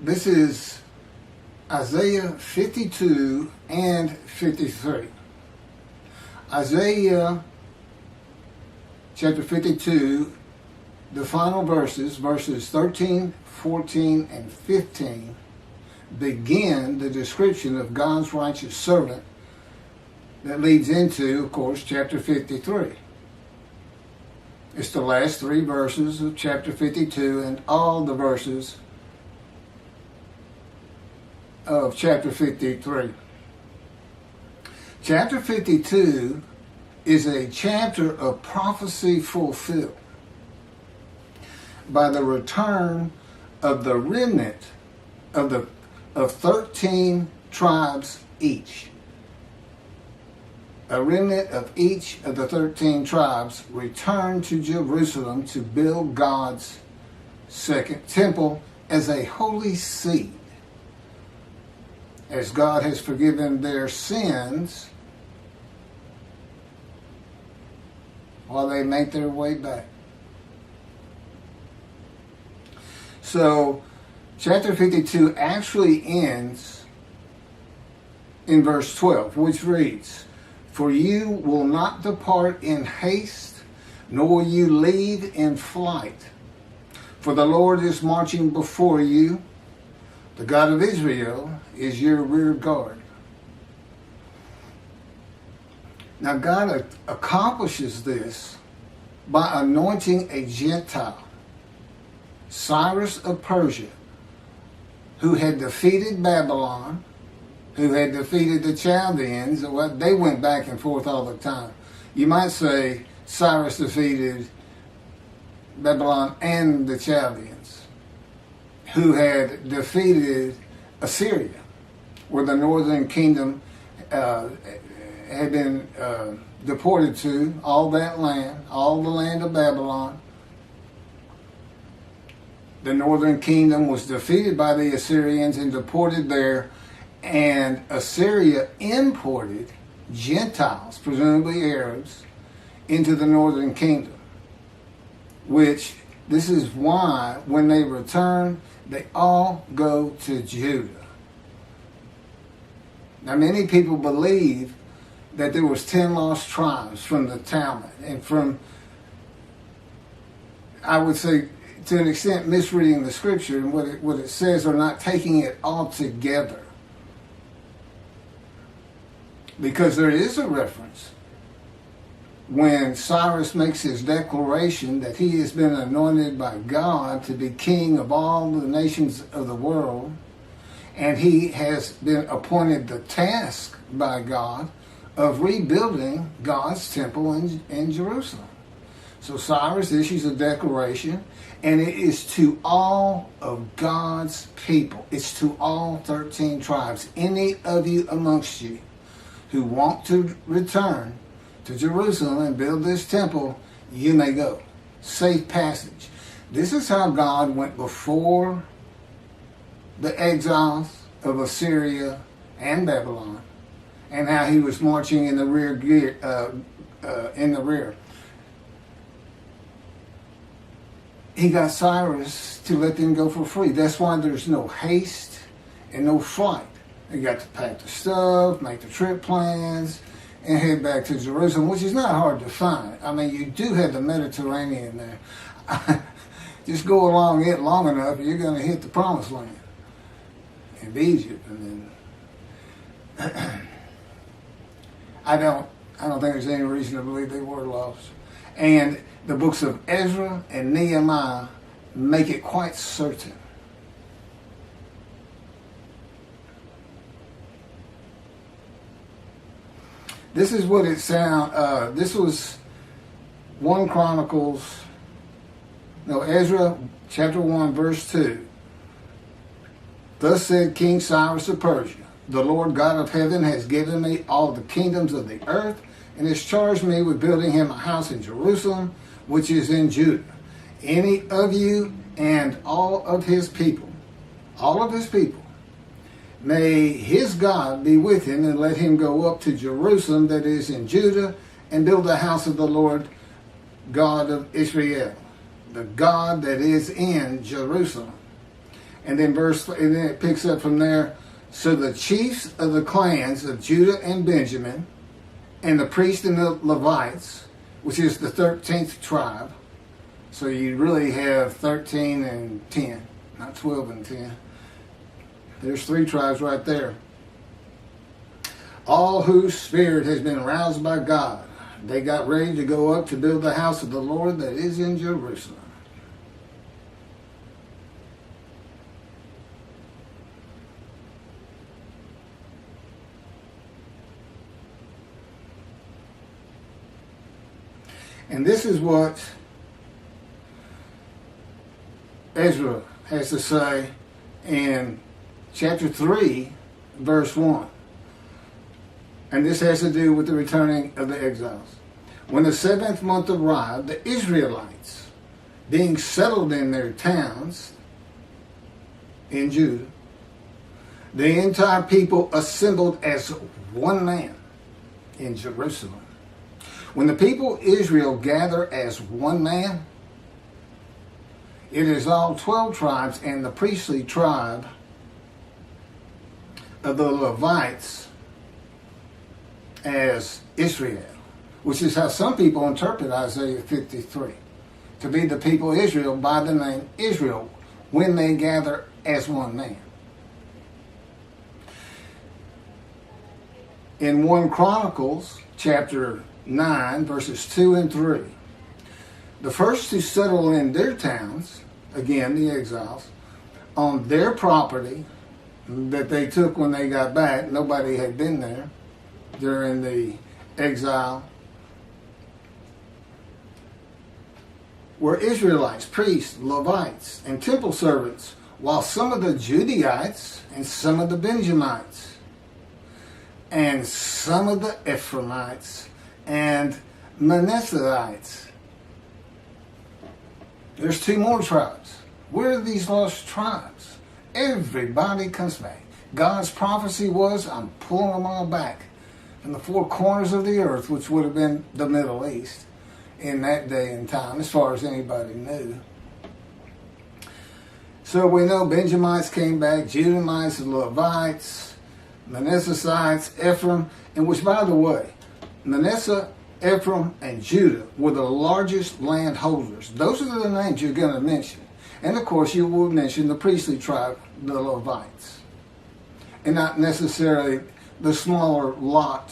This is Isaiah 52 and 53. Isaiah chapter 52, the final verses 13, 14, and 15, begin the description of God's righteous servant that leads into, of course, chapter 53. It's the last three verses of chapter 52 and all the verses of chapter 53. Chapter 52 is a chapter of prophecy fulfilled by the return of the remnant of 13 tribes each. A remnant of each of the 13 tribes returned to Jerusalem to build God's second temple as a holy seed. As God has forgiven their sins while they make their way back. So, chapter 52 actually ends in verse 12, which reads, "For you will not depart in haste, nor will you leave in flight. For the Lord is marching before you. The God of Israel is your rear guard." Now God accomplishes this by anointing a Gentile, Cyrus of Persia, who had defeated Babylon, who had defeated the Chaldeans. They went back and forth all the time. You might say Cyrus defeated Babylon and the Chaldeans, who had defeated Assyria, where the northern kingdom had been deported to, all that land, all the land of Babylon. The northern kingdom was defeated by the Assyrians and deported there, and Assyria imported Gentiles, presumably Arabs, into the northern kingdom, which this is why when they return, they all go to Judah. Now many people believe that there was 10 lost tribes from the Talmud, and from, I would say, to an extent, misreading the scripture and what it says, or not taking it all together. Because there is a reference when Cyrus makes his declaration that he has been anointed by God to be king of all the nations of the world, and he has been appointed the task by God of rebuilding God's temple in Jerusalem. So Cyrus issues a declaration, and it is to all of God's people. It's to all 13 tribes. Any of you amongst you who want to return to Jerusalem and build this temple, you may go. Safe passage. This is how God went before the exiles of Assyria and Babylon, and how he was marching in the rear. He got Cyrus to let them go for free. That's why there's no haste and no flight. They got to pack the stuff, make the trip plans, and head back to Jerusalem, which is not hard to find. I mean, you do have the Mediterranean there. Just go along it long enough, you're going to hit the promised land of Egypt, and then I don't think there's any reason to believe they were lost. And the books of Ezra and Nehemiah make it quite certain. This is what it sounds. This was Ezra chapter 1 verse 2. "Thus said King Cyrus of Persia, the Lord God of heaven has given me all the kingdoms of the earth, and has charged me with building him a house in Jerusalem, which is in Judah. Any of you and all of his people, may his God be with him, and let him go up to Jerusalem that is in Judah, and build the house of the Lord God of Israel, the God that is in Jerusalem. And then it picks up from there. So the chiefs of the clans of Judah and Benjamin, and the priests and the Levites, which is the 13th tribe. So you really have 13 and 10, not 12 and 10. There's 3 tribes right there. All whose spirit has been aroused by God. They got ready to go up to build the house of the Lord that is in Jerusalem. And this is what Ezra has to say in chapter 3, verse 1. And this has to do with the returning of the exiles. When the 7th month arrived, the Israelites, being settled in their towns in Judah, the entire people assembled as one man in Jerusalem. When the people of Israel gather as one man, it is all 12 tribes and the priestly tribe of the Levites as Israel, which is how some people interpret Isaiah 53, to be the people of Israel by the name Israel when they gather as one man. In 1 Chronicles chapter 9, verses 2 and 3, the first to settle in their towns, again the exiles, on their property that they took when they got back. Nobody had been there during the exile, were Israelites, priests, Levites, and temple servants, while some of the Judaites and some of the Benjamites and some of the Ephraimites and Manasseites. There's 2 more tribes. Where are these lost tribes? Everybody comes back. God's prophecy was, I'm pulling them all back from the 4 corners of the earth, which would have been the Middle East in that day and time, as far as anybody knew. So we know Benjamites came back, Judahites, Levites, Manasseites, Ephraim, and which, by the way, Manasseh, Ephraim, and Judah were the largest landholders. Those are the names you're going to mention. And of course, you will mention the priestly tribe, the Levites, and not necessarily the smaller lot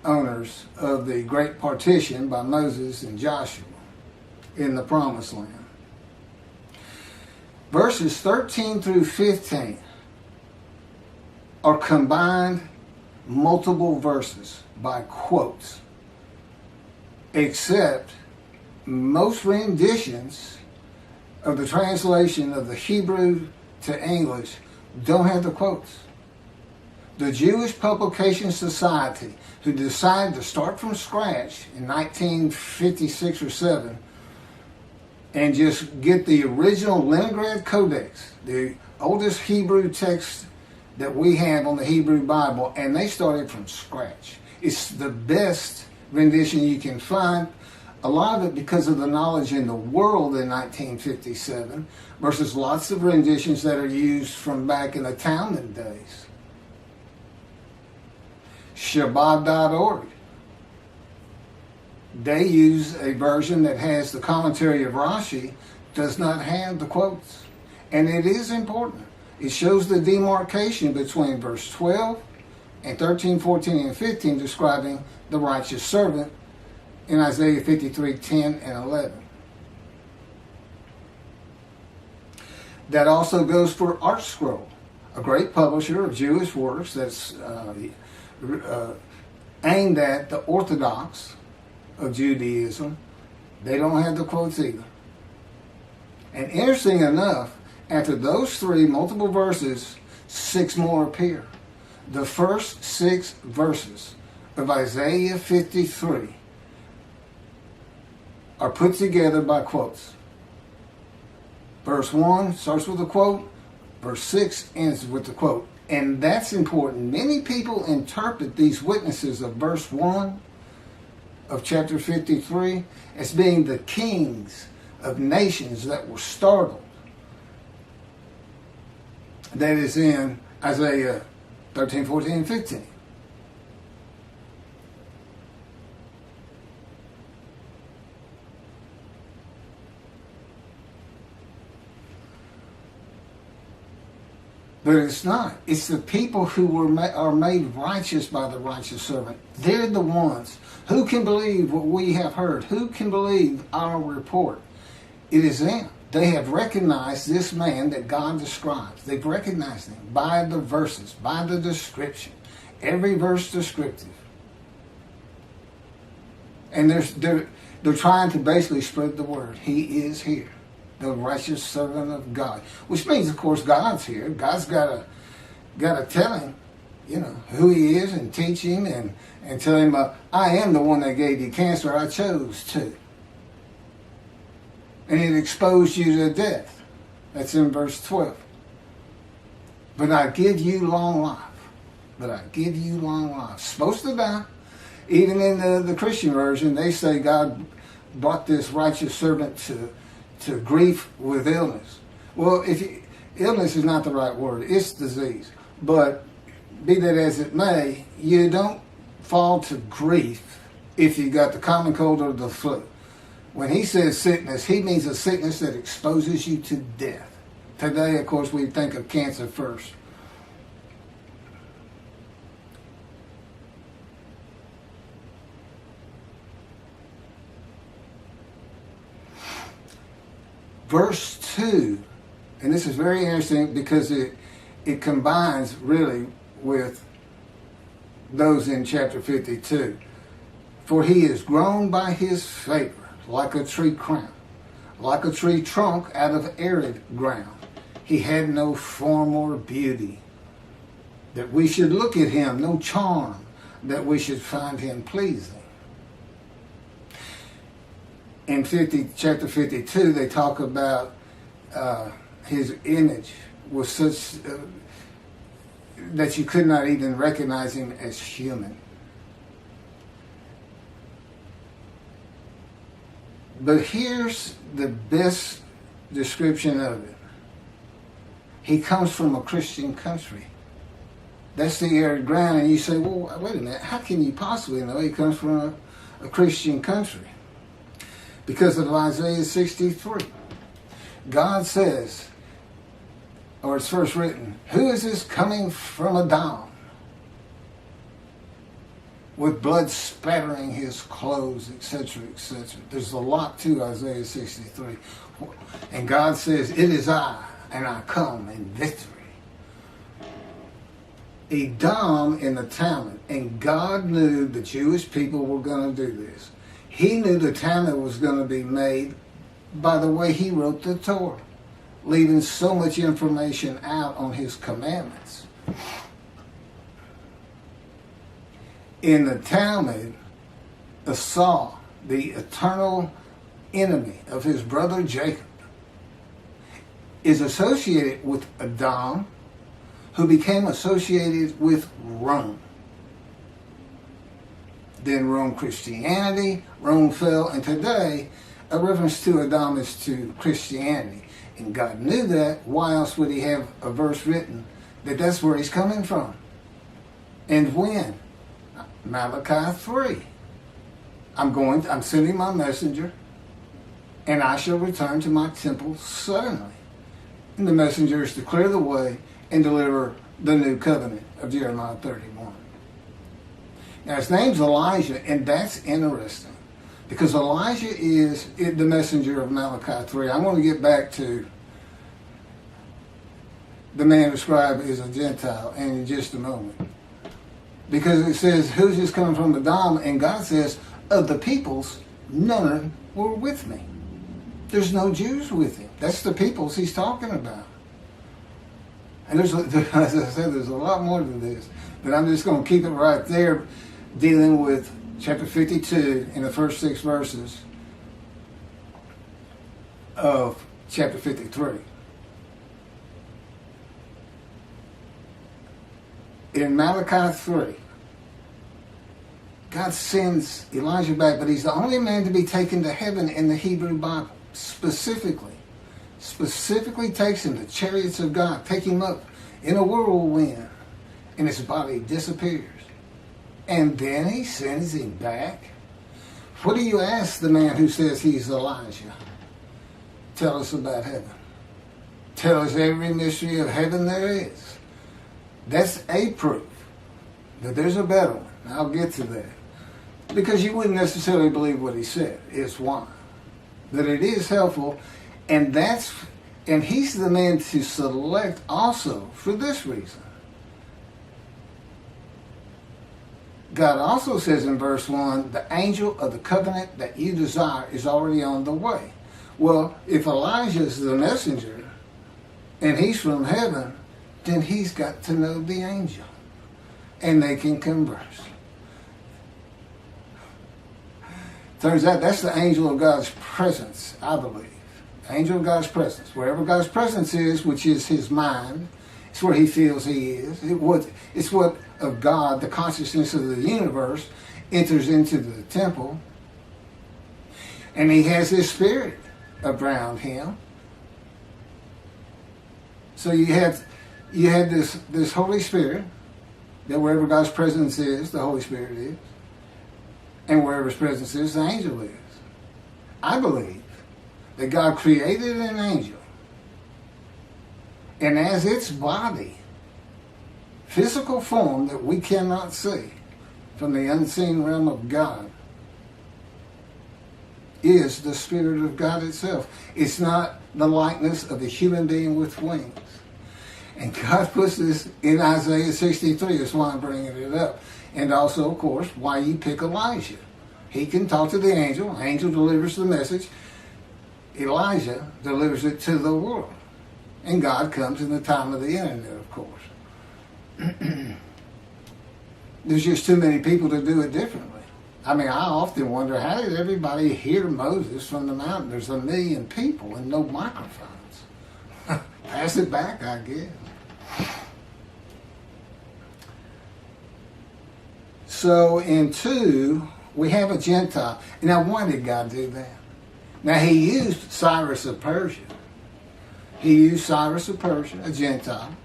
owners of the great partition by Moses and Joshua in the Promised Land. Verses 13 through 15 are combined multiple verses by quotes, except most renditions of the translation of the Hebrew to English don't have the quotes. The Jewish Publication Society, who decided to start from scratch in 1956 or 7 and just get the original Leningrad Codex, the oldest Hebrew text that we have on the Hebrew Bible, and they started from scratch. It's the best rendition you can find, a lot of it because of the knowledge in the world in 1957 versus lots of renditions that are used from back in the Talmud days. Shabbat.org. They use a version that has the commentary of Rashi, does not have the quotes. And it is important. It shows the demarcation between verse 12 and 13, 14, and 15 describing the righteous servant in Isaiah 53, 10 and 11. That also goes for ArtScroll, a great publisher of Jewish works that's aimed at the Orthodox of Judaism. They don't have the quotes either. And interesting enough, after those 3 multiple verses, 6 more appear. The first 6 verses of Isaiah 53 are put together by quotes. Verse 1 starts with a quote. Verse 6 ends with the quote. And that's important. Many people interpret these witnesses of verse 1 of chapter 53 as being the kings of nations that were startled that is in Isaiah 13, 14, and 15. But it's not. It's the people who are made righteous by the righteous servant. They're the ones. Who can believe what we have heard? Who can believe our report? It is them. They have recognized this man that God describes. They've recognized him by the verses, by the description. Every verse descriptive. And they're trying to basically spread the word. He is here. The righteous servant of God. Which means, of course, God's here. God's got to tell him, who he is and teach him and tell him, I am the one that gave you cancer. I chose to. And it exposed you to death. That's in verse 12. But I give you long life. But I give you long life. Supposed to die. Even in the Christian version, they say God brought this righteous servant to grief with illness. Well, illness is not the right word. It's disease. But be that as it may, you don't fall to grief if you got the common cold or the flu. When he says sickness, he means a sickness that exposes you to death. Today, of course, we think of cancer first. Verse 2, and this is very interesting because it combines really with those in chapter 52. For he is grown by his favor like a tree crown, like a tree trunk out of arid ground. He had no form or beauty that we should look at him, no charm that we should find him pleasing. In chapter 52, they talk about his image was such that you could not even recognize him as human. But here's the best description of it. He comes from a Christian country. That's the arid ground, and you say, well, wait a minute, how can you possibly know he comes from a Christian country? Because of Isaiah 63. God says, or it's first written, who is this coming from Edom? With blood spattering his clothes, etc., etc. There's a lot to Isaiah 63. And God says, it is I, and I come in victory. Edom in the Talmud, and God knew the Jewish people were going to do this. He knew the Talmud was going to be made by the way he wrote the Torah, leaving so much information out on his commandments. In the Talmud, Esau, the eternal enemy of his brother Jacob, is associated with Edom, who became associated with Rome. Then Rome Christianity, Rome fell, and today a reference to Edom is to Christianity. And God knew that. Why else would he have a verse written that that's where he's coming from? And when? Malachi 3. I'm sending my messenger, and I shall return to my temple suddenly. And the messenger is to clear the way and deliver the new covenant of Jeremiah 31. Now his name's Elijah, and that's interesting. Because Elijah is the messenger of Malachi 3. I'm going to get back to the man described as a Gentile in just a moment. Because it says, who's this coming from Edom? And God says, of the peoples, none were with me. There's no Jews with him. That's the peoples he's talking about. And as I said, there's a lot more to this. But I'm just going to keep it right there, dealing with chapter 52 in the first 6 verses of chapter 53. In Malachi 3, God sends Elijah back, but he's the only man to be taken to heaven in the Hebrew Bible. Specifically takes him, the chariots of God, take him up in a whirlwind, and his body disappears. And then he sends him back. What do you ask the man who says he's Elijah? Tell us about heaven. Tell us every mystery of heaven there is. That's a proof that there's a better one. I'll get to that. Because you wouldn't necessarily believe what he said. It's why. That it is helpful, and he's the man to select also for this reason. God also says in verse 1, the angel of the covenant that you desire is already on the way. Well, if Elijah is the messenger and he's from heaven, then he's got to know the angel. And they can converse. Turns out that's the angel of God's presence, I believe. The angel of God's presence. Wherever God's presence is, which is his mind, it's where he feels he is. It's what of God, the consciousness of the universe, enters into the temple. And he has his spirit around him. So you had this Holy Spirit, that wherever God's presence is, the Holy Spirit is. And wherever his presence is, the angel is. I believe that God created an angel. And as its body, physical form that we cannot see from the unseen realm of God, is the Spirit of God itself. It's not the likeness of a human being with wings. And God puts this in Isaiah 63. That's why I'm bringing it up. And also, of course, why you pick Elijah. He can talk to the angel. The angel delivers the message. Elijah delivers it to the world. And God comes in the time of the internet, of course. There's just too many people to do it differently. I mean, I often wonder, how did everybody hear Moses from the mountain? There's 1 million people and no microphones. Pass it back, I guess. So in 2, we have a Gentile. Now, why did God do that? Now, he used Cyrus of Persia. He used Cyrus of Persia, a Gentile,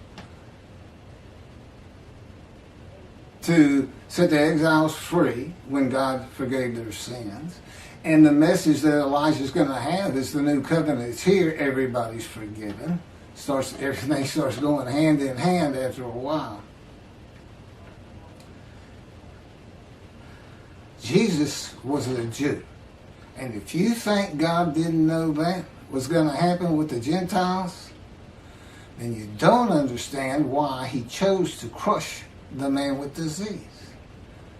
to set the exiles free when God forgave their sins. And the message that Elijah's going to have is the new covenant is here. Everybody's forgiven. Everything starts going hand in hand after a while. Jesus was a Jew. And if you think God didn't know that was going to happen with the Gentiles, then you don't understand why he chose to crush the man with disease.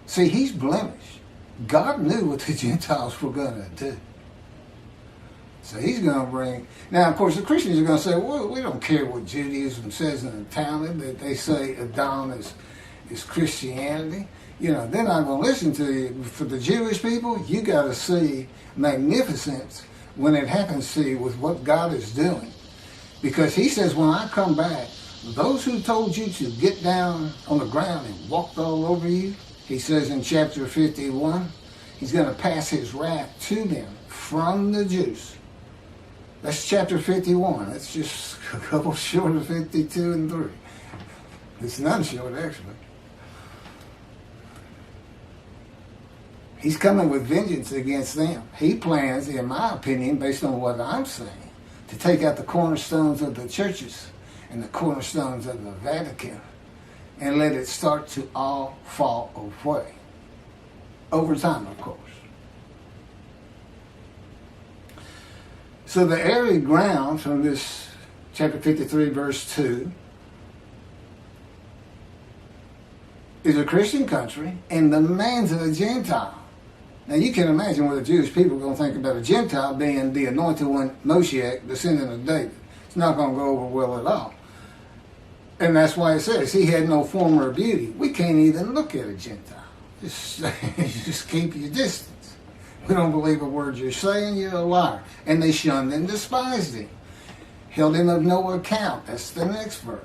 See, he's blemished. God knew what the Gentiles were going to do. So he's going to bring... Now, of course, the Christians are going to say, well, we don't care what Judaism says in the Talmud, that they say Adam is Christianity. You know, they're not going to listen to you. For the Jewish people, you got to see magnificence when it happens to you with what God is doing. Because he says, when I come back, those who told you to get down on the ground and walked all over you, he says in chapter 51, he's going to pass his wrath to them from the Jews. That's chapter 51. That's just a couple short of 52 and 3. It's none short, actually. He's coming with vengeance against them. He plans, in my opinion, based on what I'm saying, to take out the cornerstones of the churches and the cornerstones of the Vatican and let it start to all fall away. Over time, of course. So the arid ground from this chapter 53, verse 2, is a Christian country, and the man's a Gentile. Now you can imagine what the Jewish people are going to think about a Gentile being the anointed one, Moshiach, descendant of David. It's not going to go over well at all. And that's why it says he had no form or beauty. We can't even look at a Gentile. Just keep your distance. We don't believe a word you're saying, you're a liar. And they shunned and despised him. Held him of no account. That's the next verse.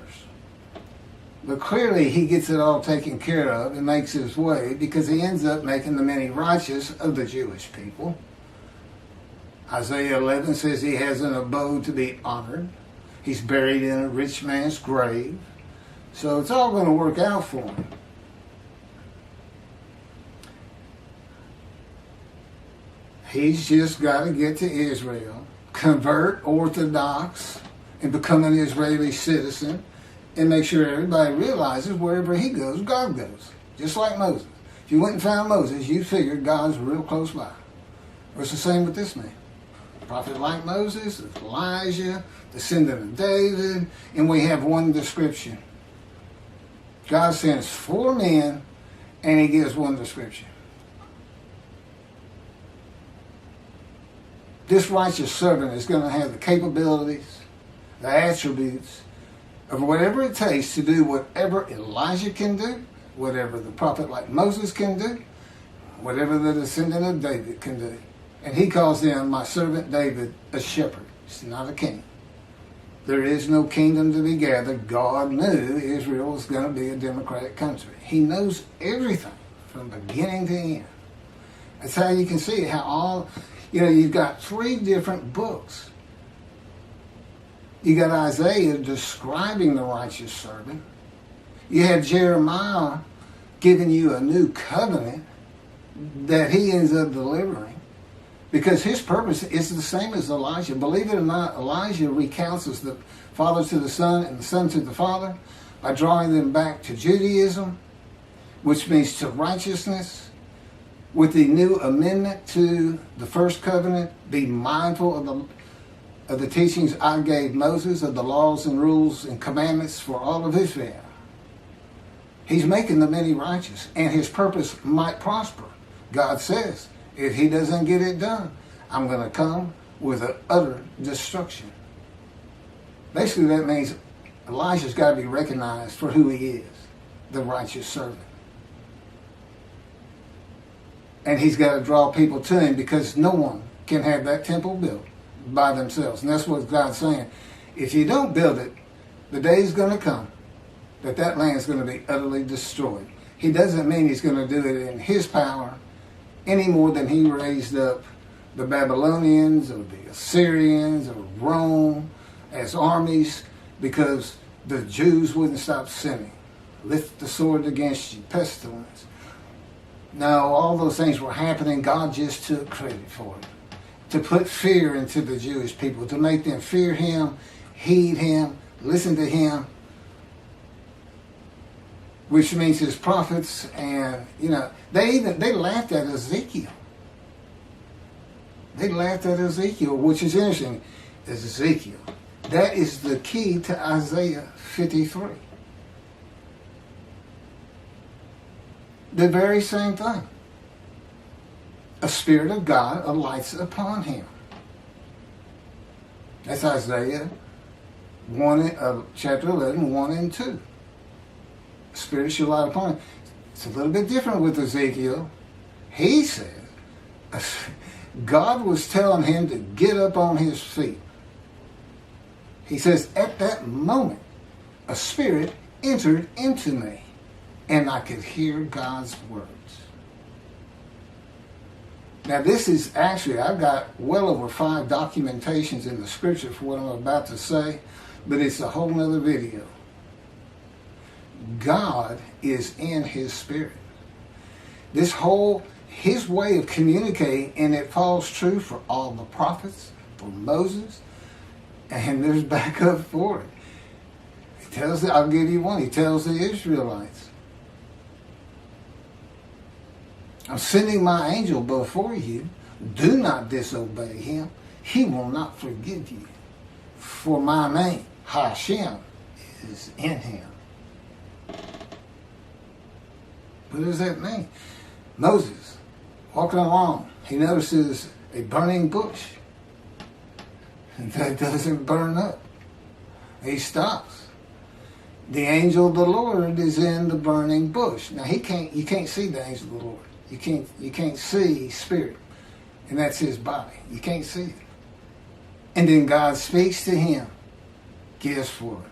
But clearly he gets it all taken care of and makes his way because he ends up making the many righteous of the Jewish people. Isaiah 11 says he has an abode to be honored. He's buried in a rich man's grave. So it's all going to work out for him. He's just got to get to Israel, convert Orthodox, and become an Israeli citizen, and make sure everybody realizes wherever he goes, God goes. Just like Moses. If you went and found Moses, you figured God's real close by. Well, it's the same with this man. Prophet like Moses, Elijah, descendant of David, and we have one description. God sends 4 men, and he gives one description. This righteous servant is going to have the capabilities, the attributes of whatever it takes to do whatever Elijah can do, whatever the prophet like Moses can do, whatever the descendant of David can do. And he calls him, my servant David, a shepherd. He's not a king. There is no kingdom to be gathered. God knew Israel was going to be a democratic country. He knows everything from beginning to end. That's how you can see how all, you've got 3 different books. You got Isaiah describing the righteous servant. You have Jeremiah giving you a new covenant that he ends up delivering. Because his purpose is the same as Elijah. Believe it or not, Elijah recounts as the father to the son and the son to the father by drawing them back to Judaism, which means to righteousness, with the new amendment to the first covenant, be mindful of the teachings I gave Moses, of the laws and rules and commandments for all of Israel. He's making the many righteous, and his purpose might prosper. God says, if he doesn't get it done, I'm going to come with an utter destruction. Basically, that means Elijah's got to be recognized for who he is, the righteous servant. And he's got to draw people to him because no one can have that temple built by themselves. And that's what God's saying. If you don't build it, the day is going to come that land is going to be utterly destroyed. He doesn't mean he's going to do it in his power any more than he raised up the Babylonians or the Assyrians or Rome as armies because the Jews wouldn't stop sinning. Lift the sword against you, pestilence. No, all those things were happening. God just took credit for it. To put fear into the Jewish people, to make them fear him, heed him, listen to him, which means his prophets. And they laughed at Ezekiel. They laughed at Ezekiel, which is interesting. Ezekiel, that is the key to Isaiah 53. The very same thing. A spirit of God alights upon him. That's Isaiah 1, chapter 11, 1 and 2. Spirit shall light upon him. It's a little bit different with Ezekiel. He said, God was telling him to get up on his feet. He says, at that moment, a spirit entered into me, and I could hear God's words. Now this is actually, I've got well over 5 documentations in the scripture for what I'm about to say, but it's a whole nother video. God is in his spirit. His way of communicating, and it falls true for all the prophets, for Moses, and there's backup for it. He tells, I'll give you one, he tells the Israelites, I'm sending my angel before you. Do not disobey him. He will not forgive you. For my name, Hashem, is in him. What does that mean? Moses, walking along, he notices a burning bush. And that doesn't burn up. He stops. The angel of the Lord is in the burning bush. Now you can't see the angel of the Lord. You can't see spirit. And that's his body. You can't see it. And then God speaks to him. Guess what?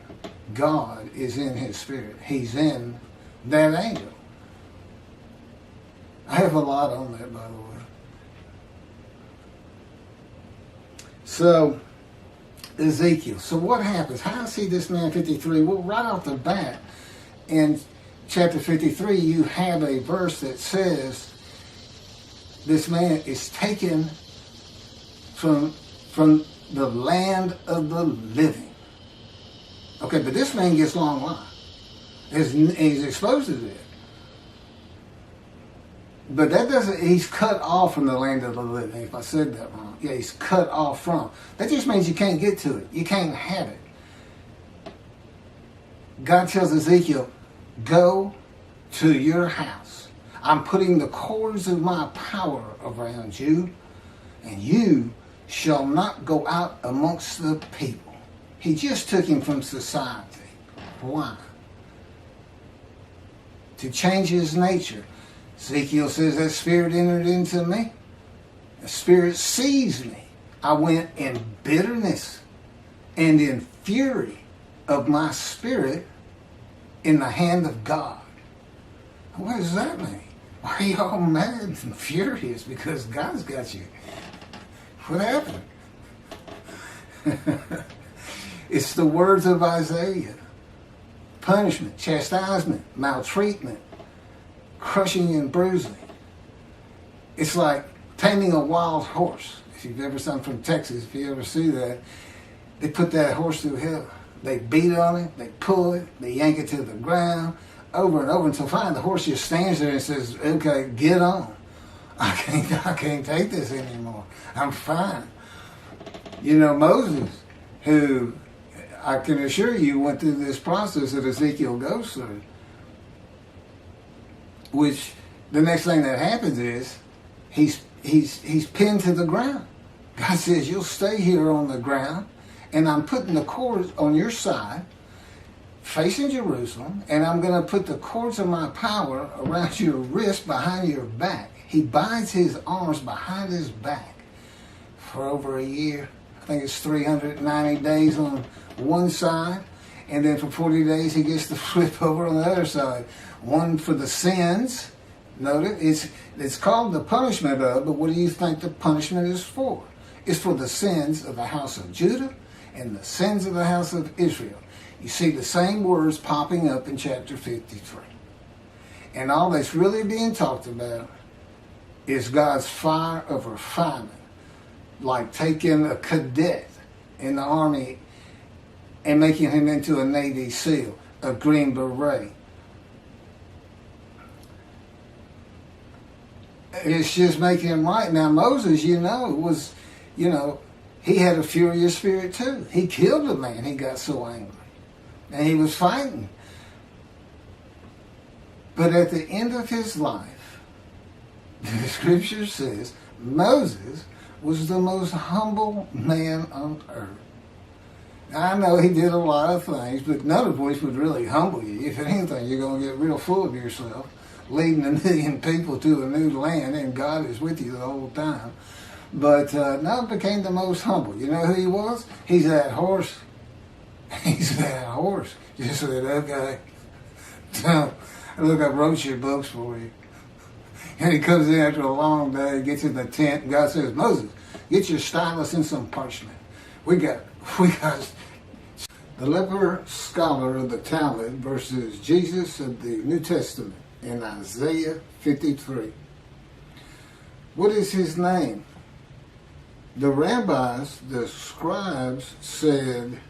God is in his spirit. He's in that angel. I have a lot on that, by the way. So, Ezekiel. So what happens? How do I see this man 53? Well, right off the bat, in chapter 53, you have a verse that says this man is taken from the land of the living. Okay, but this man gets long life. He's exposed to it. But that doesn't, he's cut off from the land of the living, if I said that wrong. Yeah, he's cut off from. That just means you can't get to it. You can't have it. God tells Ezekiel, go to your house. I'm putting the cords of my power around you, and you shall not go out amongst the people. He just took him from society. Why? To change his nature. Ezekiel says that spirit entered into me. The spirit seized me. I went in bitterness and in fury of my spirit in the hand of God. What does that mean? Why are you all mad and furious because God's got you? What happened? It's the words of Isaiah. Punishment, chastisement, maltreatment, crushing and bruising. It's like taming a wild horse. If you've ever seen from Texas, if you ever see that, they put that horse through hell. They beat on it, they pull it, they yank it to the ground, over and over until finally the horse just stands there and says, okay, get on. I can't take this anymore. I'm fine. You know, Moses, who I can assure you went through this process that Ezekiel goes through, which the next thing that happens is he's pinned to the ground. God says, you'll stay here on the ground, and I'm putting the cords on your side, facing Jerusalem, and I'm going to put the cords of my power around your wrist behind your back. He binds his arms behind his back for over a year. I think it's 390 days on one side, and then for 40 days he gets to flip over on the other side. One for the sins. Notice, it's called the punishment of, but what do you think the punishment is for? It's for the sins of the house of Judah and the sins of the house of Israel. You see the same words popping up in chapter 53. And all that's really being talked about is God's fire of refinement. Like taking a cadet in the army and making him into a Navy SEAL, a Green Beret. It's just making him right. Now Moses, he had a furious spirit too. He killed a man, he got so angry. And he was fighting. But at the end of his life, the scripture says, Moses was the most humble man on earth. Now, I know he did a lot of things, but none of which would really humble you. If anything, you're going to get real full of yourself, leading 1 million people to a new land, and God is with you the whole time. But now became the most humble. You know who he was? He's that horse. He's that horse. Just said, okay, so, look, I wrote your books for you. And he comes in after a long day, gets in the tent, and God says, Moses, get your stylus and some parchment. We got the Leper Scholar of the Talmud versus Jesus of the New Testament in Isaiah 53. What is his name? The rabbis, the scribes, said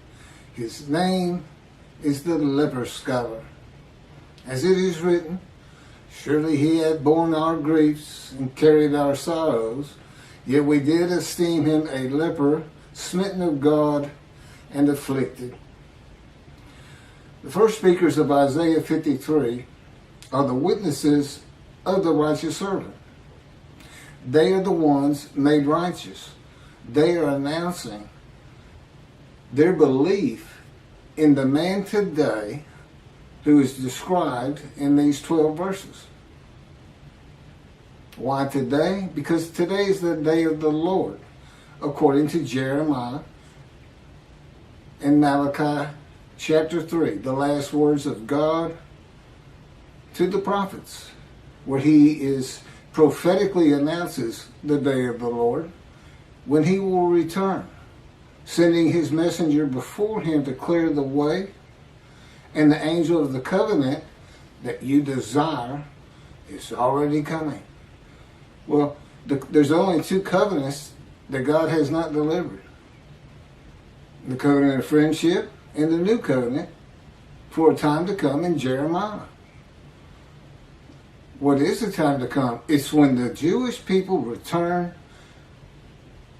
his name is the Leper Scholar. As it is written, surely he had borne our griefs and carried our sorrows, yet we did esteem him a leper, smitten of God and afflicted. The first speakers of Isaiah 53 are the witnesses of the righteous servant. They are the ones made righteous. They are announcing their belief in the man today who is described in these 12 verses. Why today? Because today is the day of the Lord, according to Jeremiah and Malachi chapter 3, the last words of God to the prophets, where he is prophetically announces the day of the Lord, when he will return, sending his messenger before him to clear the way And the angel of the covenant that you desire is already coming. Well, there's only two covenants that God has not delivered. The covenant of friendship and the new covenant for a time to come in Jeremiah. What is the time to come? It's when the Jewish people return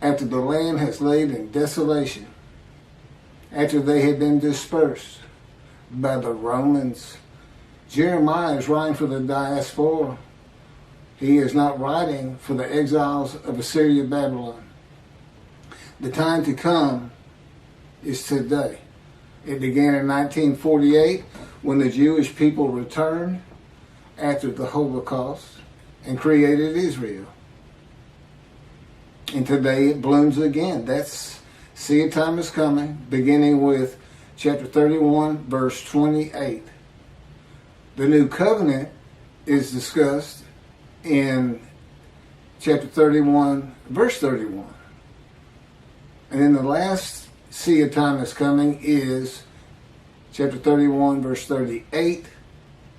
after the land has laid in desolation, after they had been dispersed by the Romans. Jeremiah is writing for the diaspora. He is not writing for the exiles of Assyria, Babylon. The time to come is today. It began in 1948 when the Jewish people returned after the Holocaust and created Israel. And today it blooms again. See, a time is coming, beginning with chapter 31, verse 28. The new covenant is discussed in chapter 31, verse 31. And then the last see a time is coming is chapter 31, verse 38.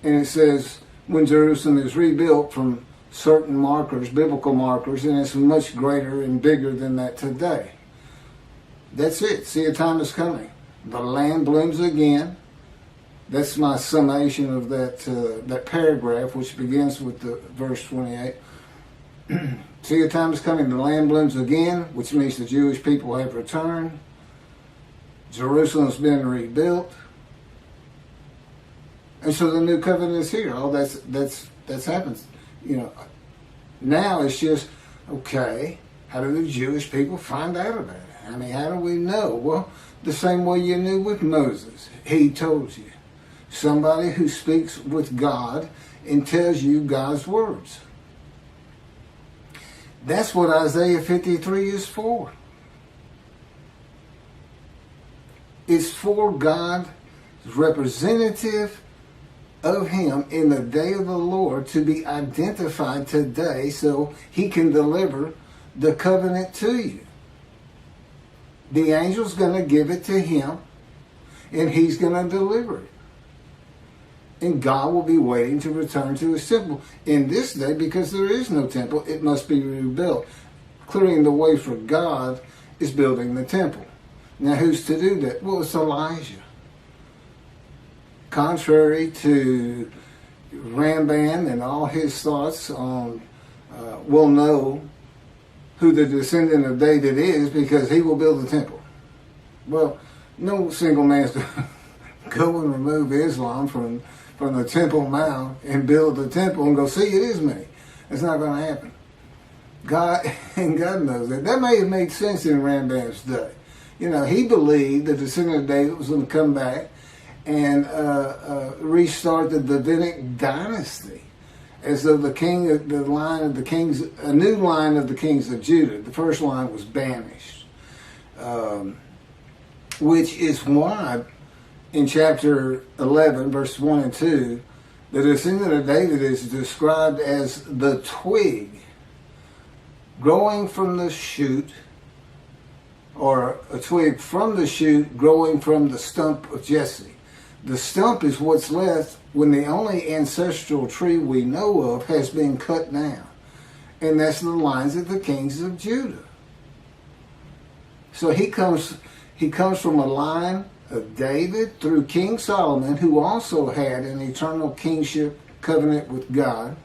And it says, when Jerusalem is rebuilt from certain markers, biblical markers, and it's much greater and bigger than that today. That's it. See, a time is coming. The land blooms again. That's my summation of that paragraph, which begins with the verse 28. See, a time is coming. The land blooms again, which means the Jewish people have returned. Jerusalem's been rebuilt. And so the new covenant is here. All that's happened. You know, now it's just, okay, how do the Jewish people find out about it? I mean, how do we know? Well, the same way you knew with Moses. He told you. Somebody who speaks with God and tells you God's words. That's what Isaiah 53 is for. It's for God's representative of him in the day of the Lord to be identified today so he can deliver the covenant to you. The angel's going to give it to him and he's going to deliver it. And God will be waiting to return to his temple. In this day, because there is no temple, it must be rebuilt. Clearing the way for God is building the temple. Now, who's to do that? Well, it's Elijah. Contrary to Ramban and all his thoughts on, we'll know who the descendant of David is because he will build the temple. Well, no single man's going to go and remove Islam from the Temple Mount and build the temple and go, see, it is me. It's not going to happen. God knows that. That may have made sense in Ramban's day. You know, he believed the descendant of David was going to come back and restart the Davidic dynasty, as though a new line of the kings of Judah. The first line was banished, which is why in chapter 11, verse 1 and 2, the descendant of David is described as the twig growing from the shoot, or a twig from the shoot growing from the stump of Jesse. The stump is what's left when the only ancestral tree we know of has been cut down. And that's the lines of the kings of Judah. So he comes from a line of David through King Solomon, who also had an eternal kingship covenant with God.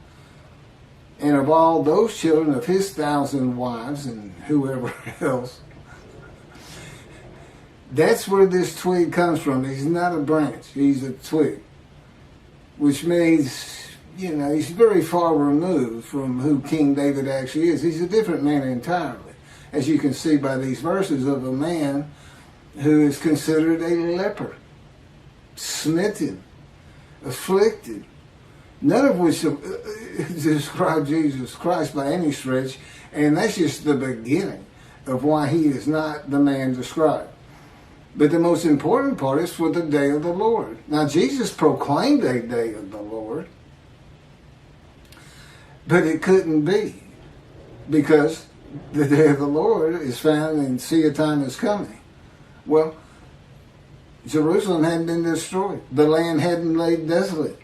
And of all those children of his 1,000 wives and whoever else, that's where this twig comes from. He's not a branch, he's a twig. Which means, you know, he's very far removed from who King David actually is. He's a different man entirely, as you can see by these verses of a man who is considered a leper, smitten, afflicted, none of which describe Jesus Christ by any stretch, and that's just the beginning of why he is not the man described. But the most important part is for the day of the Lord. Now, Jesus proclaimed a day of the Lord, but it couldn't be, because the day of the Lord is found in see a time is coming. Well, Jerusalem hadn't been destroyed. The land hadn't laid desolate.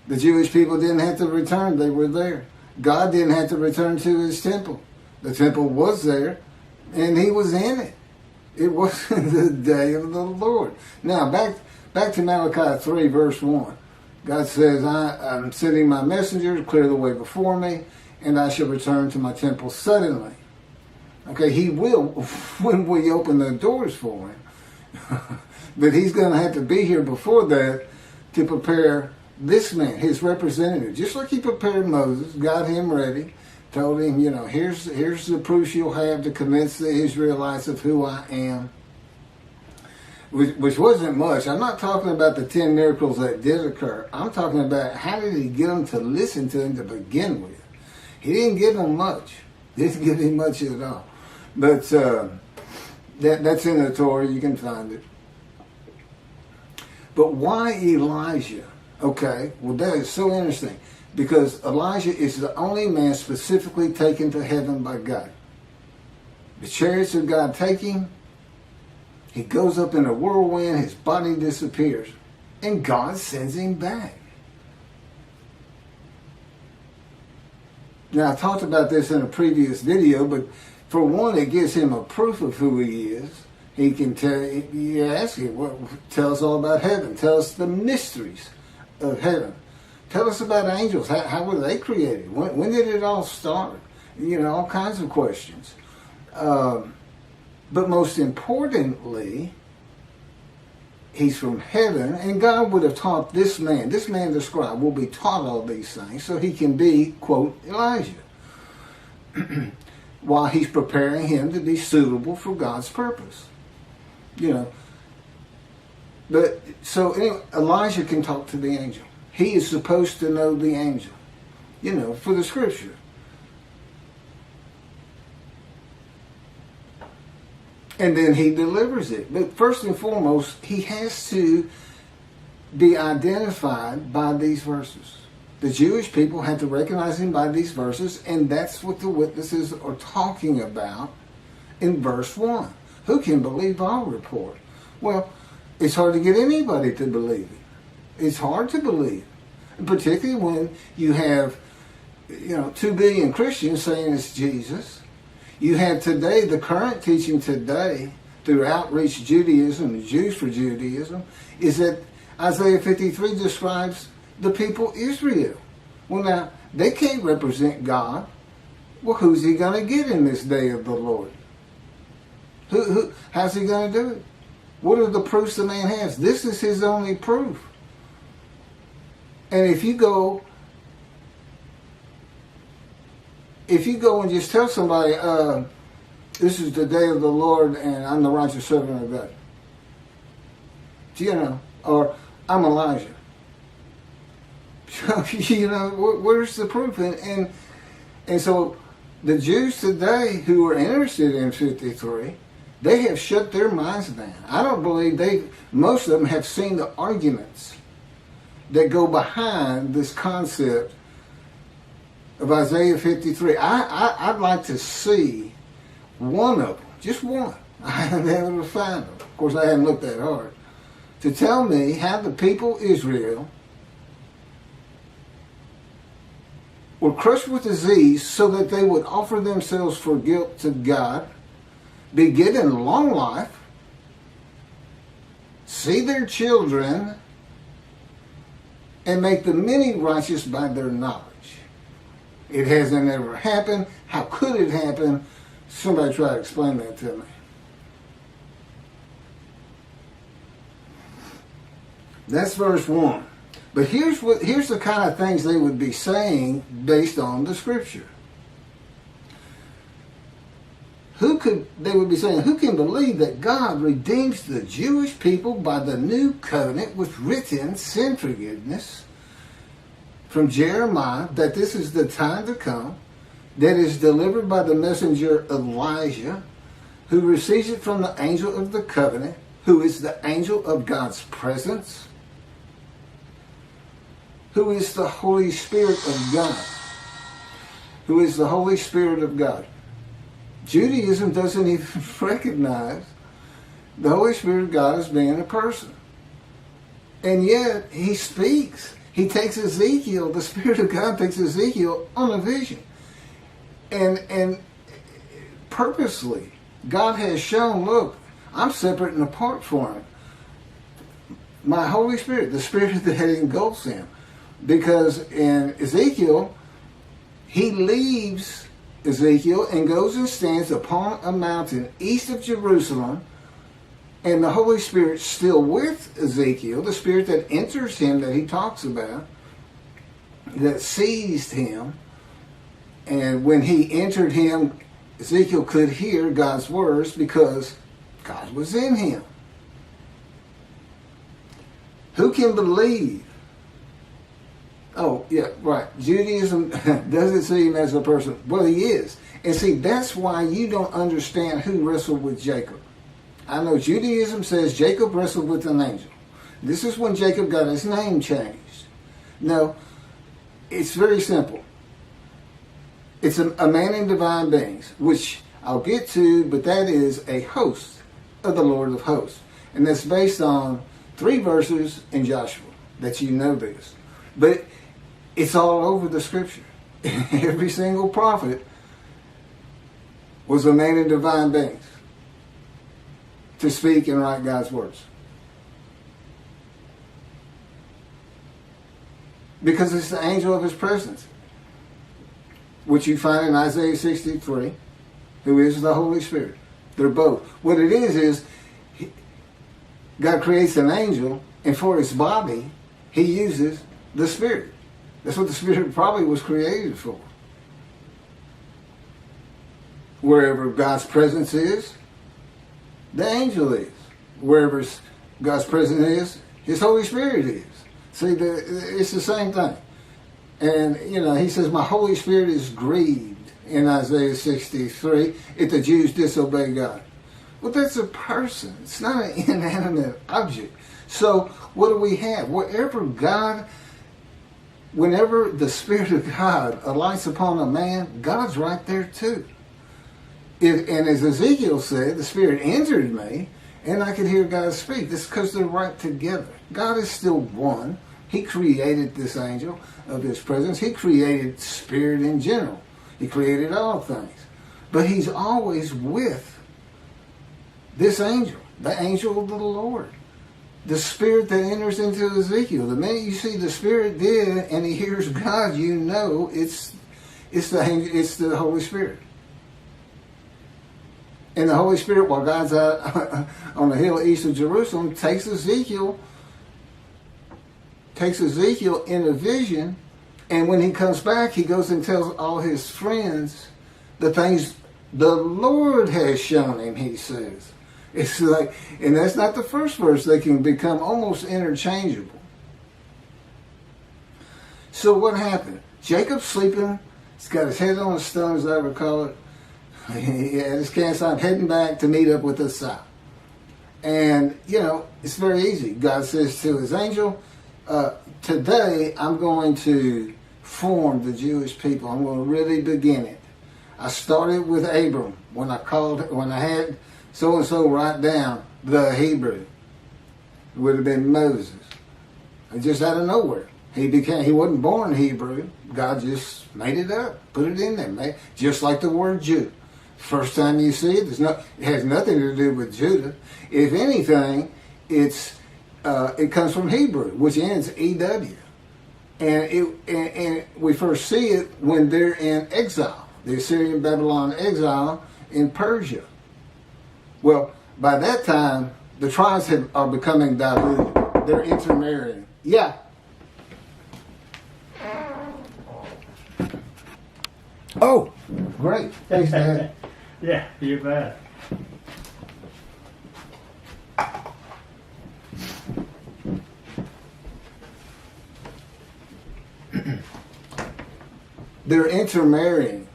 The Jewish people didn't have to return. They were there. God didn't have to return to his temple. The temple was there, and he was in it. It wasn't the day of the Lord. Now, back to Malachi 3, verse 1. God says, I'm sending my messengers, clear the way before me, and I shall return to my temple suddenly. Okay, he will when we open the doors for him. But he's going to have to be here before that to prepare this man, his representative. Just like he prepared Moses, got him ready, told him, here's the proofs you'll have to convince the Israelites of who I am. Which wasn't much. I'm not talking about the 10 miracles that did occur. I'm talking about how did he get them to listen to him to begin with. He didn't give them much. Didn't give him much at all. But that's in the Torah. You can find it. But why Elijah? Okay, well that is so interesting. Because Elijah is the only man specifically taken to heaven by God. The chariots of God take him. He goes up in a whirlwind, his body disappears, and God sends him back. Now, I talked about this in a previous video, but for one, it gives him a proof of who he is. He can tell, you ask him, tell us all about heaven. Tell us the mysteries of heaven. Tell us about angels. How were they created? When did it all start? All kinds of questions. But most importantly, he's from heaven, and God would have taught this man, the scribe, will be taught all these things so he can be, quote, Elijah, while he's preparing him to be suitable for God's purpose. But, so anyway, Elijah can talk to the angel. He is supposed to know the angel, for the scripture. And then he delivers it. But first and foremost, he has to be identified by these verses. The Jewish people had to recognize him by these verses, and that's what the witnesses are talking about in verse 1. Who can believe our report? Well, it's hard to get anybody to believe it. It's hard to believe. Particularly when you have, 2 billion Christians saying it's Jesus. You have today, the current teaching today, through Outreach Judaism, Jews for Judaism, is that Isaiah 53 describes the people Israel. Well, now, they can't represent God. Well, who's he going to get in this day of the Lord? How's he going to do it? What are the proofs the man has? This is his only proof. And if you go and just tell somebody, this is the day of the Lord and I'm the righteous servant of God. Or I'm Elijah. Where's the proof? And so the Jews today who are interested in 53, they have shut their minds down. I don't believe most of them have seen the arguments that go behind this concept of Isaiah 53. I'd like to see one of them, just one. I haven't been able to find them. Of course, I haven't looked that hard. To tell me how the people Israel were crushed with disease so that they would offer themselves for guilt to God, be given long life, see their children, and make the many righteous by their knowledge. It hasn't ever happened. How could it happen? Somebody try to explain that to me. That's verse 1. But here's the kind of things they would be saying based on the scripture. They would be saying, who can believe that God redeems the Jewish people by the new covenant with written sin forgiveness from Jeremiah, that this is the time to come, that is delivered by the messenger Elijah, who receives it from the angel of the covenant, who is the angel of God's presence, who is the Holy Spirit of God, who is the Holy Spirit of God. Judaism doesn't even recognize the Holy Spirit of God as being a person. And yet he speaks. He takes Ezekiel, the Spirit of God takes Ezekiel on a vision. And purposely, God has shown, look, I'm separate and apart from him. My Holy Spirit, the Spirit that engulfs him. Because in Ezekiel, he leaves Ezekiel and goes and stands upon a mountain east of Jerusalem, and the Holy Spirit's still with Ezekiel, the Spirit that enters him that he talks about, that seized him. And when he entered him, Ezekiel could hear God's words because God was in him. Who can believe? Oh, yeah, right. Judaism doesn't see him as a person. Well, he is. And see, that's why you don't understand who wrestled with Jacob. I know Judaism says Jacob wrestled with an angel. This is when Jacob got his name changed. No, it's very simple. It's a man in divine beings, which I'll get to, but that is a host of the Lord of hosts. And that's based on 3 verses in Joshua, that you know this. But it's all over the scripture. Every single prophet was a man in divine beings to speak and write God's words. Because it's the angel of his presence, which you find in Isaiah 63, who is the Holy Spirit. They're both. What it is God creates an angel, and for his body, he uses the Spirit. That's what the Spirit probably was created for. Wherever God's presence is, the angel is. Wherever God's presence is, his Holy Spirit is. See, it's the same thing. And, he says, my Holy Spirit is grieved in Isaiah 63 if the Jews disobey God. Well, that's a person. It's not an inanimate object. So what do we have? Whenever the Spirit of God alights upon a man, God's right there too. And as Ezekiel said, the Spirit entered me, and I could hear God speak. That's because they're right together. God is still one. He created this angel of his presence. He created spirit in general. He created all things. But he's always with this angel, the angel of the Lord. The Spirit that enters into Ezekiel. The minute you see the Spirit did and he hears God, you know it's the Holy Spirit. And the Holy Spirit, while God's out on the hill east of Jerusalem, takes Ezekiel in a vision, and when he comes back, he goes and tells all his friends the things the Lord has shown him, he says. It's like, and that's not the first verse. They can become almost interchangeable. So what happened? Jacob's sleeping. He's got his head on a stone, as I would call it. He had his campsite, heading back to meet up with Esau. And, it's very easy. God says to his angel, today I'm going to form the Jewish people. I'm going to really begin it. I started with Abram when I had so-and-so write down the Hebrew. It would have been Moses. And just out of nowhere. He wasn't born Hebrew. God just made it up, put it in there. Just like the word Jew. First time you see it, it has nothing to do with Judah. If anything, it comes from Hebrew, which ends EW. And we first see it when they're in exile. The Assyrian Babylon exile in Persia. Well, by that time, the tribes are becoming diluted. They're intermarrying. Yeah. Oh, great. Thanks, Dad. Yeah, you bet. They're intermarrying.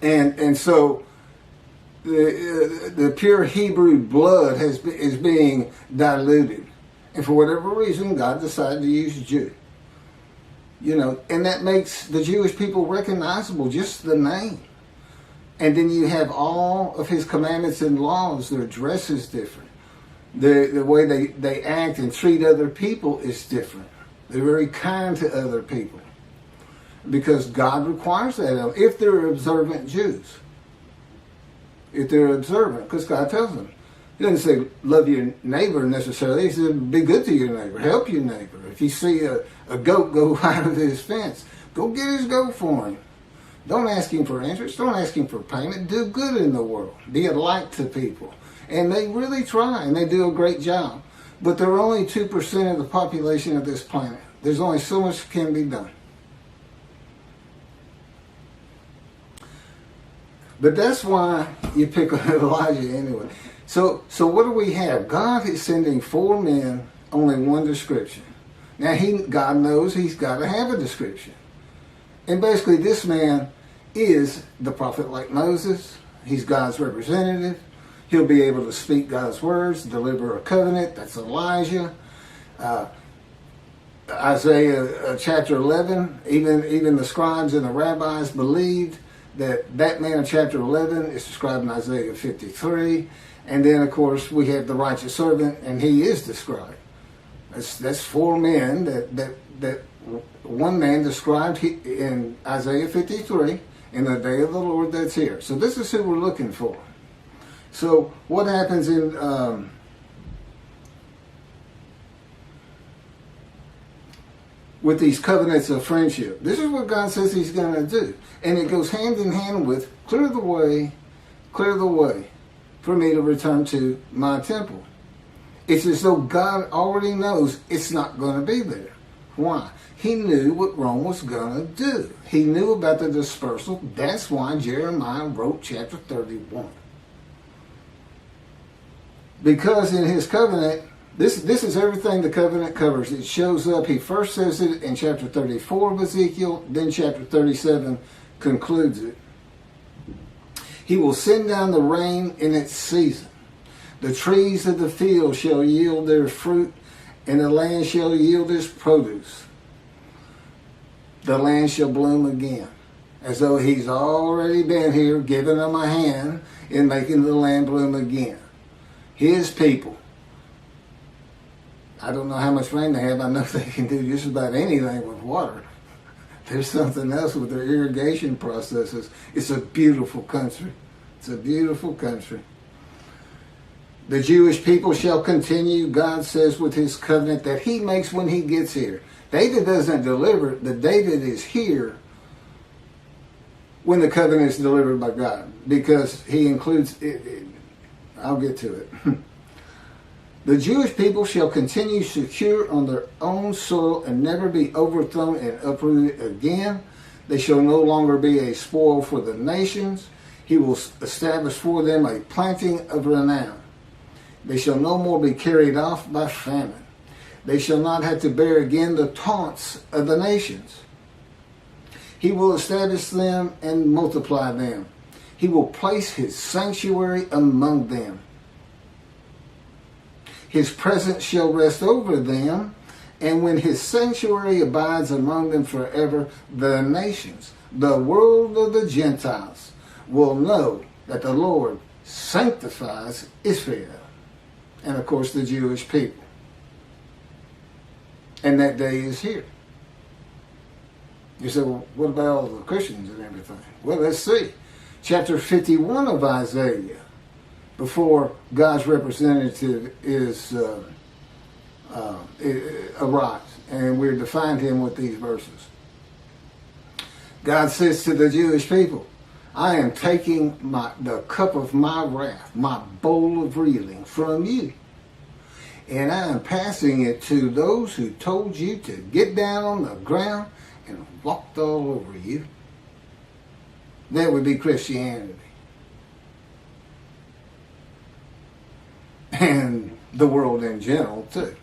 And so the pure Hebrew blood is being diluted. And for whatever reason, God decided to use Jew. And that makes the Jewish people recognizable, just the name. And then you have all of his commandments and laws. Their dress is different. The way they act and treat other people is different. They're very kind to other people because God requires that of them, if they're observant Jews. If they're observant, because God tells them. He doesn't say love your neighbor necessarily. He says be good to your neighbor, help your neighbor. If you see a goat go out of his fence, go get his goat for him. Don't ask him for interest. Don't ask him for payment. Do good in the world. Be a light to people. And they really try, and they do a great job. But they're only 2% of the population of this planet. There's only so much that can be done. But that's why you pick on Elijah anyway. So what do we have? God is sending 4 men, only one description. Now God knows he's got to have a description. And basically this man is the prophet like Moses. He's God's representative. He'll be able to speak God's words, deliver a covenant. That's Elijah. Isaiah chapter 11, even the scribes and the rabbis believed that man of chapter 11 is described in Isaiah 53. And then, of course, we have the righteous servant, and he is described. That's 4 men that one man described in Isaiah 53 in the day of the Lord that's here. So this is who we're looking for. So what happens in with these covenants of friendship? This is what God says he's going to do. And it goes hand in hand with clear the way for me to return to my temple. It's as though God already knows it's not going to be there. Why? He knew what Rome was going to do. He knew about the dispersal. That's why Jeremiah wrote chapter 31. Because in his covenant, this is everything the covenant covers. It shows up. He first says it in chapter 34 of Ezekiel, then chapter 37 concludes it. He will send down the rain in its season. The trees of the field shall yield their fruit, and the land shall yield its produce. The land shall bloom again, as though he's already been here, giving them a hand in making the land bloom again. His people. I don't know how much rain they have. I know they can do just about anything with water. There's something else with their irrigation processes. It's a beautiful country. It's a beautiful country. The Jewish people shall continue, God says, with his covenant that he makes when he gets here. David doesn't deliver it. The David is here when the covenant is delivered by God, because he includes it. I'll get to it. The Jewish people shall continue secure on their own soil and never be overthrown and uprooted again. They shall no longer be a spoil for the nations. He will establish for them a planting of renown. They shall no more be carried off by famine. They shall not have to bear again the taunts of the nations. He will establish them and multiply them. He will place his sanctuary among them. His presence shall rest over them, and when his sanctuary abides among them forever, the nations, the world of the Gentiles, will know that the Lord sanctifies Israel. And of course the Jewish people. And that day is here. You say, well, what about all the Christians and everything? Well, let's see. Chapter 51 of Isaiah, before God's representative arrives, and we're to find him with these verses. God says to the Jewish people, I am taking the cup of my wrath, my bowl of reeling from you, and I am passing it to those who told you to get down on the ground and walked all over you. That would be Christianity. And the world in general, too.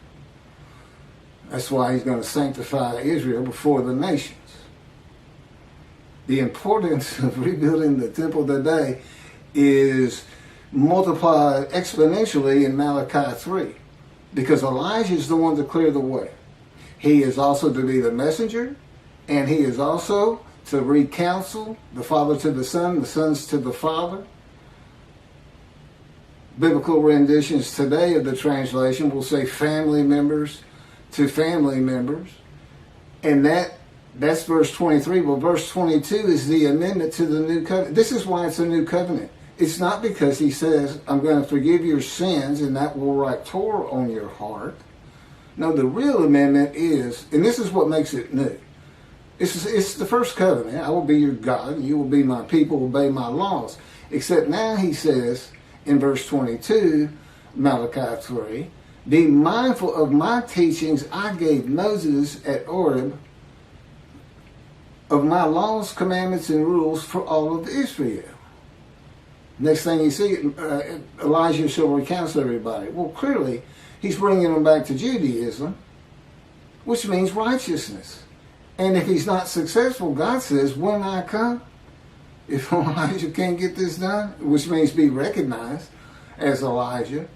That's why he's going to sanctify Israel before the nations. The importance of rebuilding the temple today is multiplied exponentially in Malachi 3. Because Elijah is the one to clear the way. He is also to be the messenger, and he is also to recounsel the Father to the Son, the Sons to the Father. biblical renditions today of the translation will say family members to family members. And that's verse 23. Well, verse 22 is the amendment to the new covenant. This is why it's a new covenant. It's not because he says, I'm going to forgive your sins and that will write Torah on your heart. No, the real amendment is, and this is what makes it new. It's the first covenant. I will be your God, and you will be my people, obey my laws. Except now he says in verse 22, Malachi 3, be mindful of my teachings I gave Moses at Horeb, of my laws, commandments, and rules for all of Israel. Next thing you see, Elijah shall recount to everybody. Well, clearly, he's bringing them back to Judaism, which means righteousness. And if he's not successful, God says, when I come, if Elijah can't get this done, which means be recognized as Elijah,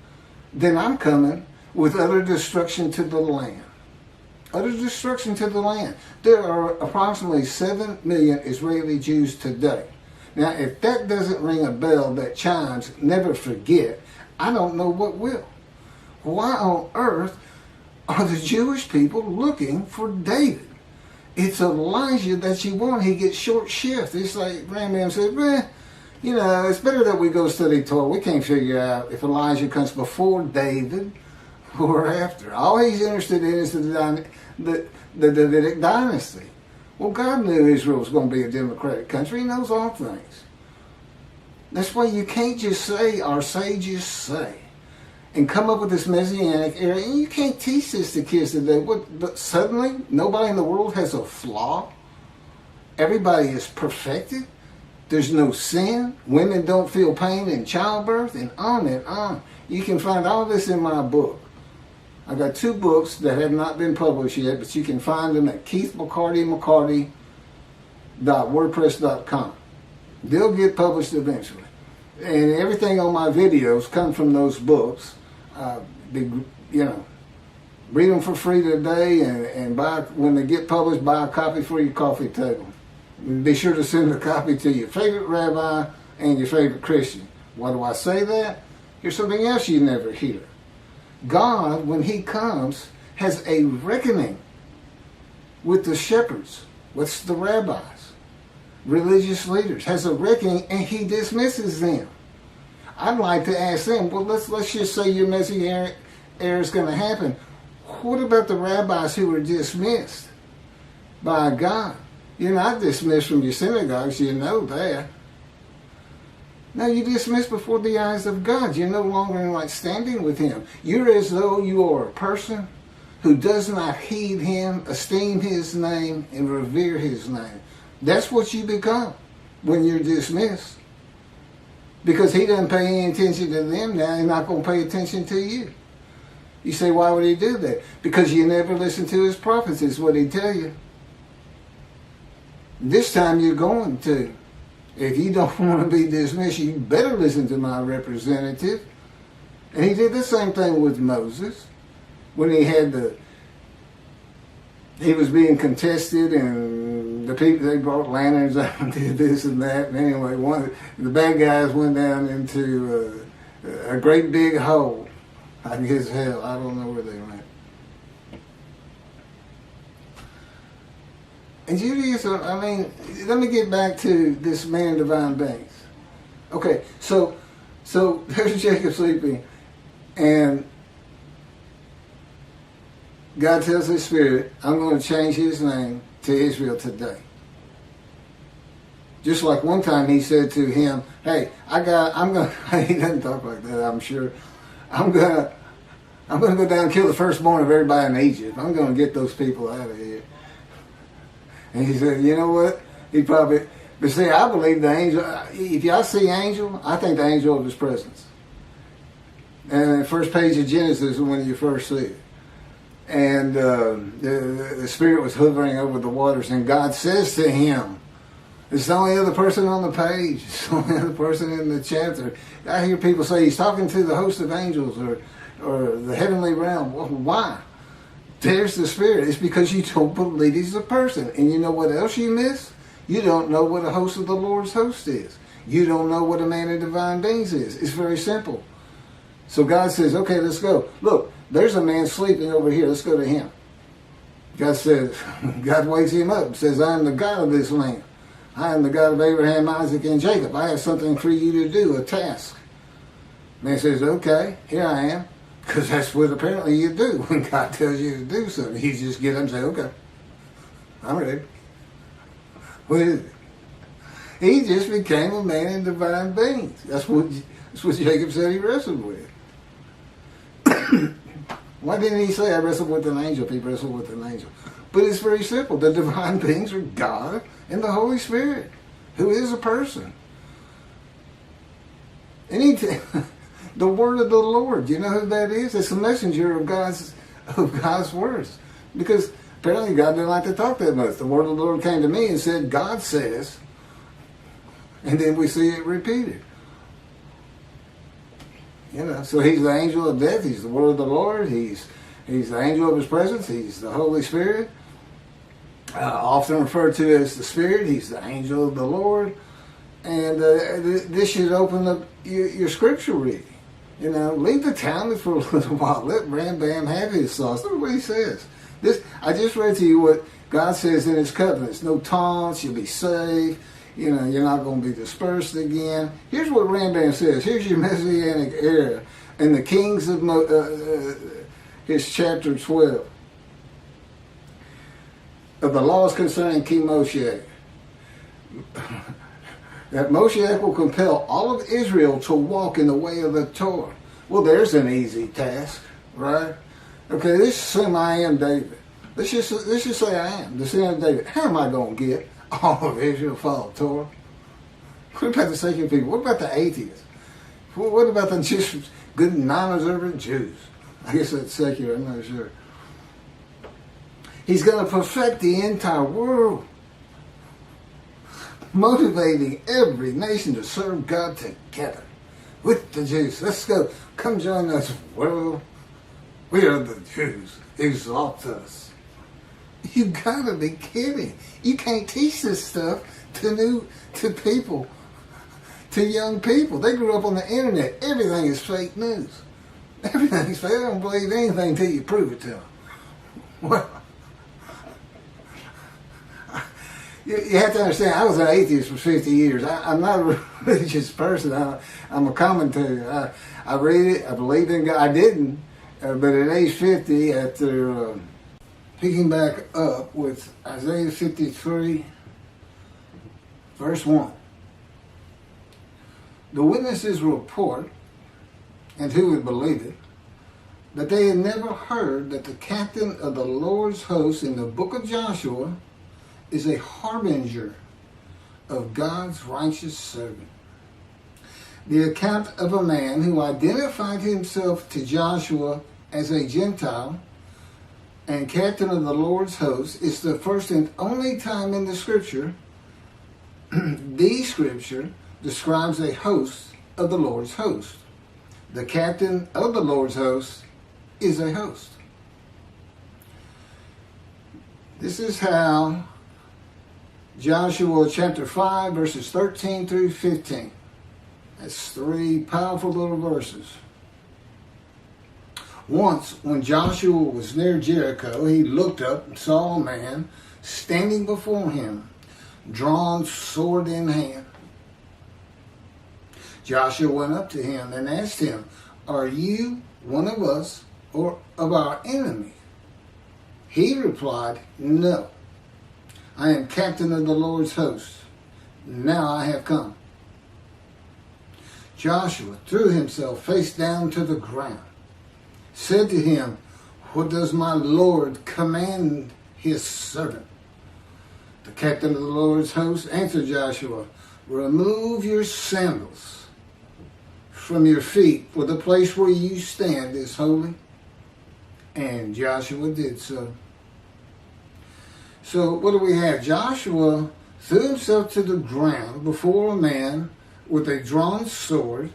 then I'm coming with utter destruction to the land. Utter destruction to the land. There are approximately 7 million Israeli Jews today. Now, if that doesn't ring a bell that chimes, never forget, I don't know what will. Why on earth are the Jewish people looking for David? It's Elijah that you want. He gets short shift. It's like Grandman said, it's better that we go study Torah. We can't figure out if Elijah comes before David or after. All he's interested in is the Davidic dynasty. Well, God knew Israel was going to be a democratic country. He knows all things. That's why you can't just say, our sages say, and come up with this Messianic era. And you can't teach this to kids today. But suddenly, nobody in the world has a flaw. Everybody is perfected. There's no sin. Women don't feel pain in childbirth, and on and on. You can find all this in my book. I got 2 books that have not been published yet, but you can find them at keithmccarty.wordpress.com. They'll get published eventually. And everything on my videos come from those books. Read them for free today, and buy, when they get published, buy a copy for your coffee table. And be sure to send a copy to your favorite rabbi and your favorite Christian. Why do I say that? Here's something else you never hear. God, when he comes, has a reckoning with the shepherds. What's the rabbis? Religious leaders. Has a reckoning, and he dismisses them. I'd like to ask them, well, let's just say your Messianic era is going to happen. What about the rabbis who were dismissed by God? You're not dismissed from your synagogues, you know that. No, you're dismissed before the eyes of God. You're no longer in right standing with him. You're as though you are a person who does not heed him, esteem his name, and revere his name. That's what you become when you're dismissed. Because he doesn't pay any attention to them now, he's not going to pay attention to you. You say, why would he do that? Because you never listen to his prophets, is what he tell you. This time you're going to. If you don't want to be dismissed, you better listen to my representative. And he did the same thing with Moses. When he was being contested, and the people, they brought lanterns out and did this and that. And anyway, the bad guys went down into a great big hole. I guess hell, I don't know where they went. And Judaism, let me get back to this man divine beings. Okay, so there's Jacob sleeping, and God tells his spirit, I'm going to change his name to Israel today. Just like one time he said to him, hey, he doesn't talk like that, I'm sure. I'm going to go down and kill the firstborn of everybody in Egypt. I'm going to get those people out of here. And he said, you know what? But see, I believe the angel, if y'all see angel, I think the angel of his presence. And the first page of Genesis is when you first see it. And the spirit was hovering over the waters, and God says to him, it's the only other person on the page, it's the only other person in the chapter. I hear people say he's talking to the host of angels or the heavenly realm. Well, why? There's the spirit. It's because you don't believe he's a person. And you know what else you miss? You don't know what a host of the Lord's host is. You don't know what a man of divine beings is. It's very simple. So God says, okay, let's go. Look, there's a man sleeping over here. Let's go to him. God says, God wakes him up and says, I am the God of this land. I am the God of Abraham, Isaac, and Jacob. I have something for you to do, a task. Man says, okay, here I am. Because that's what apparently you do when God tells you to do something. You just get up and say, okay, I'm ready. What is it? He just became a man in divine beings. That's what Jacob said he wrestled with. Why didn't he say, I wrestled with an angel? He wrestled with an angel. But it's very simple. The divine beings are God and the Holy Spirit, who is a person. The word of the Lord, you know who that is? It's a messenger of God's words. Because apparently God didn't like to talk that much. The word of the Lord came to me and said, God says, and then we see it repeated. You know, so he's the angel of death. He's the word of the Lord. He's the angel of his presence. He's the Holy Spirit. Often referred to as the Spirit. He's the angel of the Lord. And this should open up your scripture reading. You know, leave the Talmud for a little while. Let Rambam have his thoughts. Look what he says. I just read to you what God says in his covenants. No taunts. You'll be safe. You know, you're not going to be dispersed again. Here's what Rambam says. Here's your Messianic era. In the Kings of his chapter 12 of the laws concerning King Moshiach. That Moshiach will compel all of Israel to walk in the way of the Torah. Well, there's an easy task, right? Okay, let's assume I am David. Let's just say I am the descendant of David. How am I going to get all of Israel to follow Torah? What about the secular people? What about the atheists? What about the just good non-observant Jews? I guess that's secular, I'm not sure. He's going to perfect the entire world, motivating every nation to serve God together with the Jews. Let's go. Come join us, world. We are the Jews. Exalt us. You gotta be kidding. You can't teach this stuff to people, to young people. They grew up on the internet. Everything is fake news. Everything's fake. They don't believe anything until you prove it to them. Well, you have to understand, I was an atheist for 50 years. I'm not a religious person. I'm a commentator. I read it. I believe in God. I didn't. But at age 50, after picking back up with Isaiah 53, verse 1. The witnesses report, and who would believe it, that they had never heard that the captain of the Lord's host in the book of Joshua is a harbinger of God's righteous servant. The account of a man who identified himself to Joshua as a Gentile and captain of the Lord's host is the first and only time in the scripture the scripture describes a host of the Lord's host. The captain of the Lord's host is a host. This is how Joshua chapter 5 verses 13 through 15. That's three powerful little verses. Once, when Joshua was near Jericho, he looked up and saw a man standing before him, drawn sword in hand. Joshua went up to him and asked him, "Are you one of us or of our enemy?" He replied, "No. I am captain of the Lord's host. Now I have come." Joshua threw himself face down to the ground, said to him, "What does my Lord command his servant?" The captain of the Lord's host answered Joshua, "Remove your sandals from your feet, for the place where you stand is holy." And Joshua did so. So what do we have? Joshua threw himself to the ground before a man with a drawn sword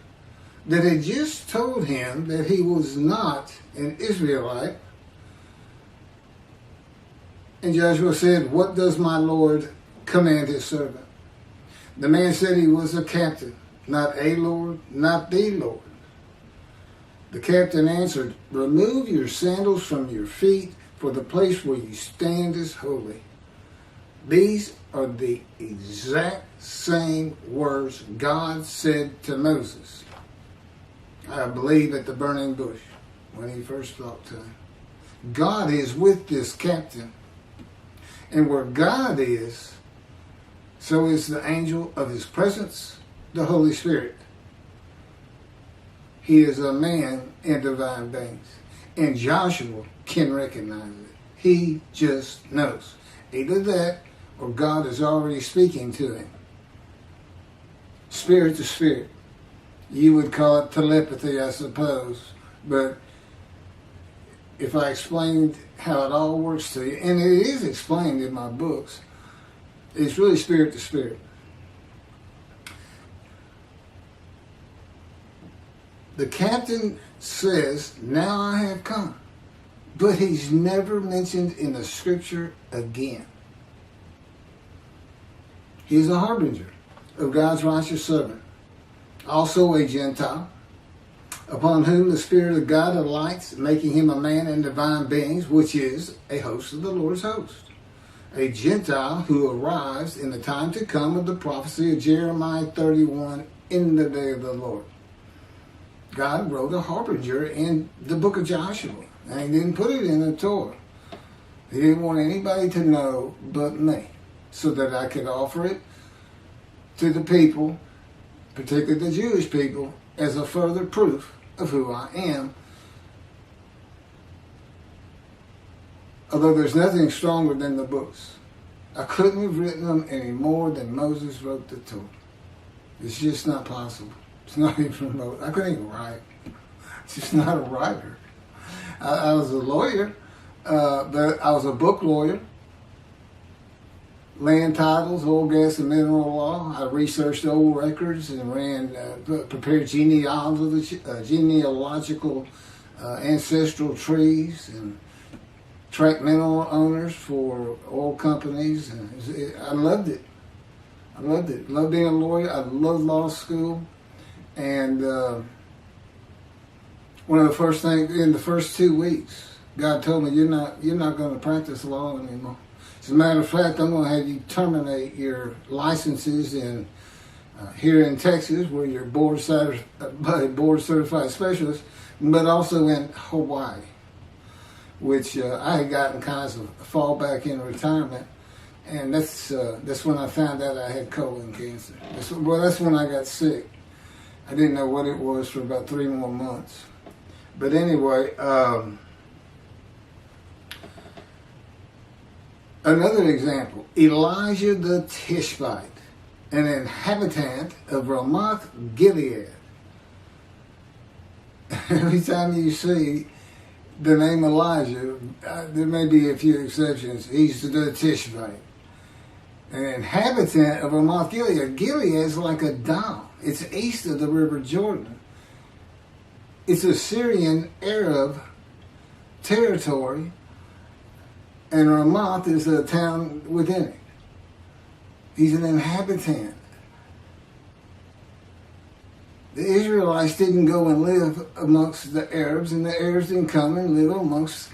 that had just told him that he was not an Israelite. And Joshua said, "What does my Lord command his servant?" The man said he was a captain, not a Lord, not the Lord. The captain answered, "Remove your sandals from your feet, for the place where you stand is holy." These are the exact same words God said to Moses, I believe at the burning bush, when he first talked to him. God is with this captain. And where God is, so is the angel of his presence, the Holy Spirit. He is a man in divine beings. And Joshua can recognize it. He just knows. Either that or God is already speaking to him. Spirit to spirit. You would call it telepathy, I suppose. But if I explained how it all works to you, and it is explained in my books, it's really spirit to spirit. The captain says, "Now I have come." But he's never mentioned in the scripture again. He's a harbinger of God's righteous servant, also a Gentile, upon whom the Spirit of God alights, making him a man in divine beings, which is a host of the Lord's host. A Gentile who arrives in the time to come of the prophecy of Jeremiah 31 in the day of the Lord. God wrote a harbinger in the book of Joshua, and he didn't put it in the Torah. He didn't want anybody to know but me, so that I could offer it to the people, particularly the Jewish people, as a further proof of who I am. Although there's nothing stronger than the books. I couldn't have written them any more than Moses wrote the Torah. It's just not possible. It's not even remote. I couldn't even write. I'm just not a writer. I was a lawyer, but I was a book lawyer. Land titles, oil, gas, and mineral law. I researched old records and prepared genealogical ancestral trees and tracked mineral owners for oil companies. And I loved it. I loved it. Loved being a lawyer. I loved law school. And one of the first things, in the first 2 weeks, God told me, you're not going to practice law anymore. As a matter of fact, I'm going to have you terminate your licenses here in Texas, where you're board certified specialist, but also in Hawaii, which I had gotten kind of a fallback in retirement, and that's when I found out I had colon cancer. That's when I got sick. I didn't know what it was for about 3 more months. But anyway, another example, Elijah the Tishbite, an inhabitant of Ramoth Gilead. Every time you see the name Elijah, there may be a few exceptions, he's the Tishbite. An inhabitant of Ramoth Gilead. Gilead is like a dome. It's east of the River Jordan. It's a Syrian Arab territory, and Ramoth is a town within it. He's an inhabitant. The Israelites didn't go and live amongst the Arabs, and the Arabs didn't come and live amongst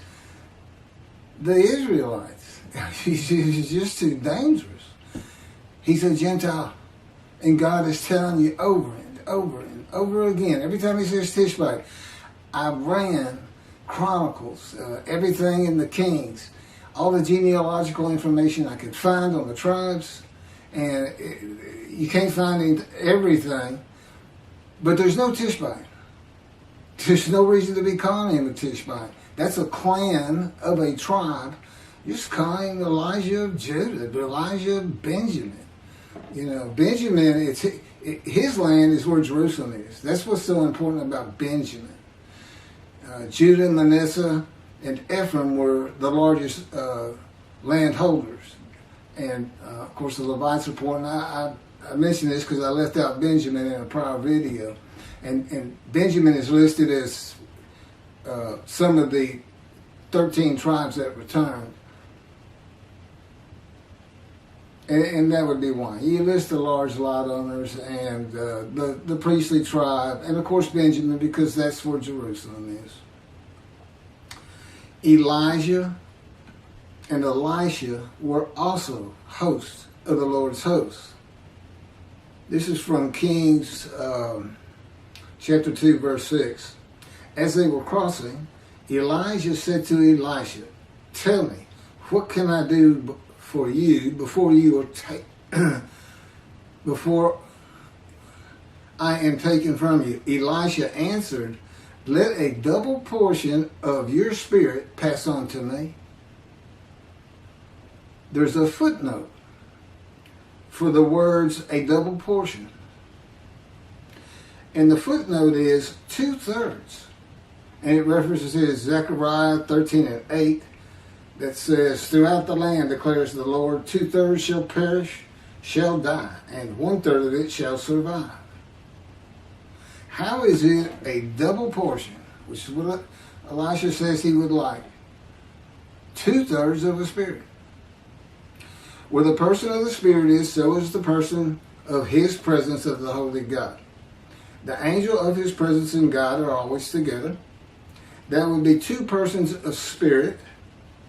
the Israelites. He's just too dangerous. He's a Gentile, and God is telling you over and over and over again. Every time he says Tishbite, I ran Chronicles, everything in the Kings, all the genealogical information I could find on the tribes, and you can't find everything, but there's no Tishbite. There's no reason to be calling him a Tishbite. That's a clan of a tribe. You're just calling Elijah of Judah, Elijah of Benjamin. You know, Benjamin, his land is where Jerusalem is. That's what's so important about Benjamin. Judah, Manasseh, and Ephraim were the largest landholders. And, of course, the Levites are important. I mentioned this because I left out Benjamin in a prior video. And Benjamin is listed as some of the 13 tribes that returned. And that would be one. You list the large lot owners and the priestly tribe, and of course Benjamin, because that's where Jerusalem is. Elijah and Elisha were also hosts of the Lord's hosts. This is from Kings chapter 2, verse 6. As they were crossing, Elijah said to Elisha, "Tell me, what can I do for you before I am taken from you?" Elisha answered, "Let a double portion of your spirit pass on to me." There's a footnote for the words "a double portion." And the footnote is 2/3. And it references Zechariah 13:8 that says, "Throughout the land declares the Lord, 2/3 shall perish, shall die, and 1/3 of it shall survive." How is it a double portion, which is what Elisha says he would like? 2/3 of a spirit. Where the person of the Spirit is, so is the person of His presence of the Holy God. The angel of His presence and God are always together. That would be 2 persons of spirit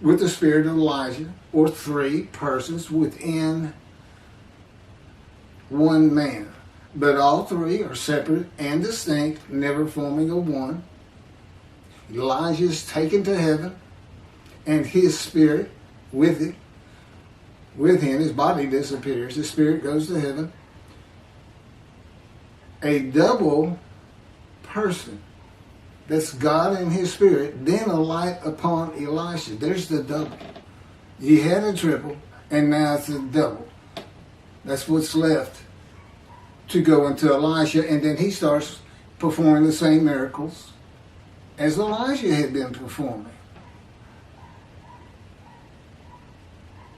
with the spirit of Elijah, or 3 persons within one man. But all 3 are separate and distinct, never forming a one. Elijah is taken to heaven, and his spirit with him, his body disappears, his spirit goes to heaven. A double person, that's God and His Spirit, then alight upon Elisha. There's the double. You had a triple, and now it's a double. That's what's left to go into Elisha, and then he starts performing the same miracles as Elijah had been performing.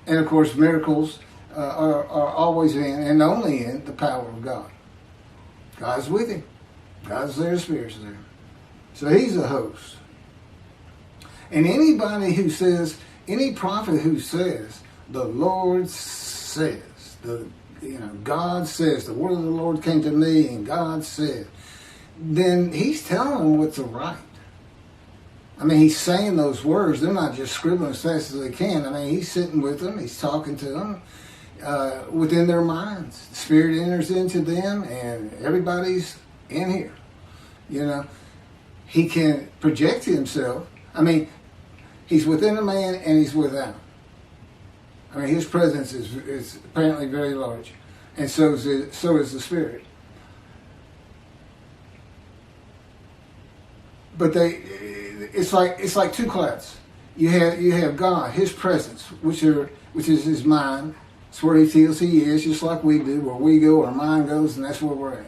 And of course, miracles are always in, and only in, the power of God. God's with him. God's there, Spirit's there. So he's a host. And anybody who says, any prophet who says, the Lord says, God says, the word of the Lord came to me and God said, then he's telling them what's right. I mean, he's saying those words. They're not just scribbling as fast as they can. I mean, he's sitting with them. He's talking to them within their minds. The Spirit enters into them, and everybody's in here. He can project himself. I mean, he's within a man and he's without. I mean, his presence is apparently very large, and so is the Spirit. But it's like 2 clouds. You have God, His presence, which is His mind. It's where He feels He is, just like we do. Where we go, our mind goes, and that's where we're at.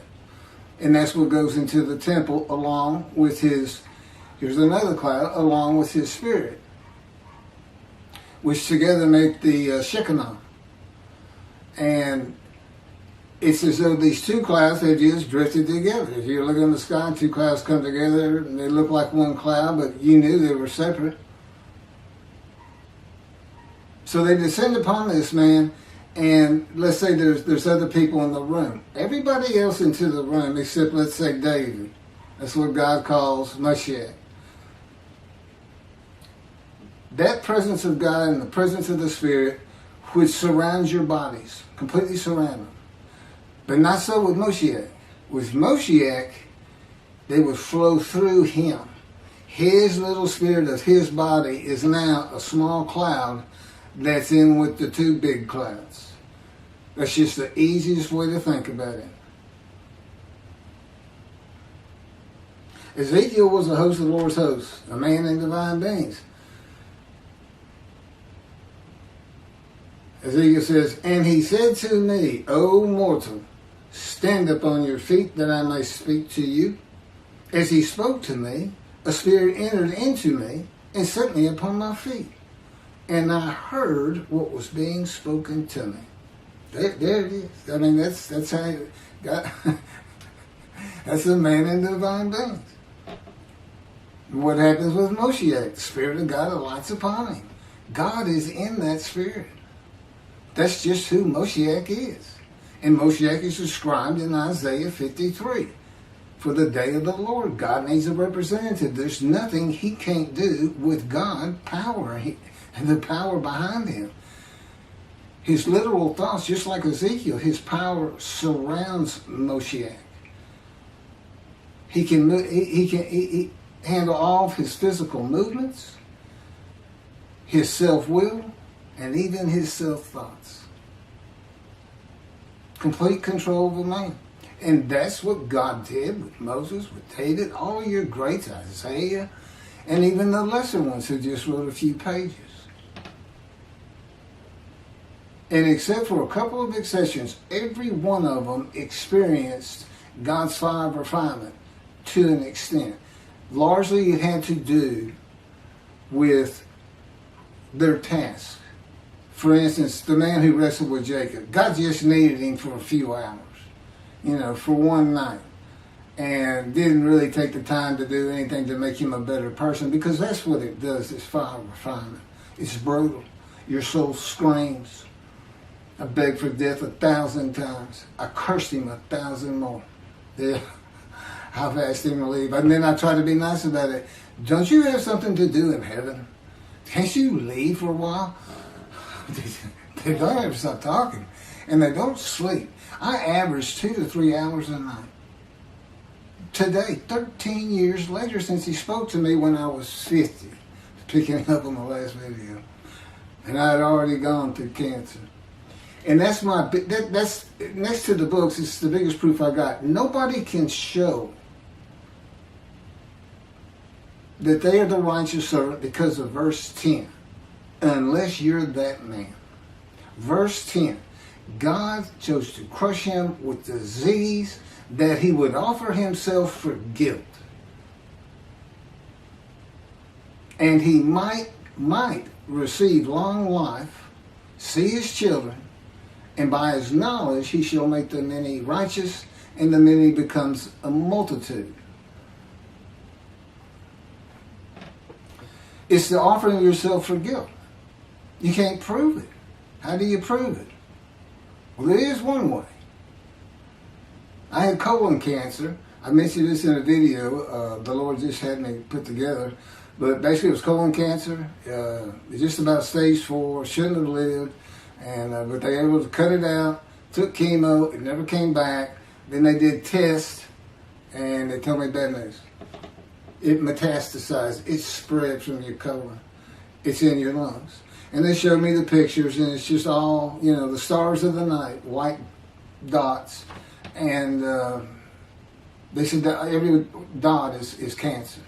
And that's what goes into the temple along with His. Here's another cloud along with His Spirit, which together make the Shekinah. And it's as though these 2 clouds have just drifted together. If you look in the sky, 2 clouds come together and they look like one cloud, but you knew they were separate. So they descend upon this man, and let's say there's other people in the room. Everybody else into the room except, let's say, David. That's what God calls Moshiach. That presence of God and the presence of the Spirit which surrounds your bodies, completely surround them. But not so with Moshiach. With Moshiach, they would flow through him. His little spirit of his body is now a small cloud that's in with the 2 big clouds. That's just the easiest way to think about it. Ezekiel was a host of the Lord's hosts, a man in divine beings. Ezekiel says, "And he said to me, O mortal, stand up on your feet that I may speak to you. As he spoke to me, a spirit entered into me and set me upon my feet. And I heard what was being spoken to me." There it is. I mean, that's how you got. That's a man in divine beings. What happens with Moshiach? The Spirit of God alights upon him. God is in that spirit. That's just who Moshiach is. And Moshiach is described in Isaiah 53. For the day of the Lord, God needs a representative. There's nothing he can't do with God power and the power behind him. His literal thoughts, just like Ezekiel, his power surrounds Moshiach. He can handle all of his physical movements, his self-will, and even his self-thoughts. Complete control of the man. And that's what God did with Moses, with David, all your greats, Isaiah, and even the lesser ones who just wrote a few pages. And except for a couple of exceptions, every one of them experienced God's fire of refinement to an extent. Largely it had to do with their task. For instance, the man who wrestled with Jacob, God just needed him for a few hours, for one night. And didn't really take the time to do anything to make him a better person, because that's what it does, this fire of refinement. It's brutal. Your soul screams. I begged for death 1,000 times. I cursed him 1,000 more. Yeah. I've asked him to leave. And then I tried to be nice about it. Don't you have something to do in heaven? Can't you leave for a while? They don't ever stop talking. And they don't sleep. I average 2 to 3 hours a night. Today, 13 years later, since he spoke to me when I was 50, picking up on the last video. And I had already gone through cancer. And that's that's next to the books, it's the biggest proof I got. Nobody can show that they are the righteous servant because of verse 10, unless you're that man. Verse 10, God chose to crush him with disease, that he would offer himself for guilt. And he might receive long life, see his children, and by his knowledge he shall make the many righteous, and the many becomes a multitude. It's the offering yourself for guilt. You can't prove it. How do you prove it? Well, there is one way. I had colon cancer. I mentioned this in a video the Lord just had me put together. But basically it was colon cancer. It's just about stage 4. Shouldn't have lived. And but they were able to cut it out. Took chemo. It never came back. Then they did tests. And they told me bad news. It metastasized. It spread from your colon. It's in your lungs. And they showed me the pictures, and it's just all, the stars of the night, white dots. And they said that every dot is cancer.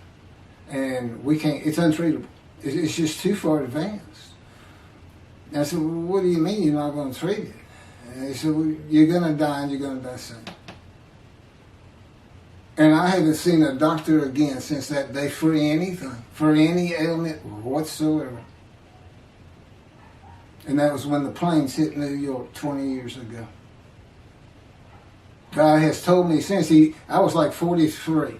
And we can't, it's untreatable. It's just too far advanced. And I said, well, what do you mean you're not going to treat it? And they said, well, you're going to die, and you're going to die soon. And I haven't seen a doctor again since that day for anything, for any ailment whatsoever. And that was when the planes hit New York 20 years ago. God has told me since I was like 43.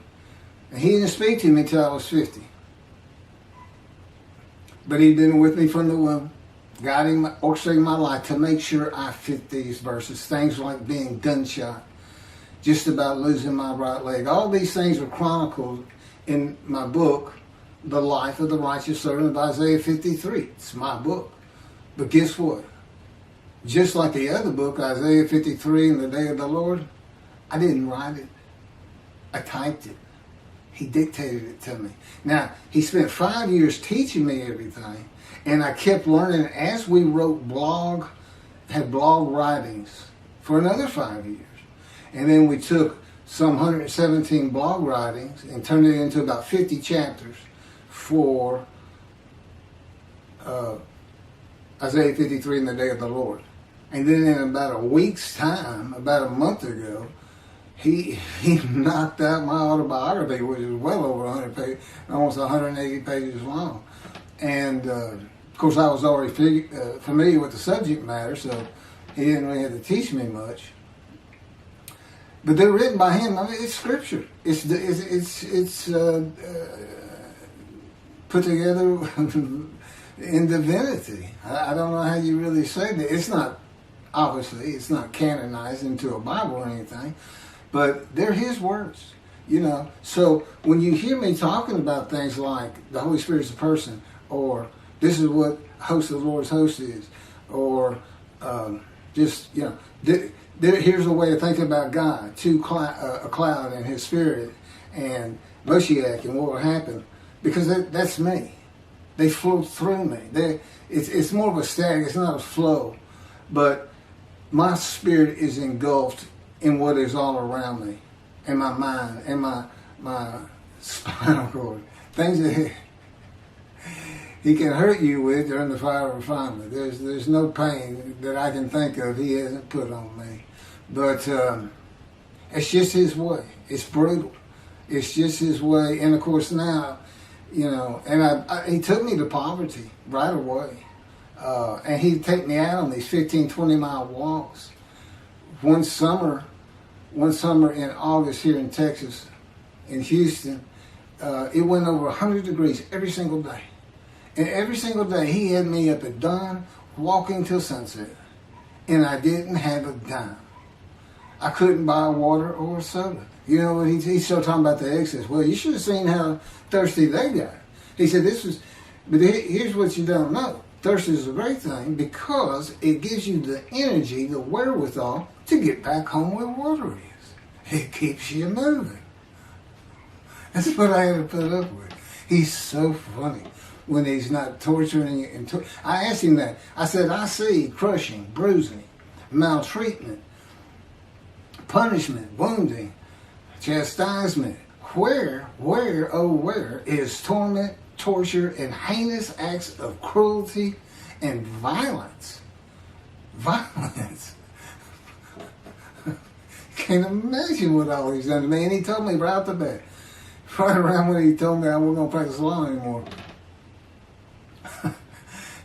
And he didn't speak to me until I was 50. But he'd been with me from the womb, guiding, orchestrating my life to make sure I fit these verses. Things like being gunshot, just about losing my right leg. All these things were chronicled in my book, The Life of the Righteous Servant of Isaiah 53. It's my book. But guess what? Just like the other book, Isaiah 53 and the Day of the Lord, I didn't write it. I typed it. He dictated it to me. Now, he spent 5 years teaching me everything, and I kept learning as we had blog writings for another 5 years. And then we took some 117 blog writings and turned it into about 50 chapters for Isaiah 53 and the Day of the Lord. And then in about a week's time, about a month ago, he knocked out my autobiography, which is well over 100 pages, almost 180 pages long. And of course, I was already familiar with the subject matter, so he didn't really have to teach me much. But they're written by him. I mean, it's scripture. It's put together in divinity. I don't know how you really say that. It's not, obviously, it's not canonized into a Bible or anything, but they're his words, you know. So when you hear me talking about things like the Holy Spirit's a person, or this is what host of the Lord's host is, or just, you know, here's a way of thinking about God, a cloud and his spirit, and Moshiach and what will happen, because that's me. They flow through me. It's more of a static, it's not a flow, but my spirit is engulfed in what is all around me, in my mind, in my spinal cord. Things that he can hurt you with during the fire of refinement. There's no pain that I can think of he hasn't put on me. But it's just his way. It's brutal. It's just his way. And of course now, you know, and he took me to poverty right away. And he'd take me out on these 15, 20-mile walks. One summer in August here in Texas, in Houston, it went over 100 degrees every single day. And every single day he had me up at dawn, walking till sunset. And I didn't have a dime. I couldn't buy water or a soda. You know, he's still talking about the excess. Well, you should have seen how thirsty they got. He said but here's what you don't know. Thirst is a great thing because it gives you the energy, the wherewithal to get back home where water is. It keeps you moving. That's what I had to put up with. He's so funny when he's not torturing you. I asked him that. I said, I see crushing, bruising, maltreatment, punishment, wounding, chastisement. Where is torment, torture, and heinous acts of cruelty and violence? Violence. Can't imagine what all he's done to me. And he told me right off the bat, right around when he told me I wasn't going to practice law anymore.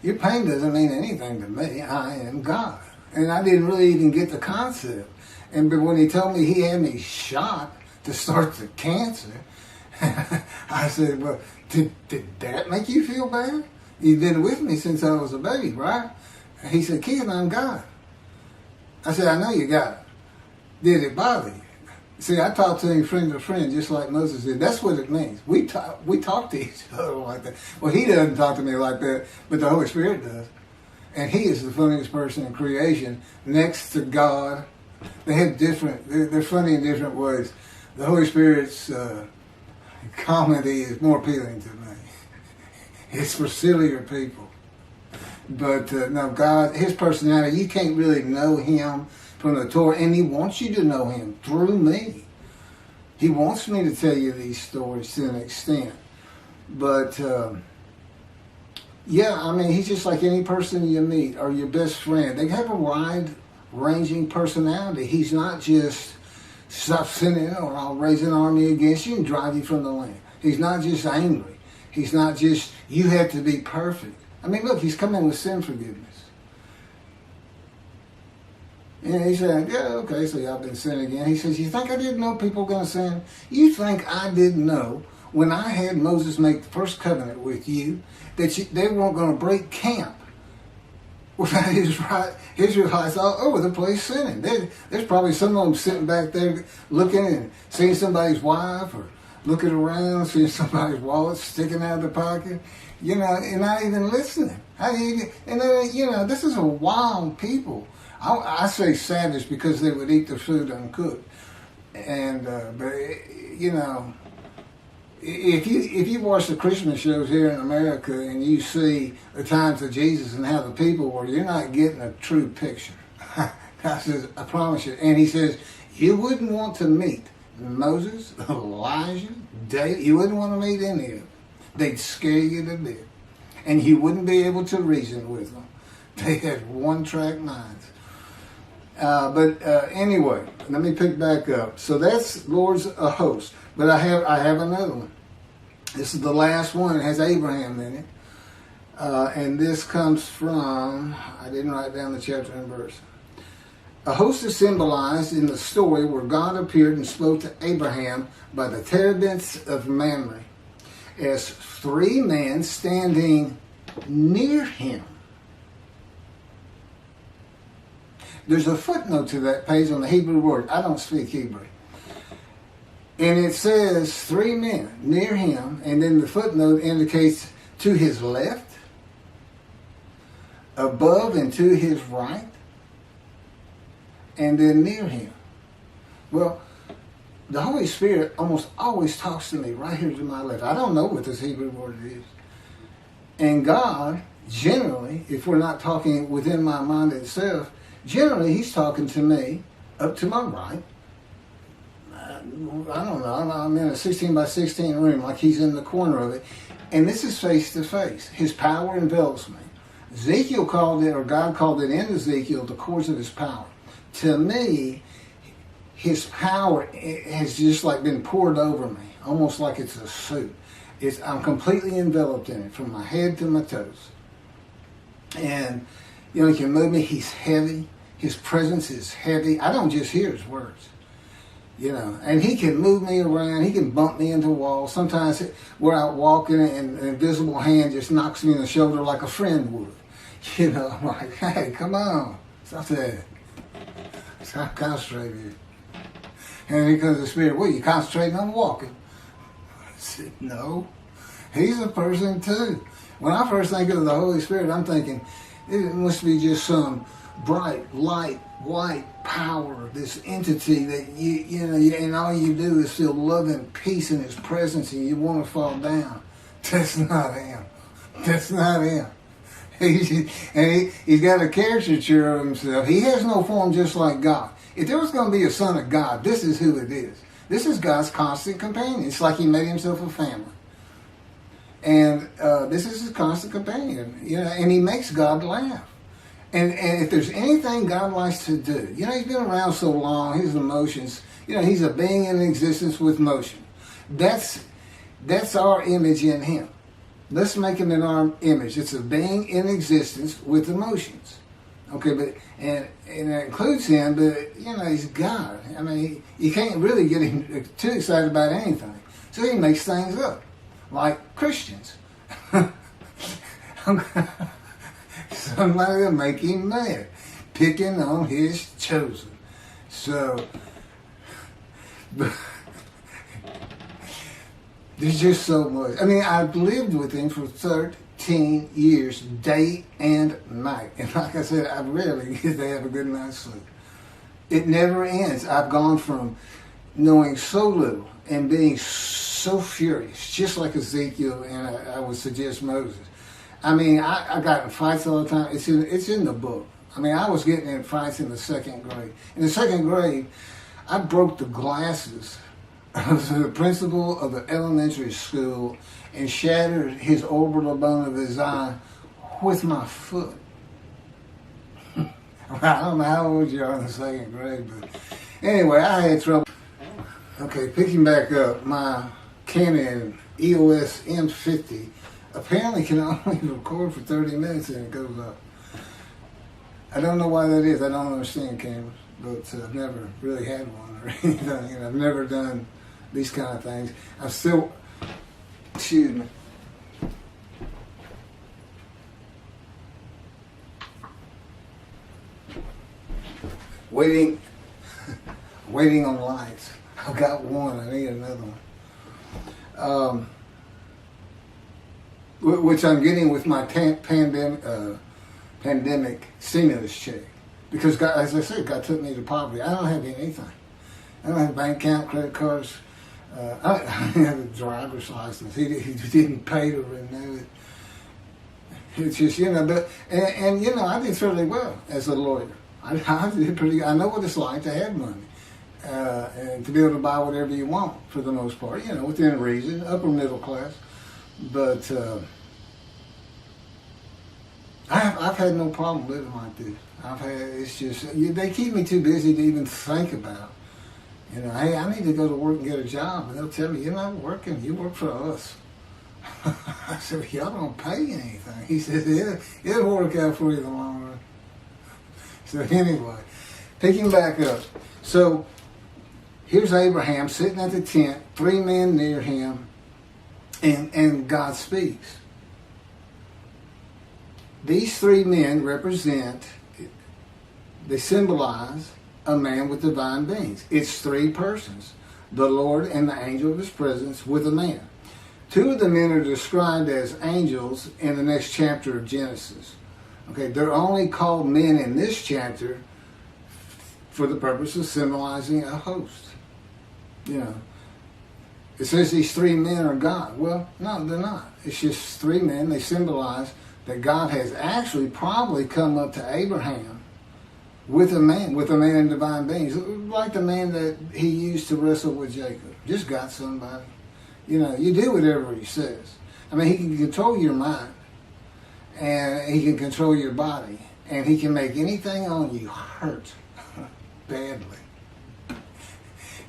Your pain doesn't mean anything to me. I am God. And I didn't really even get the concept. But when he told me he had me shot to start the cancer, I said, well, did that make you feel bad? You've been with me since I was a baby, right? He said, Keith, I'm God. I said, I know you God. Did it bother you? See, I talked to him friend to friend, just like Moses did. That's what it means. We talk to each other like that. Well, he doesn't talk to me like that, but the Holy Spirit does. And he is the funniest person in creation next to God. They have they're funny in different ways. The Holy Spirit's comedy is more appealing to me. It's for sillier people. But no, God, his personality, you can't really know him from the Torah, and he wants you to know him through me. He wants me to tell you these stories to an extent. But, yeah, I mean, he's just like any person you meet or your best friend. They have a wide-ranging personality. He's not just stop sinning or I'll raise an army against you and drive you from the land. He's not just angry. He's not just, you have to be perfect. I mean, look, he's coming with sin forgiveness. And he said, yeah, okay, so y'all been sinning again. He says, you think I didn't know people were going to sin? You think I didn't know when I had Moses make the first covenant with you that they weren't going to break camp without Israelites all over the place sinning? There's probably some of them sitting back there looking and seeing somebody's wife or looking around, seeing somebody's wallet sticking out of the pocket, you know, and not even listening. This is a wild people. I say savage because they would eat the food uncooked. And, but, you know, if you watch the Christmas shows here in America and you see the times of Jesus and how the people were, you're not getting a true picture. God says, I promise you. And he says, you wouldn't want to meet Moses, Elijah, David. You wouldn't want to meet any of them. They'd scare you to death. And you wouldn't be able to reason with them. They had one-track minds. Anyway, let me pick back up. So that's Lord's a host. But I have another one. This is the last one. It has Abraham in it. And this comes from, I didn't write down the chapter and verse. A host is symbolized in the story where God appeared and spoke to Abraham by the terebinths of Mamre as three men standing near him. There's a footnote to that page on the Hebrew word. I don't speak Hebrew. And it says 3 men near him, and then the footnote indicates to his left, above and to his right, and then near him. Well, the Holy Spirit almost always talks to me right here to my left. I don't know what this Hebrew word is. And God, generally, if we're not talking within my mind itself, generally he's talking to me up to my right. I don't know, I'm in a 16 by 16 room, like he's in the corner of it. And this is face to face. His power envelops me. Ezekiel called it, or God called it in Ezekiel, the cords of his power. To me, his power has just like been poured over me, almost like it's a suit. I'm completely enveloped in it, from my head to my toes. And, you know, he can move me. He's heavy. His presence is heavy. I don't just hear his words, you know. And he can move me around. He can bump me into walls. Sometimes we're out walking and an invisible hand just knocks me in the shoulder like a friend would. You know, I'm like, hey, come on. Stop that. Stop concentrating. And here comes the Spirit. Well, you concentrating on walking? I said, no. He's a person too. When I first think of the Holy Spirit, I'm thinking, it must be just some bright, light, white power, this entity that you know, and all you do is feel love and peace in his presence and you want to fall down. That's not him. That's not him. He's got a caricature of himself. He has no form just like God. If there was going to be a son of God, this is who it is. This is God's constant companion. It's like he made himself a family. And this is his constant companion. You know, and he makes God laugh. And if there's anything God likes to do, you know, he's been around so long, his emotions, you know, he's a being in existence with motion. That's our image in him. Let's make him in our image. It's a being in existence with emotions. Okay, but and it includes him, but you know, he's God. I mean, you can't really get him too excited about anything. So he makes things up, like Christians. Somebody will make him mad, picking on his chosen. So, but there's just so much. I mean, I've lived with him for 13 years, day and night. And like I said, I rarely get to have a good night's sleep. It never ends. I've gone from knowing so little and being so furious, just like Ezekiel and I would suggest Moses. I mean, I got in fights all the time. It's in the book. I mean, I was getting in fights in the 2nd grade. In the 2nd grade, I broke the glasses of the principal of the elementary school and shattered his orbital bone of his eye with my foot. I don't know how old you are in the 2nd grade, but anyway, I had trouble. Okay, picking back up, my Canon EOS M50 apparently can only record for 30 minutes and it goes up. I don't know why that is. I don't understand cameras, but I've never really had one or anything. You know, I've never done these kind of things. I'm still, excuse me. Waiting on lights. I've got one. I need another one. Which I'm getting with my pandemic stimulus check. Because, God, as I said, God took me to poverty. I don't have anything. I don't have a bank account, credit cards. I have a driver's license. He didn't pay to renew it. It's just, you know, but, and you know, I did fairly well as a lawyer. I did pretty good. I know what it's like to have money. And to be able to buy whatever you want, for the most part, you know, within reason, upper middle class. But I've had no problem living like this. It's just, they keep me too busy to even think about, you know, hey, I need to go to work and get a job. And they'll tell me, you're not working, you work for us. I said, y'all don't pay anything. He said, yeah, it'll work out for you in the long run. So anyway, picking back up. So here's Abraham sitting at the tent, 3 men near him, and God speaks. These three men they symbolize a man with divine beings. It's three persons, the Lord and the angel of his presence with a man. Two of the men are described as angels in the next chapter of Genesis. Okay, they're only called men in this chapter for the purpose of symbolizing a host. You know, it says these three men are God. Well, no, they're not. It's just three men. They symbolize that God has actually probably come up to Abraham with a man in divine beings, like the man that he used to wrestle with Jacob. Just got somebody. You know, you do whatever he says. I mean, he can control your mind, and he can control your body, and he can make anything on you hurt badly.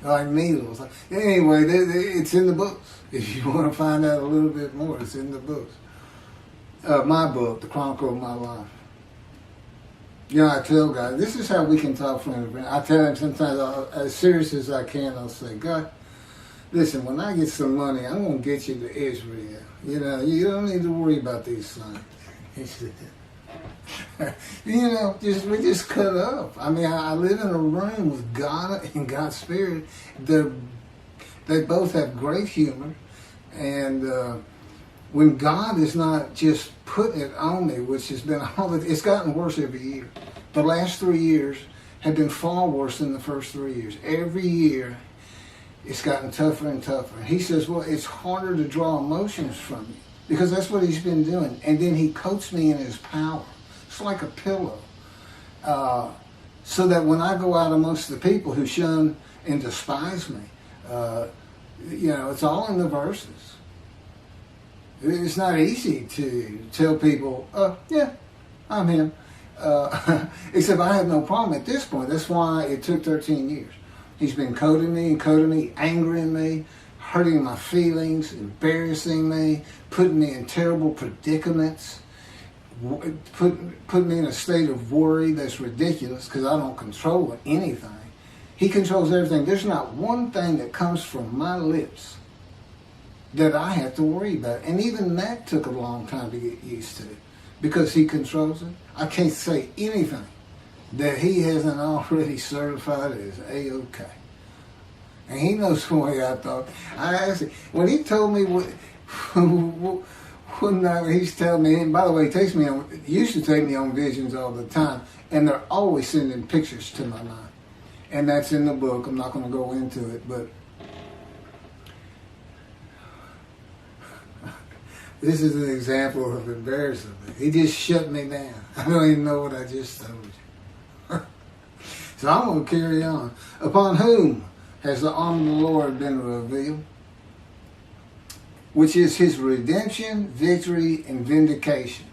Like needles. Anyway, it's in the books. If you want to find out a little bit more, it's in the books. My book, The Chronicle of My Life. You know, I tell God, this is how we can talk friend to friend. I tell him sometimes, as serious as I can, I'll say, God, listen, when I get some money, I'm going to get you to Israel. You know, you don't need to worry about these things. He said, you know, we just cut up. I mean, I live in a room with God and God's Spirit. They both have great humor. And when God is not just putting it on me, which has been it's gotten worse every year. The last 3 years have been far worse than the first 3 years. Every year, it's gotten tougher and tougher. He says, well, it's harder to draw emotions from you, because that's what he's been doing. And then he coats me in his power. It's like a pillow. So that when I go out amongst the people who shun and despise me, you know, it's all in the verses. It's not easy to tell people, yeah, I'm him. Except I have no problem at this point. That's why it took 13 years. He's been coating me, angering me, hurting my feelings, embarrassing me, putting me in terrible predicaments, putting me in a state of worry that's ridiculous because I don't control anything. He controls everything. There's not one thing that comes from my lips that I have to worry about. And even that took a long time to get used to, because he controls it. I can't say anything that he hasn't already certified as A-OK. And he knows the way I thought. I asked him, when he told me one night he's telling me, and by the way, he used to take me on visions all the time, and they're always sending pictures to my mind. And that's in the book. I'm not going to go into it, but this is an example of embarrassing me. He just shut me down. I don't even know what I just told you. So I'm going to carry on. Upon whom has the arm of the Lord been revealed, which is his redemption, victory, and vindication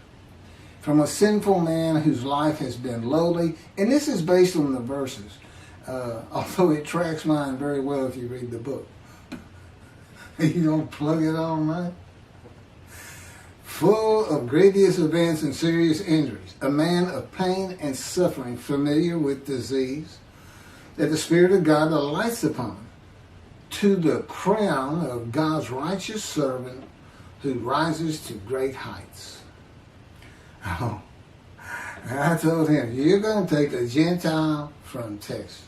from a sinful man whose life has been lowly. And this is based on the verses, although it tracks mine very well if you read the book. You don't plug it on, right? Full of grievous events and serious injuries, a man of pain and suffering, familiar with disease, that the Spirit of God alights upon, to the crown of God's righteous servant who rises to great heights. Oh, and I told him, you're going to take a Gentile from Texas,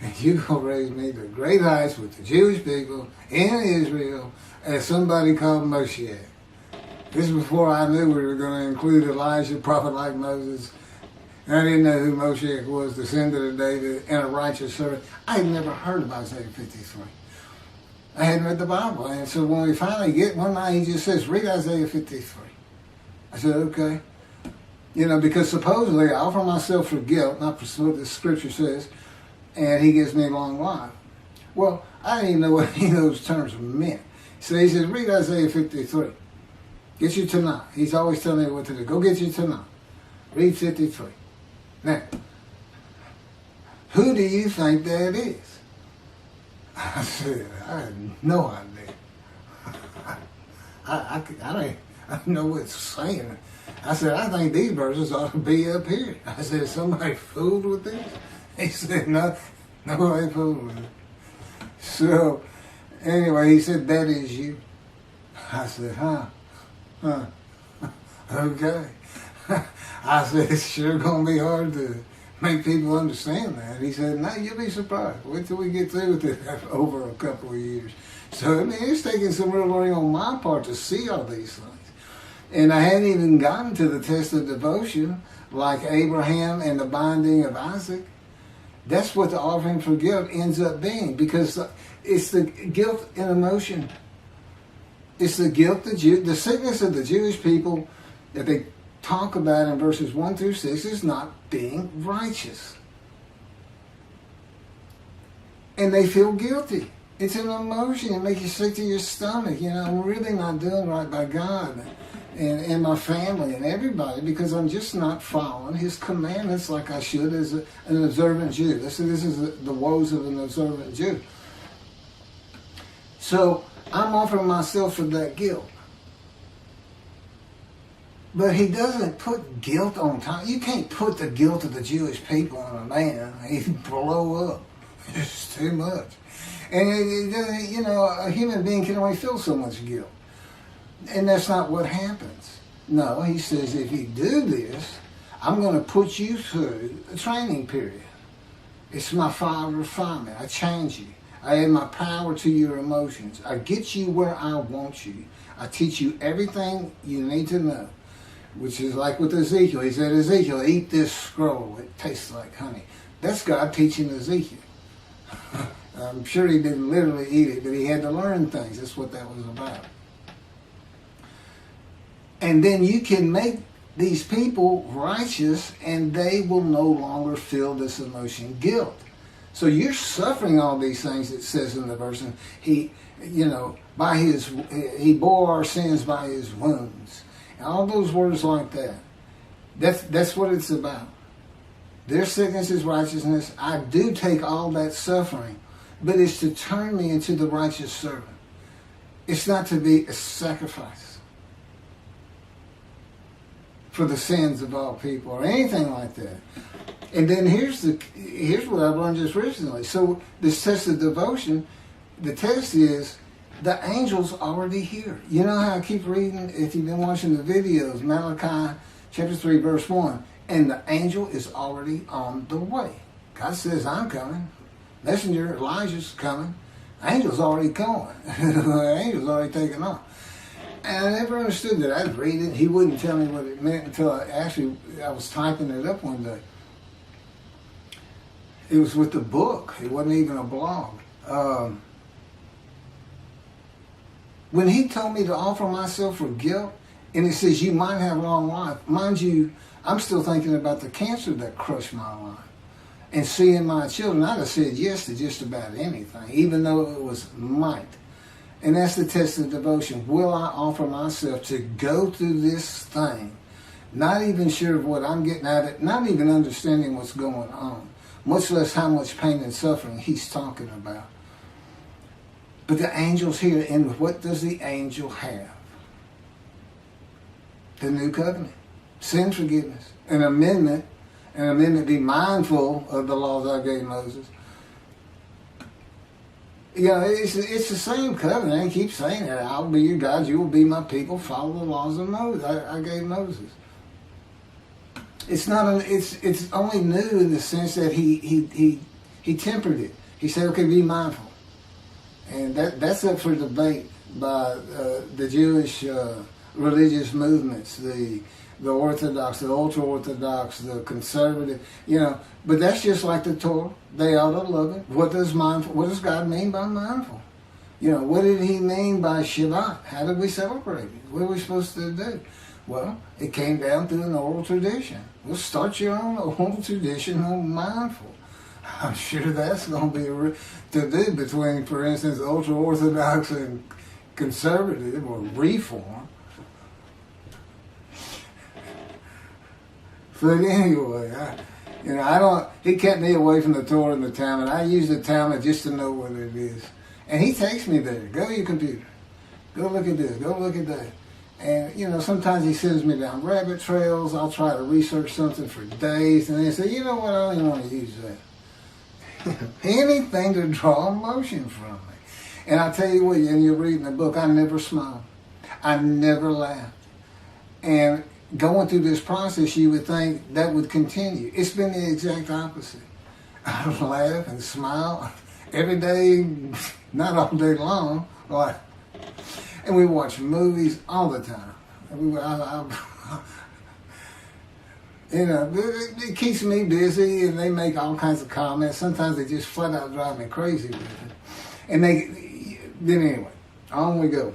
and you're going to raise me to great heights with the Jewish people in Israel as somebody called Moshiach. This is before I knew we were going to include Elijah, prophet like Moses. And I didn't know who Moshiach was, descendant of David, and a righteous servant. I had never heard of Isaiah 53. I hadn't read the Bible. And so when we finally get one night, he just says, read Isaiah 53. I said, okay. You know, because supposedly I offer myself for guilt, not for what the scripture says, and he gives me long life. Well, I didn't even know what any of those terms meant. So he says, read Isaiah 53. Get you tonight. He's always telling me what to do. Go get you tonight. Read 53. Now, who do you think that is? I said, I had no idea. I don't know what it's saying. I said, I think these verses ought to be up here. I said, somebody fooled with this? He said, no, nobody fooled with it. So, anyway, he said, that is you. I said, huh. Okay. I said, it's sure going to be hard to make people understand that. He said, no, you'll be surprised. Wait till we get through with it over a couple of years. So, I mean, it's taking some real learning on my part to see all these things. And I hadn't even gotten to the test of devotion, like Abraham and the binding of Isaac. That's what the offering for guilt ends up being, because it's the guilt and emotion. It's the guilt, the sickness of the Jewish people that they talk about in verses 1 through 6 is not being righteous. And they feel guilty. It's an emotion. It makes you sick to your stomach. You know, I'm really not doing right by God and my family and everybody, because I'm just not following His commandments like I should as an observant Jew. This is the woes of an observant Jew. So I'm offering myself for that guilt. But He doesn't put guilt on time. You can't put the guilt of the Jewish people on a man. He'd blow up. It's too much. And, you know, a human being can only feel so much guilt. And that's not what happens. No, He says, if you do this, I'm going to put you through a training period. It's my fire refinement. I change you. I add my power to your emotions. I get you where I want you. I teach you everything you need to know. Which is like with Ezekiel. He said, Ezekiel, eat this scroll. It tastes like honey. That's God teaching Ezekiel. I'm sure he didn't literally eat it, but he had to learn things. That's what that was about. And then you can make these people righteous, and they will no longer feel this emotion, guilt. So you're suffering all these things, it says in the verse. And he bore our sins by His wounds. And all those words like that. That's what it's about. Their sickness is righteousness. I do take all that suffering, but it's to turn me into the righteous servant. It's not to be a sacrifice for the sins of all people or anything like that. And then here's what I've learned just recently. So this test of devotion, the test is the angel's already here. You know how I keep reading, if you've been watching the videos, Malachi chapter 3 verse 1, and the angel is already on the way. God says, I'm coming. Messenger Elijah's coming. Angel's already going. The angel's already taken off. And I never understood that. I'd read it. He wouldn't tell me what it meant until I was typing it up one day. It was with the book. It wasn't even a blog. When He told me to offer myself for guilt, and it says you might have long life. Mind you, I'm still thinking about the cancer that crushed my life. And seeing my children, I'd have said yes to just about anything, even though it was might. And that's the test of devotion. Will I offer myself to go through this thing, not even sure of what I'm getting out of it, not even understanding what's going on, much less how much pain and suffering He's talking about. But the angel's here, and what does the angel have? The new covenant, sin forgiveness, an amendment be mindful of the laws I gave Moses. You know, it's the same covenant. I keep saying that. I'll be your God, you will be my people, follow the laws of Moses. I gave Moses. It's not. It's only new in the sense that he tempered it. He said, okay, be mindful. And that's up for debate by the Jewish religious movements, the Orthodox, the ultra-Orthodox, the conservative, you know. But that's just like the Torah. They ought to love it. What does God mean by mindful? You know, what did He mean by Shabbat? How did we celebrate it? What are we supposed to do? Well, it came down through an oral tradition. Well, start your own oral tradition on mindful. I'm sure that's going to be to do between, for instance, ultra-Orthodox and conservative or reform. But anyway, he kept me away from the Torah and the Talmud. I use the Talmud just to know what it is. And he takes me there. Go to your computer. Go look at this. Go look at that. And, you know, sometimes he sends me down rabbit trails. I'll try to research something for days. And then he say, you know what, I don't even want to use that. Anything to draw emotion from me. And I tell you what, and you're reading the book, I never smiled. I never laughed. And going through this process, you would think that would continue. It's been the exact opposite. I laugh and smile every day, not all day long, and we watch movies all the time. It keeps me busy, and they make all kinds of comments. Sometimes they just flat out drive me crazy with it. And then anyway, on we go.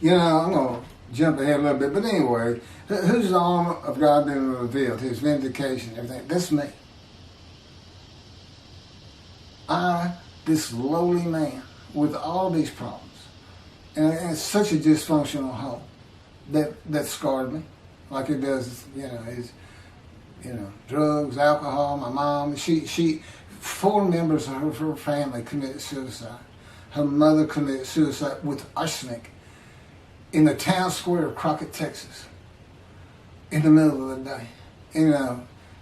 I'm going to jump ahead a little bit, but anyway, who's the arm of God been revealed? His vindication, everything. That's me. This lowly man with all these problems, and it's such a dysfunctional home that scarred me, like it does, drugs, alcohol. My mom, she 4 members of her family committed suicide. Her mother committed suicide with arsenic in the town square of Crockett, Texas, in the middle of the day.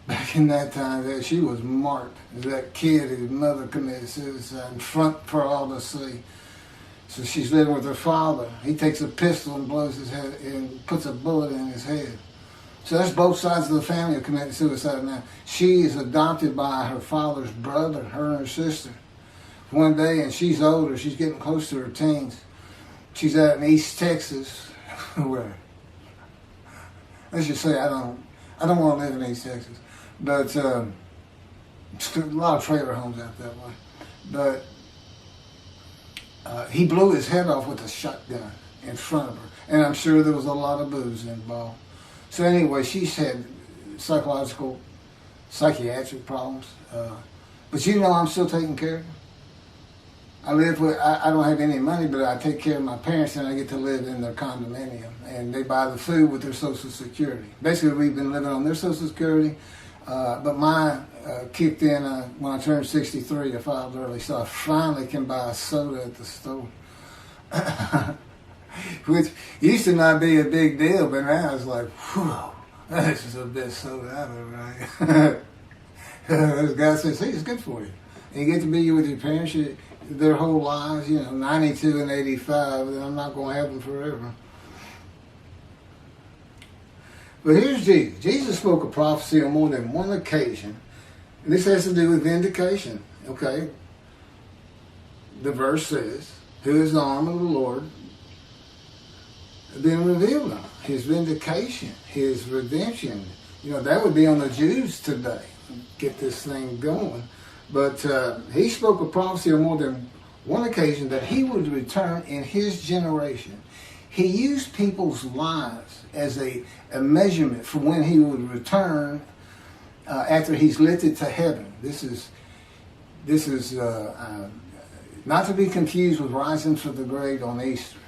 Back in that time, she was marked as that kid whose mother committed suicide in front for all to see. So she's living with her father. He takes a pistol and blows his head and puts a bullet in his head. So that's both sides of the family have committed suicide now. She is adopted by her father's brother, her and her sister. One day, and she's older, she's getting close to her teens. She's out in East Texas, where, let's just say I don't want to live in East Texas, but a lot of trailer homes out that way. But he blew his head off with a shotgun in front of her, and I'm sure there was a lot of booze involved. So anyway, she's had psychiatric problems, but I'm still taking care of her. I don't have any money, but I take care of my parents, and I get to live in their condominium. And they buy the food with their Social Security. Basically, we've been living on their Social Security, but mine kicked in when I turned 63. I filed early, so I finally can buy a soda at the store. Which used to not be a big deal, but now it's like, whew, this is the best soda I've ever had. This guy says, it's good for you. And you get to be with your parents their whole lives, 92 and 85, and I'm not going to have them forever. But here's Jesus. Jesus spoke a prophecy on more than one occasion, and this has to do with vindication, okay? The verse says, who is the arm of the Lord been revealed on? His vindication, his redemption. That would be on the Jews today. Get this thing going. But he spoke a prophecy on more than one occasion that he would return in his generation. He used people's lives as a measurement for when he would return after he's lifted to heaven. This is not to be confused with rising from the grave on Easter,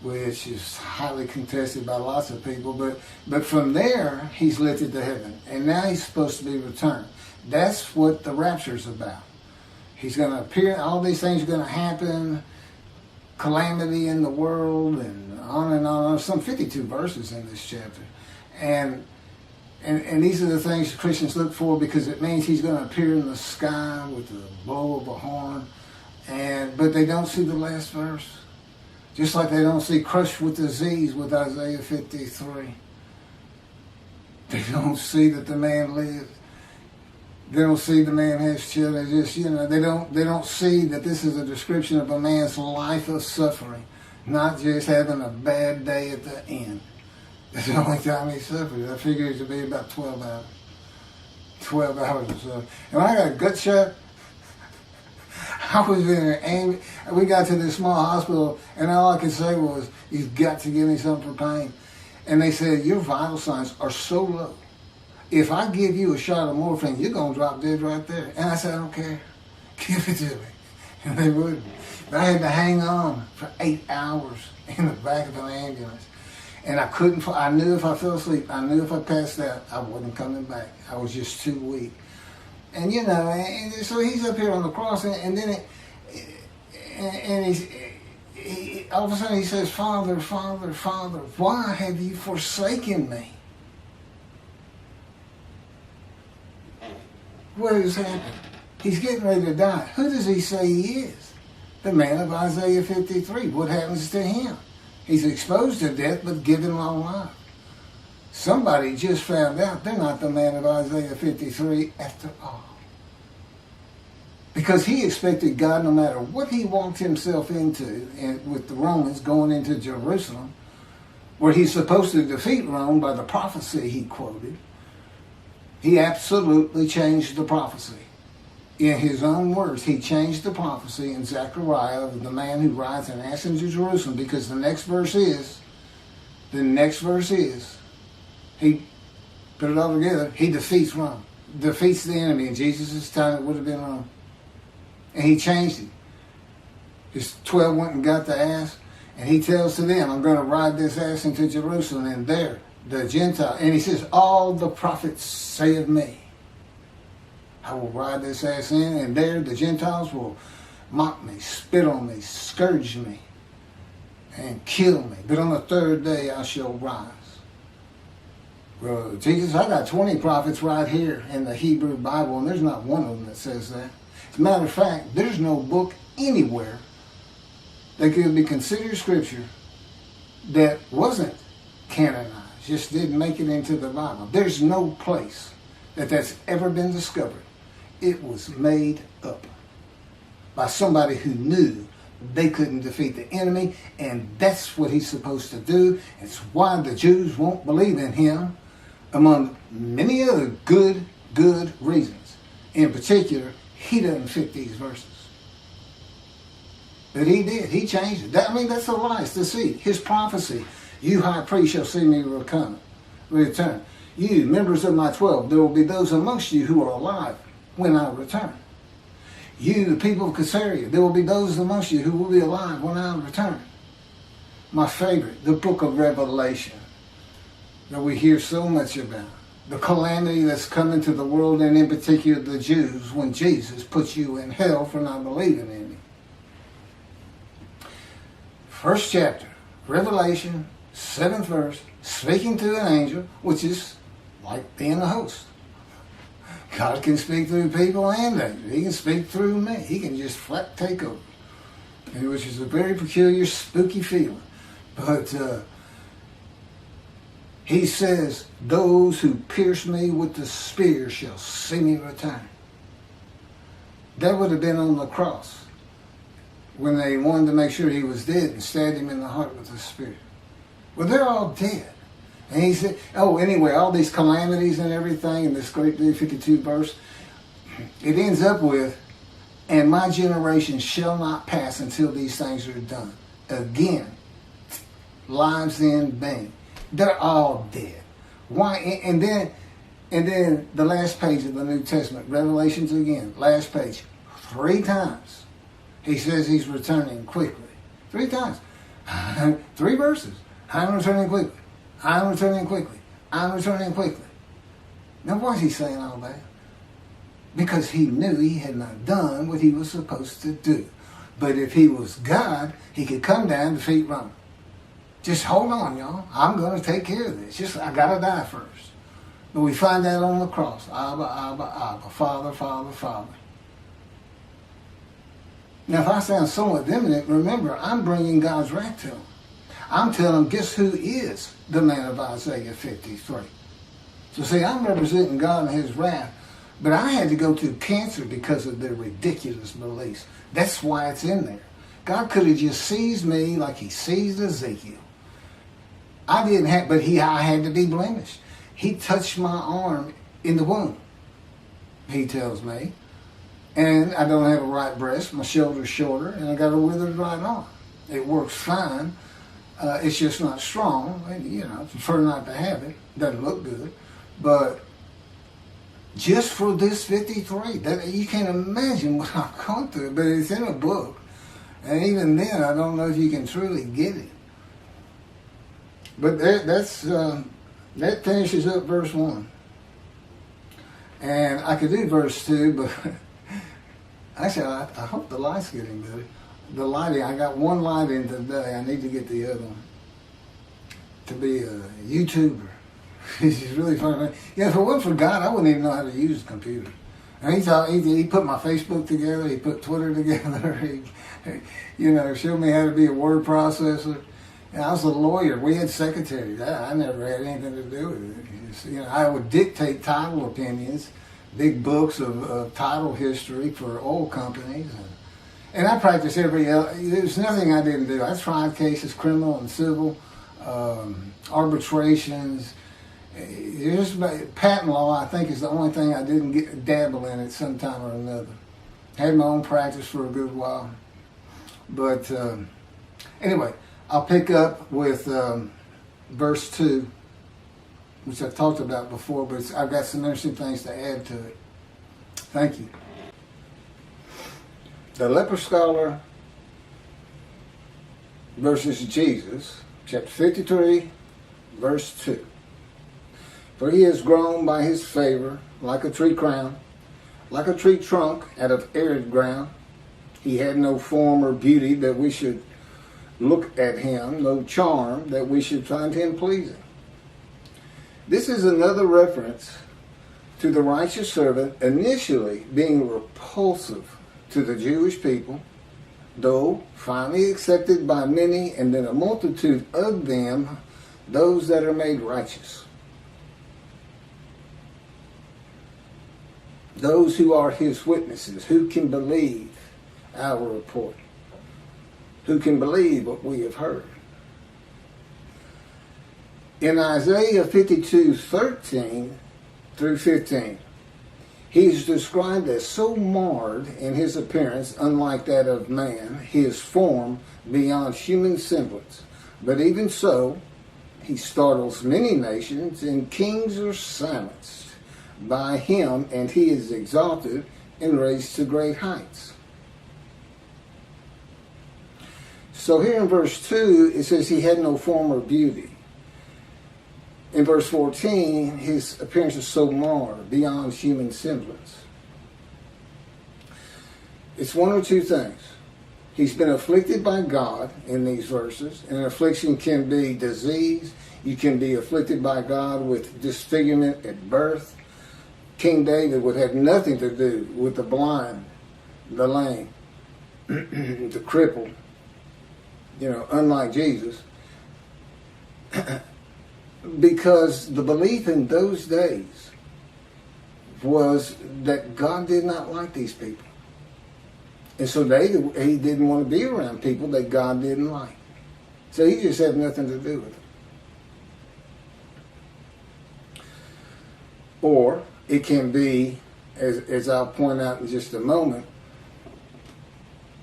which is highly contested by lots of people. But from there, he's lifted to heaven, and now he's supposed to be returned. That's what the rapture's about. He's going to appear, all these things are going to happen, calamity in the world, and on and on. There's some 52 verses in this chapter. And these are the things Christians look for, because it means he's going to appear in the sky with the blow of a horn. But they don't see the last verse. Just like they don't see crushed with disease with Isaiah 53. They don't see that the man lives. They don't see the man has children. They don't see that this is a description of a man's life of suffering, not just having a bad day at the end. That's the only time he suffers. I figure it to be about 12 hours. 12 hours or so. And when I got a gut shot, I was in angry. We got to this small hospital, and all I could say was, you've got to give me something for pain. And they said, your vital signs are so low. If I give you a shot of morphine, you're going to drop dead right there. And I said, I don't care. Give it to me. And they wouldn't. But I had to hang on for 8 hours in the back of an ambulance. And I knew if I fell asleep, I knew if I passed out, I wasn't coming back. I was just too weak. And and so he's up here on the cross, and then he all of a sudden he says, Father, Father, Father, why have you forsaken me? What has happened? He's getting ready to die. Who does he say he is? The man of Isaiah 53. What happens to him? He's exposed to death, but given long life. Somebody just found out they're not the man of Isaiah 53 after all. Because he expected God, no matter what he walked himself into, and with the Romans going into Jerusalem, where he's supposed to defeat Rome by the prophecy he quoted, he absolutely changed the prophecy. In his own words, he changed the prophecy in Zechariah of the man who rides an ass into Jerusalem, because the next verse is, he put it all together, he defeats Rome, defeats the enemy. In Jesus' time, it would have been Rome. And he changed it. His 12 went and got the ass, and he tells to them, I'm going to ride this ass into Jerusalem, and there, the Gentile, and he says, all the prophets say of me, I will ride this ass in, and there the Gentiles will mock me, spit on me, scourge me, and kill me. But on the third day I shall rise. Well, Jesus, I got 20 prophets right here in the Hebrew Bible, and there's not one of them that says that. As a matter of fact, there's no book anywhere that could be considered scripture that wasn't canonized, just didn't make it into the Bible. There's no place that that's ever been discovered. It was made up by somebody who knew they couldn't defeat the enemy, and that's what he's supposed to do. It's why the Jews won't believe in him, among many other good reasons. In particular, he doesn't fit these verses. But he did. He changed it. That's a lie. It's deceit. His prophecy, you high priest shall see me return. You, members of my 12, there will be those amongst you who are alive when I return. You, the people of Caesarea, there will be those amongst you who will be alive when I return. My favorite, the book of Revelation, that we hear so much about. The calamity that's coming to the world, and in particular the Jews, when Jesus puts you in hell for not believing in him. First chapter, Revelation, 7th verse, speaking to an angel, which is like being a host. God can speak through people and angels. He can speak through me. He can just flat take over, which is a very peculiar, spooky feeling. But he says, those who pierce me with the spear shall see me return. That would have been on the cross when they wanted to make sure he was dead and stabbed him in the heart with the spear. Well, they're all dead. And he said, anyway, all these calamities and everything in this great day 52 verse, it ends up with, and my generation shall not pass until these things are done. Again, lives in vain. They're all dead. Why? And then the last page of the New Testament, Revelations again, last page, 3 times. He says he's returning quickly. 3 times. 3 verses. I'm returning quickly. I'm returning quickly. I'm returning quickly. Now, why is he saying all that? Because he knew he had not done what he was supposed to do. But if he was God, he could come down and defeat Rome. Just hold on, y'all. I'm going to take care of this. I got to die first. But we find that on the cross. Abba, Abba, Abba. Father, Father, Father. Now, if I sound somewhat eminent, remember, I'm bringing God's wrath to him. I'm telling him, guess who is the man of Isaiah 53? So see, I'm representing God and his wrath, but I had to go through cancer because of their ridiculous beliefs. That's why it's in there. God could have just seized me like he seized Ezekiel. I didn't have, but I had to be blemished. He touched my arm in the womb, he tells me. And I don't have a right breast, my shoulder's shorter, and I got a withered right arm. It works fine. It's just not strong. I prefer not to have it. Doesn't look good. But just for this 53, you can't imagine what I've gone through. But it's in a book. And even then, I don't know if you can truly get it. But that finishes up verse 1. And I could do verse 2, but actually, I hope the light's getting better. The lighting, I got one light in today. I need to get the other one to be a YouTuber. It's really funny. If it wasn't for God, I wouldn't even know how to use a computer. And he put my Facebook together, he put Twitter together, showed me how to be a word processor. And I was a lawyer. We had secretaries. I never had anything to do with it. I would dictate title opinions, big books of title history for oil companies. And I practiced there's nothing I didn't do. I tried cases, criminal and civil, arbitrations. Just patent law, I think, is the only thing I didn't dabble in at some time or another. Had my own practice for a good while. But anyway, I'll pick up with verse 2, which I've talked about before, but I've got some interesting things to add to it. Thank you. The Leper Scholar versus Jesus, chapter 53, verse 2. For he has grown by his favor like a tree crown, like a tree trunk out of arid ground. He had no form or beauty that we should look at him, no charm that we should find him pleasing. This is another reference to the righteous servant initially being repulsive to the Jewish people, though finally accepted by many, and then a multitude of them, those that are made righteous. Those who are his witnesses, who can believe our report, who can believe what we have heard. In Isaiah 52:13 through 15, he is described as so marred in his appearance, unlike that of man, his form beyond human semblance. But even so, he startles many nations, and kings are silenced by him, and he is exalted and raised to great heights. So here in verse 2, it says he had no form or beauty. In verse 14, his appearance is so marred beyond human semblance. It's one or two things. He's been afflicted by God in these verses, and an affliction can be disease. You can be afflicted by God with disfigurement at birth. King David would have nothing to do with the blind, the lame, the crippled, unlike Jesus. Because the belief in those days was that God did not like these people. And so he didn't want to be around people that God didn't like. So he just had nothing to do with them. Or it can be, as I'll point out in just a moment,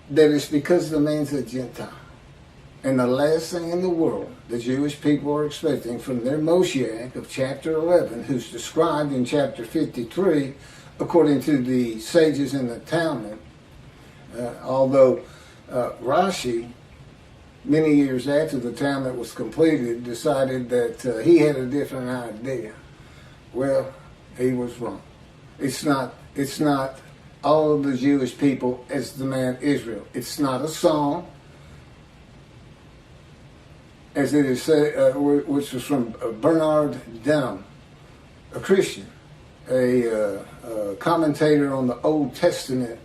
that it's because the man's a Gentile. And the last thing in the world the Jewish people are expecting from their Moshiach of chapter 11, who's described in chapter 53, according to the Sages in the Talmud, although Rashi, many years after the Talmud was completed, decided that he had a different idea. Well, he was wrong. It's not all of the Jewish people as the man Israel. It's not a song, as it is said, which was from Bernard Denham, a Christian, a commentator on the Old Testament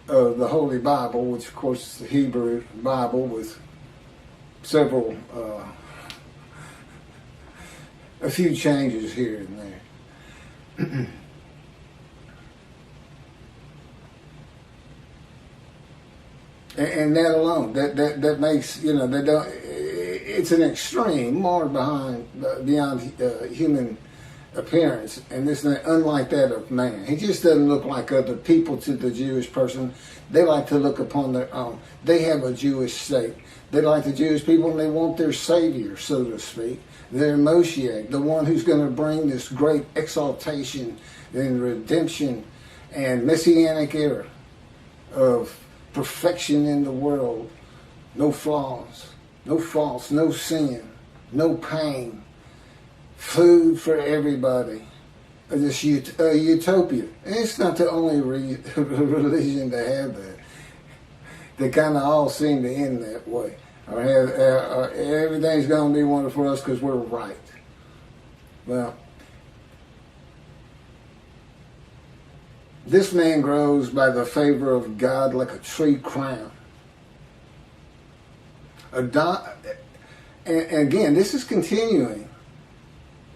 of the Holy Bible, which of course is the Hebrew Bible with several, a few changes here and there. And that alone, that makes, they don't, it's an extreme, marred beyond human appearance, and this unlike that of man. He just doesn't look like other people to the Jewish person. They like to look upon their own. They have a Jewish state. They like the Jewish people, and they want their Savior, so to speak, their Moshiach, the one who's going to bring this great exaltation and redemption and messianic era of perfection in the world. No flaws, no faults, no sin, no pain, food for everybody. This utopia. And it's not the only religion to have that. They kind of all seem to end that way. Or everything's going to be wonderful for us because we're right. Well, This man grows by the favor of God like a tree crown. And again, this is continuing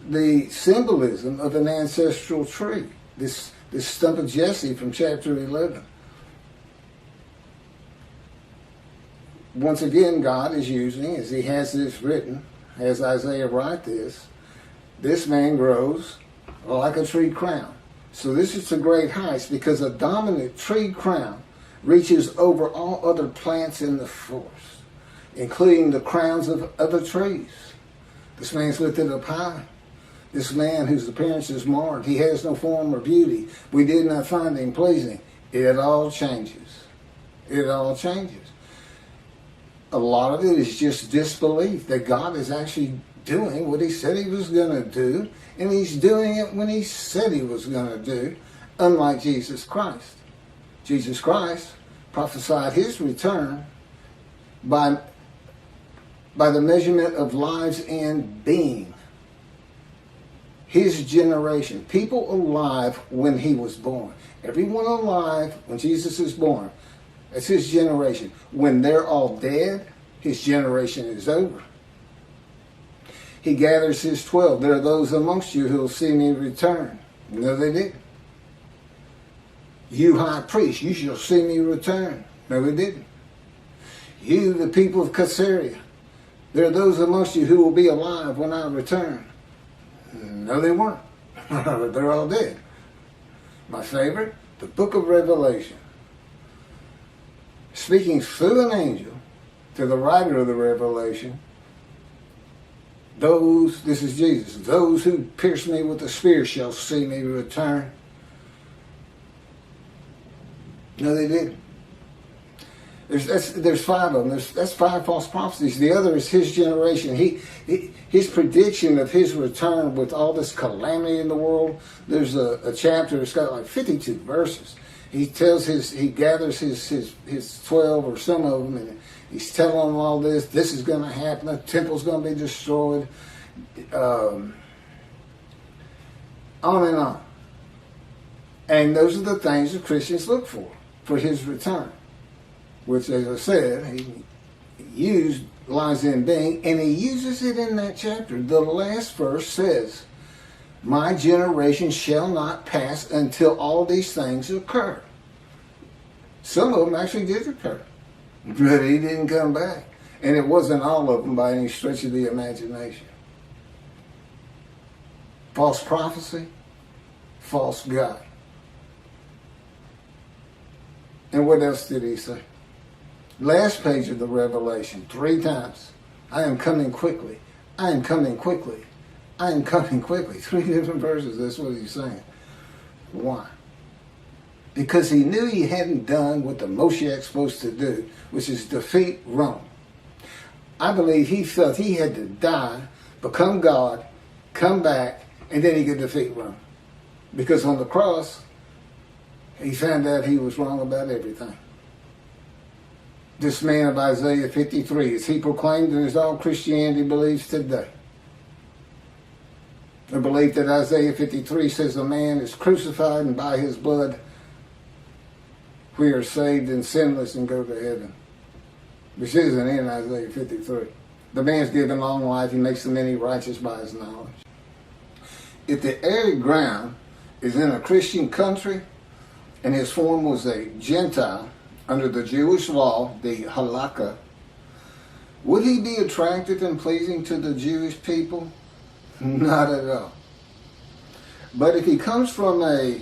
the symbolism of an ancestral tree. This stump of Jesse from chapter 11. Once again, God is using, as he has this written, as Isaiah write this man grows like a tree crown. So this is the great heights, because a dominant tree crown reaches over all other plants in the forest, including the crowns of other trees. This man's lifted up high. This man whose appearance is marred, he has no form or beauty. We did not find him pleasing. It all changes. It all changes. A lot of it is just disbelief that God is actually doing what he said he was going to do, and he's doing it when he said he was going to do, unlike Jesus Christ. Jesus Christ prophesied his return by the measurement of lives in being. His generation, people alive when he was born. Everyone alive when Jesus is born, that's his generation. When they're all dead, his generation is over. He gathers his 12. There are those amongst you who will see me return. No, they didn't. You high priest, you shall see me return. No, they didn't. You, the people of Caesarea, there are those amongst you who will be alive when I return. No, they weren't. They're all dead. My favorite, the book of Revelation. Speaking through an angel to the writer of the Revelation, this is Jesus, those who pierce me with the spear shall see me return. No, they didn't. There's 5 of them. That's 5 false prophecies. The other is his generation. His prediction of his return with all this calamity in the world. There's a chapter, it's got like 52 verses. He gathers his 12 or some of them, and he's telling them all this. This is going to happen. The temple's going to be destroyed. On and on. And those are the things that Christians look for his return. Which, as I said, he used lies in being, and he uses it in that chapter. The last verse says, my generation shall not pass until all these things occur. Some of them actually did occur, but he didn't come back. And it wasn't all of them by any stretch of the imagination. False prophecy, false God. And what else did he say? Last page of the Revelation, 3 times. I am coming quickly. I am coming quickly. I am coming quickly. 3 different verses, that's what he's saying. Why? Because he knew he hadn't done what the Moshiach's supposed to do, which is defeat Rome. I believe he felt he had to die, become God, come back, and then he could defeat Rome. Because on the cross, he found out he was wrong about everything. This man of Isaiah 53, as he proclaimed, and as all Christianity believes today. The belief that Isaiah 53 says a man is crucified and by his blood we are saved and sinless and go to heaven. Which isn't in Isaiah 53. The man's given long life, he makes the many righteous by his knowledge. If the arid ground is in a Christian country and his form was a Gentile, under the Jewish law, the halakha, would he be attractive and pleasing to the Jewish people? Not at all. But if he comes from a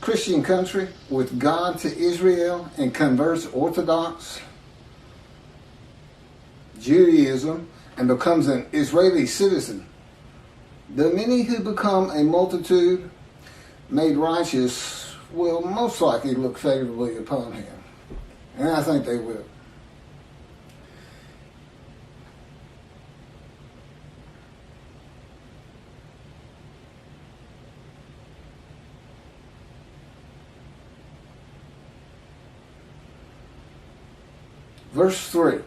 Christian country with God to Israel and converts Orthodox Judaism and becomes an Israeli citizen, the many who become a multitude made righteous will most likely look favorably upon him. And I think they will. Verse 3.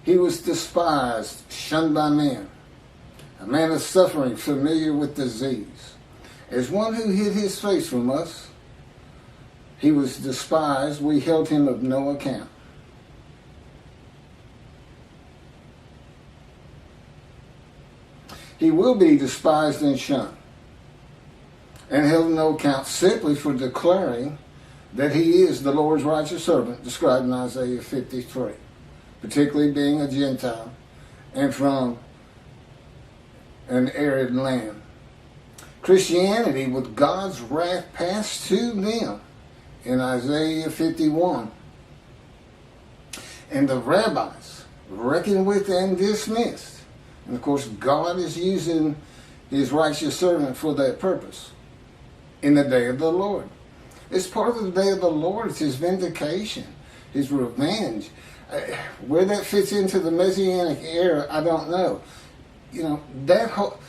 He was despised, shunned by men, a man of suffering, familiar with disease, As one who hid his face from us, he was despised. We held him of no account. He will be despised and shunned, and held no account simply for declaring that he is the Lord's righteous servant, described in Isaiah 53, particularly being a Gentile and from an arid land. Christianity, with God's wrath passed to them in Isaiah 51, and the rabbis reckoned with and dismissed. And of course, God is using his righteous servant for that purpose in the day of the Lord. It's part of the day of the Lord. It's his vindication, his revenge. Where that fits into the Messianic era, I don't know. You know, that whole,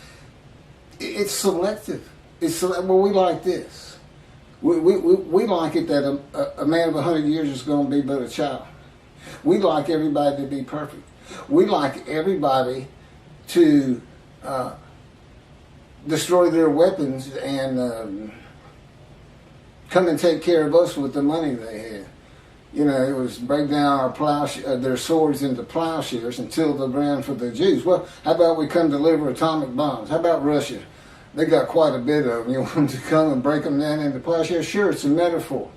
it's selective. Well, we like this. We like it that a man of 100 years is going to be but a child. We like everybody to be perfect. We like everybody to destroy their weapons and come and take care of us with the money they had. You know, it was break down our their swords into plowshares and till the ground for the Jews. Well, how about we come deliver atomic bombs? How about Russia? They got quite a bit of them. You want them to come and break them down into plowshares? Sure, it's a metaphor.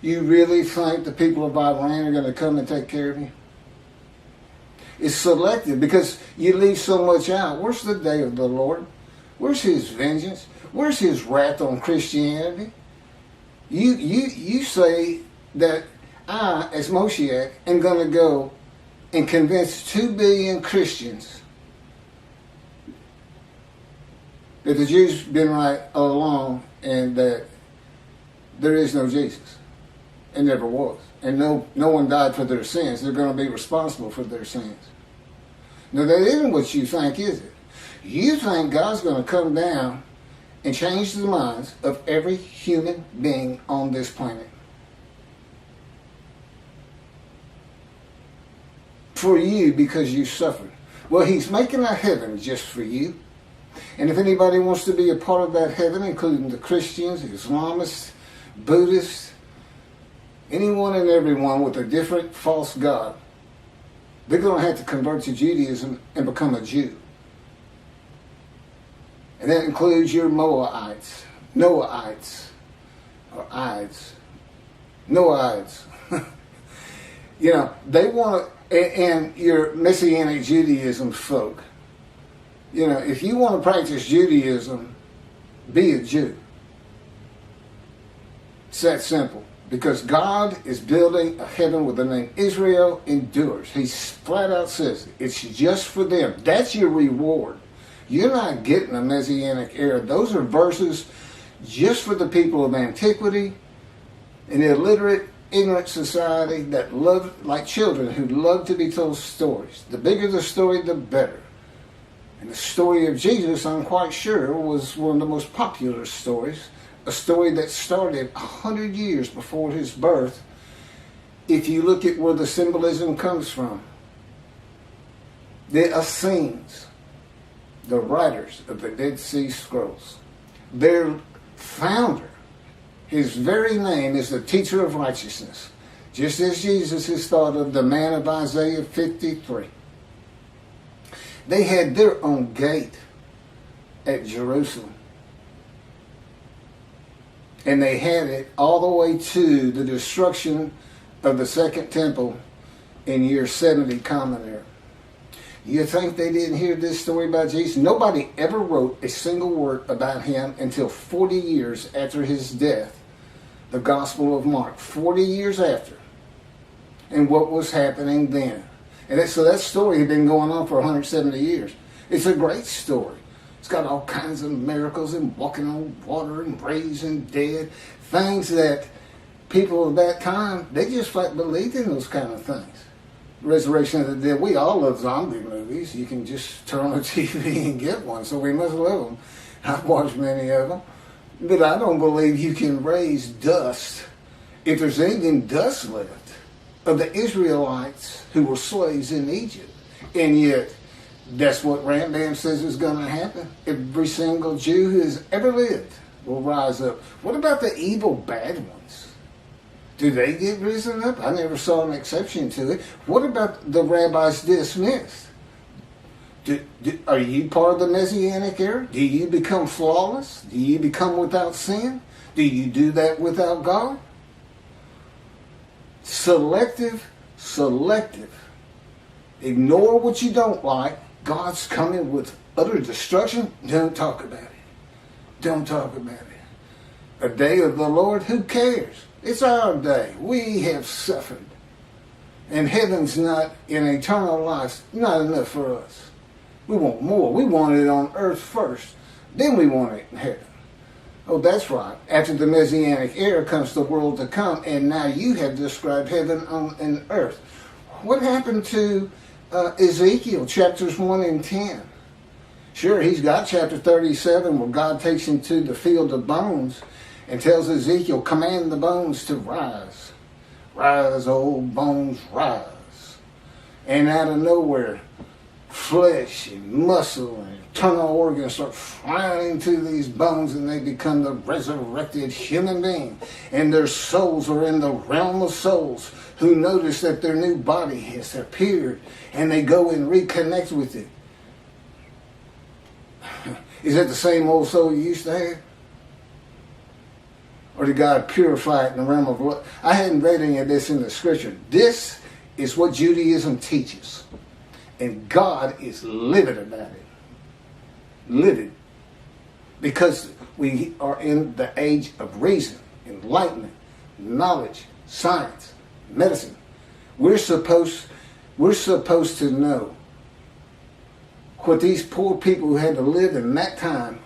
You really think the people of Iran are going to come and take care of you? It's selective because you leave so much out. Where's the day of the Lord? Where's his vengeance? Where's his wrath on Christianity? You say that I, as Moshiach, am going to go and convince 2 billion Christians that the Jews been right all along and that there is no Jesus and never was. And no one died for their sins. They're going to be responsible for their sins. Now, that isn't what you think, is it? You think God's going to come down and change the minds of every human being on this planet. For you, because you suffered. Well, he's making a heaven just for you. And if anybody wants to be a part of that heaven, including the Christians, Islamists, Buddhists, anyone and everyone with a different false god, they're going to have to convert to Judaism and become a Jew. And that includes your Noahites, or Ides, Noahites. You know, they want to, and your Messianic Judaism folk. You know, if you want to practice Judaism, be a Jew. It's that simple. Because God is building a heaven with the name Israel endures. He flat out says it's just for them. That's your reward. You're not getting a Messianic era. Those are verses just for the people of antiquity, an illiterate, ignorant society that love, like children who love to be told stories. The bigger the story, the better. And the story of Jesus, I'm quite sure, was one of the most popular stories. A story that started 100 years before his birth, if you look at where the symbolism comes from. The Essenes, the writers of the Dead Sea Scrolls, their founder, his very name is the teacher of righteousness, just as Jesus is thought of, the man of Isaiah 53. They had their own gate at Jerusalem. And they had it all the way to the destruction of the Second Temple in year 70 Common Era. You think they didn't hear this story about Jesus? Nobody ever wrote a single word about him until 40 years after his death. The Gospel of Mark, 40 years after. And what was happening then. And so that story had been going on for 170 years. It's a great story. It's got all kinds of miracles and walking on water and raising dead. Things that people of that time, they just like believed in those kind of things. Resurrection of the dead. We all love zombie movies. You can just turn on the TV and get one, so we must love them. I've watched many of them. But I don't believe you can raise dust, if there's even dust left, of the Israelites who were slaves in Egypt. And yet, that's what Rambam says is going to happen. Every single Jew who has ever lived will rise up. What about the evil bad ones? Do they get risen up? I never saw an exception to it. What about the rabbis dismissed? Are you part of the Messianic era? Do you become flawless? Do you become without sin? Do you do that without God? Selective. Ignore what you don't like. God's coming with utter destruction. Don't talk about it. Don't talk about it. A day of the Lord, who cares? It's our day. We have suffered. And heaven's not, in eternal life, not enough for us. We want more. We want it on earth first. Then we want it in heaven. Oh, that's right. After the Messianic era comes the world to come, and now you have described heaven on earth. What happened to Ezekiel, chapters 1 and 10? Sure, he's got chapter 37 where God takes him to the field of bones and tells Ezekiel, command the bones to rise. Rise, old bones, rise. And out of nowhere, flesh and muscle and internal organs start flying to these bones, and they become the resurrected human being. And their souls are in the realm of souls, who notice that their new body has appeared, and they go and reconnect with it. Is that the same old soul you used to have? Or did God purify it in the realm of love? I hadn't read any of this in the scripture. This is what Judaism teaches. And God is livid about it. Livid. Because we are in the age of reason, enlightenment, knowledge, science, medicine. We're supposed to know what these poor people who had to live in that time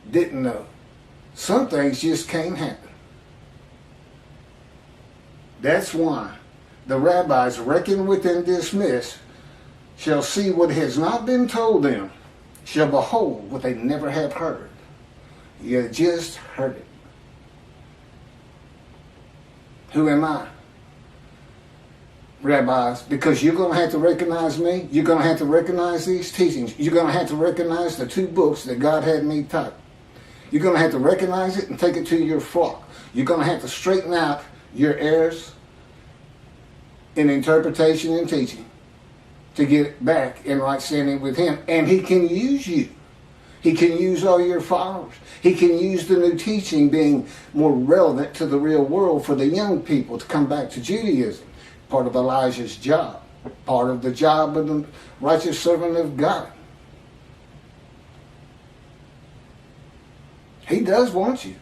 didn't know. Some things just can't happen. That's why the rabbis, reckon with and dismiss, shall see what has not been told them, shall behold what they never have heard. You just heard it. Who am I? Rabbis, because you're going to have to recognize me. You're going to have to recognize these teachings. You're going to have to recognize the 2 books that God had me type. You're going to have to recognize it and take it to your flock. You're going to have to straighten out your errors in interpretation and teaching to get back in right standing with Him. And He can use you. He can use all your followers. He can use the new teaching being more relevant to the real world for the young people to come back to Judaism. Part of Elijah's job. Part of the job of the righteous servant of God. He does want you.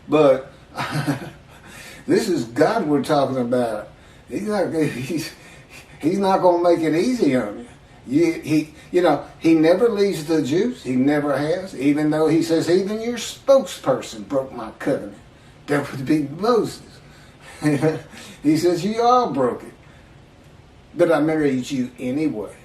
But this is God we're talking about. He's not going to make it easy on you. He never leaves the Jews. He never has. Even though He says, even your spokesperson broke my covenant. That would be Moses. He says, you all broke it. But I married you anyway.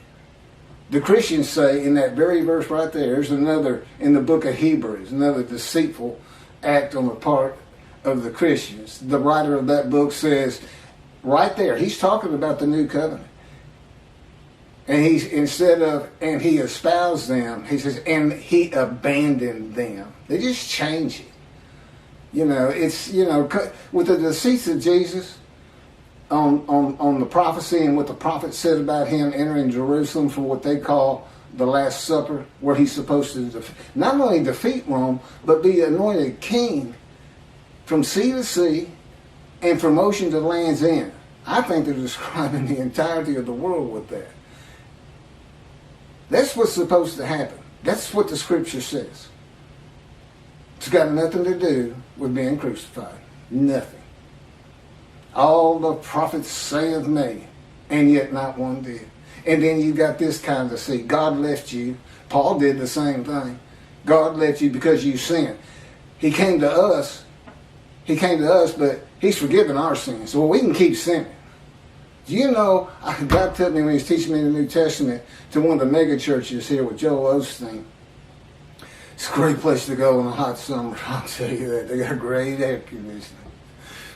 The Christians say in that very verse right there's another, in the book of Hebrews, another deceitful act on the part of the Christians. The writer of that book says, right there, he's talking about the new covenant. And he espoused them, he says, and he abandoned them. They just change it. With the deceits of Jesus on the prophecy and what the prophet said about Him entering Jerusalem for what they call the Last Supper, where He's supposed to not only defeat Rome, but be anointed king from sea to sea and from ocean to land's end. I think they're describing the entirety of the world with that. That's what's supposed to happen. That's what the scripture says. It's got nothing to do with being crucified. Nothing. All the prophets say of me, and yet not one did. And then you got this kind of deceit. God left you. Paul did the same thing. God left you because you sinned. He came to us, but He's forgiven our sins. So we can keep sinning. Do you know, God took me when He was teaching me the New Testament to one of the mega churches here with Joel Osteen. It's a great place to go in the hot summer, I'll tell you that. They got great air conditioning.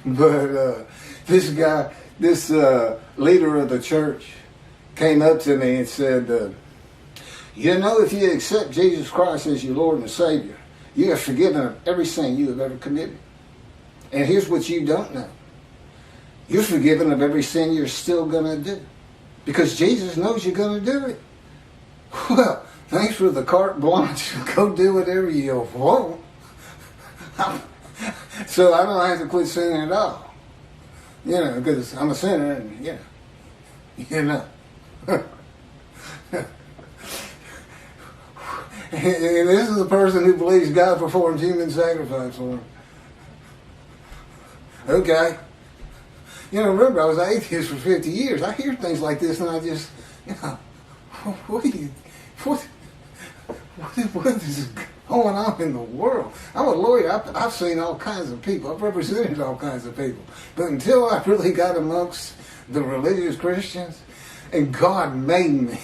But this guy, this leader of the church came up to me and said, if you accept Jesus Christ as your Lord and Savior, You are forgiven of every sin you have ever committed. And here's what you don't know. You're forgiven of every sin you're still going to do. Because Jesus knows you're going to do it. Well, thanks for the carte blanche. Go do whatever you want. So I don't have to quit sinning at all. Because I'm a sinner and, And this is the person who believes God performed human sacrifice for him. Okay. Remember, I was an atheist for 50 years. I hear things like this and I just, what is going on in the world? I'm a lawyer. I've seen all kinds of people. I've represented all kinds of people. But until I really got amongst the religious Christians, and God made me,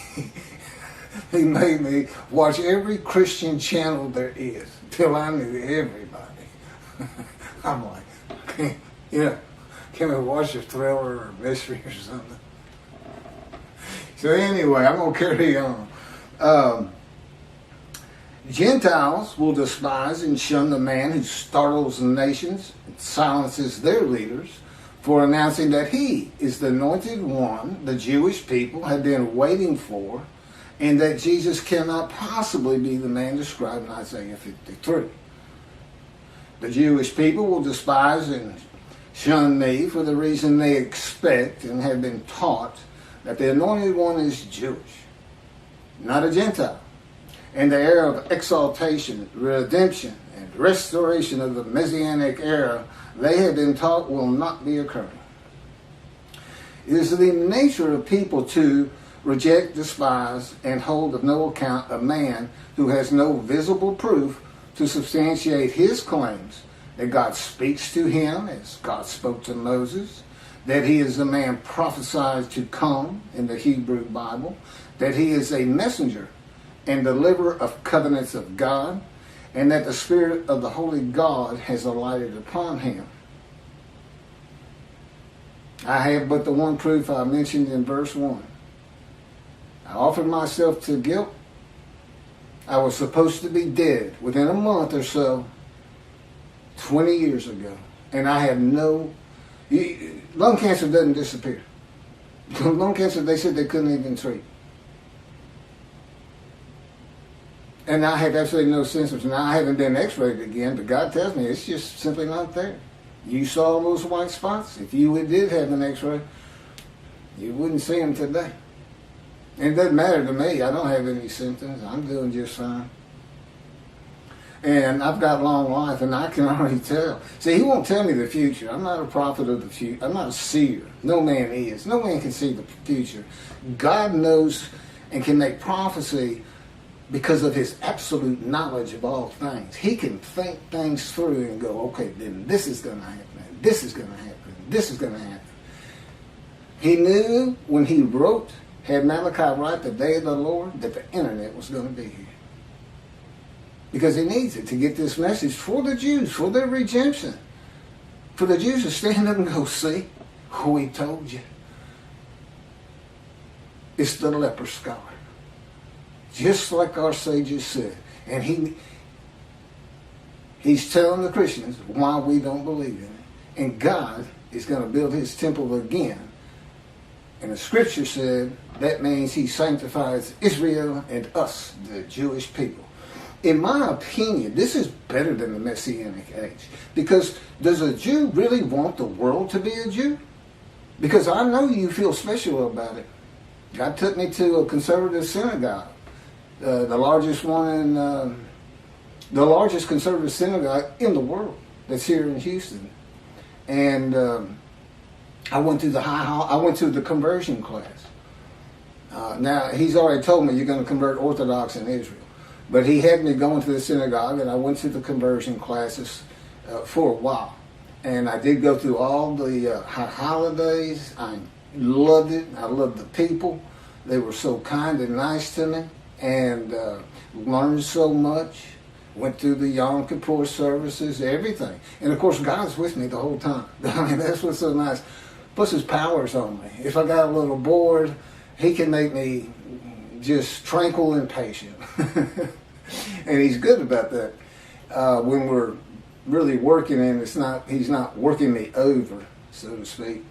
He made me watch every Christian channel there is till I knew everybody. I'm like, can we watch a thriller or a mystery or something? So anyway, I'm going to carry on. Gentiles will despise and shun the man who startles the nations and silences their leaders for announcing that he is the anointed one the Jewish people have been waiting for, and that Jesus cannot possibly be the man described in Isaiah 53. The Jewish people will despise and shun me for the reason they expect and have been taught that the anointed one is Jewish, not a Gentile. And the era of exaltation, redemption, and restoration of the Messianic era they have been taught will not be occurring. It is the nature of people to reject, despise, and hold of no account a man who has no visible proof to substantiate his claims that God speaks to him as God spoke to Moses, that he is the man prophesied to come in the Hebrew Bible, that he is a messenger and deliverer of covenants of God, and that the Spirit of the Holy God has alighted upon him. I have but the one proof I mentioned in verse 1. I offered myself to guilt. I was supposed to be dead within a month or so, 20 years ago. And I have no... Lung cancer doesn't disappear. Lung cancer, they said they couldn't even treat. And I have absolutely no symptoms. Now, I haven't been x-rayed again, but God tells me it's just simply not there. You saw those white spots. If you did have an x-ray, you wouldn't see them today. And it doesn't matter to me. I don't have any symptoms. I'm doing just fine. And I've got long life, and I can already tell. See, he won't tell me the future. I'm not a prophet of the future. I'm not a seer. No man is. No man can see the future. God knows and can make prophecy because of his absolute knowledge of all things. He can think things through and go, okay, then this is going to happen. This is going to happen. This is going to happen. He knew when he wrote, had Malachi write the day of the Lord, that the internet was going to be here. Because he needs it to get this message for the Jews, for their redemption. For the Jews to stand up and go, see, we told you. It's the Leper Scholar. Just like our sages said. And he's telling the Christians why we don't believe in it. And God is going to build his temple again. And the scripture said that means he sanctifies Israel and us, the Jewish people. In my opinion, this is better than the Messianic age. Because does a Jew really want the world to be a Jew? Because I know you feel special about it. God took me to a conservative synagogue. The largest conservative synagogue in the world that's here in Houston. And I went to the conversion class. Now, he's already told me you're going to convert Orthodox in Israel. But he had me going to the synagogue, and I went to the conversion classes for a while. And I did go through all the holidays. I loved it. I loved the people. They were so kind and nice to me, and learned so much. Went through the Yom Kippur services, everything. And of course, God's with me the whole time. I mean, that's what's so nice. Plus, his power's on me. If I got a little bored, he can make me just tranquil and patient. And he's good about that. when we're really working, and he's not working me over, so to speak.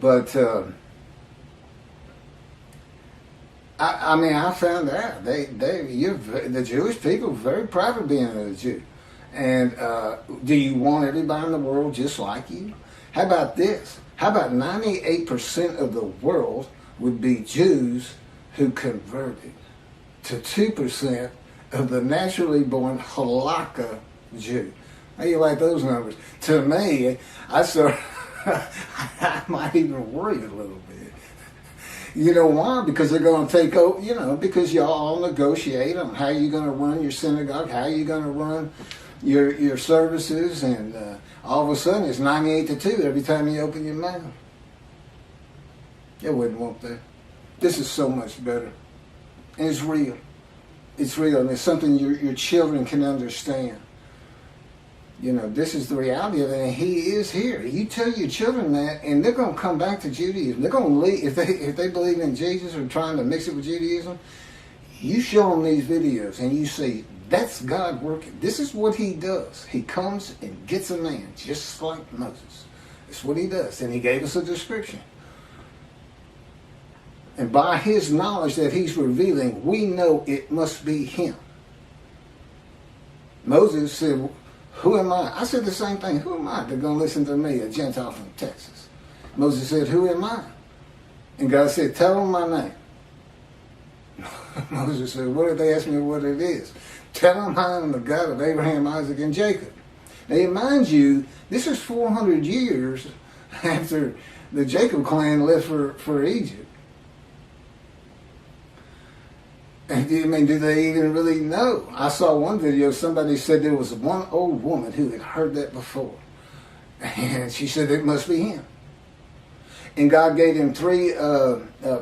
But I found out the Jewish people are very proud of being a Jew. And do you want everybody in the world just like you? How about this? How about 98% of the world would be Jews who converted to 2% of the naturally born halakha Jew? How do you like those numbers? To me, I might even worry a little bit. You know why? Because they're going to take over, because y'all all negotiate on how you're going to run your synagogue, how you're going to run your services, and all of a sudden it's 98-2 every time you open your mouth. You wouldn't want that. This is so much better. And it's real. It's real, and it's something your children can understand. This is the reality of it, and he is here. You tell your children that, and they're going to come back to Judaism. They're going to leave, if they believe in Jesus or trying to mix it with Judaism, you show them these videos, and you say, that's God working. This is what he does. He comes and gets a man, just like Moses. That's what he does, and he gave us a description. And by his knowledge that he's revealing, we know it must be him. Moses said, who am I? I said the same thing. Who am I? They're going to listen to me, a Gentile from Texas. Moses said, who am I? And God said, tell them my name. Moses said, what if they ask me what it is? Tell them I am the God of Abraham, Isaac, and Jacob. Now, mind you, this is 400 years after the Jacob clan left for Egypt. And do they even really know? I saw one video, somebody said there was one old woman who had heard that before. And she said it must be him. And God gave him 3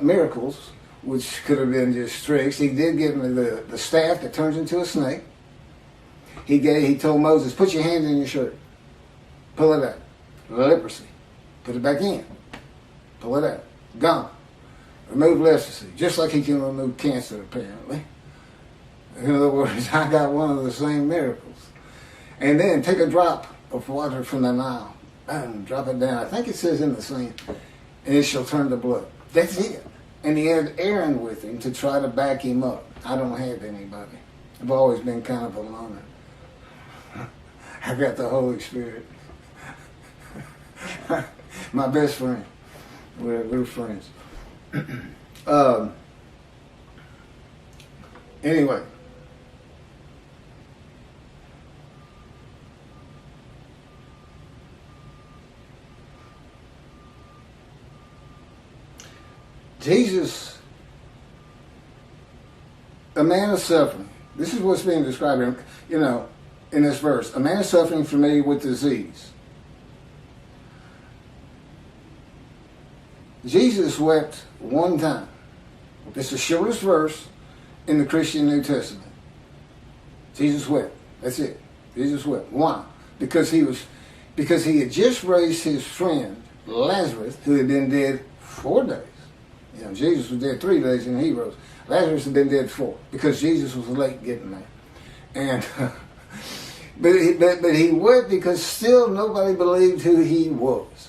miracles, which could have been just tricks. He did give him the staff that turns into a snake. He told Moses, put your hands in your shirt. Pull it out. Leprosy. Put it back in. Pull it out. Gone. Remove leprosy, just like he can remove cancer, apparently. In other words, I got one of the same miracles. And then take a drop of water from the Nile and drop it down. I think it says in the same, and it shall turn to blood. That's it. And he had Aaron with him to try to back him up. I don't have anybody. I've always been kind of a loner. I got the Holy Spirit. My best friend. We're friends. Anyway, Jesus, a man of suffering. This is what's being described in this verse. A man of suffering, familiar with disease. Jesus wept one time. It's the shortest verse in the Christian New Testament. Jesus wept. That's it. Jesus wept. Why? Because he had just raised his friend Lazarus, who had been dead 4 days. Jesus was dead 3 days and he rose. Lazarus had been dead 4 because Jesus was late getting there. And but he wept because still nobody believed who he was.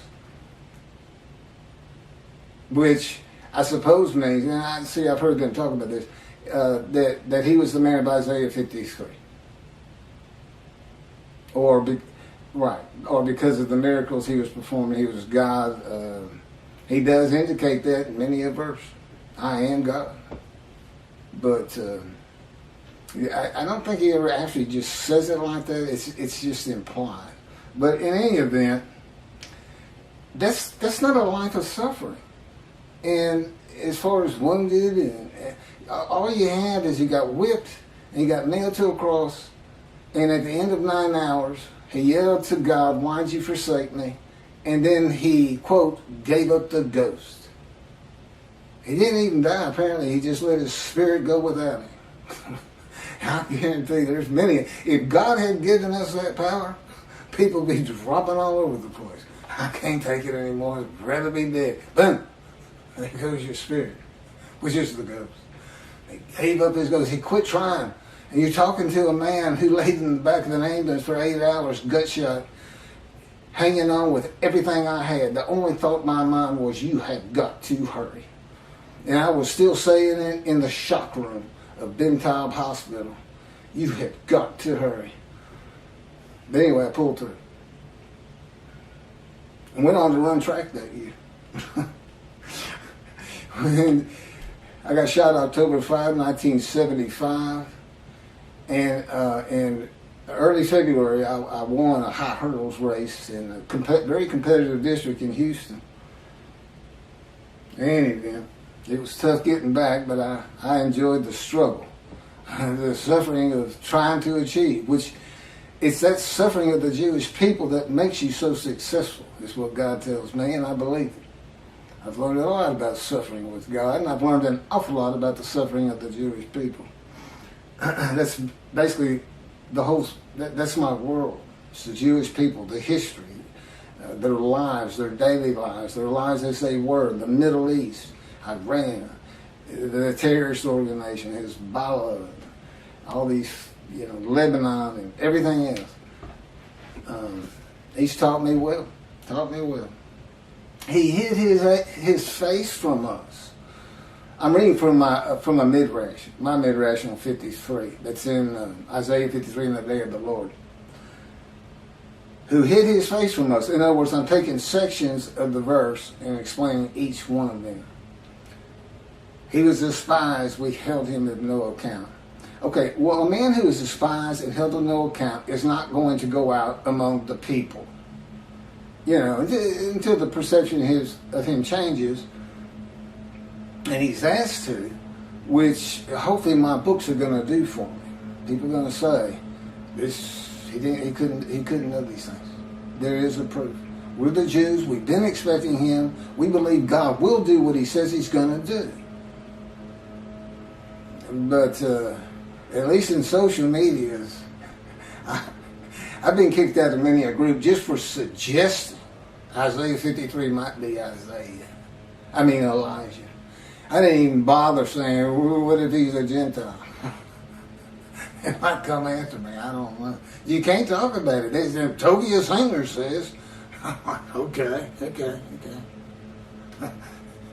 Which I suppose means, and I've heard them talk about this, that he was the man of Isaiah 53. Or because of the miracles he was performing, he was God. He does indicate that in many a verse. I am God. But I don't think he ever actually just says it like that. It's just implied. But in any event, that's not a life of suffering. And as far as wounded, and all you had is he got whipped and he got nailed to a cross. And at the end of 9 hours, he yelled to God, "Why'd you forsake me?" And then he, quote, gave up the ghost. He didn't even die, apparently. He just let his spirit go without him. I guarantee there's many. If God had given us that power, people would be dropping all over the place. I can't take it anymore. I'd rather be dead. Boom. There goes your spirit, which is the ghost. He gave up his ghost. He quit trying. And you're talking to a man who laid in the back of an ambulance for 8 hours, gut shot, hanging on with everything I had. The only thought in my mind was, you have got to hurry. And I was still saying it in the shock room of Ben Taub Hospital. You have got to hurry. But anyway, I pulled through. And went on to run track that year. And I got shot October 5, 1975. And in early February, I won a high hurdles race in a very competitive district in Houston. And it was tough getting back, but I enjoyed the struggle, the suffering of trying to achieve, which it's that suffering of the Jewish people that makes you so successful, is what God tells me, and I believe it. I've learned a lot about suffering with God, and I've learned an awful lot about the suffering of the Jewish people. That's basically that's my world. It's the Jewish people, the history, their lives, their daily lives, their lives as they were, the Middle East, Iran, the terrorist organization, Hezbollah, all these, Lebanon and everything else. He's taught me well. He hid his face from us. I'm reading from a midrash, my midrash on 53. That's in Isaiah 53, in the day of the Lord. Who hid his face from us. In other words, I'm taking sections of the verse and explaining each one of them. He was despised, we held him of no account. Okay, well, a man who is despised and held of no account is not going to go out among the people. Until the perception of him changes, and he's asked to, which hopefully my books are going to do for me. People are going to say, he couldn't know these things. There is a proof. We're the Jews. We've been expecting him. We believe God will do what he says he's going to do. But at least in social media, I've been kicked out of many a group just for suggesting Isaiah 53 might be Elijah. I didn't even bother saying, what if he's a Gentile? It might come after me. I don't know. You can't talk about it. Tobias Singer says, okay.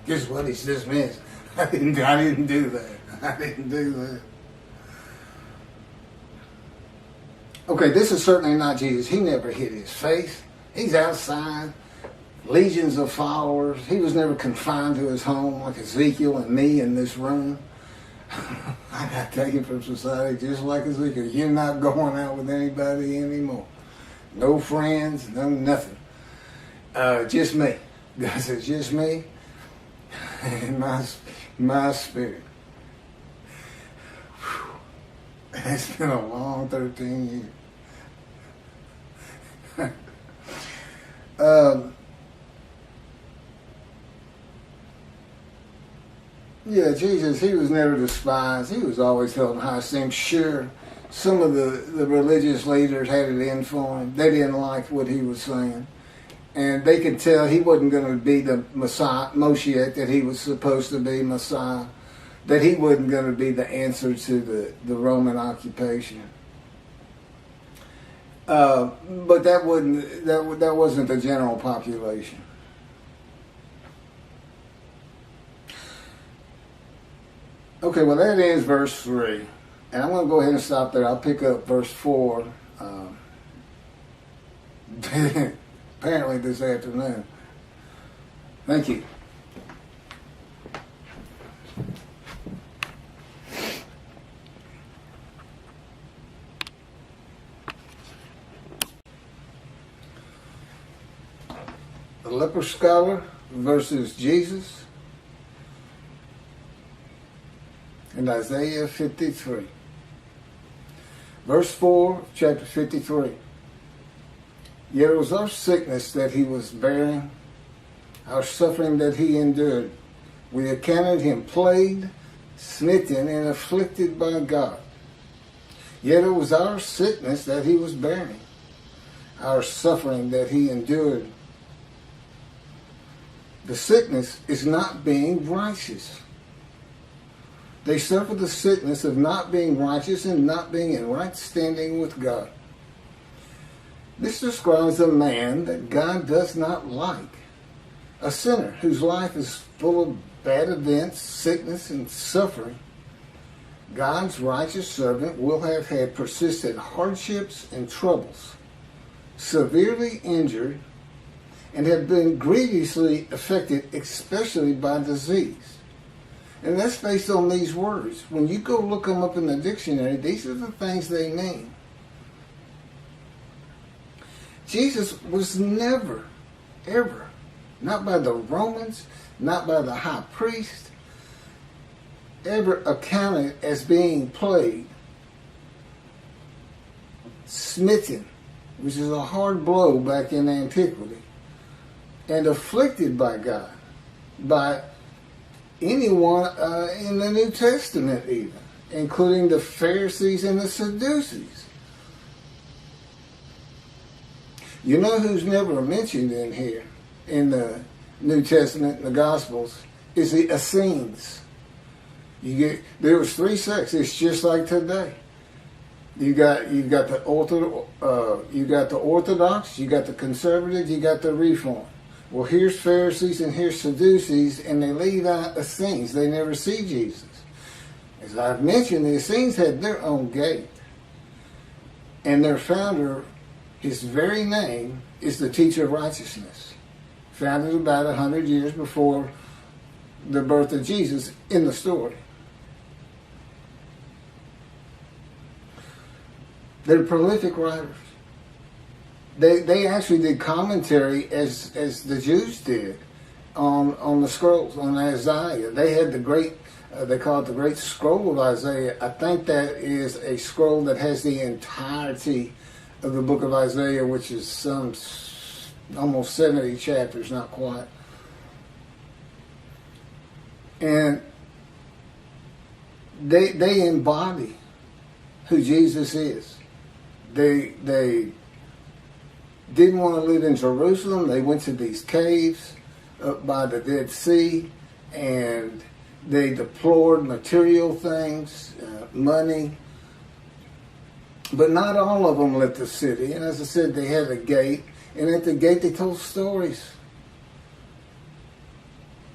Guess what? He's dismissed. I didn't do that. Okay, this is certainly not Jesus. He never hid his face. He's outside. Legions of followers. He was never confined to his home like Ezekiel and me in this room. I got taken from society just like Ezekiel. You're not going out with anybody anymore. No friends, no nothing. Just me. God says, just me and my spirit. Whew. It's been a long 13 years. Jesus, he was never despised. He was always held in high esteem. Sure, some of the religious leaders had it in for him. They didn't like what he was saying. And they could tell he wasn't going to be the Messiah, Moshiach, that he was supposed to be, Messiah. That he wasn't going to be the answer to the Roman occupation. But that wasn't the general population. Okay, well that ends verse 3. And I'm going to go ahead and stop there. I'll pick up verse 4 apparently this afternoon. Thank you. The Leper Scholar versus Jesus in Isaiah 53. Verse 4, chapter 53. Yet it was our sickness that he was bearing, our suffering that he endured. We accounted him plagued, smitten, and afflicted by God. Yet it was our sickness that he was bearing, our suffering that he endured. The sickness is not being righteous. They suffer the sickness of not being righteous and not being in right standing with God. This describes a man that God does not like, a sinner whose life is full of bad events, sickness, and suffering. God's righteous servant will have had persistent hardships and troubles, severely injured, and have been grievously affected, especially by disease. And that's based on these words. When you go look them up in the dictionary, these are the things they mean. Jesus was never, ever, not by the Romans, not by the high priest, ever accounted as being plagued, smitten, which is a hard blow back in antiquity, and afflicted by God, by anyone in the New Testament even, including the Pharisees and the Sadducees. You know who's never mentioned in here, in the New Testament, in the Gospels, is the Essenes. There was three sects. It's just like today. You got the Orthodox, you got the conservatives, you got the Reform. Well, here's Pharisees and here's Sadducees, and they leave out Essenes. They never see Jesus. As I've mentioned, the Essenes had their own gate, and their founder, his very name, is the teacher of righteousness, founded about 100 years before the birth of Jesus in the story. They're prolific writers. They actually did commentary as the Jews did on the scrolls, on Isaiah. They had the great, they call it the Great Scroll of Isaiah. I think that is a scroll that has the entirety of the book of Isaiah, which is some almost 70 chapters, not quite. And they embody who Jesus is. They didn't want to live in Jerusalem. They went to these caves up by the Dead Sea, and they deplored material things, money. But not all of them left the city. And as I said, they had a gate, and at the gate they told stories.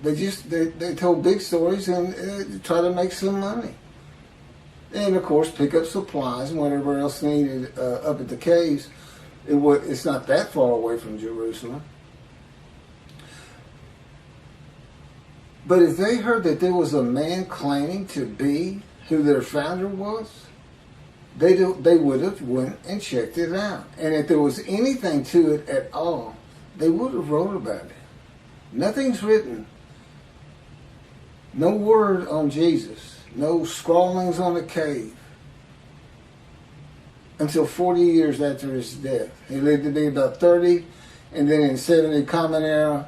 They told big stories and try to make some money. And of course, pick up supplies and whatever else needed up at the caves. It's not that far away from Jerusalem. But if they heard that there was a man claiming to be who their founder was, they would have went and checked it out. And if there was anything to it at all, they would have wrote about it. Nothing's written. No word on Jesus. No scrawlings on a cave. Until 40 years after his death. He lived to be about 30, and then in 70 Common Era,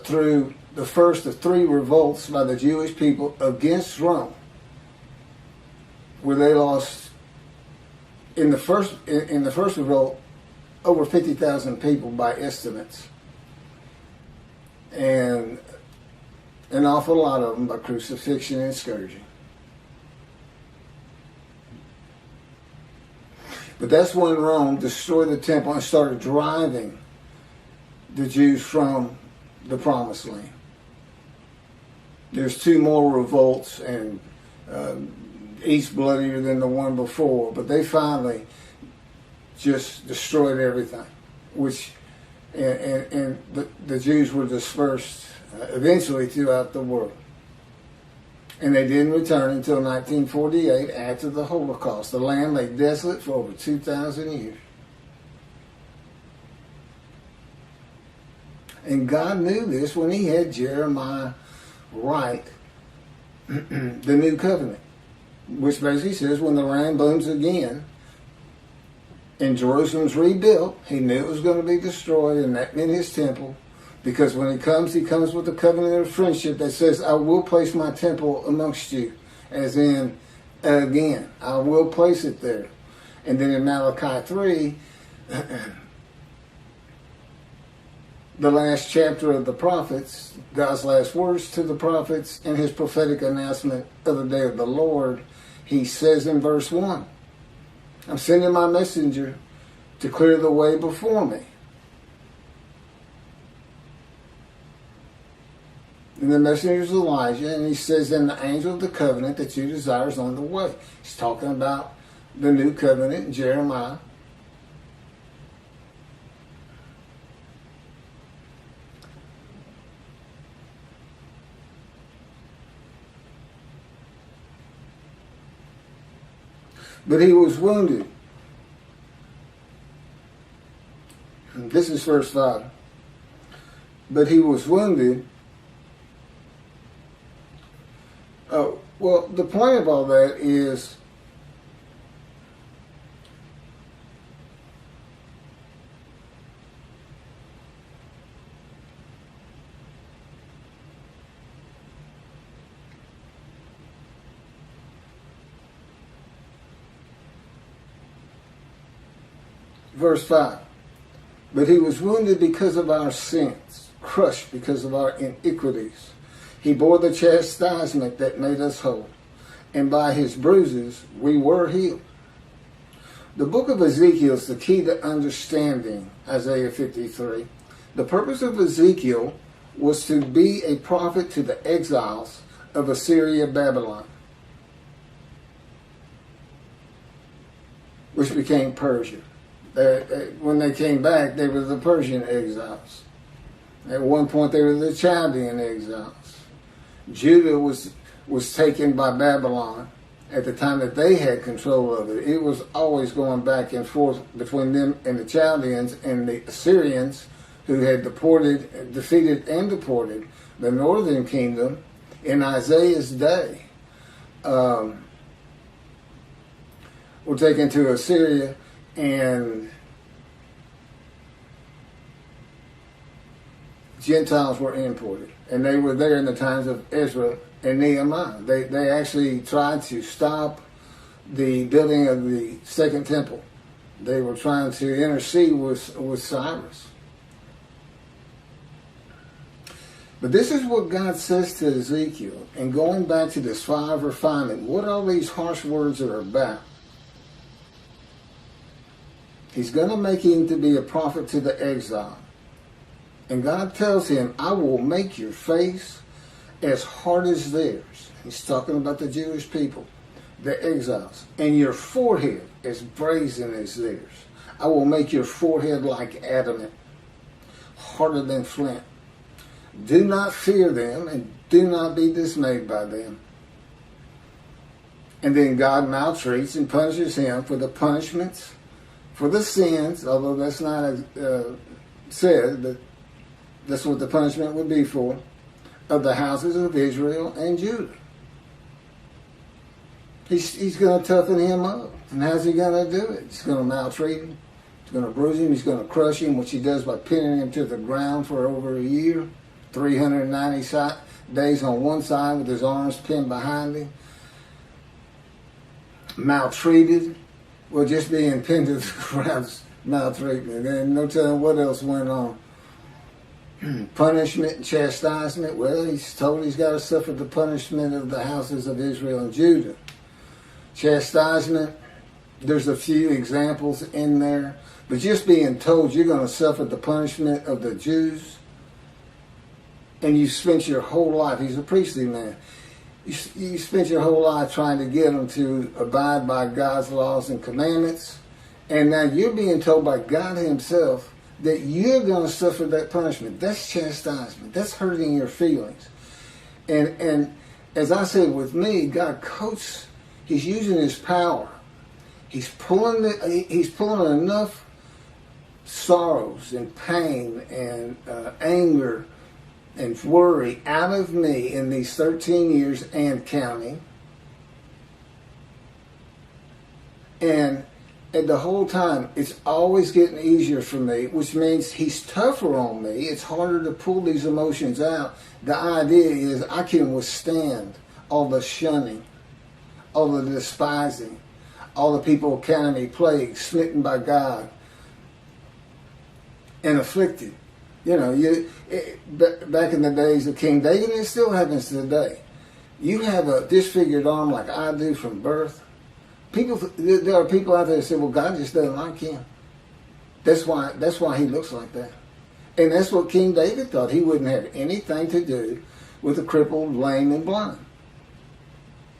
through the first of three revolts by the Jewish people against Rome, where they lost, in the first revolt, over 50,000 people by estimates, and an awful lot of them by crucifixion and scourging. But that's when Rome destroyed the temple and started driving the Jews from the Promised Land. There's two more revolts, and each bloodier than the one before, but they finally just destroyed everything, and the Jews were dispersed eventually throughout the world. And they didn't return until 1948 after the Holocaust. The land lay desolate for over 2,000 years. And God knew this when he had Jeremiah write the new covenant, which basically says when the land blooms again and Jerusalem's rebuilt, he knew it was going to be destroyed, and that meant his temple. Because when he comes with a covenant of friendship that says, I will place my temple amongst you. As in, again, I will place it there. And then in Malachi 3, the last chapter of the prophets, God's last words to the prophets, and his prophetic announcement of the day of the Lord, he says in verse 1, I'm sending my messenger to clear the way before me. And the messenger is Elijah, and he says, and the angel of the covenant that you desire is on the way. He's talking about the new covenant in Jeremiah. But he was wounded. And this is verse 5. But he was wounded. Oh, well, the point of all that is verse 5. But he was wounded because of our sins, crushed because of our iniquities. He bore the chastisement that made us whole, and by his bruises we were healed. The book of Ezekiel is the key to understanding Isaiah 53. The purpose of Ezekiel was to be a prophet to the exiles of Assyria, Babylon, which became Persia. When they came back, they were the Persian exiles. At one point, they were the Chaldean exiles. Judah was taken by Babylon at the time that they had control of it. It was always going back and forth between them and the Chaldeans and the Assyrians, who had defeated and deported the northern kingdom in Isaiah's day. Were taken to Assyria, and Gentiles were imported. And they were there in the times of Ezra and Nehemiah. They actually tried to stop the building of the second temple. They were trying to intercede with Cyrus. But this is what God says to Ezekiel. And going back to this 5 refinement, what all these harsh words are about. He's going to make him to be a prophet to the exile. And God tells him, I will make your face as hard as theirs. He's talking about the Jewish people, the exiles. And your forehead as brazen as theirs. I will make your forehead like adamant, harder than flint. Do not fear them, and do not be dismayed by them. And then God maltreats and punishes him for the punishments, for the sins, although that's not said, but that's what the punishment would be for, of the houses of Israel and Judah. He's going to toughen him up. And how's he going to do it? He's going to maltreat him. He's going to bruise him. He's going to crush him, which he does by pinning him to the ground for over a year. 390 days on one side with his arms pinned behind him. Maltreated. Well, just being pinned to the ground, maltreatment. And no telling what else went on. Punishment and chastisement. Well, he's told he's got to suffer the punishment of the houses of Israel and Judah. Chastisement, there's a few examples in there. But just being told you're going to suffer the punishment of the Jews, and you spent your whole life, he's a priestly man, you spent your whole life trying to get them to abide by God's laws and commandments, and now you're being told by God himself that you're going to suffer that punishment. That's chastisement. That's hurting your feelings. And as I said with me, God coats, he's using his power. He's pulling enough sorrows and pain and anger and worry out of me in these 13 years and counting. And at the whole time, it's always getting easier for me, which means he's tougher on me. It's harder to pull these emotions out. The idea is I can withstand all the shunning, all the despising, all the people counting me plagued, smitten by God, and afflicted. You know, back in the days of King David, and it still happens today. You have a disfigured arm like I do from birth. There are people out there that say, well, God just doesn't like him. That's why he looks like that. And that's what King David thought. He wouldn't have anything to do with the crippled, lame, and blind.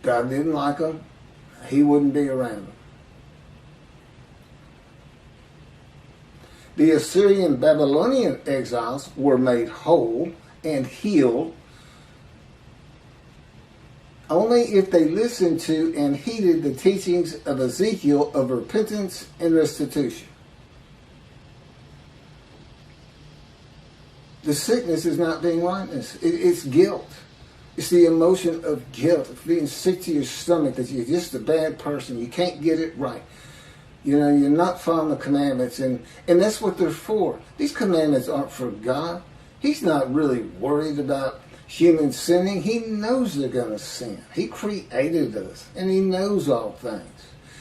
God didn't like him. He wouldn't be around him. The Assyrian Babylonian exiles were made whole and healed only if they listened to and heeded the teachings of Ezekiel of repentance and restitution. The sickness is not being rightness. It's guilt. It's the emotion of guilt, of being sick to your stomach, that you're just a bad person. You can't get it right. You know, you're not following the commandments, and that's what they're for. These commandments aren't for God. He's not really worried about humans sinning. He knows they're going to sin. He created us, and he knows all things.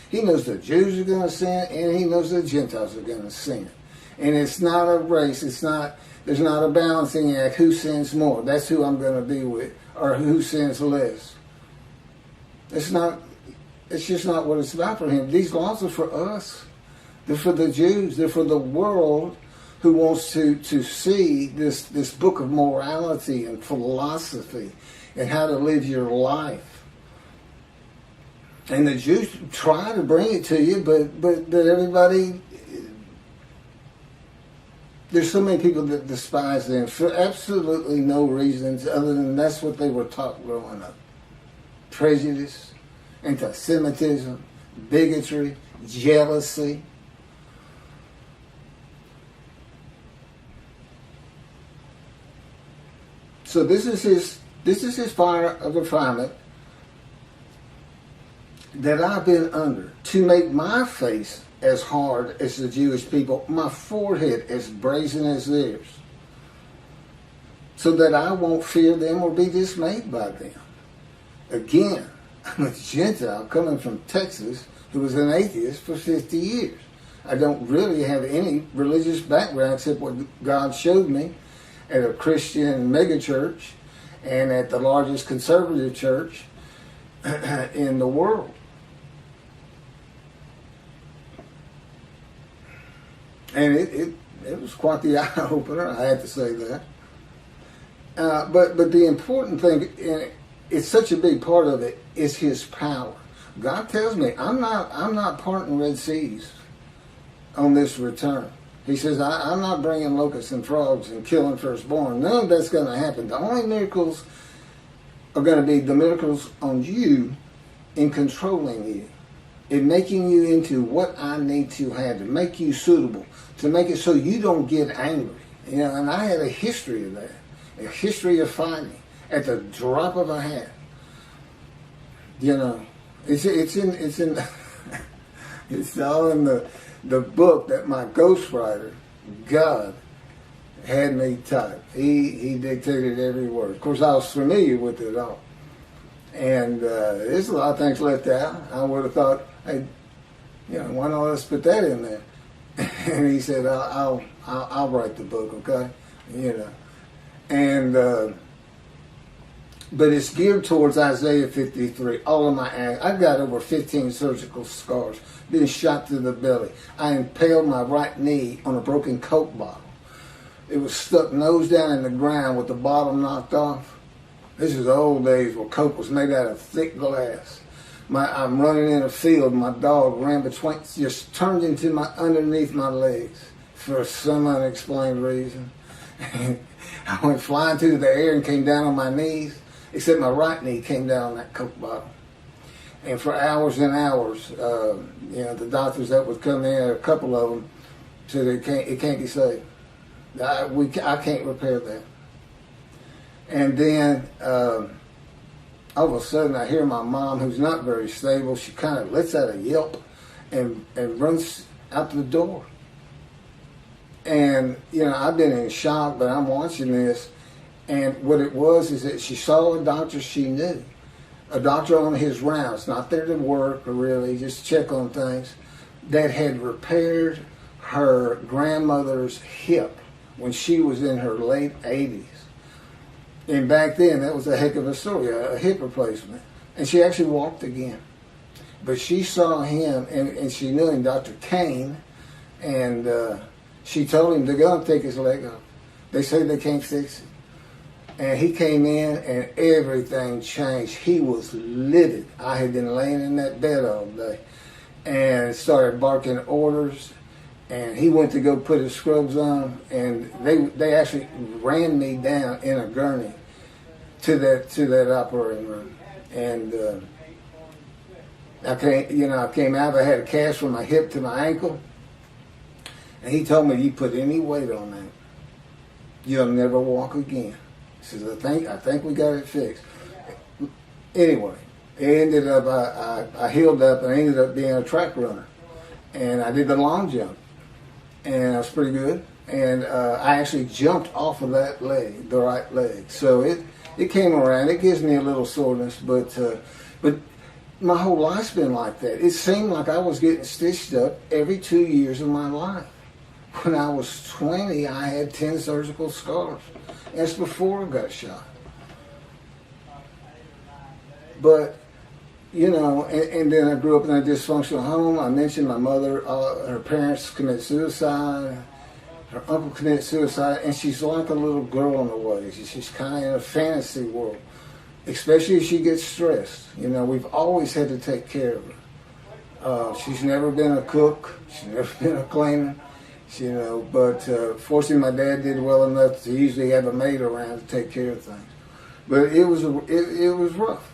He knows the Jews are going to sin, and he knows the Gentiles are going to sin. And it's not a race. There's not a balancing act. Who sins more? That's who I'm going to be with, or who sins less. It's just not what it's about for him. These laws are for us. They're for the Jews. They're for the world who wants to see this book of morality and philosophy and how to live your life. And the Jews try to bring it to you, but everybody, there's so many people that despise them for absolutely no reasons other than that's what they were taught growing up. Prejudice, anti-Semitism, bigotry, jealousy. So this is his fire of refinement that I've been under, to make my face as hard as the Jewish people, my forehead as brazen as theirs, so that I won't fear them or be dismayed by them. Again, I'm a Gentile coming from Texas who was an atheist for 50 years. I don't really have any religious background except what God showed me at a Christian megachurch and at the largest conservative church in the world. And it was quite the eye-opener, I have to say that. But the important thing, and it's such a big part of it, is his power. God tells me, I'm not parting Red Seas on this return. He says, I'm not bringing locusts and frogs and killing firstborn. None of that's going to happen. The only miracles are going to be the miracles on you in controlling you, in making you into what I need to have, to make you suitable, to make it so you don't get angry. You know, and I had a history of that, a history of fighting at the drop of a hat. You know, it's all in the book that my ghostwriter, God, had me type. He dictated every word. Of course, I was familiar with it all. And there's a lot of things left out. I would have thought, hey, you know, why not let's put that in there? And he said, I'll write the book, okay? You know. And but it's geared towards Isaiah 53. All of my I've got over 15 surgical scars, been shot through the belly. I impaled my right knee on a broken Coke bottle. It was stuck nose down in the ground with the bottom knocked off. This is the old days where Coke was made out of thick glass. I'm running in a field. My dog ran between, just turned into underneath my legs for some unexplained reason. I went flying through the air and came down on my knees, except my right knee came down on that Coke bottle. And for hours and hours, you know, the doctors that would come in, a couple of them, said it can't be saved. I can't repair that. And then all of a sudden I hear my mom, who's not very stable, she kind of lets out a yelp and runs out the door. And, you know, I've been in shock, but I'm watching this. And what it was is that she saw a doctor she knew, a doctor on his rounds, not there to work or really just check on things, that had repaired her grandmother's hip when she was in her late 80s. And back then, that was a heck of a story, a hip replacement. And she actually walked again. But she saw him, and she knew him, Dr. Kane, and she told him, they're going to take his leg off. They say they can't fix it. And he came in, and everything changed. He was livid. I had been laying in that bed all day, and started barking orders. And he went to go put his scrubs on, and they actually ran me down in a gurney to that operating room. And I came out. I had a cast from my hip to my ankle, and he told me, "You put any weight on that, you'll never walk again." He says, "I think we got it fixed." Anyway, it ended up I healed up, and I ended up being a track runner, and I did the long jump, and I was pretty good. And I actually jumped off of that leg, the right leg. So it came around. It gives me a little soreness, but my whole life's been like that. It seemed like I was getting stitched up every 2 years of my life. When I was 20, I had 10 surgical scars. That's before I got shot. But, and then I grew up in a dysfunctional home. I mentioned my mother, her parents committed suicide. Her uncle committed suicide, and she's like a little girl in a way. She's kind of in a fantasy world, especially if she gets stressed. We've always had to take care of her. She's never been a cook. She's never been a cleaner. But fortunately my dad did well enough to usually have a maid around to take care of things. But it was rough.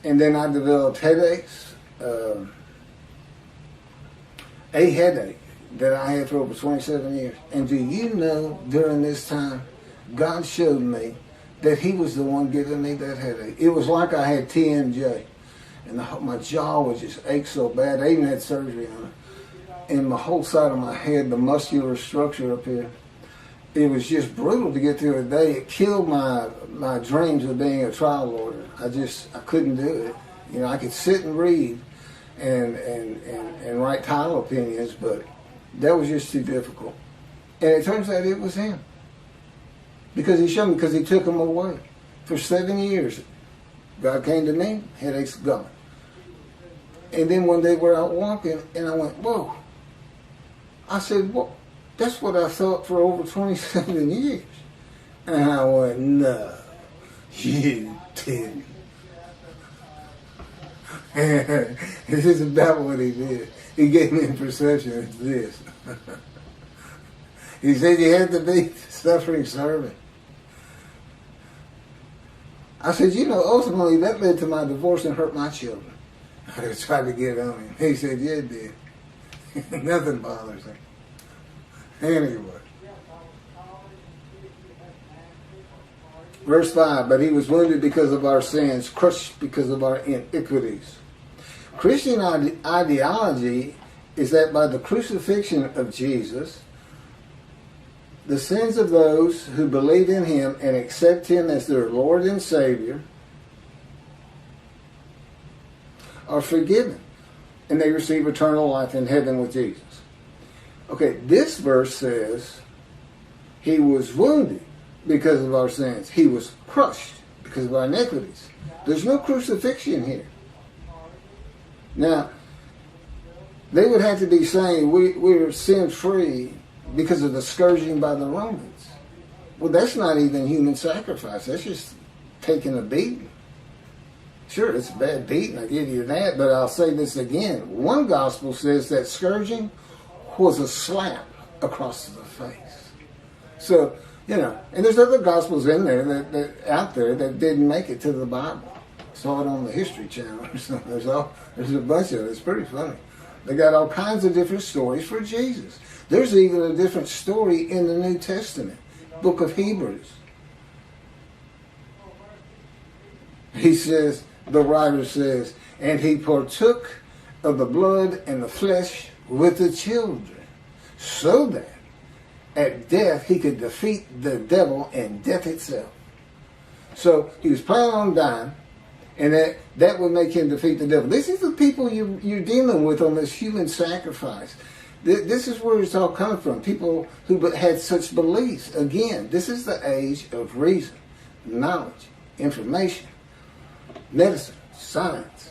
And then I developed headaches, a headache that I had for over 27 years. And do you know, during this time, God showed me that he was the one giving me that headache. It was like I had TMJ. And my jaw would just ache so bad. I even had surgery on it. And my whole side of my head, the muscular structure up here, it was just brutal to get through a day. It killed my dreams of being a trial lawyer. I couldn't do it. I could sit and read and write title opinions, but that was just too difficult. And it turns out it was him. Because he showed me, because he took them away. For 7 years, God came to me, headaches gone. And then one day we're out walking, and I went, whoa. I said, well, that's what I thought for over 27 years. And I went, no, you didn't. This is about what he did. He gave me a perception of this. He said you had to be a suffering servant. I said, ultimately that led to my divorce and hurt my children. I tried to get on him. He said, yeah, it did. Nothing bothers him. Anyway. Verse 5, but he was wounded because of our sins, crushed because of our iniquities. Christian ideology is that by the crucifixion of Jesus, the sins of those who believe in him and accept him as their Lord and Savior are forgiven, and they receive eternal life in heaven with Jesus. Okay, this verse says he was wounded because of our sins. He was crushed because of our iniquities. There's no crucifixion here. Now, they would have to be saying we're sin-free because of the scourging by the Romans. Well, that's not even human sacrifice. That's just taking a beating. Sure, it's a bad beating, I give you that, but I'll say this again. One gospel says that scourging was a slap across the face. So, and there's other gospels in there that out there that didn't make it to the Bible. Saw it on the History Channel or something. There's a bunch of it. It's pretty funny. They got all kinds of different stories for Jesus. There's even a different story in the New Testament, book of Hebrews. The writer says, and he partook of the blood and the flesh with the children, so that at death he could defeat the devil and death itself. So he was planning on dying, and that would make him defeat the devil. This is the people you're dealing with on this human sacrifice. This is where it's all coming from. People who had such beliefs. Again, this is the age of reason, knowledge, information, medicine, science.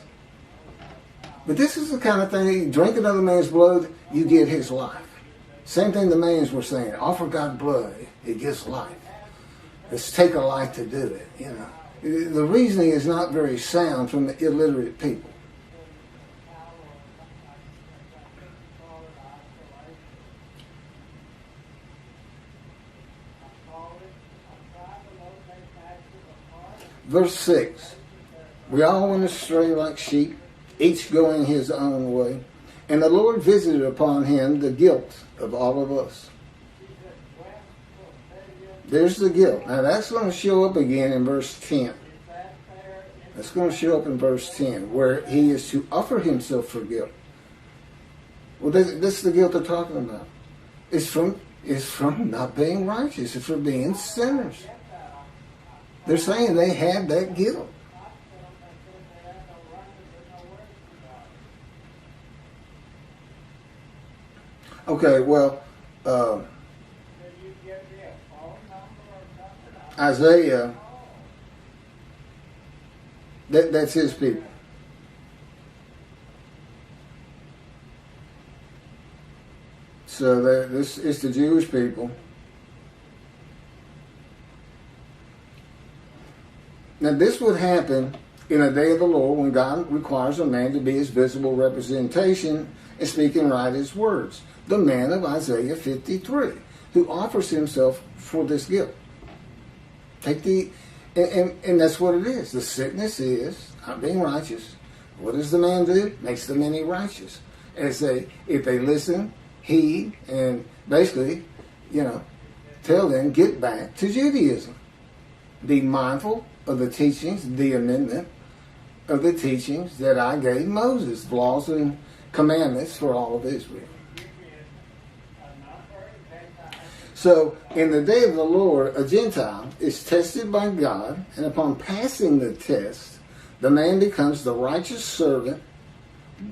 But this is the kind of thing, you drink another man's blood, you get his life. Same thing the Mayans were saying, offer God blood, it gives life. Let's take a life to do it, you know. The reasoning is not very sound from the illiterate people. Verse 6, we all went astray like sheep, each going his own way, and the Lord visited upon him the guilt of all of us. There's the guilt. Now that's going to show up again in verse 10. That's going to show up in verse 10, where he is to offer himself for guilt. Well, this is the guilt they're talking about. It's from not being righteous. It's from being sinners. They're saying they have that guilt. Okay, well, Isaiah, that's his people. So this is the Jewish people. Now this would happen in a day of the Lord when God requires a man to be his visible representation and speak and write his words. The man of Isaiah 53, who offers himself for this guilt. And that's what it is. The sickness is not being righteous. What does the man do? Makes the many righteous. And say, if they listen, heed, and basically, tell them, get back to Judaism. Be mindful of the teachings, the amendment of the teachings that I gave Moses, laws and commandments for all of Israel. So, in the day of the Lord, a Gentile is tested by God, and upon passing the test, the man becomes the righteous servant,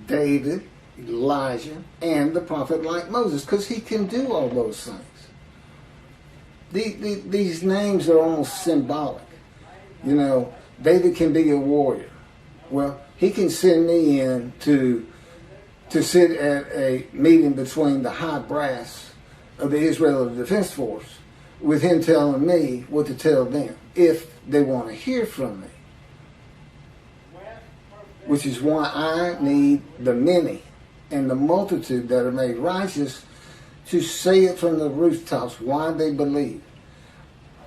David, Elijah, and the prophet like Moses, because he can do all those things. These names are almost symbolic. David can be a warrior. Well, he can send me in to sit at a meeting between the high brass of the Israeli Defense Force, with him telling me what to tell them if they want to hear from me. Which is why I need the many and the multitude that are made righteous to say it from the rooftops why they believe,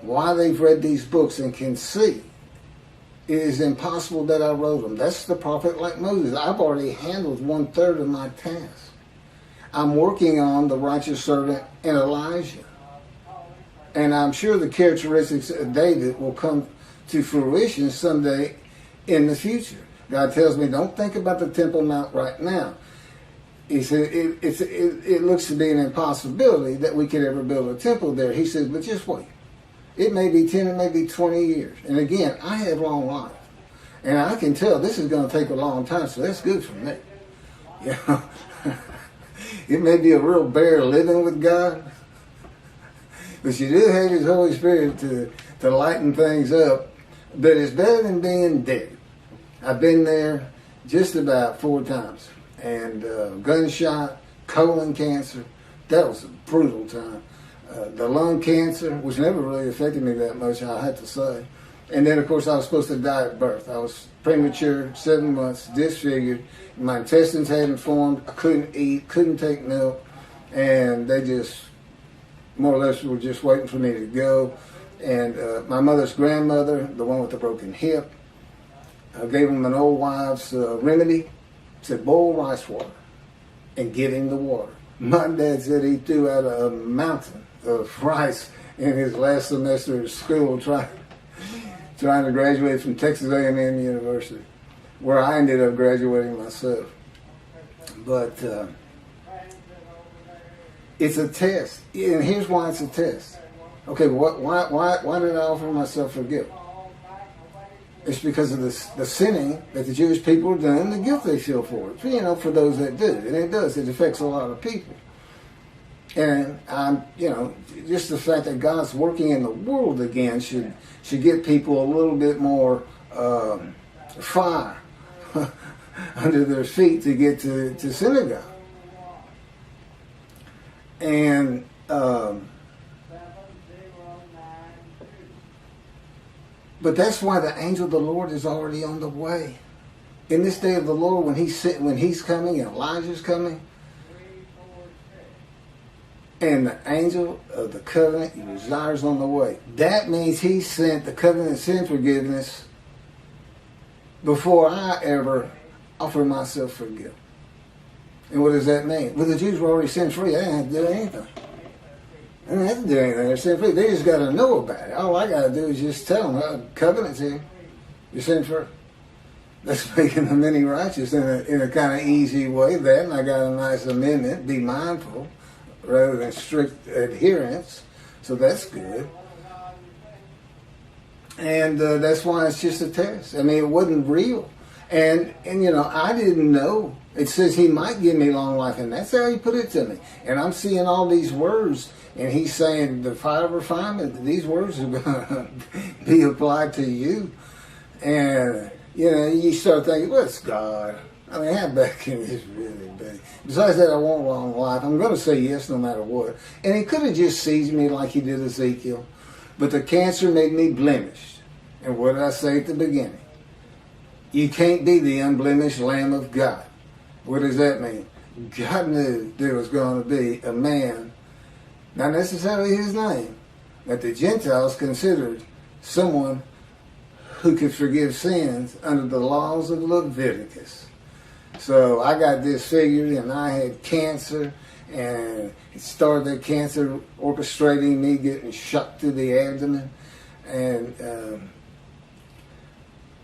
why they've read these books and can see. It is impossible that I wrote them. That's the prophet like Moses. I've already handled 1/3 of my task. I'm working on the righteous servant and Elijah. And I'm sure the characteristics of David will come to fruition someday in the future. God tells me, don't think about the Temple Mount right now. He said, it looks to be an impossibility that we could ever build a temple there. He says, but just wait. It may be 10, it may be 20 years. And again, I have long life. And I can tell this is going to take a long time, so that's good for me. It may be a real bear living with God, but you do have His Holy Spirit to lighten things up. But it's better than being dead. I've been there just about 4 times. And gunshot, colon cancer, that was a brutal time. The lung cancer, which never really affected me that much, I have to say. And then, of course, I was supposed to die at birth. I was premature, 7 months, disfigured. My intestines hadn't formed. I couldn't eat, couldn't take milk. And they just, more or less, were just waiting for me to go. And my mother's grandmother, the one with the broken hip, gave them an old wives' remedy. Said, boil rice water and get in the water. My dad said he threw out a mountain of rice in his last semester of school trying to graduate from Texas A&M University, where I ended up graduating myself. But it's a test, and here's why it's a test. Okay, why did I offer myself for guilt? It's because of the sinning that the Jewish people are doing, the guilt they feel for it. For those that do. And it does. It affects a lot of people. And just the fact that God's working in the world again should get people a little bit more fire under their feet to get to synagogue. And but that's why the angel of the Lord is already on the way. In this day of the Lord, when he's coming and Elijah's coming, and the angel of the covenant desires on the way. That means he sent the covenant sin forgiveness before I ever offer myself for guilt. And what does that mean? Well, the Jews were already sin free. They didn't have to do anything. They didn't have to do anything. They're sin free. They just got to know about it. All I got to do is just tell them, well, covenant's here. You're sin free. That's making the many righteous in a kind of easy way. Then I got a nice amendment. Be mindful rather than strict adherence. So that's good. And that's why it's just a test. I mean, it wasn't real. And I didn't know. It says he might give me long life, and that's how he put it to me. And I'm seeing all these words, and he's saying the fire of refinement, these words are going to be applied to you. And, you start thinking, well, it's God. I mean, how bad can this really be? Besides that, I want long life. I'm going to say yes no matter what. And he could have just seized me like he did Ezekiel. But the cancer made me blemished. And what did I say at the beginning? You can't be the unblemished Lamb of God. What does that mean? God knew there was going to be a man, not necessarily his name, that the Gentiles considered someone who could forgive sins under the laws of Leviticus. So I got this figured, and I had cancer, and it started that cancer orchestrating me getting shot through the abdomen. And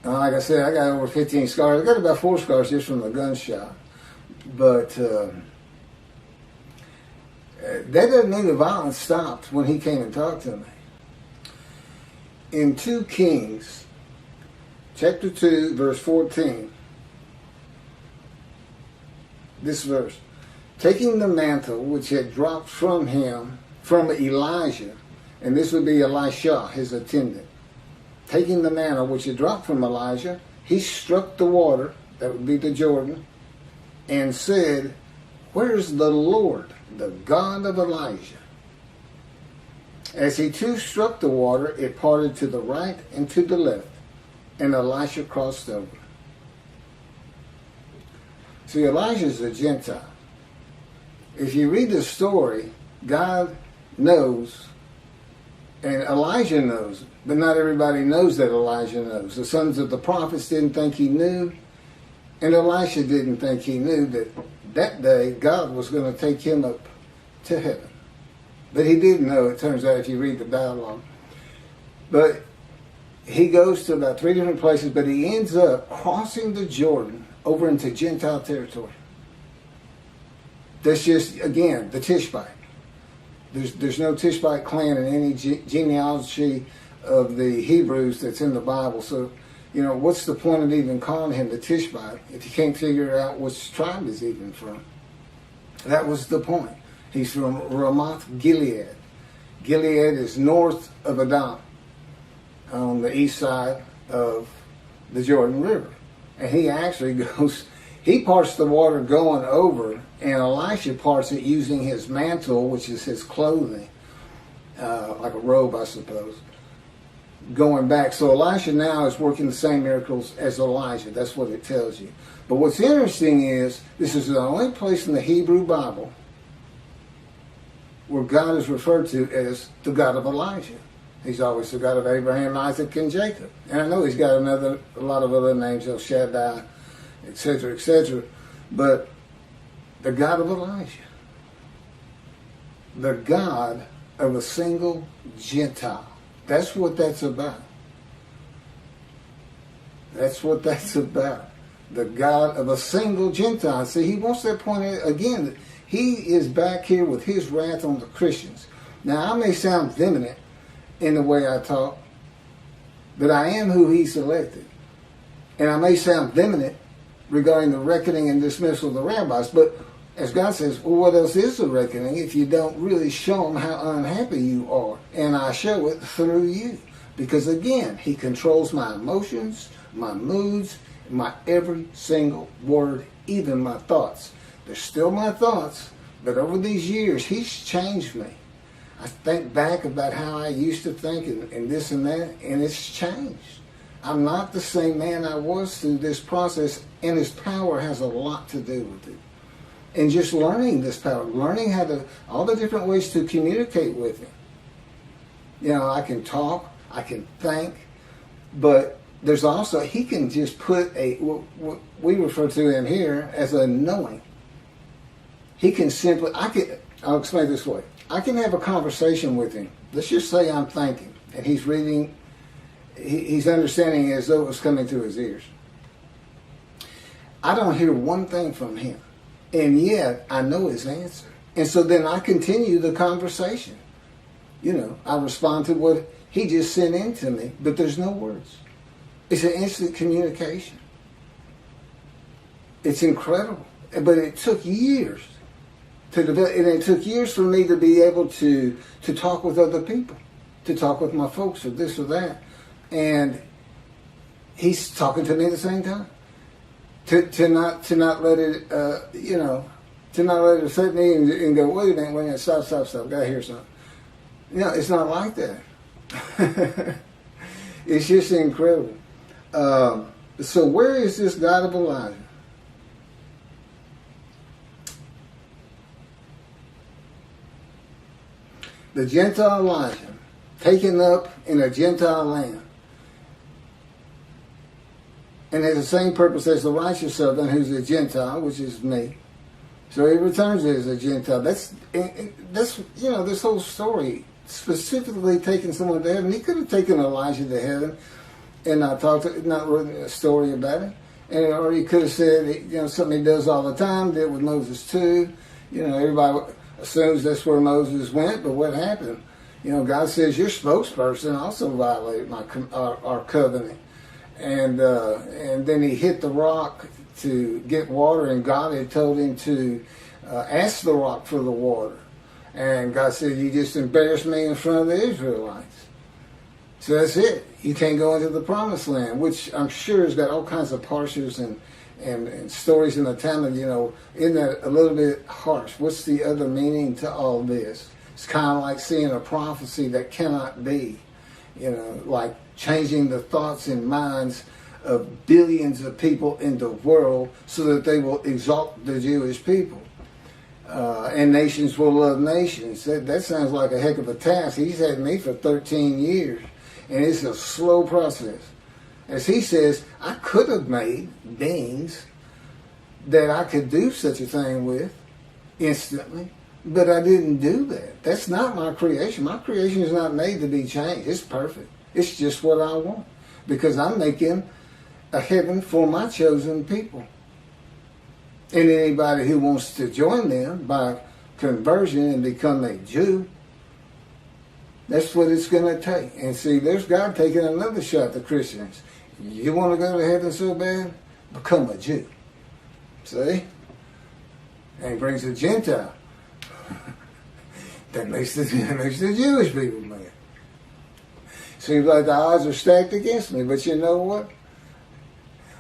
like I said, I got over 15 scars. I got about 4 scars just from the gunshot. But that doesn't mean the violence stopped when he came and talked to me. In 2 Kings, chapter 2, verse 14, this verse, taking the mantle which had dropped from him, from Elijah, and this would be Elisha, his attendant, taking the mantle which had dropped from Elijah, he struck the water, that would be the Jordan, and said, where's the Lord, the God of Elijah? As he too struck the water, it parted to the right and to the left, and Elisha crossed over. See, Elijah is a Gentile. If you read the story, God knows, and Elijah knows, but not everybody knows that Elijah knows. The sons of the prophets didn't think he knew, and Elisha didn't think he knew that day God was going to take him up to heaven. But he did know, it turns out, if you read the dialogue. But he goes to about 3 different places, but he ends up crossing the Jordan over into Gentile territory. That's just, again, the Tishbite. There's no Tishbite clan in any genealogy of the Hebrews that's in the Bible. So, what's the point of even calling him the Tishbite if you can't figure out which tribe he's even from? That was the point. He's from Ramoth Gilead. Gilead is north of Edom, on the east side of the Jordan River. And he actually goes, he parts the water going over, and Elisha parts it using his mantle, which is his clothing, like a robe, I suppose, going back. So Elisha now is working the same miracles as Elijah. That's what it tells you. But what's interesting is, this is the only place in the Hebrew Bible where God is referred to as the God of Elijah. He's always the God of Abraham, Isaac, and Jacob. And I know he's got a lot of other names, El Shaddai, etc., etc. But the God of Elijah, the God of a single Gentile. That's what that's about. That's what that's about. The God of a single Gentile. See, he wants that point again. He is back here with his wrath on the Christians. Now, I may sound vehement in the way I talk, but I am who he selected. And I may sound vehement regarding the reckoning and dismissal of the rabbis, but as God says, well, what else is the reckoning if you don't really show them how unhappy you are? And I show it through you. Because again, he controls my emotions, my moods, my every single word, even my thoughts. They're still my thoughts, but over these years, he's changed me. I think back about how I used to think and this and that, and it's changed. I'm not the same man I was through this process, and his power has a lot to do with it. And just learning this power, learning how to, all the different ways to communicate with him. You know, I can talk, I can think, but there's also, he can just put what we refer to him here as a knowing. He can simply, I'll explain this way. I can have a conversation with him. Let's just say I'm thinking, and he's reading, he's understanding as though it was coming to his ears. I don't hear one thing from him, and yet I know his answer. And so then I continue the conversation. You know, I respond to what he just sent in to me, but there's no words. It's an instant communication. It's incredible. But it took years to develop, and it took years for me to be able to talk with other people, to talk with my folks or this or that. And he's talking to me at the same time. To not let it, to not let it affect me and go, wait a minute, stop, gotta hear something. You know, it's not like that. It's just incredible. So where is this God of Elijah? The Gentile Elijah, taken up in a Gentile land. And has the same purpose as the righteous servant, who's a Gentile, which is me. So he returns as a Gentile. That's this whole story, specifically taking someone to heaven. He could have taken Elijah to heaven and not written a story about it. Or he could have said, something he does all the time, did with Moses too. Everybody assumes that's where Moses went, but what happened? God says your spokesperson also violated our covenant. And then he hit the rock to get water, and God had told him to ask the rock for the water. And God said, you just embarrassed me in front of the Israelites. So that's it. You can't go into the promised land, which I'm sure has got all kinds of parshas and stories in the Talmud. Isn't that a little bit harsh? What's the other meaning to all this? It's kind of like seeing a prophecy that cannot be. Like changing the thoughts and minds of billions of people in the world so that they will exalt the Jewish people. And nations will love nations. That sounds like a heck of a task. He's had me for 13 years, and it's a slow process. As he says, I could have made beings that I could do such a thing with instantly, but I didn't do that. That's not my creation. My creation is not made to be changed. It's perfect. It's just what I want, because I'm making a heaven for my chosen people. And anybody who wants to join them by conversion and become a Jew, that's what it's going to take. And see, there's God taking another shot at the Christians. You want to go to heaven so bad? Become a Jew. See? And he brings a Gentile. that makes the Jewish people mad. Seems like the odds are stacked against me, but you know what?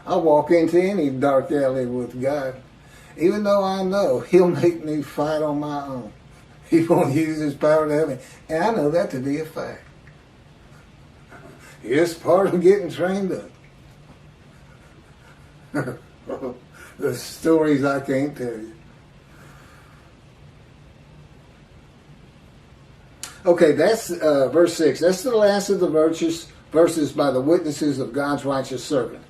I'll walk into any dark alley with God. Even though I know he'll make me fight on my own. He won't use his power to help me. And I know that to be a fact. It's part of getting trained up. The stories I can't tell you. Okay, that's verse 6. That's the last of the verses by the witnesses of God's righteous servant.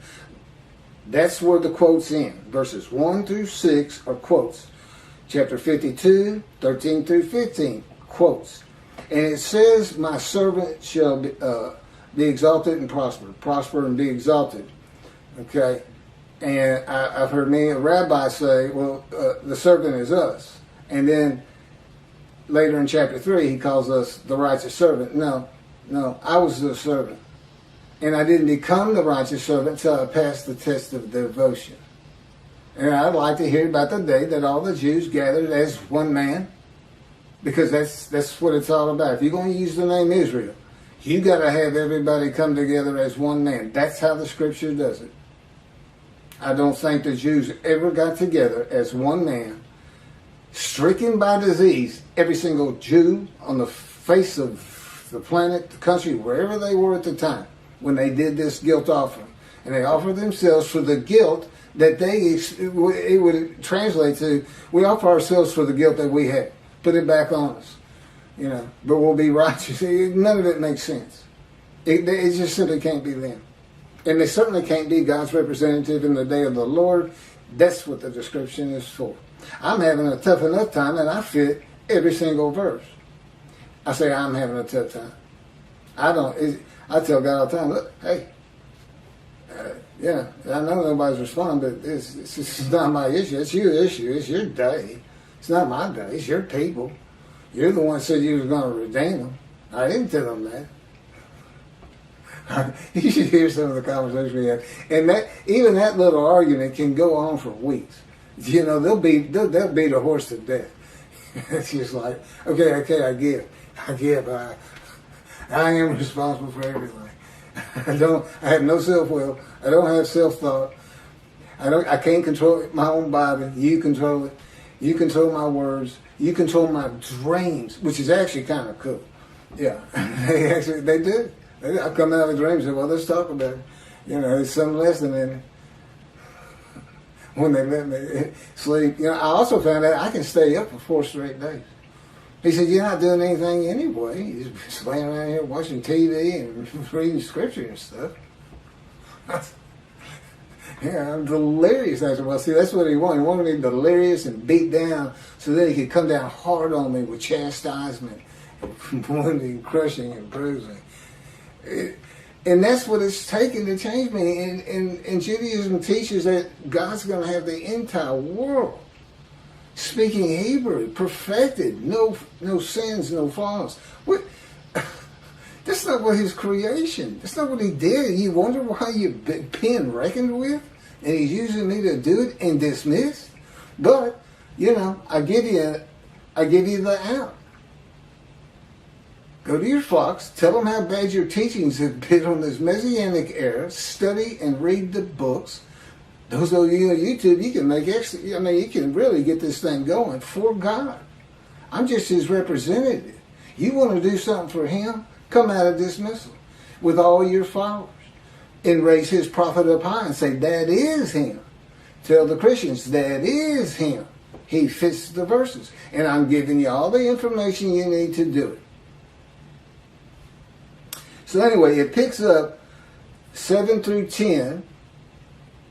That's where the quotes end. Verses 1 through 6 are quotes. Chapter 52, 13 through 15, quotes. And it says, my servant shall be exalted and prosper and be exalted. Okay? And I've heard many rabbis say, well, the servant is us. And then later in chapter 3, he calls us the righteous servant. No, I was the servant. And I didn't become the righteous servant until I passed the test of devotion. And I'd like to hear about the day that all the Jews gathered as one man, because that's what it's all about. If you're going to use the name Israel, you got to have everybody come together as one man. That's how the Scripture does it. I don't think the Jews ever got together as one man, stricken by disease. Every single Jew on the face of the planet, the country, wherever they were at the time, when they did this guilt offering. And they offered themselves for the guilt that it would translate to, we offer ourselves for the guilt that we had. Put it back on us. But we'll be righteous. None of it makes sense. It just simply can't be them. And they certainly can't be God's representative in the day of the Lord. That's what the description is for. I'm having a tough enough time, and I fit every single verse. I say I'm having a tough time. I tell God all the time, look, hey, I know nobody's responding, but it's not my issue. It's your issue. It's your day. It's not my day. It's your people. You're the one who said you was going to redeem them. I didn't tell them that. You should hear some of the conversations we had. And even that little argument can go on for weeks. They'll beat a horse to death. It's just like, okay, I get it. I am responsible for everything. I have no self-will. I don't have self-thought. I can't control my own body. You control it. You control my words. You control my dreams, which is actually kind of cool. Yeah, they do. I come out of dreams and say, well, let's talk about it. There's some lesson in it. When they let me sleep. I also found out I can stay up for 4 straight days. He said, you're not doing anything anyway. You're just laying around here watching TV and reading scripture and stuff. I'm delirious. I said, well, see, that's what he wanted. He wanted me delirious and beat down so that he could come down hard on me with chastisement, wounding, crushing, and bruising. And that's what it's taken to change me. And Judaism teaches that God's going to have the entire world speaking Hebrew, perfected, no sins, no flaws. What? That's not what his creation. That's not what he did. You wonder why your pen reckoned with, and he's using me to do it and dismiss. But I give you the out. Go to your flocks, tell them how bad your teachings have been on this Messianic era. Study and read the books. Those of you on YouTube, you can make extra. You can really get this thing going for God. I'm just his representative. You want to do something for him? Come out of dismissal with all your followers and raise his prophet up high and say, that is him. Tell the Christians, that is him. He fits the verses. And I'm giving you all the information you need to do it. So anyway, it picks up 7 through 10.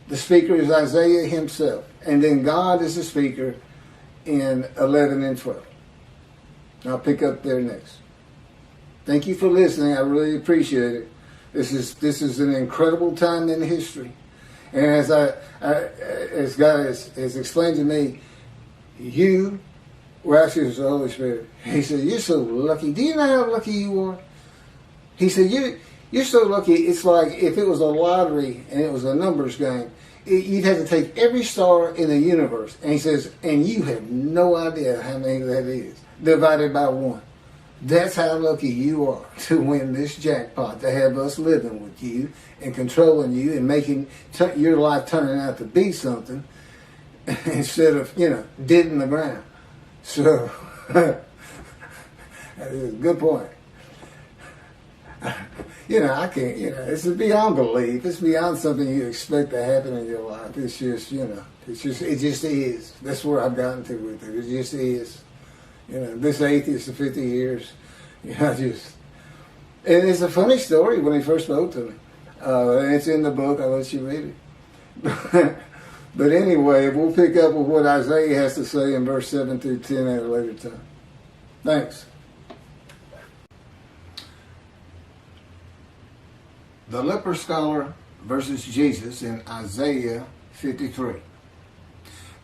The speaker is Isaiah himself. And then God is the speaker in 11 and 12. I'll pick up there next. Thank you for listening. I really appreciate it. This is an incredible time in history. And as God has explained to me, actually it's the Holy Spirit. He said, you're so lucky. Do you know how lucky you are? He said, you're so lucky. It's like if it was a lottery and it was a numbers game, you'd have to take every star in the universe. And he says, and you have no idea how many that is, divided by 1. That's how lucky you are to win this jackpot, to have us living with you and controlling you and making your life turning out to be something instead of, dead in the ground. So, that is a good point. I can't, it's beyond belief. It's beyond something you expect to happen in your life. It's just, it just is. That's where I've gotten to with it. It just is. This atheist of 50 years, and it's a funny story when he first spoke to me. And it's in the book. I'll let you read it. But anyway, we'll pick up with what Isaiah has to say in verse 7 through 10 at a later time. Thanks. The Leper Scholar versus Jesus in Isaiah 53.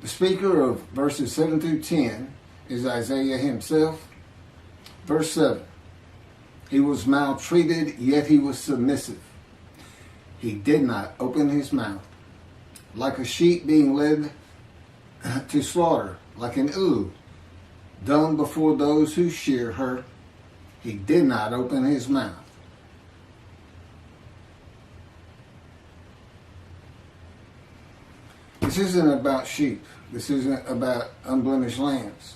The speaker of verses 7 through 10 is Isaiah himself. Verse 7. He was maltreated, yet he was submissive. He did not open his mouth. Like a sheep being led to slaughter, like an ewe, dumb before those who shear her. He did not open his mouth. This isn't about sheep. This isn't about unblemished lambs.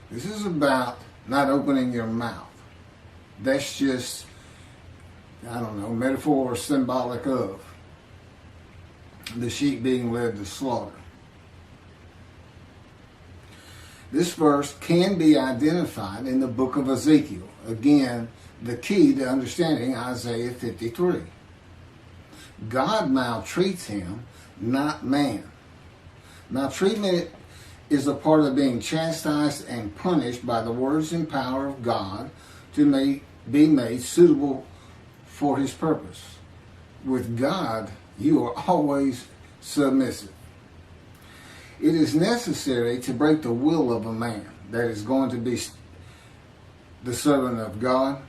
This is about not opening your mouth. That's just, I don't know, metaphor or symbolic of the sheep being led to slaughter. This verse can be identified in the book of Ezekiel. Again, the key to understanding Isaiah 53. God maltreats him, not man. Maltreatment is a part of being chastised and punished by the words and power of God to be made suitable for his purpose. With God, you are always submissive. It is necessary to break the will of a man that is going to be the servant of God,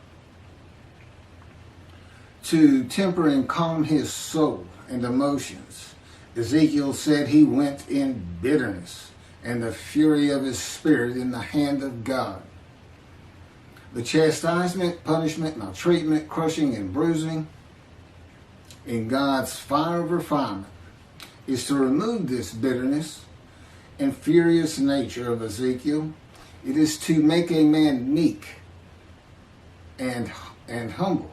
to temper and calm his soul and emotions. Ezekiel said he went in bitterness and the fury of his spirit in the hand of God. The chastisement, punishment, maltreatment, crushing, and bruising in God's fire of refinement is to remove this bitterness and furious nature of Ezekiel. It is to make a man meek and humble.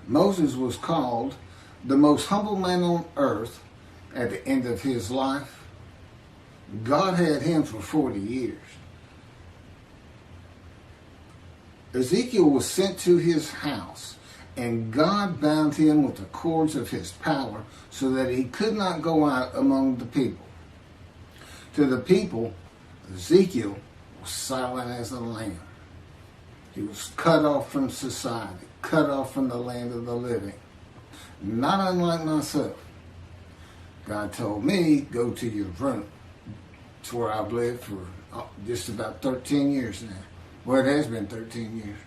Moses was called the most humble man on earth at the end of his life. God had him for 40 years. Ezekiel was sent to his house, and God bound him with the cords of his power so that he could not go out among the people. To the people, Ezekiel was silent as a lamb. He was cut off from society, cut off from the land of the living. Not unlike myself. God told me, go to your room. It's where I've lived for just about 13 years now. Well, it has been 13 years.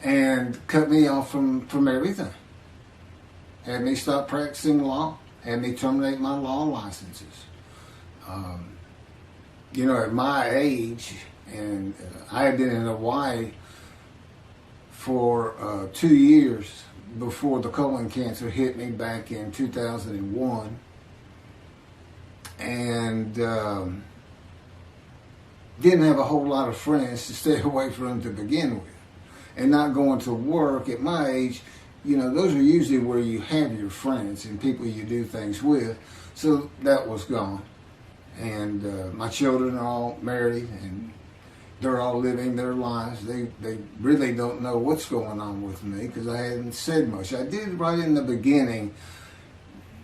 And cut me off from everything. Had me stop practicing law. Had me terminate my law licenses. At my age, and I had been in Hawaii for 2 years before the colon cancer hit me back in 2001. And didn't have a whole lot of friends to stay away from to begin with. And not going to work at my age, those are usually where you have your friends and people you do things with. So that was gone. And my children are all married and they're all living their lives. They really don't know what's going on with me because I hadn't said much. I did right in the beginning,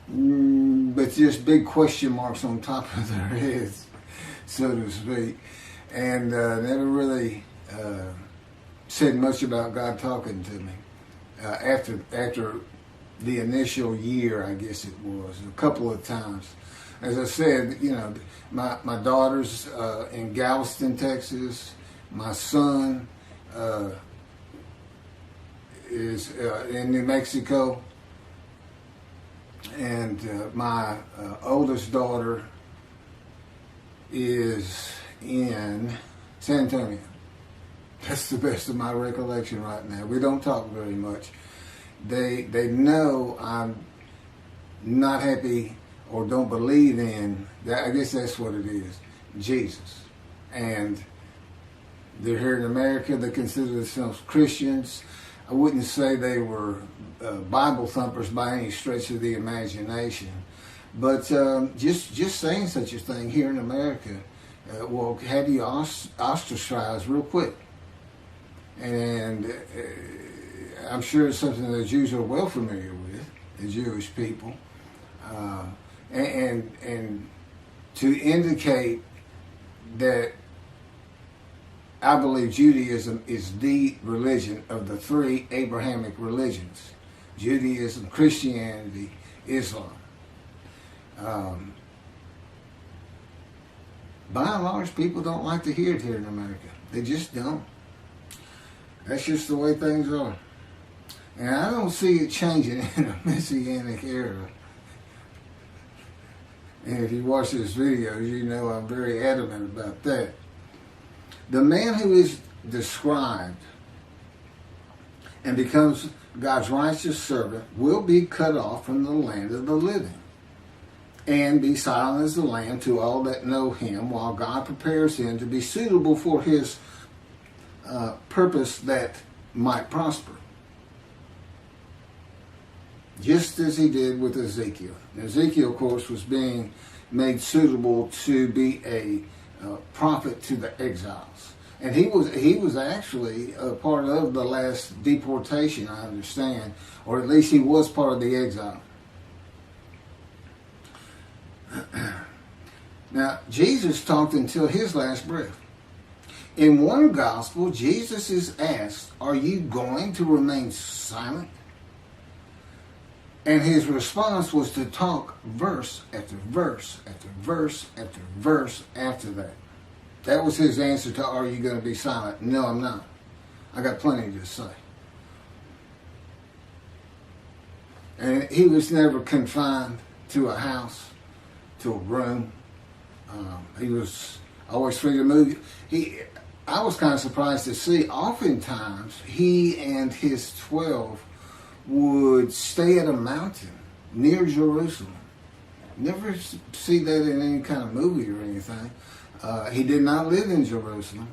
but just big question marks on top of their heads, so to speak. And never really said much about God talking to me. After the initial year, I guess it was, a couple of times. As I said, my daughter's in Galveston, Texas. My son is in New Mexico. And my oldest daughter is in San Antonio. That's the best of my recollection right now. We don't talk very much. They know I'm not happy or don't believe in that. I guess that's what it is, Jesus. And they're here in America. They consider themselves Christians. I wouldn't say they were Bible thumpers by any stretch of the imagination, but just saying such a thing here in America will have you ostracized real quick. And I'm sure it's something that Jews are well familiar with, the Jewish people. And to indicate that I believe Judaism is the religion of the three Abrahamic religions: Judaism, Christianity, Islam. By and large, people don't like to hear it here in America. They just don't. That's just the way things are. And I don't see it changing in a Messianic era. And if you watch his videos, you know I'm very adamant about that. The man who is described and becomes God's righteous servant will be cut off from the land of the living and be silent as the lamb to all that know him, while God prepares him to be suitable for his purpose that might prosper. Just as he did with Ezekiel. Ezekiel, of course, was being made suitable to be a prophet to the exiles. And he was actually a part of the last deportation, I understand, or at least he was part of the exile. Now, Jesus talked until his last breath. In one gospel, Jesus is asked, "Are you going to remain silent?" And his response was to talk verse after verse after verse after verse after that. That was his answer to, "Are you going to be silent?" "No, I'm not. I got plenty to say." And he was never confined to a house, to a room. He was always free to move. I was kind of surprised to see, oftentimes, he and his 12 would stay at a mountain near Jerusalem. Never see that in any kind of movie or anything. He did not live in Jerusalem.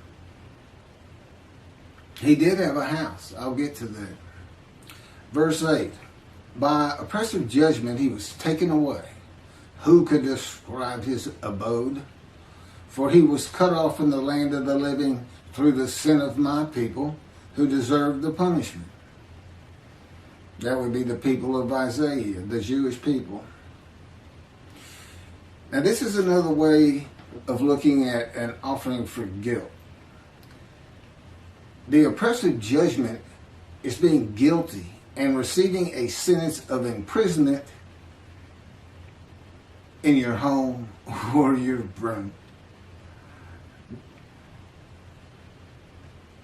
He did have a house. I'll get to that. Verse 8. By oppressive judgment he was taken away. Who could describe his abode? For he was cut off from the land of the living through the sin of my people, who deserved the punishment. That would be the people of Isaiah, the Jewish people. Now this is another way of looking at an offering for guilt. The oppressive judgment is being guilty and receiving a sentence of imprisonment in your home or your room.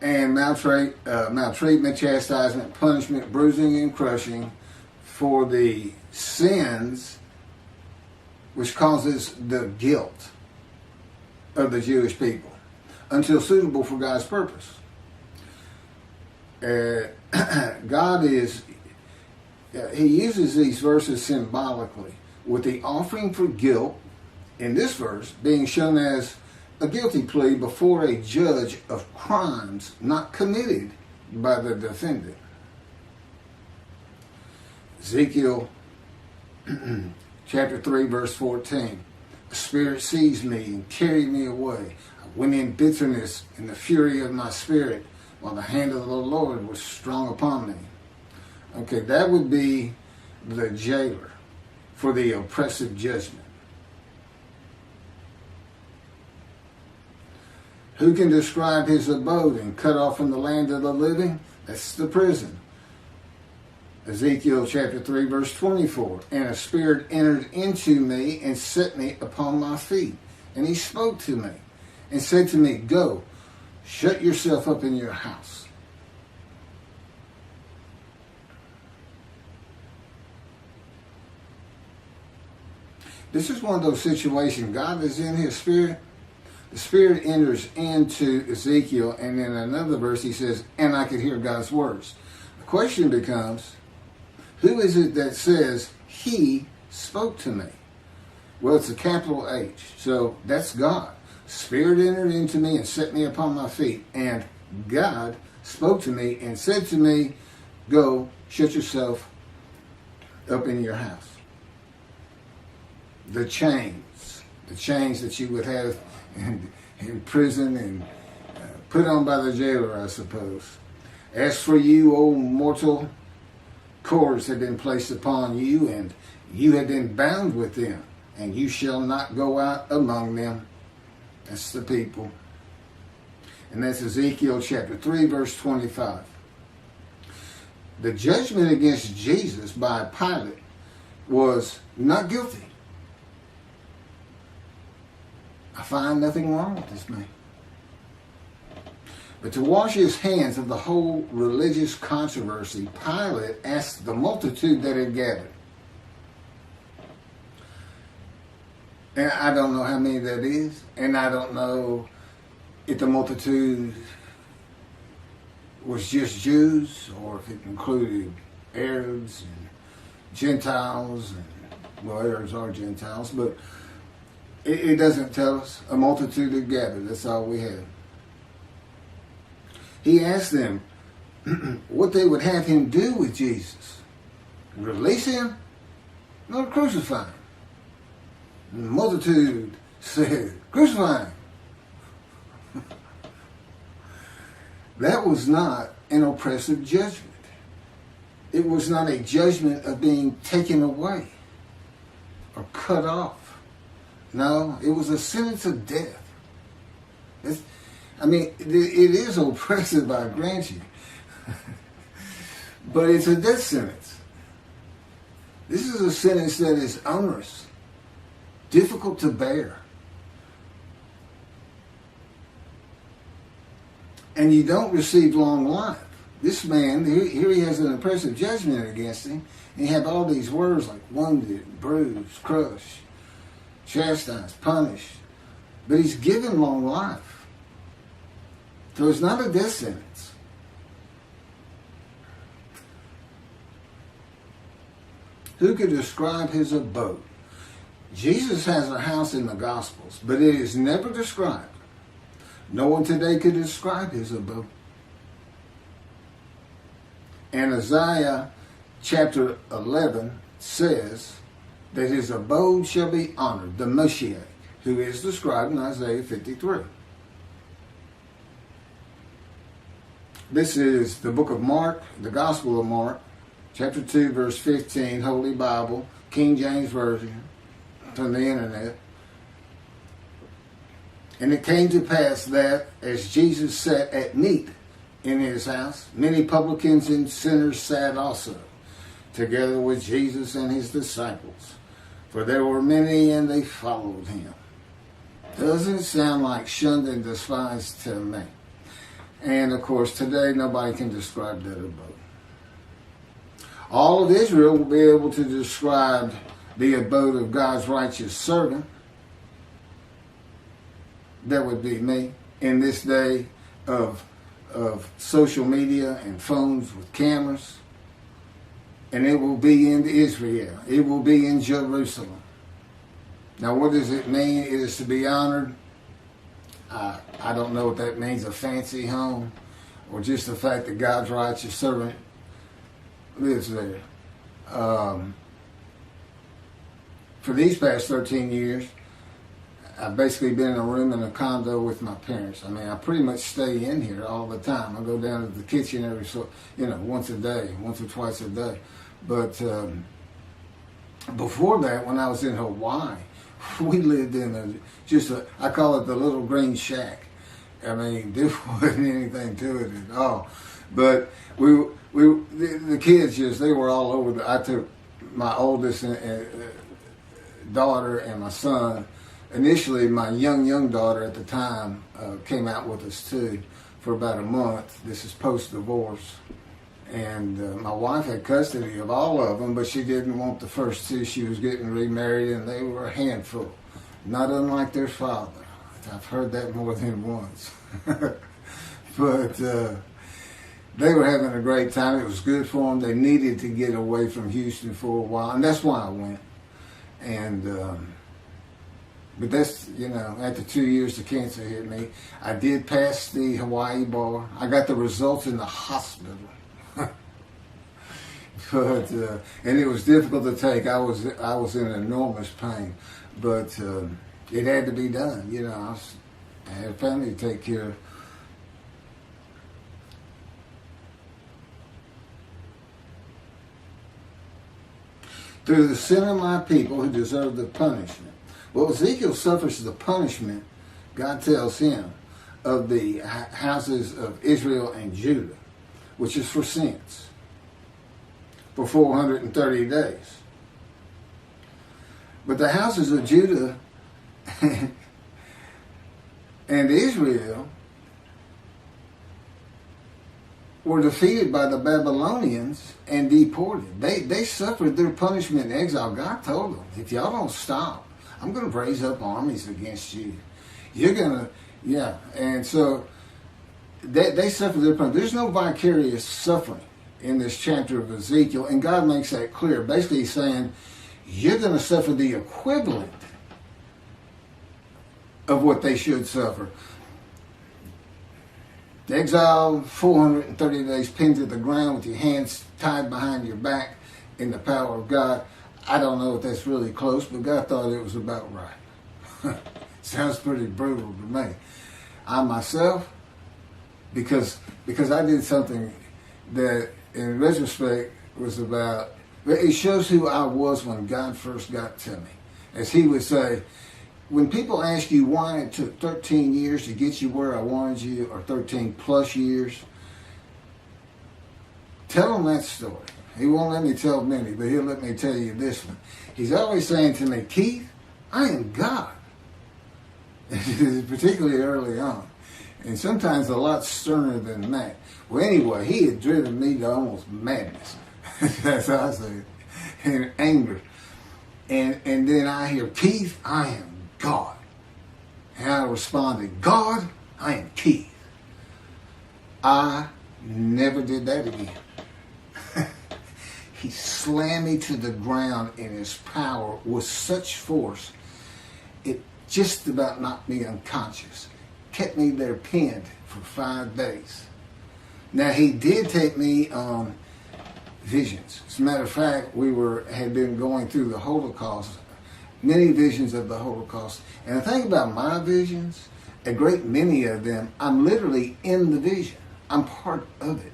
And maltreatment, chastisement, punishment, bruising, and crushing for the sins which causes the guilt of the Jewish people until suitable for God's purpose. God he uses these verses symbolically, with the offering for guilt in this verse being shown as a guilty plea before a judge of crimes not committed by the defendant. Ezekiel chapter 3 verse 14. The Spirit seized me and carried me away. I went in bitterness in the fury of my spirit, while the hand of the Lord was strong upon me. Okay, that would be the jailer for the oppressive judgment. Who can describe his abode and cut off from the land of the living? That's the prison. Ezekiel chapter 3 verse 24. And a spirit entered into me and set me upon my feet. And he spoke to me and said to me, "Go, shut yourself up in your house." This is one of those situations. God is in his spirit. The Spirit enters into Ezekiel, and in another verse he says, "And I could hear God's words." The question becomes, who is it that says, "He spoke to me"? Well, it's a capital H, so that's God. Spirit entered into me and set me upon my feet, and God spoke to me and said to me, "Go, shut yourself up in your house." The chains that you would have in prison and put on by the jailer, I suppose. As for you, O mortal, cords have been placed upon you, and you have been bound with them, and you shall not go out among them. That's the people. And that's Ezekiel chapter 3, verse 25. The judgment against Jesus by Pilate was not guilty. I find nothing wrong with this man. But to wash his hands of the whole religious controversy, Pilate asked the multitude that had gathered, And I don't know how many that is. And I don't know if the multitude was just Jews or if it included Arabs and Gentiles. And, well, Arabs are Gentiles, but it doesn't tell us. A multitude had gathered. That's all we have. He asked them what they would have him do with Jesus. Release him? No, crucify him. And the multitude said, crucify him. That was not an oppressive judgment. It was not a judgment of being taken away or cut off. No, it was a sentence of death. It is oppressive, I grant you. But it's a death sentence. This is a sentence that is onerous, difficult to bear. And you don't receive long life. This man, here he has an oppressive judgment against him. And you have all these words like wounded, bruised, crushed, chastised, punished. But he's given long life. So it's not a death sentence. Who could describe his abode? Jesus has a house in the Gospels, but it is never described. No one today could describe his abode. And Isaiah chapter 11 says that his abode shall be honored, the Moshiach, who is described in Isaiah 53. This is the book of Mark, the Gospel of Mark, chapter 2, verse 15, Holy Bible, King James Version, from the internet. And it came to pass that as Jesus sat at meat in his house, many publicans and sinners sat also, together with Jesus and his disciples. For there were many, and they followed him. Doesn't sound like shunned and despised to me. And of course, today nobody can describe that abode. All of Israel will be able to describe the abode of God's righteous servant. That would be me in this day of social media and phones with cameras. And it will be in Israel. It will be in Jerusalem. Now, what does it mean? It is to be honored. I don't know what that means, a fancy home, or just the fact that God's righteous servant lives there. For these past 13 years, I've basically been in a room in a condo with my parents. I pretty much stay in here all the time. I go down to the kitchen once a day, once or twice a day. But before that, when I was in Hawaii, we lived in I call it the little green shack. There wasn't anything to it at all. But the kids they were all over. I took my oldest daughter and my son. Initially, my young daughter at the time came out with us too for about a month. This is post-divorce. And my wife had custody of all of them, but she didn't want the first two. She was getting remarried, and they were a handful, not unlike their father. I've heard that more than once. But they were having a great time. It was good for them. They needed to get away from Houston for a while, and that's why I went. And but that's, after 2 years the cancer hit me. I did pass the Hawaii bar. I got the results in the hospital. But and it was difficult to take. I was in enormous pain, but it had to be done. I had a family to take care of. Through the sin of my people who deserve the punishment. Well, Ezekiel suffers the punishment, God tells him, of the houses of Israel and Judah, which is for sins, for 430 days. But the houses of Judah and Israel were defeated by the Babylonians and deported. They suffered their punishment in exile. God told them, if y'all don't stop, I'm going to raise up armies against you. You're going to, yeah. And so they suffer their pain. There's no vicarious suffering in this chapter of Ezekiel, and God makes that clear. Basically, he's saying, you're going to suffer the equivalent of what they should suffer. The exile, 430 days pinned to the ground with your hands tied behind your back in the power of God. I don't know if that's really close, but God thought it was about right. Sounds pretty brutal to me. I myself, because I did something that in retrospect was about, it shows who I was when God first got to me. As he would say, when people ask you why it took 13 years to get you where I wanted you, or 13 plus years, tell them that story. He won't let me tell many, but he'll let me tell you this one. He's always saying to me, Keith, I am God. Particularly early on. And sometimes a lot sterner than that. Well, anyway, he had driven me to almost madness. That's how I say it. And anger. And then I hear, Keith, I am God. And I responded, God, I am Keith. I never did that again. He slammed me to the ground in his power with such force, it just about knocked me unconscious. Kept me there pinned for 5 days. Now, he did take me on visions. As a matter of fact, had been going through the Holocaust, many visions of the Holocaust. And the thing about my visions, a great many of them, I'm literally in the vision. I'm part of it.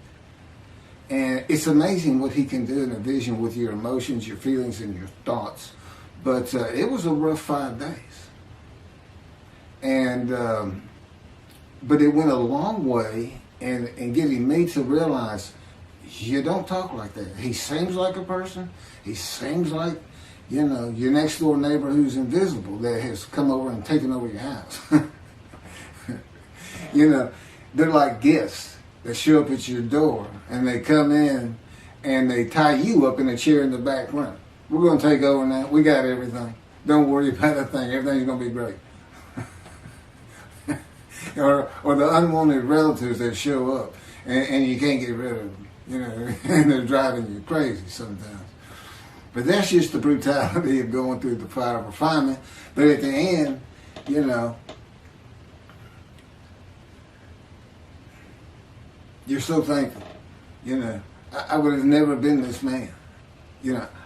And it's amazing what he can do in a vision with your emotions, your feelings, and your thoughts. But it was a rough 5 days. And but it went a long way in getting me to realize, you don't talk like that. He seems like a person. He seems like, your next door neighbor who's invisible that has come over and taken over your house. They're like guests that show up at your door, and they come in and they tie you up in a chair in the back room. We're going to take over now. We got everything. Don't worry about a thing. Everything's going to be great. or the unwanted relatives that show up and you can't get rid of them, and they're driving you crazy sometimes. But that's just the brutality of going through the fire of refinement. But at the end, you're so thankful. I would have never been this man.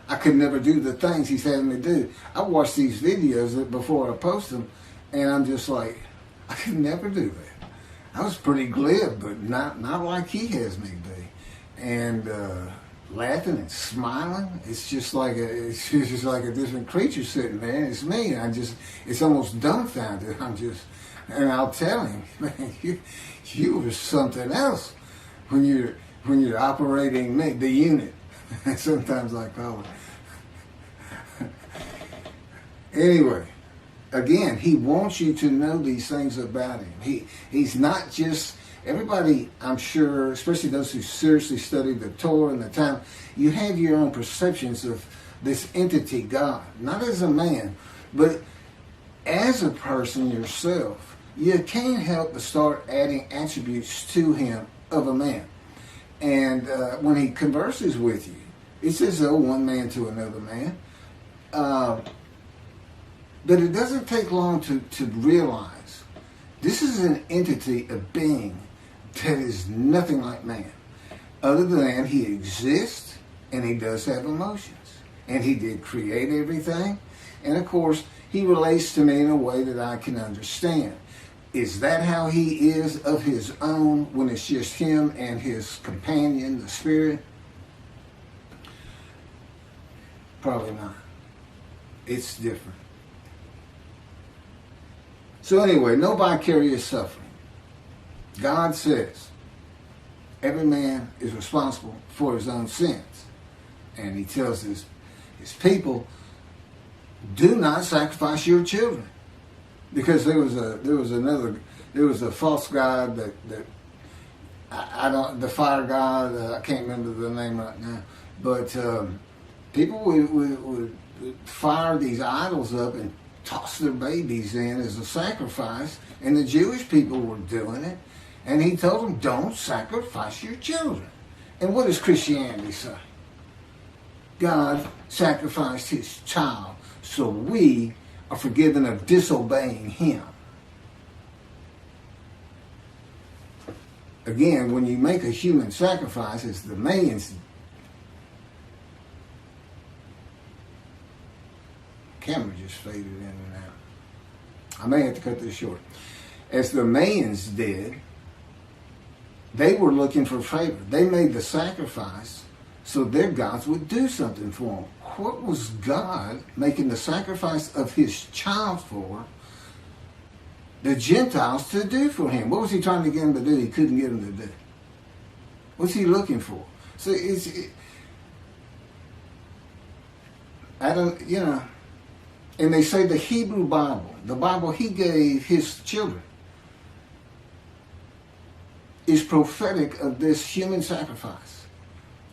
I could never do the things he's having me do. I watch these videos before I post them, and I'm just like, I could never do that. I was pretty glib, but not like he has me be. And laughing and smiling, it's just like a different creature sitting there, and it's me. And it's almost dumbfounded. And I'll tell him, man, you were something else when you're operating the unit. Sometimes I call it. Anyway, again, he wants you to know these things about him. He's not just everybody. I'm sure, especially those who seriously study the Torah and the time, you have your own perceptions of this entity, God, not as a man, but as a person yourself. You can't help but start adding attributes to him of a man. And when he converses with you, it says, one man to another man. But it doesn't take long to realize this is an entity, a being, that is nothing like man. Other than he exists, and he does have emotions. And he did create everything. And of course, he relates to me in a way that I can understand. Is that how he is of his own when it's just him and his companion, the spirit? Probably not. It's different. So anyway, no vicarious suffering. God says every man is responsible for his own sins. And he tells his people, do not sacrifice your children. Because there was a false god that the fire god, I can't remember the name right now, but people would fire these idols up and toss their babies in as a sacrifice, and the Jewish people were doing it, and he told them, don't sacrifice your children. And what does Christianity say? God sacrificed his child, so we are forgiven of disobeying him. Again, when you make a human sacrifice, it's the man's. Camera just faded in and out. I may have to cut this short. As the Mayans did, they were looking for favor. They made the sacrifice so their gods would do something for them. What was God making the sacrifice of his child for the Gentiles to do for him? What was he trying to get them to do he couldn't get them to do? What's he looking for? So and they say the Hebrew Bible, the Bible he gave his children, is prophetic of this human sacrifice.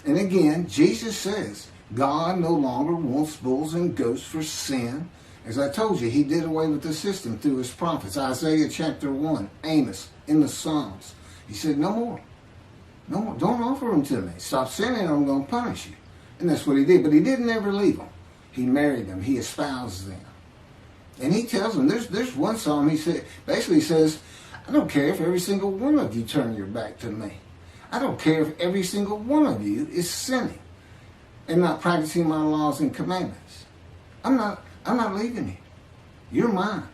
And again, Jesus says, God no longer wants bulls and goats for sin. As I told you, he did away with the system through his prophets. Isaiah chapter 1, Amos, in the Psalms. He said, no more. No more. Don't offer them to me. Stop sinning or I'm going to punish you. And that's what he did. But he didn't ever leave them. He married them. He espoused them. And he tells them, there's one psalm he basically says, I don't care if every single one of you turn your back to me. I don't care if every single one of you is sinning and not practicing my laws and commandments. I'm not leaving you. You're mine.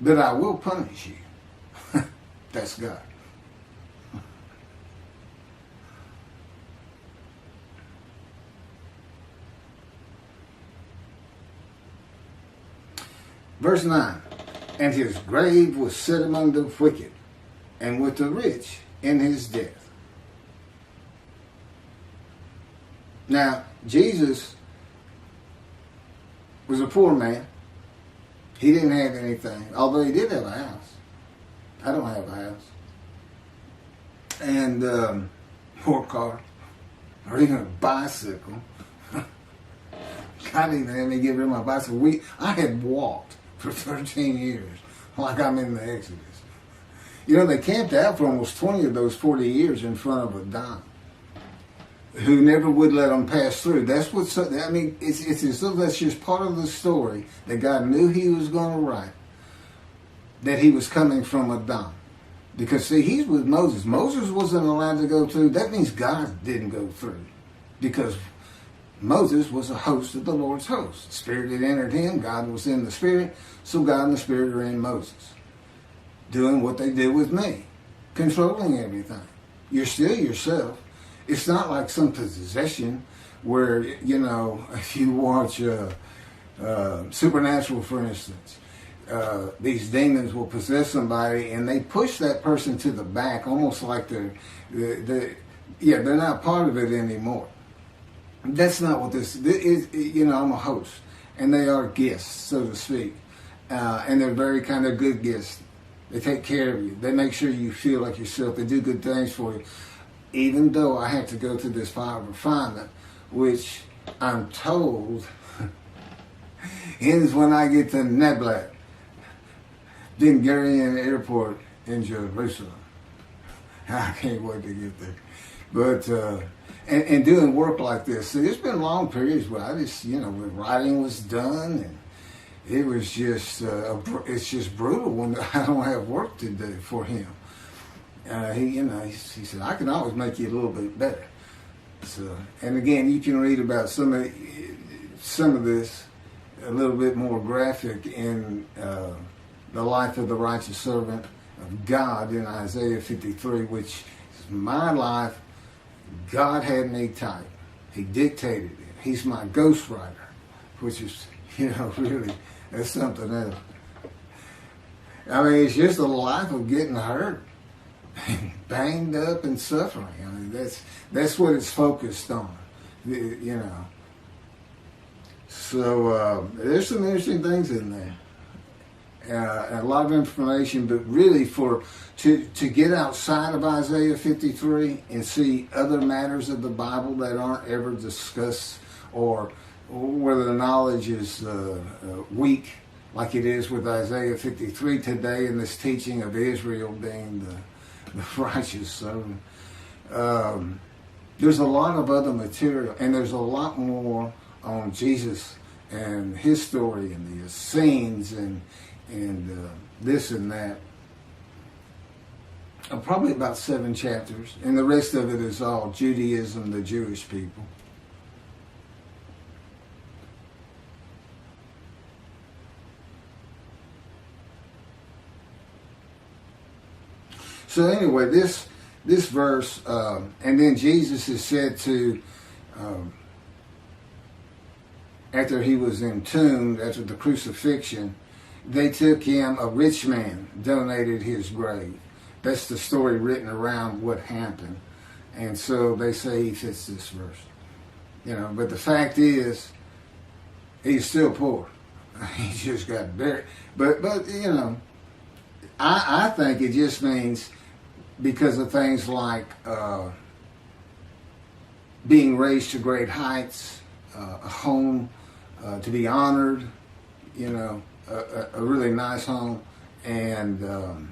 But I will punish you. That's God. Verse 9, and his grave was set among the wicked, and with the rich in his death. Now, Jesus was a poor man. He didn't have anything, although he did have a house. I don't have a house. And or a car, or even a bicycle. God didn't let me get rid of my bicycle. I had walked for 13 years, like I'm in the Exodus. You know, they camped out for almost 20 of those 40 years in front of a Don who never would let them pass through. That's what's, I mean, it's as though that's just part of the story that God knew he was going to write, that he was coming from a Don. Because, see, he's with Moses. Moses wasn't allowed to go through. That means God didn't go through. Because Moses was a host of the Lord's host. The Spirit had entered him. God was in the Spirit. So God and the Spirit are in Moses. Doing what they did with me. Controlling everything. You're still yourself. It's not like some possession where, you know, if you watch Supernatural, for instance, these demons will possess somebody and they push that person to the back, almost like they're not part of it anymore. That's not what this is. You know, I'm a host, and they are guests, so to speak, and they're very kind of good guests. They take care of you. They make sure you feel like yourself. They do good things for you. Even though I had to go through this fire of refinement, which I'm told ends when I get to Neblat, Ben Gurion Airport in Jerusalem. I can't wait to get there. But and doing work like this, see, there's been long periods where I just, you know, when writing was done, and it was just it's just brutal when I don't have work to do for him. He said, I can always make you a little bit better. So, and again, you can read about some of this a little bit more graphic in the life of the righteous servant of God in Isaiah 53, which is my life. God had me type. He dictated it. He's my ghostwriter, which is, you know, really, that's something else. I mean, it's just a life of getting hurt, banged up and suffering. I mean, that's what it's focused on, you know. So there's some interesting things in there. A lot of information, but really to get outside of Isaiah 53 and see other matters of the Bible that aren't ever discussed, or where the knowledge is weak, like it is with Isaiah 53 today in this teaching of Israel being the righteous servant. There's a lot of other material, and there's a lot more on Jesus and his story and the Essenes and this and that. Probably about 7 chapters, and the rest of it is all Judaism, the Jewish people. So anyway, this verse, and then Jesus is said to, after he was entombed, after the crucifixion, they took him, a rich man donated his grave. That's the story written around what happened. And so they say he fits this verse. But the fact is, he's still poor. He just got buried. But I think it just means because of things like being raised to great heights, a home to be honored, a really nice home, and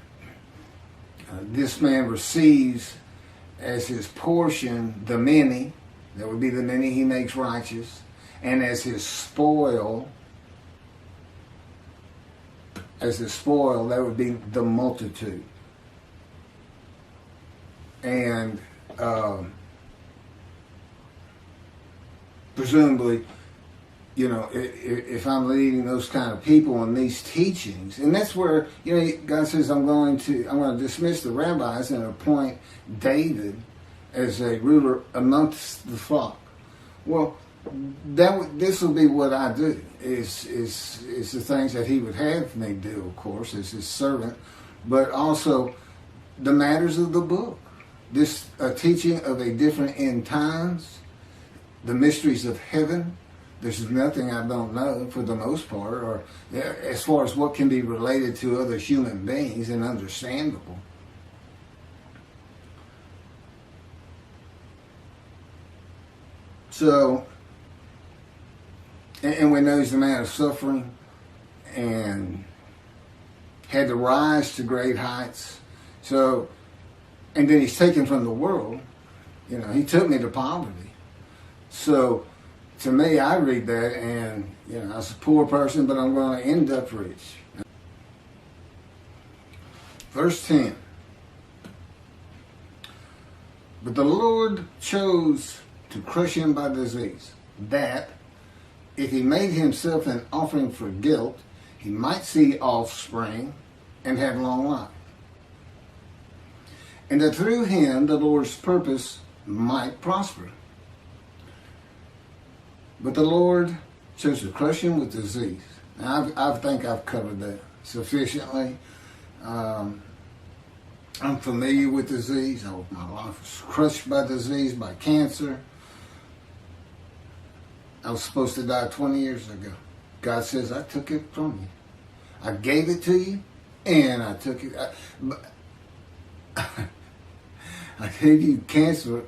this man receives as his portion the many, that would be the many he makes righteous, and as his spoil, that would be the multitude. And presumably, if I'm leading those kind of people in these teachings, and that's where, God says, I'm going to dismiss the rabbis and appoint David as a ruler amongst the flock. Well, this will be what I do, is the things that he would have me do, of course, as his servant, but also the matters of the book. This teaching of a different end times, the mysteries of heaven. There's nothing I don't know for the most part, or as far as what can be related to other human beings and understandable. So, and we know he's a man of suffering and had to rise to great heights. So, and then he's taken from the world. He took me to poverty. So, to me, I read that and, I was a poor person, but I'm going to end up rich. Verse 10. But the Lord chose to crush him by disease, that if he made himself an offering for guilt, he might see offspring and have long life. And that through him the Lord's purpose might prosper. But the Lord chose to crush him with disease. Now, I think I've covered that sufficiently. I'm familiar with disease. My life was crushed by disease, by cancer. I was supposed to die 20 years ago. God says, I took it from you. I gave it to you, and I took it. I gave you cancer,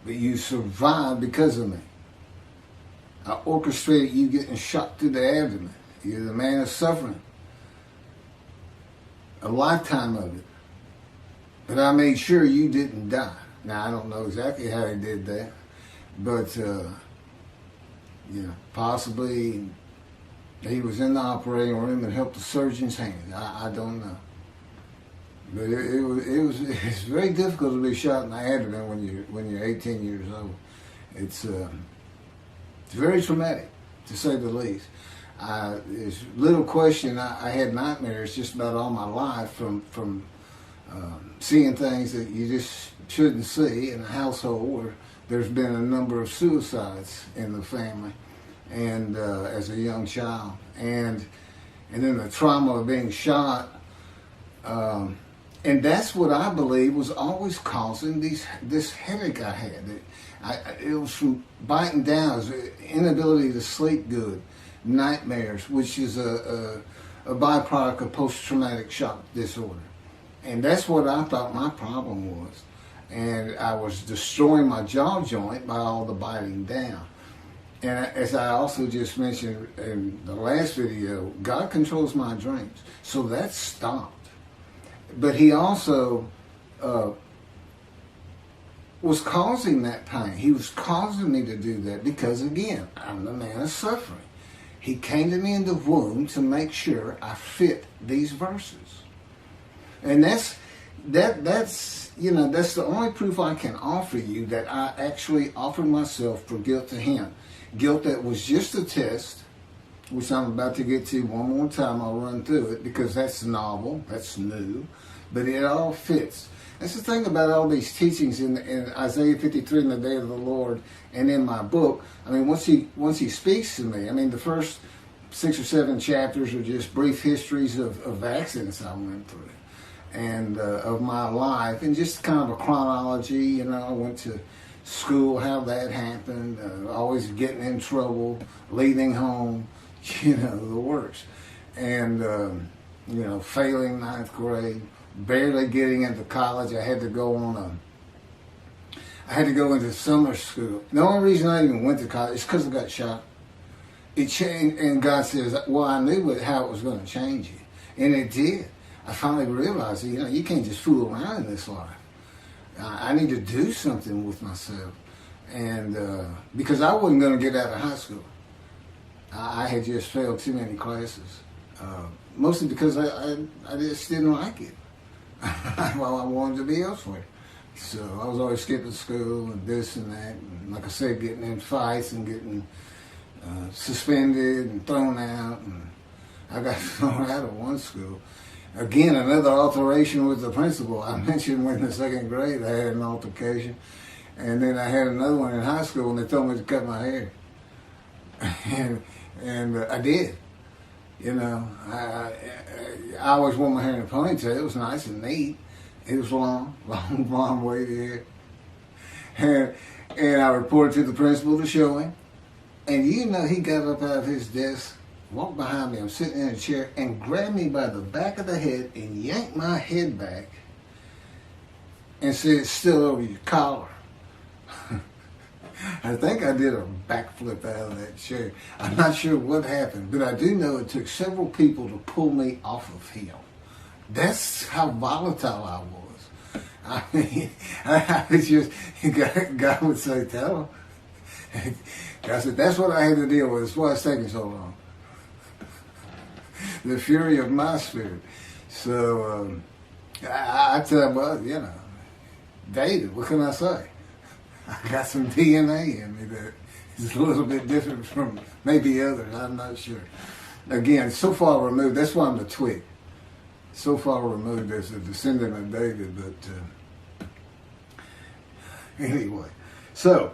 but you survived because of me. I orchestrated you getting shot through the abdomen. You're the man of suffering. A lifetime of it. But I made sure you didn't die. Now, I don't know exactly how he did that. But, possibly he was in the operating room and helped the surgeon's hand. I don't know. But it's very difficult to be shot in the abdomen when you're 18 years old. It's very traumatic, to say the least. There's little question. I had nightmares just about all my life from seeing things that you just shouldn't see in a household where there's been a number of suicides in the family, and as a young child, and then the trauma of being shot. And that's what I believe was always causing this headache I had. It was from biting down, it was inability to sleep good, nightmares, which is a byproduct of post-traumatic shock disorder. And that's what I thought my problem was. And I was destroying my jaw joint by all the biting down. And as I also just mentioned in the last video, God controls my dreams. So that stopped. But he also was causing that pain. He was causing me to do that because, again, I'm the man of suffering. He came to me in the womb to make sure I fit these verses. And that's the only proof I can offer you that I actually offered myself for guilt to him. Guilt that was just a test, which I'm about to get to one more time. I'll run through it because that's novel, that's new, but it all fits. That's the thing about all these teachings in Isaiah 53 in the day of the Lord and in my book. I mean, once he speaks to me, I mean, the first 6 or 7 chapters are just brief histories of accidents I went through and of my life and just kind of a chronology. I went to school, how that happened, always getting in trouble, leaving home, the works. And, failing 9th grade, barely getting into college. I had to go into summer school. The only reason I even went to college is because I got shot. It changed, and God says, well, I knew how it was going to change you. And it did. I finally realized, you can't just fool around in this life. I need to do something with myself. And because I wasn't going to get out of high school. I had just failed too many classes. Mostly because I just didn't like it. Well, I wanted to be elsewhere. So I was always skipping school and this and that. And like I said, getting in fights and getting suspended and thrown out. And I got thrown out of one school. Again, another alteration with the principal. I mentioned when in the 2nd grade I had an altercation. And then I had another one in high school and they told me to cut my hair. and I did. I always wore my hair in a ponytail. It was nice and neat. It was long blonde wavy hair. And I reported to the principal to show him. And he got up out of his desk, walked behind me, I'm sitting in a chair, and grabbed me by the back of the head and yanked my head back and said, "It's still over your collar." I think I did a backflip out of that chair. I'm not sure what happened, but I do know it took several people to pull me off of him. That's how volatile I was. I mean, I was just, God would say, "Tell him." I said, that's what I had to deal with. That's why it's taking so long. The fury of my spirit. So, I tell him, well, David, what can I say? I got some DNA in me that is a little bit different from maybe others. I'm not sure. Again, so far removed. That's why I'm the twig. So far removed as a descendant of David. But anyway, so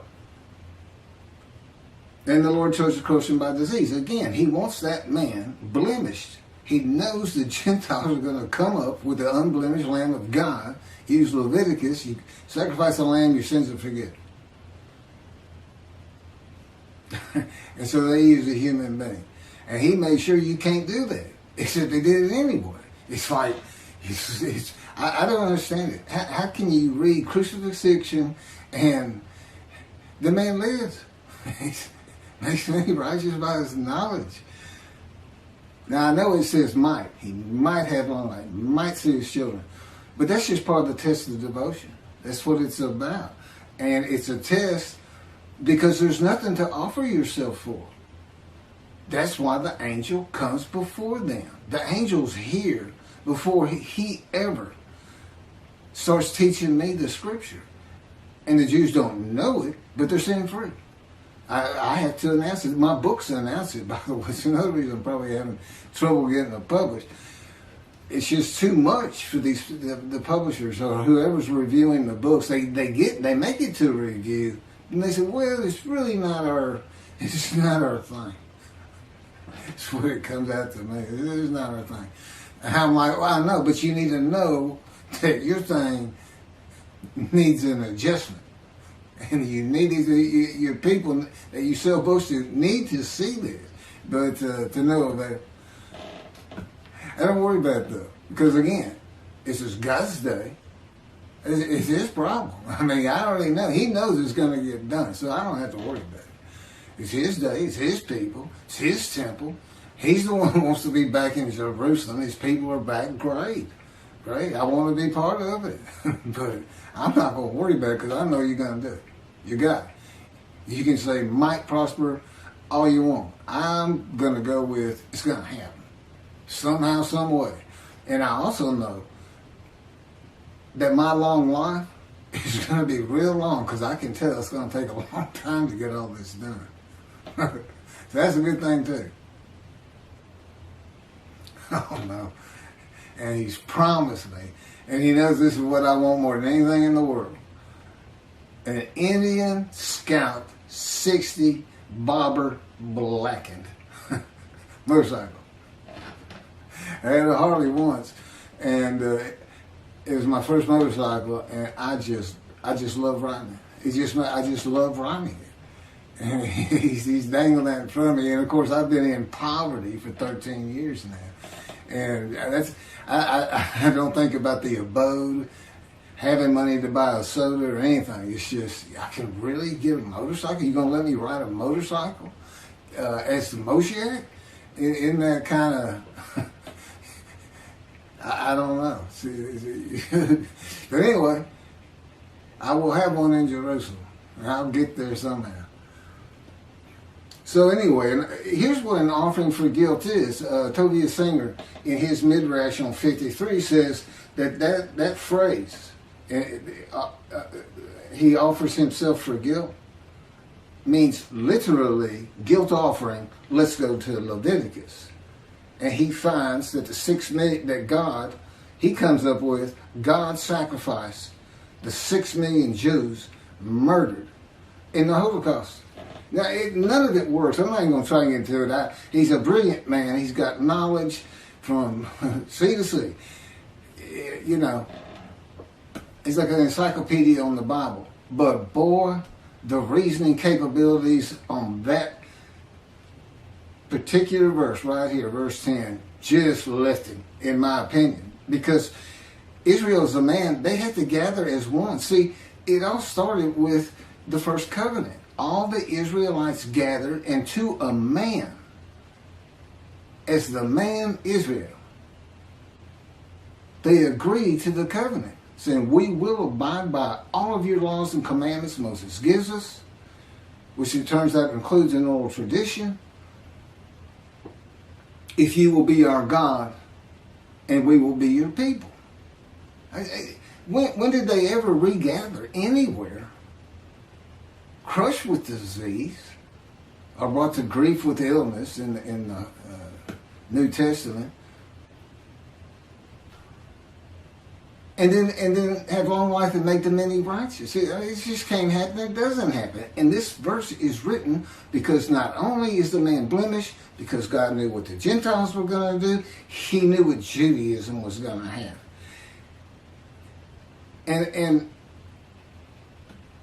then the Lord chose to crush him by disease. Again, he wants that man blemished. He knows the Gentiles are going to come up with the unblemished Lamb of God. Use Leviticus. You sacrifice a lamb, your sins are forgiven. And so they use a human being. And he made sure you can't do that. Except they did it anyway. It's like, I don't understand it. How can you read crucifixion and the man lives? Makes me righteous by his knowledge. Now I know it says might. He might have long life, might see his children. But that's just part of the test of devotion. That's what it's about. And it's a test because there's nothing to offer yourself for. That's why the angel comes before them. The angel's here before he ever starts teaching me the scripture. And the Jews don't know it, but they're sin free. I have to announce it. My books announce it, by the way. It's another reason I'm probably having trouble getting it published. It's just too much for the publishers or whoever's reviewing the books. They make it to a review, and they say, well, it's not our thing. That's what it comes out to me. It's not our thing. And I'm like, well, I know, but you need to know that your thing needs an adjustment. And you need your people that you sell books to need to see this, but to know that. I don't worry about it though, because again, this is God's day. It's his problem. I mean, I already know. He knows it's going to get done, so I don't have to worry about it. It's his day. It's his people. It's his temple. He's the one who wants to be back in Jerusalem. His people are back. Great. Great. I want to be part of it. But I'm not going to worry about it because I know you're going to do it. You got it. You can say might prosper all you want. I'm going to go with it's going to happen. Somehow, some way. And I also know that my long life is going to be real long because I can tell it's going to take a long time to get all this done. So that's a good thing too. Oh no. And he's promised me, and he knows this is what I want more than anything in the world. An Indian Scout 60 bobber blackened motorcycle. I had a Harley once, and it was my first motorcycle, and I just love riding it. I just love riding it. And he's dangling that in front of me, and of course I've been in poverty for 13 years now, and I don't think about the abode, having money to buy a soda or anything. It's just I can really get a motorcycle. You gonna let me ride a motorcycle as the Moshiach? Isn't that kind of I don't know. But anyway, I will have one in Jerusalem. I'll get there somehow. So anyway, here's what an offering for guilt is. Tovia Singer, in his Midrash on 53, says that phrase, he offers himself for guilt, means literally guilt offering. Let's go to Leviticus. And he finds that the 6 million that God, he comes up with, God sacrificed the 6 million Jews murdered in the Holocaust. Now, none of it works. I'm not even going to try to get into it. He's a brilliant man. He's got knowledge from sea to sea. You know, he's like an encyclopedia on the Bible. But boy, the reasoning capabilities on that particular verse right here, verse 10, just left him, in my opinion. Because Israel as a man, they had to gather as one. See, it all started with the first covenant. All the Israelites gathered, and to a man, as the man Israel, they agreed to the covenant, saying, we will abide by all of your laws and commandments Moses gives us, which it turns out includes an oral tradition, if you will be our God, and we will be your people. When did they ever regather anywhere? Crushed with disease, or brought to grief with illness in the New Testament, and then have long life and make the many righteous. It just can't happen. It doesn't happen. And this verse is written because not only is the man blemished, because God knew what the Gentiles were going to do, he knew what Judaism was going to have. And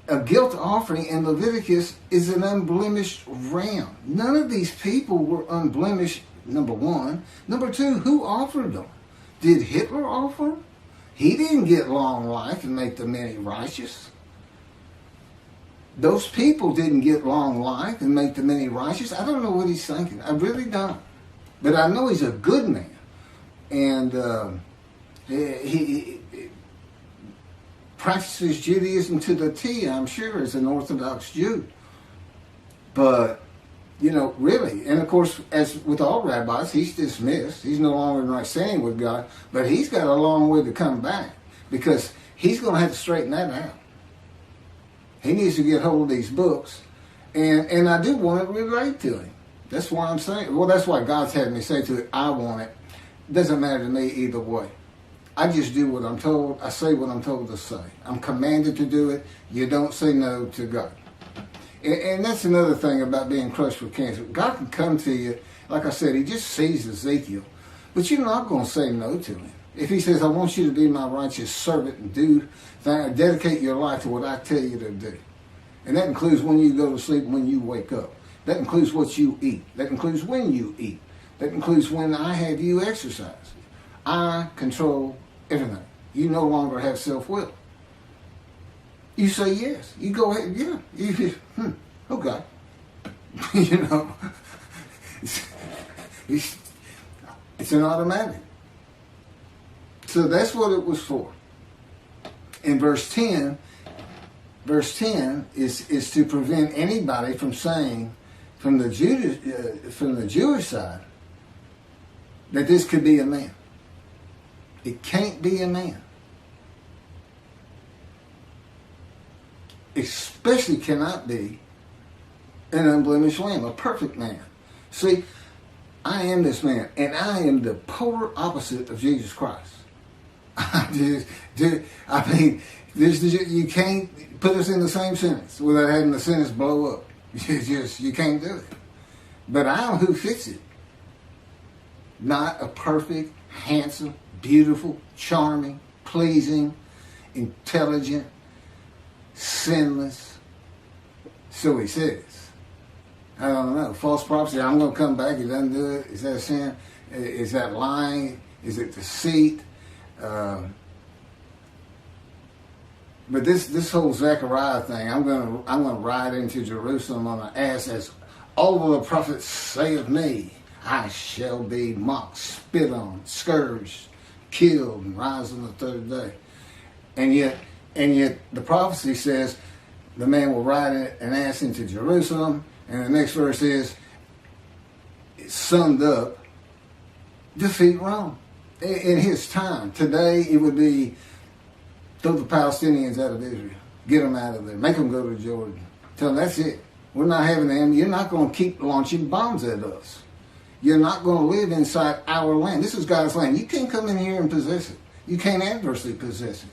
a guilt offering in Leviticus is an unblemished ram. None of these people were unblemished, number one. Number two, who offered them? Did Hitler offer them? He didn't get long life and make the many righteous. Those people didn't get long life and make the many righteous. I don't know what he's thinking. I really don't. But I know he's a good man. And he practices Judaism to the T, I'm sure, as an Orthodox Jew. But, you know, really, and of course, as with all rabbis, he's dismissed. He's no longer in right standing with God, but he's got a long way to come back because he's going to have to straighten that out. He needs to get hold of these books, and I do want to relate to him. That's why I'm saying, well, that's why God's had me say to it, I want it. Doesn't matter to me either way. I just do what I'm told. I say what I'm told to say. I'm commanded to do it. You don't say no to God. And that's another thing about being crushed with cancer. God can come to you, like I said, he just sees Ezekiel. But you're not going to say no to him. If he says, I want you to be my righteous servant and dedicate your life to what I tell you to do. And that includes when you go to sleep and when you wake up. That includes what you eat. That includes when you eat. That includes when I have you exercise. I control everything. You no longer have self-will. You say yes. You go ahead. Yeah. Okay. You know, it's an automatic. So that's what it was for. In verse 10 is to prevent anybody from saying from the Jewish side that this could be a man. It can't be a man. Especially cannot be an unblemished lamb, a perfect man. See, I am this man, and I am the polar opposite of Jesus Christ. You can't put us in the same sentence without having the sentence blow up. You can't do it. But I'm who fits it. Not a perfect, handsome, beautiful, charming, pleasing, intelligent, sinless. So he says. I don't know. False prophecy, I'm going to come back. He doesn't do it. Is that sin? Is that lying? Is it deceit? But this whole Zechariah thing, I'm going to ride into Jerusalem on an ass, as all of the prophets say of me. I shall be mocked, spit on, scourged, killed, and rise on the third day. And yet the prophecy says the man will ride an ass into Jerusalem. And the next verse is, it's summed up, defeat Rome. In his time, today it would be throw the Palestinians out of Israel. Get them out of there. Make them go to Jordan. Tell them that's it. We're not having them. You're not going to keep launching bombs at us. You're not going to live inside our land. This is God's land. You can't come in here and possess it. You can't adversely possess it.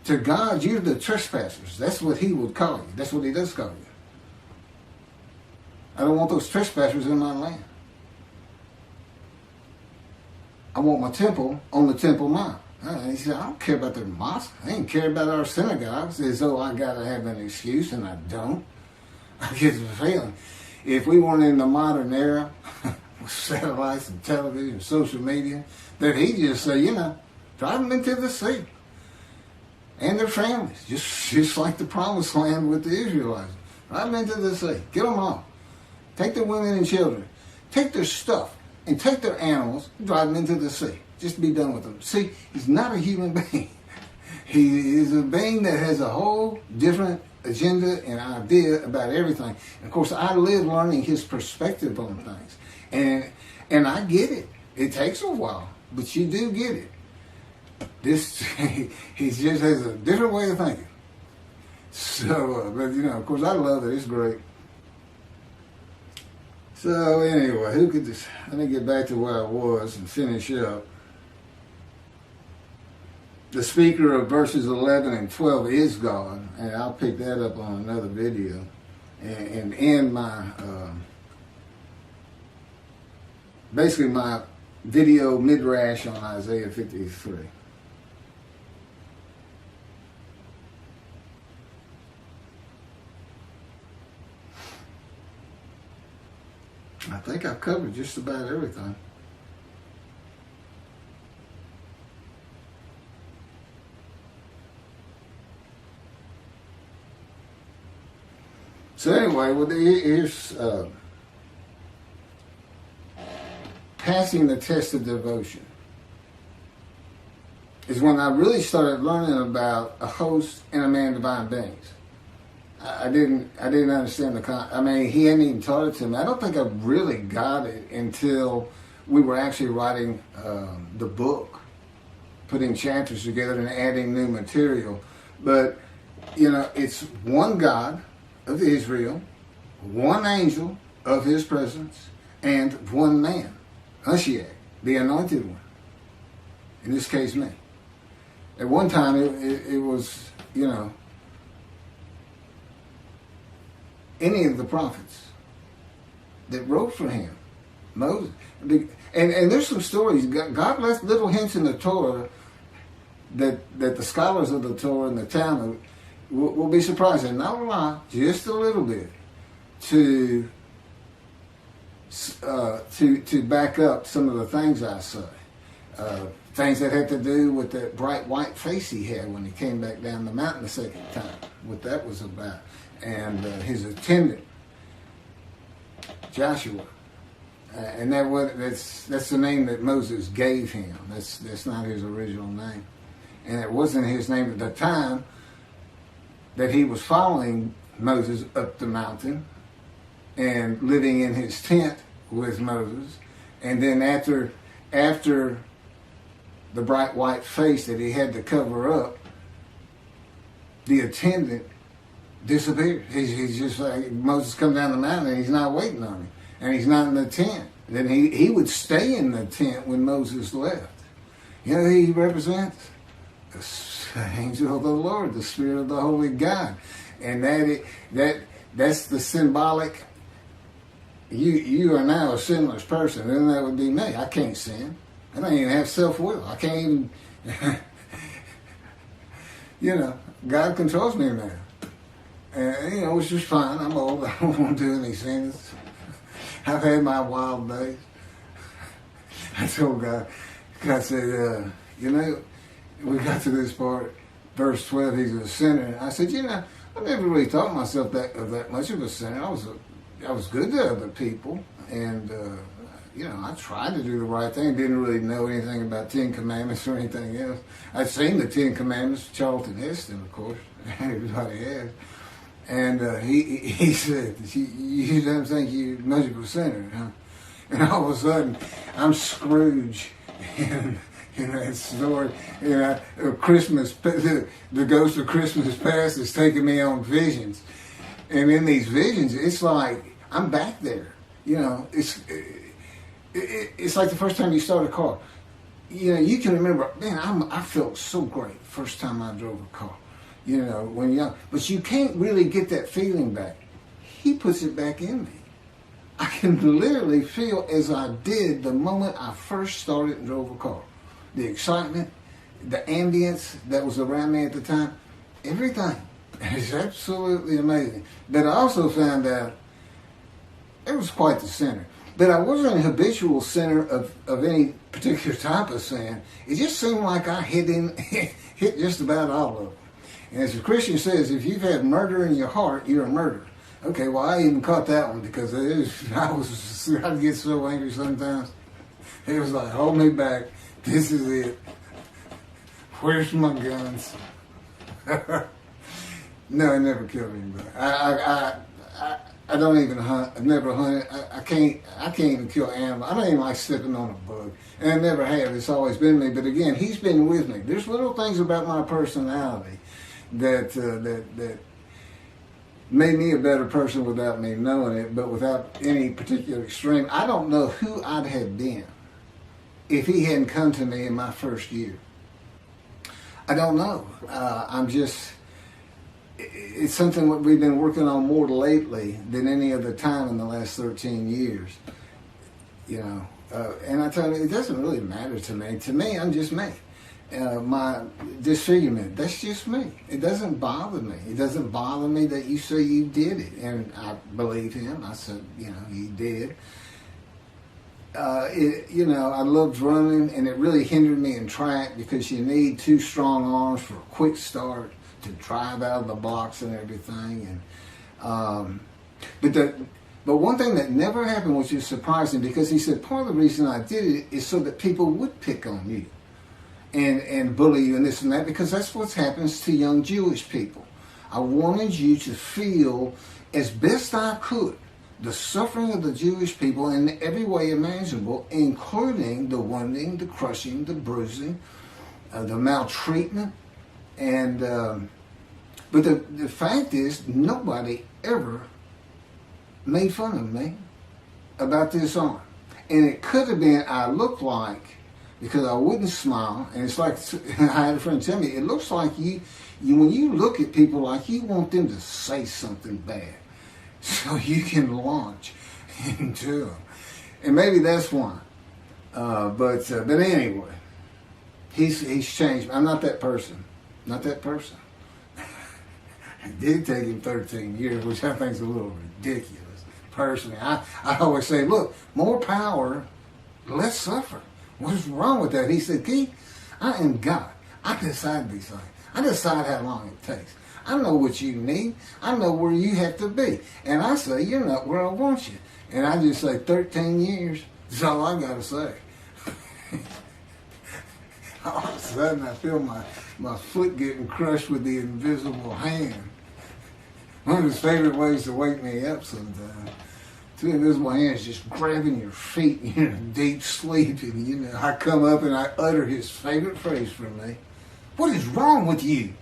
To God, you're the trespassers. That's what he would call you. That's what he does call you. I don't want those trespassers in my land. I want my temple on the Temple Mount. He said, I don't care about their mosque. I ain't care about our synagogues, as though I got to have an excuse, and I don't. I get the feeling. If we weren't in the modern era, with satellites and television and social media, that he'd just say, drive them into the sea. And their families, just like the promised land with the Israelites. Drive them into the sea. Get them off. Take their women and children. Take their stuff and take their animals and drive them into the sea. Just be done with them. See, he's not a human being. He is a being that has a whole different agenda and idea about everything. And of course, I live learning his perspective on things. And I get it. It takes a while, but you do get it. He just has a different way of thinking. So, but of course, I love it. It's great. So anyway, let me get back to where I was and finish up. The speaker of verses 11 and 12 is God, and I'll pick that up on another video and end my, basically my video midrash on Isaiah 53. I think I've covered just about everything. So anyway, here's passing the test of devotion. Is when I really started learning about a host and a man divine beings. I didn't understand he hadn't even taught it to me. I don't think I really got it until we were actually writing the book, putting chapters together and adding new material. But, it's one God of Israel, one angel of his presence, and one man, Moshiach, the anointed one. In this case, me. At one time, it was, any of the prophets that wrote for him, Moses. And there's some stories. God left little hints in the Torah that the scholars of the Torah and the Talmud will be surprised, and not a lot, just a little bit, to back up some of the things I say. Things that had to do with that bright white face he had when he came back down the mountain the second time, what that was about. And his attendant Joshua. And that's the name that Moses gave him. That's not his original name. And it wasn't his name at the time that he was following Moses up the mountain and living in his tent with Moses. And then after the bright white face that he had to cover up, the attendant disappeared. He's just like, Moses comes down the mountain and he's not waiting on him. And he's not in the tent. Then he would stay in the tent when Moses left. You know who he represents? The angel of the Lord, the Spirit of the Holy God. And that's the symbolic. You are now a sinless person, and that would be me. I can't sin. I don't even have self-will. I can't even, God controls me now. And, which is fine. I'm old. I don't want to do any sins. I've had my wild days. I told God said, we got to this part, verse 12, he's a sinner. And I said, I never really thought myself that much of a sinner. I was good to other people, and I tried to do the right thing. Didn't really know anything about 10 Commandments or anything else. I'd seen the 10 Commandments, Charlton Heston, of course. Everybody has. And he said, you don't think you're much of a sinner, huh? And all of a sudden, I'm Scrooge in that story. Christmas, the ghost of Christmas past is taking me on visions. And in these visions, it's like I'm back there. It's like the first time you start a car. You can remember, man, I felt so great first time I drove a car. When you're young. But you can't really get that feeling back. He puts it back in me. I can literally feel as I did the moment I first started and drove a car. The excitement, the ambience that was around me at the time, everything. It's absolutely amazing. But I also found out it was quite the sinner. But I wasn't a habitual sinner of any particular type of sin. It just seemed like I hit just about all of them. And as the Christian says, if you've had murder in your heart, you're a murderer. Okay, well, I even caught that one because I'd get so angry sometimes. It was like, hold me back. This is it. Where's my guns? No, I never killed anybody. I don't even hunt. I've never hunted. I can't even kill animals. I don't even like stepping on a bug. And I never have. It's always been me. But again, he's been with me. There's little things about my personality that made me a better person without me knowing it, but without any particular extreme. I don't know who I'd have been if he hadn't come to me in my first year. I don't know. It's something that we've been working on more lately than any other time in the last 13 years. And I tell you, it doesn't really matter to me. To me, I'm just me. My disfigurement, that's just me. It doesn't bother me. It doesn't bother me that you say you did it. And I believe him. I said, he did. I loved running, and it really hindered me in track because you need 2 strong arms for a quick start to drive out of the blocks and everything. And but one thing that never happened, which is surprising, because he said part of the reason I did it is so that people would pick on you and bully you and this and that, because that's what happens to young Jewish people. I wanted you to feel, as best I could, the suffering of the Jewish people in every way imaginable, including the wounding, the crushing, the bruising, the maltreatment. And but the fact is, nobody ever made fun of me about this arm. And it could have been I looked like, because I wouldn't smile, and it's like, I had a friend tell me, it looks like you when you look at people, like you want them to say something bad so you can launch into them. And maybe that's why. But anyway, he's changed. I'm not that person. Not that person. It did take him 13 years, which I think is a little ridiculous. Personally, I always say, look, more power, less suffer. What's wrong with that? He said, Keith, I am God. I decide these things. I decide how long it takes. I know what you need. I know where you have to be. And I say, you're not where I want you. And I just say, 13 years. That's all I got to say. All of a sudden, I feel my foot getting crushed with the invisible hand. One of his favorite ways to wake me up sometimes. Two invisible hands just grabbing your feet and you're in deep sleep. And, I come up and I utter his favorite phrase for me. What is wrong with you?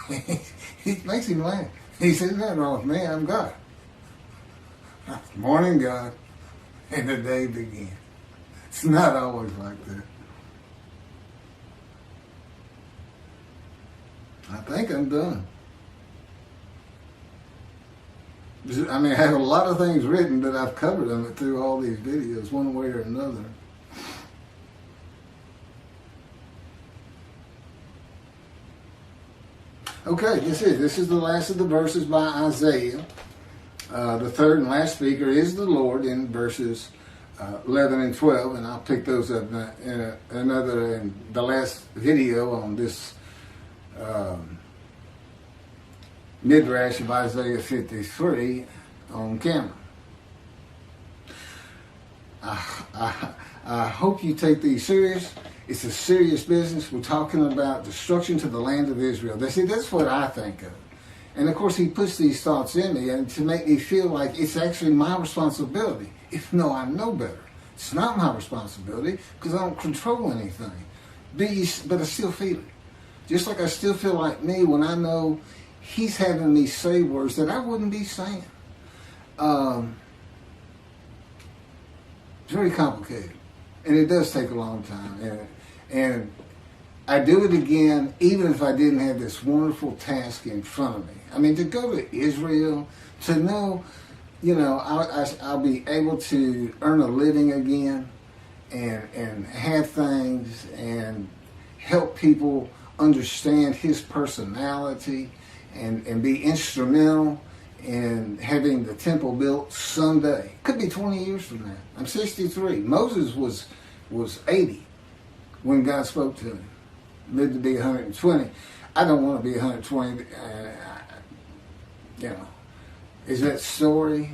It makes him laugh. He says, nothing wrong with me. I'm God. Morning, God. And the day began. It's not always like that. I think I'm done. I mean, I have a lot of things written, but I've covered them through all these videos, one way or another. Okay, this is the last of the verses by Isaiah. The third and last speaker is the Lord in verses 11 and 12, and I'll pick those up in the last video on this Midrash of Isaiah 53 on camera. I hope you take these serious. It's a serious business. We're talking about destruction to the land of Israel. That's what I think of. And of course, he puts these thoughts in me and to make me feel like it's actually my responsibility. If no, I know better. It's not my responsibility because I don't control anything. But I still feel it. Just like I still feel like me when I know he's having me say words that I wouldn't be saying. It's very complicated. And it does take a long time. And I do it again, even if I didn't have this wonderful task in front of me. I mean, to go to Israel, to know, I'll be able to earn a living again and have things and help people understand his personality and be instrumental in having the temple built someday. Could be 20 years from now. I'm 63. Moses was 80 when God spoke to him. Lived to be 120. I don't want to be 120. Is that story?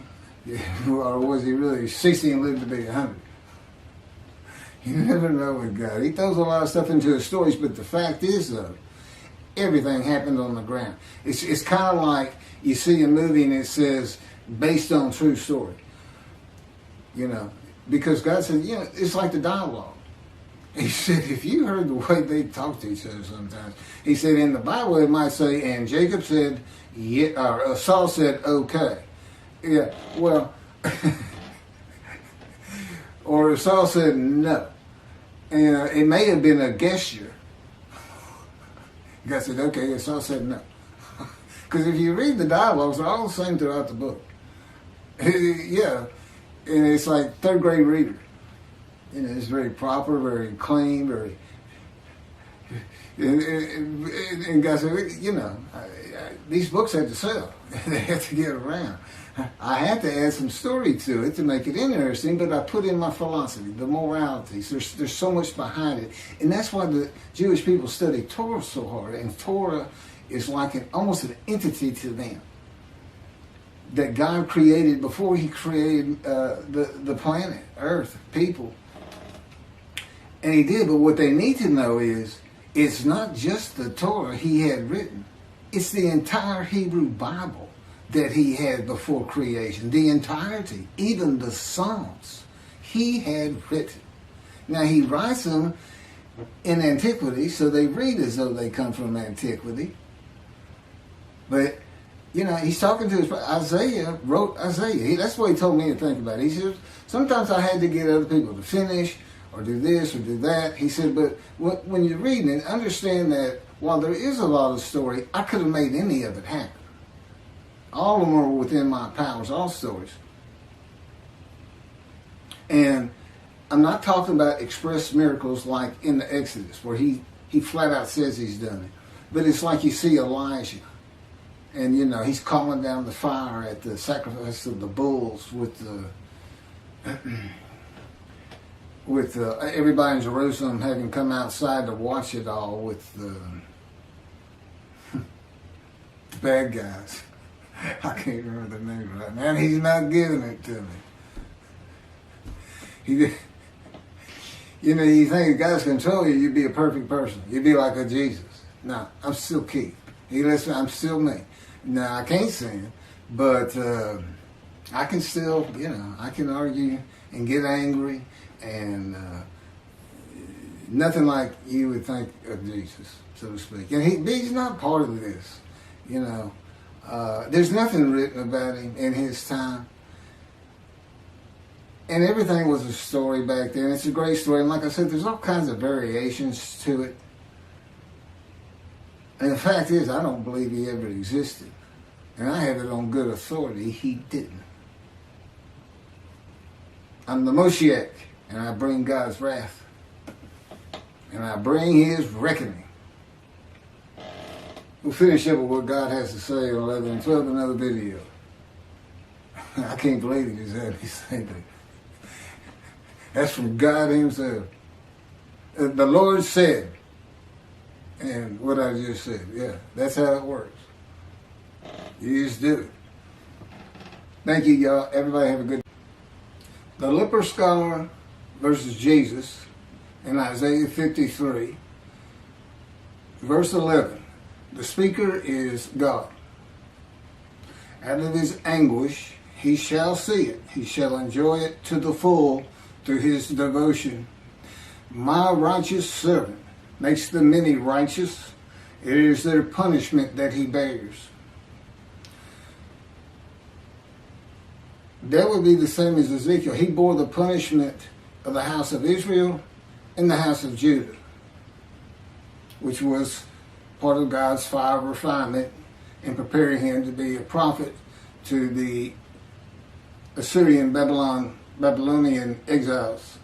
Or was he really 60 and lived to be 100? You never know with God. He throws a lot of stuff into his stories, but the fact is, though, everything happened on the ground. It's kind of like you see a movie and it says, based on true story. Because God said, it's like the dialogue. He said, if you heard the way they talk to each other sometimes, he said, in the Bible it might say, and Jacob said, yeah, or Saul said, okay. Yeah, well, or Saul said, no. And it may have been a gesture. God said, okay, and Saul said, no. Because if you read the dialogues, they're all the same throughout the book. Yeah, and it's like third grade reader. It's very proper, very clean, very. And God said, these books have to sell. They have to get around. I had to add some story to it to make it interesting, but I put in my philosophy, the moralities. There's so much behind it. And that's why the Jewish people study Torah so hard. And Torah is like almost an entity to them that God created before he created the planet, Earth, people. And he did, but what they need to know is, it's not just the Torah he had written. It's the entire Hebrew Bible that he had before creation. The entirety, even the Psalms, he had written. Now he writes them in antiquity, so they read as though they come from antiquity. But, he's talking to Isaiah wrote Isaiah. That's what he told me to think about. He said, sometimes I had to get other people to finish, or do this, or do that. He said, but when you're reading it, understand that while there is a lot of story, I could have made any of it happen. All of them are within my powers, all stories. And I'm not talking about express miracles like in the Exodus, where he flat out says he's done it. But it's like you see Elijah. And, he's calling down the fire at the sacrifice of the bulls with everybody in Jerusalem having come outside to watch it all with the bad guys. I can't remember the name right now. And he's not giving it to me. You think if God's control you, you'd be a perfect person. You'd be like a Jesus. No, I'm still Keith. I'm still me. Now, I can't sin, but I can still, I can argue and get angry and nothing like you would think of Jesus, so to speak. And he's not part of this, There's nothing written about him in his time. And everything was a story back then. It's a great story. And like I said, there's all kinds of variations to it. And the fact is, I don't believe he ever existed. And I have it on good authority, he didn't. I'm the Moshiach, and I bring God's wrath. And I bring his reckoning. We'll finish up with what God has to say in 11 and 12, another video. I can't believe he just had me say that. That's from God himself. The Lord said, and what I just said, yeah, that's how it works. You just do it. Thank you, y'all. Everybody have a good day. The Leper Scholar versus Jesus in Isaiah 53, verse 11. The speaker is God. Out of his anguish, he shall see it. He shall enjoy it to the full through his devotion. My righteous servant makes the many righteous. It is their punishment that he bears. That would be the same as Ezekiel. He bore the punishment of the house of Israel and the house of Judah, which was part of God's fire of refinement in preparing him to be a prophet to the Assyrian Babylonian exiles.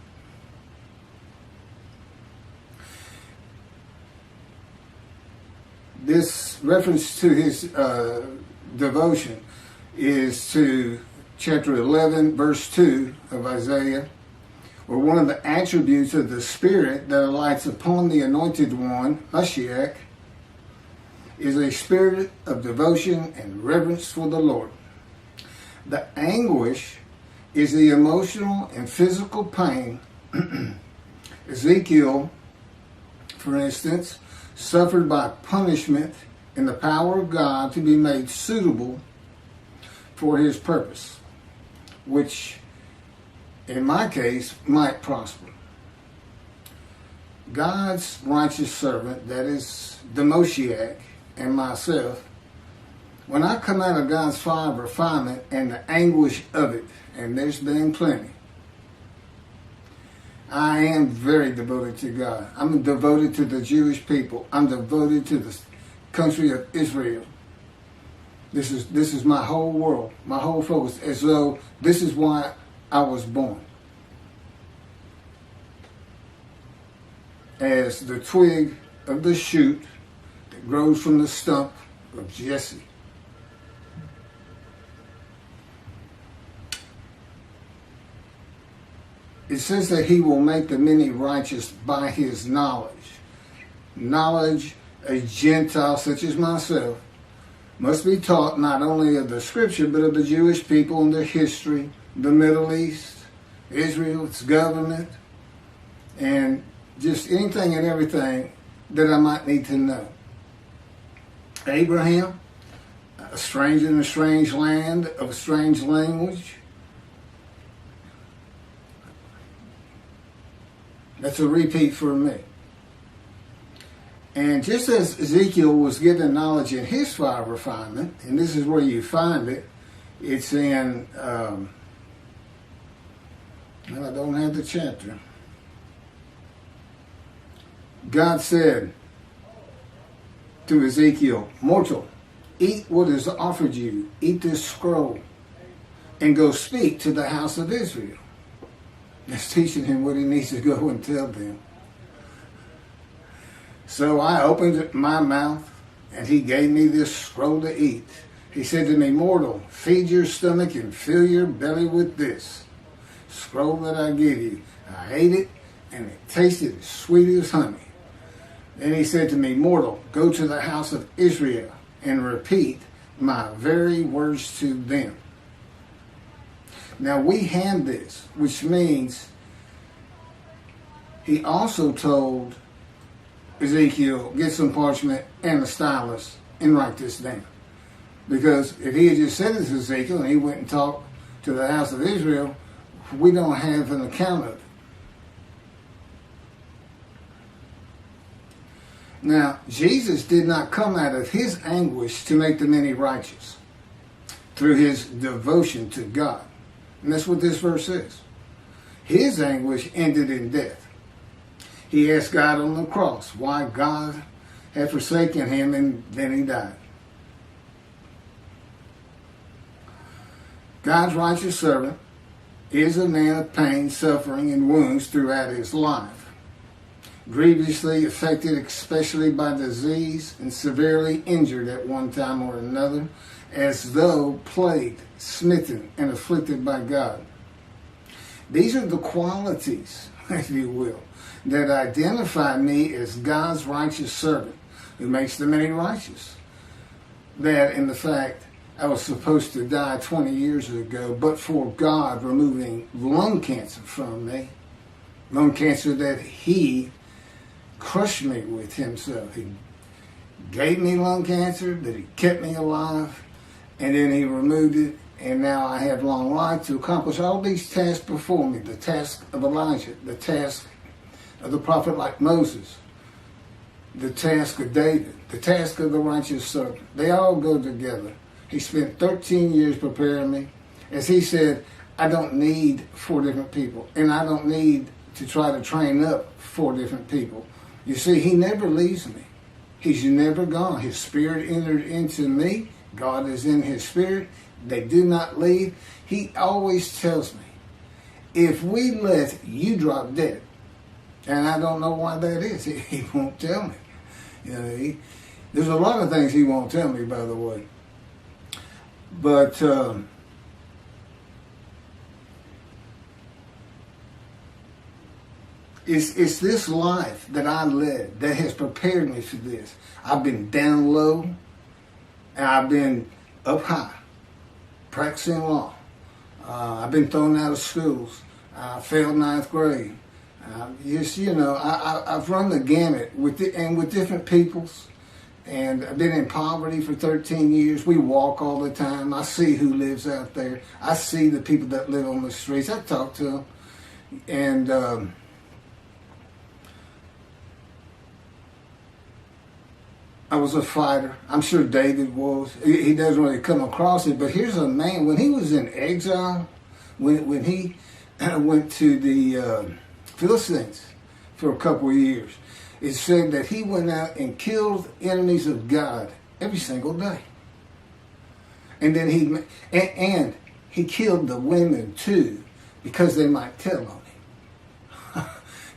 This reference to his devotion is to chapter 11, verse 2 of Isaiah, where one of the attributes of the Spirit that alights upon the anointed one, Moshiach, is a spirit of devotion and reverence for the Lord. The anguish is the emotional and physical pain. Ezekiel, for instance, suffered by punishment in the power of God to be made suitable for his purpose, which in my case might prosper. God's righteous servant, that is the Moshiach, and myself, when I come out of God's fire of refinement and the anguish of it, and there's been plenty, I am very devoted to God. I'm devoted to the Jewish people. I'm devoted to the country of Israel. This is my whole world, my whole focus, as though this is why I was born. As the twig of the shoot that grows from the stump of Jesse. It says that he will make the many righteous by his knowledge. Knowledge, a Gentile such as myself, must be taught not only of the scripture, but of the Jewish people and their history, the Middle East, Israel, its government, and just anything and everything that I might need to know. Abraham, a stranger in a strange land of a strange language. That's a repeat for me. And just as Ezekiel was given knowledge in his fire of refinement, and this is where you find it, it's in, well, I don't have the chapter. God said to Ezekiel, "Mortal, eat what is offered you, eat this scroll, and go speak to the house of Israel." That's teaching him what he needs to go and tell them. So I opened my mouth, and he gave me this scroll to eat. He said to me, "Mortal, feed your stomach and fill your belly with this scroll that I give you." I ate it, and it tasted as sweet as honey. Then he said to me, "Mortal, go to the house of Israel and repeat my very words to them. Now we have this, which means he also told Ezekiel, get some parchment and a stylus and write this down. Because if he had just said it to Ezekiel and he went and talked to the house of Israel, we don't have an account of it. Now, Jesus did not come out of his anguish to make the many righteous through his devotion to God. And that's what this verse is. His anguish ended in death. He asked God on the cross why God had forsaken him, and then he died. God's righteous servant is a man of pain, suffering, and wounds throughout his life, grievously affected especially by disease and severely injured at one time or another, as though plagued, smitten, and afflicted by God. These are the qualities, if you will, that identify me as God's righteous servant who makes the many righteous. That in the fact I was supposed to die 20 years ago, but for God removing lung cancer from me, lung cancer that he crushed me with himself. He gave me lung cancer, that he kept me alive, and then he removed it, and now I have long life to accomplish all these tasks before me, the task of Elijah, the task of the prophet like Moses, the task of David, the task of the righteous servant. They all go together. He spent 13 years preparing me. As he said, I don't need 4 different people, and I don't need to try to train up 4 different people. You see, he never leaves me. He's never gone. His spirit entered into me. God is in his spirit. They do not leave. He always tells me, if we let you drop dead, and I don't know why that is. He won't tell me. You know, there's a lot of things he won't tell me, by the way. But it's this life that I led that has prepared me for this. I've been down low, and I've been up high, practicing law. I've been thrown out of schools. I failed 9th grade. I've run the gamut with different peoples, and I've been in poverty for 13 years. We walk all the time. I see who lives out there. I see the people that live on the streets. I talk to them, and I was a fighter. I'm sure David was. He doesn't really come across it, but here's a man, when he was in exile, when he went to the Philistines for a couple of years, it said that he went out and killed enemies of God every single day. And then he killed the women too, because they might tell on him.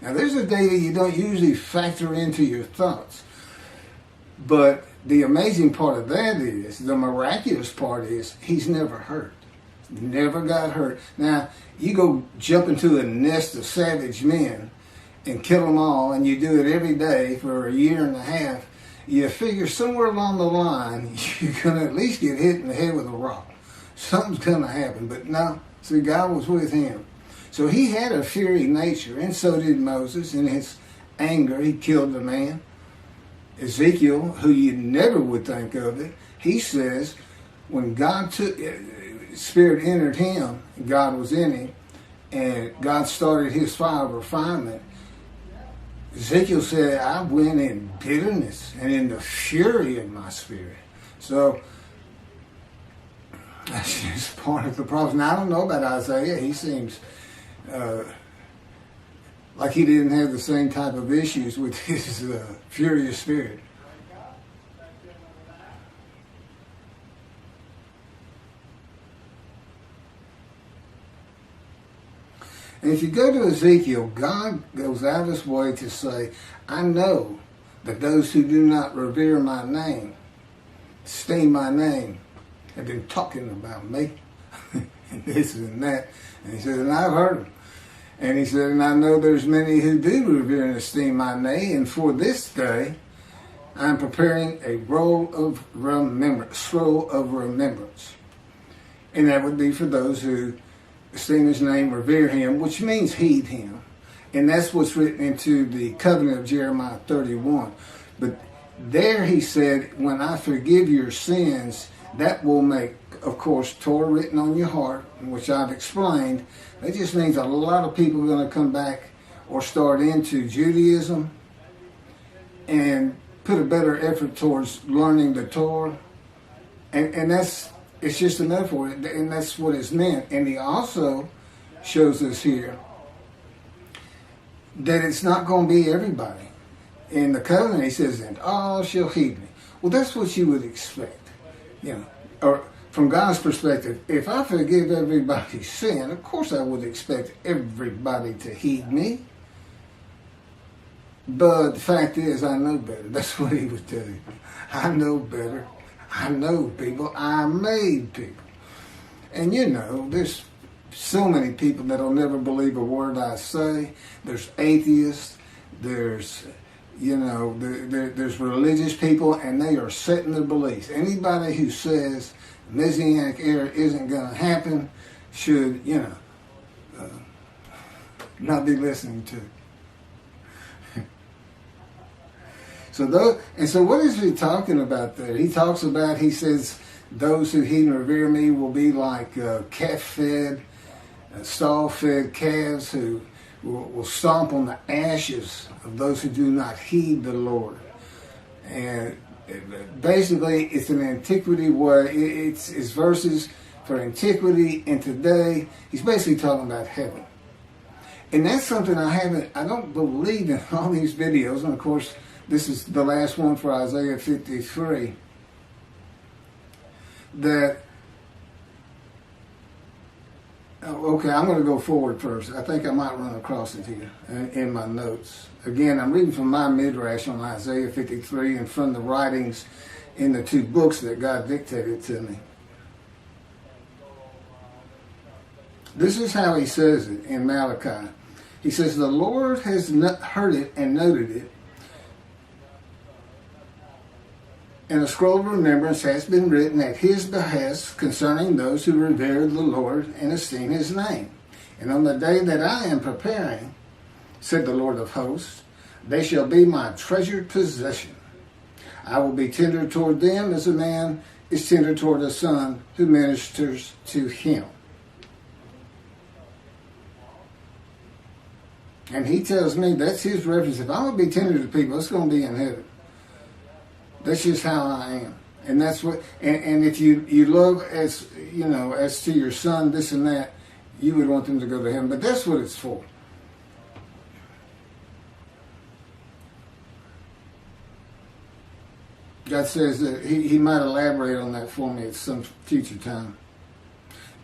Now there's a day that you don't usually factor into your thoughts. But the amazing part of that is, the miraculous part is, he's never hurt. Never got hurt. Now, you go jump into a nest of savage men and kill them all, and you do it every day for a year and a half, you figure somewhere along the line, you're going to at least get hit in the head with a rock. Something's going to happen. But no, see, God was with him. So he had a fiery nature, and so did Moses. In his anger, he killed the man. Ezekiel, who you never would think of it, he says, when God took, Spirit entered him, God was in him, and God started his fire of refinement. Ezekiel said, I went in bitterness and in the fury of my spirit. So, that's just part of the problem. Now, I don't know about Isaiah. He seems like he didn't have the same type of issues with his furious spirit. And if you go to Ezekiel, God goes out of his way to say, I know that those who do not revere my name, esteem my name, have been talking about me, and this and that. And he said, and I've heard them. And he said, and I know there's many who do revere and esteem my name, and for this day I'm preparing a scroll of remembrance. And that would be for those who esteem his name, revere him, which means heed him. And that's what's written into the covenant of Jeremiah 31. But there he said, when I forgive your sins, that will make, of course, Torah written on your heart, which I've explained. That just means a lot of people are going to come back or start into Judaism and put a better effort towards learning the Torah. And it's just a metaphor, and that's what it's meant. And he also shows us here that it's not going to be everybody. In the covenant, he says, and all shall heed me. Well, that's what you would expect, or from God's perspective. If I forgive everybody's sin, of course I would expect everybody to heed me. But the fact is, I know better. That's what he would tell you. I know better. I know people. I made people. And there's so many people that'll never believe a word I say. There's atheists. There's, there's religious people, and they are set in their beliefs. Anybody who says Messianic era isn't going to happen should, not be listening to. So what is he talking about there? He says, those who heed and revere me will be like calf-fed, stall-fed calves who will stomp on the ashes of those who do not heed the Lord. And basically, it's an antiquity where it's verses for antiquity and today. He's basically talking about heaven. And that's something I don't believe in all these videos. And of course, this is the last one for Isaiah 53. Okay, I'm going to go forward first. I think I might run across it here in my notes. Again, I'm reading from my midrash on Isaiah 53 and from the writings in the two books that God dictated to me. This is how he says it in Malachi. He says, the Lord has heard it and noted it, and a scroll of remembrance has been written at his behest concerning those who revere the Lord and esteem his name. And on the day that I am preparing, said the Lord of hosts, they shall be my treasured possession. I will be tender toward them as a man is tender toward a son who ministers to him. And he tells me that's his reference. If I'm going to be tender to people, it's going to be in heaven. That's just how I am. And that's what, and if you love as to your son, this and that, you would want them to go to heaven. But that's what it's for. God says that he might elaborate on that for me at some future time.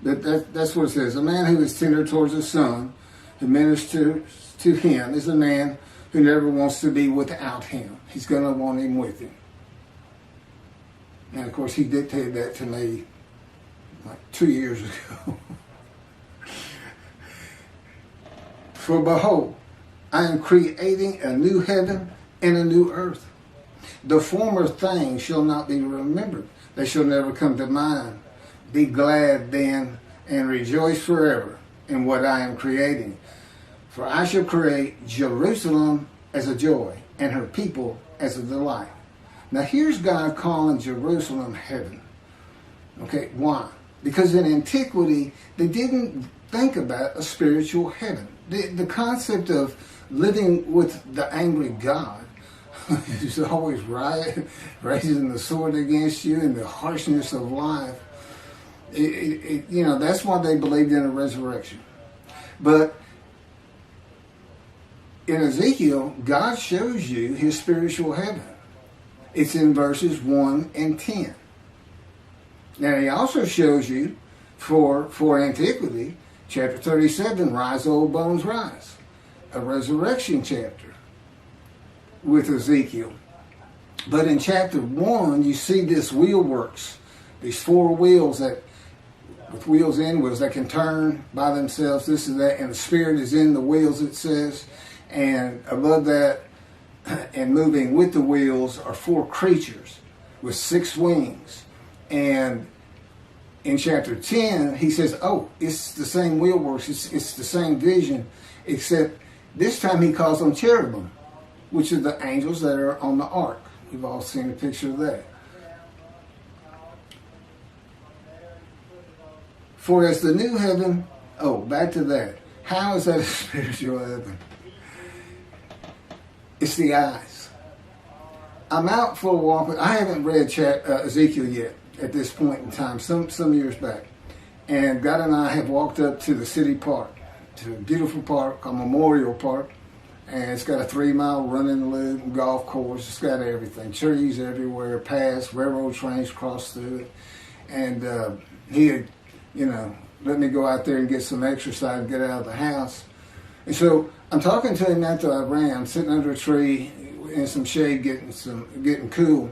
That's what it says. A man who is tender towards a son, who ministers to him, is a man who never wants to be without him. He's going to want him with him. And of course, he dictated that to me like 2 years ago. For behold, I am creating a new heaven and a new earth. The former things shall not be remembered. They shall never come to mind. Be glad then and rejoice forever in what I am creating. For I shall create Jerusalem as a joy and her people as a delight. Now here's God calling Jerusalem heaven. Okay, why? Because in antiquity, they didn't think about a spiritual heaven. The concept of living with the angry God who's always raising the sword against you and the harshness of life, that's why they believed in a resurrection. But in Ezekiel, God shows you his spiritual heaven. It's in verses 1 and 10. Now he also shows you for antiquity, chapter 37, Rise, Old Bones, Rise, a resurrection chapter with Ezekiel. But in chapter 1, you see this wheel works, these four wheels with wheels in wheels that can turn by themselves, this and that, and the Spirit is in the wheels, it says. And above that, and moving with the wheels are 4 creatures with 6 wings. And in chapter 10, he says, oh, it's the same wheelworks, it's the same vision, except this time he calls them cherubim, which are the angels that are on the ark. We've all seen a picture of that. For as the new heaven, back to that. How is that a spiritual heaven? It's the eyes. I'm out for a walk. I haven't read Ezekiel yet at this point in time, some years back. And God and I have walked up to the city park, to a beautiful park, a memorial park. And it's got a 3-mile running loop, golf course. It's got everything. Trees everywhere, paths, railroad trains cross through it. And he had, let me go out there and get some exercise and get out of the house. And so I'm talking to him after I ran. I'm sitting under a tree in some shade, getting cool.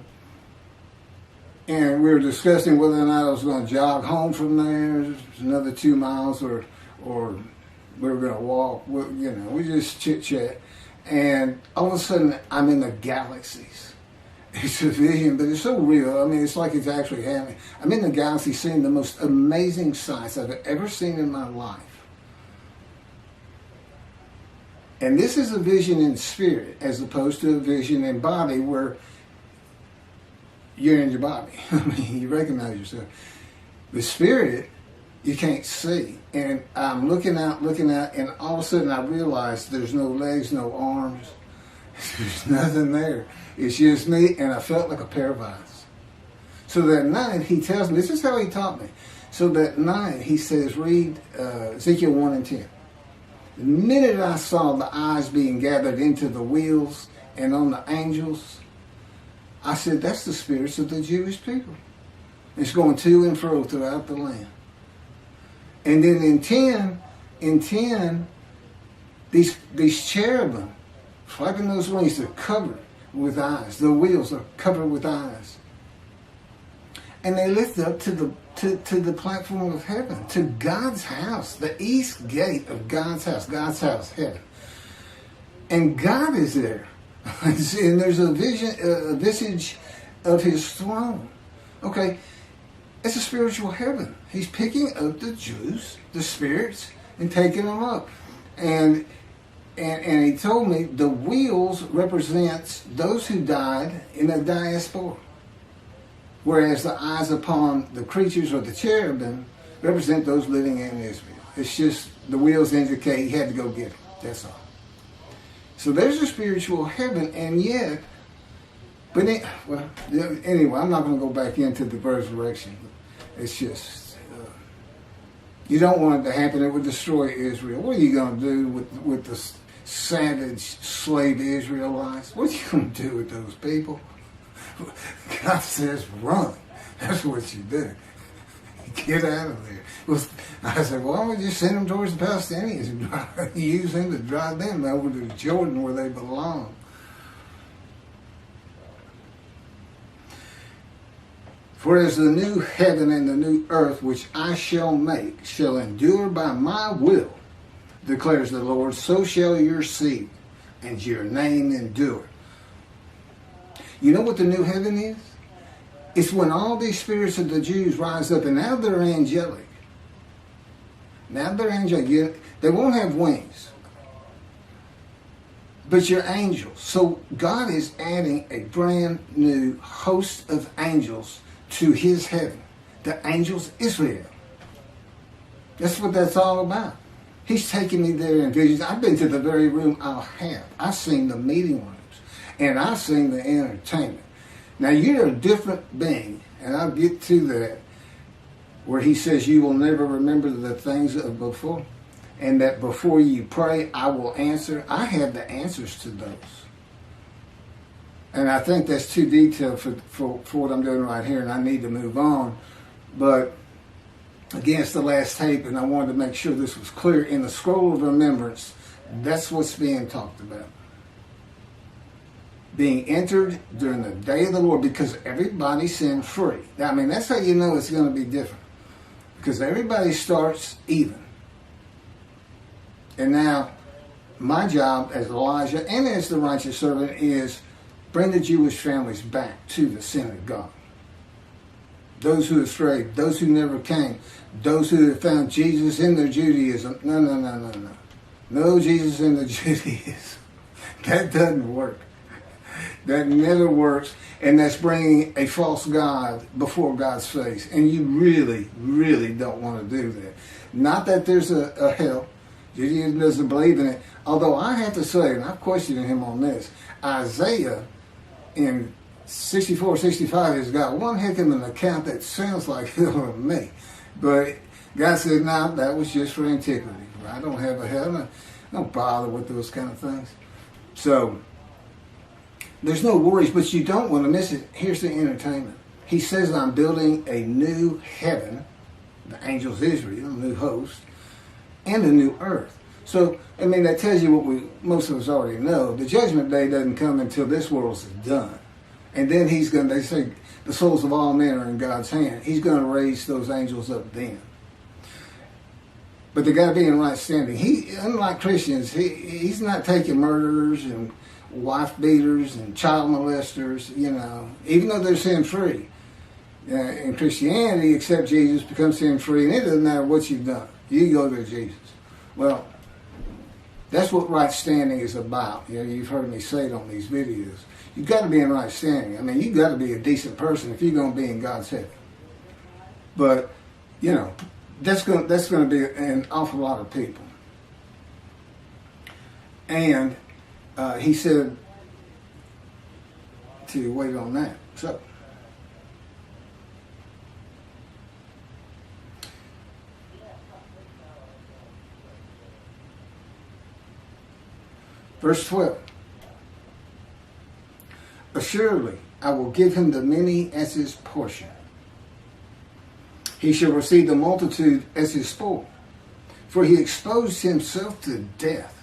And we were discussing whether or not I was going to jog home from there, another 2 miles, or we were going to walk. We just chit-chat. And all of a sudden, I'm in the galaxies. It's a vision, but it's so real. I mean, it's like it's actually happening. I'm in the galaxy seeing the most amazing sights I've ever seen in my life. And this is a vision in spirit as opposed to a vision in body where you're in your body. I mean, you recognize yourself. The spirit, you can't see. And I'm looking out, and all of a sudden I realize there's no legs, no arms. There's nothing there. It's just me, and I felt like a pair of eyes. So that night, he tells me, this is how he taught me. So that night, he says, read Ezekiel 1 and 10. The minute I saw the eyes being gathered into the wheels and on the angels, I said, that's the spirits of the Jewish people. It's going to and fro throughout the land. And then in 10, these cherubim, flapping those wings, they're covered with eyes. The wheels are covered with eyes. And they lift up to the platform of heaven, to God's house, the east gate of God's house, heaven. And God is there. And there's a visage of his throne. Okay, it's a spiritual heaven. He's picking up the Jews, the spirits, and taking them up. And he told me the wheels represents those who died in the diaspora, whereas the eyes upon the creatures or the cherubim represent those living in Israel. It's just the wheels indicate he had to go get them. That's all. So there's a spiritual heaven, and yet, anyway, I'm not going to go back into the resurrection. It's just, you don't want it to happen. It would destroy Israel. What are you going to do with the savage slave Israelites? What are you going to do with those people? God says, run. That's what you do. Get out of there. Well, I said, well, why don't we just send them towards the Palestinians and use them to drive them over to Jordan where they belong? For as the new heaven and the new earth which I shall make shall endure by my will, declares the Lord, so shall your seed and your name endure. You know what the new heaven is? It's when all these spirits of the Jews rise up, and now they're angelic. Now they're angelic. They won't have wings, but you're angels. So God is adding a brand new host of angels to his heaven. The angels Israel. That's what that's all about. He's taking me there in visions. I've been to the very room I'll have. I've seen the meeting rooms, and I've seen the entertainment. Now, you're a different being, and I'll get to that, where he says you will never remember the things of before, and that before you pray, I will answer. I have the answers to those. And I think that's too detailed for what I'm doing right here, and I need to move on. But, again, it's the last tape, and I wanted to make sure this was clear. In the scroll of remembrance, that's what's being talked about. Being entered during the day of the Lord, because everybody's sin free. Now, I mean, that's how you know it's going to be different. Because everybody starts even. And now, my job as Elijah and as the righteous servant is bring the Jewish families back to the sin of God. Those who have strayed, those who never came, those who have found Jesus in their Judaism. No. No Jesus in the Judaism. That doesn't work. That never works. And that's bringing a false God before God's face. And you really, really don't want to do that. Not that there's a hell. Judaism doesn't believe in it. Although I have to say, and I've questioned him on this, Isaiah in 64, 65 has got one heck of an account that sounds like hell to me. But God said, no, that was just for antiquity. I don't have a hell. I don't bother with those kind of things. So, there's no worries, but you don't want to miss it. Here's the entertainment. He says, I'm building a new heaven, the angels Israel, a new host, and a new earth. So, I mean, that tells you what most of us already know. The judgment day doesn't come until this world's done. And then he's going to, they say, the souls of all men are in God's hand. He's going to raise those angels up then. But they got to be in right standing. He, unlike Christians, he's not taking murderers and wife beaters and child molesters, you know, even though they're sin free. In Christianity, accept Jesus, become sin free, and it doesn't matter what you've done. You go to Jesus. Well, that's what right standing is about. You know, you've heard me say it on these videos. You've got to be in right standing. I mean, you've got to be a decent person if you're going to be in God's heaven. But, you know, that's going to be an awful lot of people. And he said to wait on that. So, verse 12. Assuredly, I will give him the many as his portion. He shall receive the multitude as his spoil. For he exposed himself to death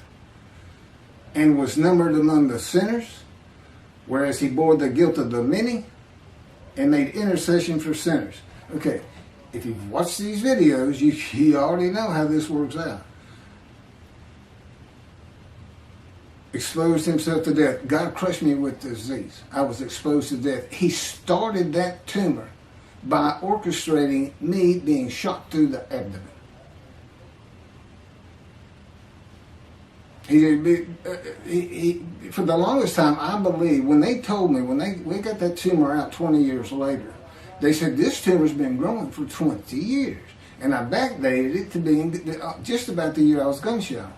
and was numbered among the sinners, whereas he bore the guilt of the many and made intercession for sinners. Okay, if you've watched these videos, you already know how this works out. Exposed himself to death. God crushed me with disease. I was exposed to death. He started that tumor by orchestrating me being shot through the abdomen. He for the longest time, I believe, when they told me, we got that tumor out 20 years later, they said, this tumor's been growing for 20 years. And I backdated it to being just about the year I was gunshot.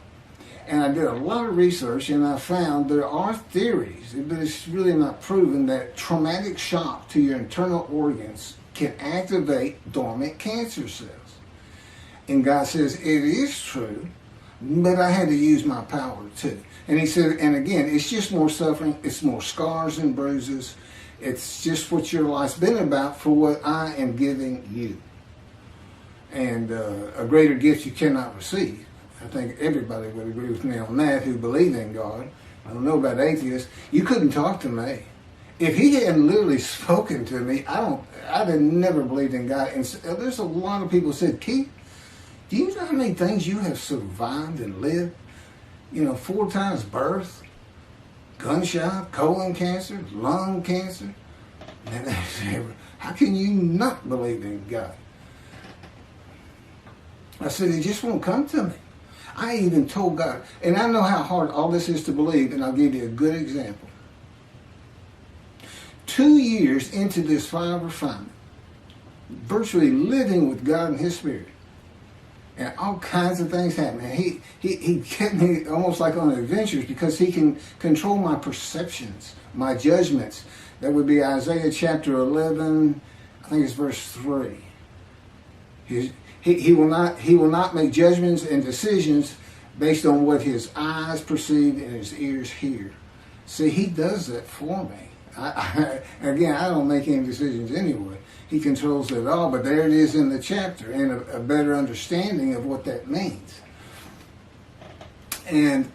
And I did a lot of research, and I found there are theories, but it's really not proven, that traumatic shock to your internal organs can activate dormant cancer cells. And God says, it is true, but I had to use my power too. And he said, and again, it's just more suffering, it's more scars and bruises. It's just what your life's been about for what I am giving you. And a greater gift you cannot receive. I think everybody would agree with me on that who believe in God. I don't know about atheists. You couldn't talk to me. If he hadn't literally spoken to me, I'd have never believed in God. And there's a lot of people who said, Keith, do you know how many things you have survived and lived? You know, 4 times birth, gunshot, colon cancer, lung cancer. And how can you not believe in God? I said, it just won't come to me. I even told God, and I know how hard all this is to believe, and I'll give you a good example. 2 years into this fire refinement, virtually living with God and His Spirit, and all kinds of things happening. He kept me almost like on adventures because He can control my perceptions, my judgments. That would be Isaiah chapter 11, I think it's verse 3. He will not make judgments and decisions based on what his eyes perceive and his ears hear. See, he does that for me. Again, I don't make any decisions anyway. He controls it all, but there it is in the chapter, and a better understanding of what that means. And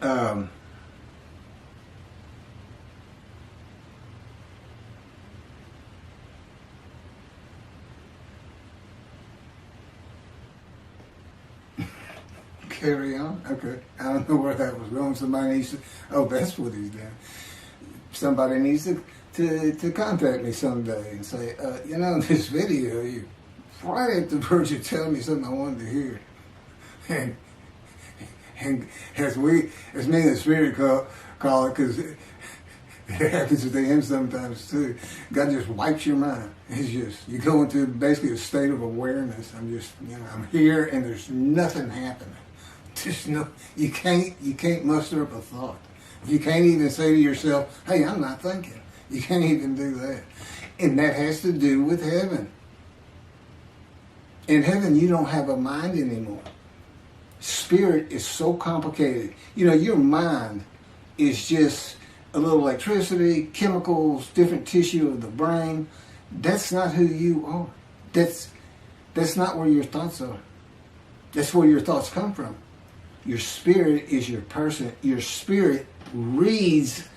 Carry on. Okay. I don't know where that was going. Somebody needs to, oh, that's what he's doing. Somebody needs to contact me someday and say, in this video, you right at the verge of telling me something I wanted to hear. And as me and the Spirit call it, because it happens to him sometimes too, God just wipes your mind. It's just, you go into basically a state of awareness. I'm just, I'm here and there's nothing happening. Just you can't muster up a thought. You can't even say to yourself, hey, I'm not thinking. You can't even do that. And that has to do with heaven. In heaven, you don't have a mind anymore. Spirit is so complicated. Your mind is just a little electricity, chemicals, different tissue of the brain. That's not who you are. That's not where your thoughts are. That's where your thoughts come from. Your spirit is your person. Your spirit reads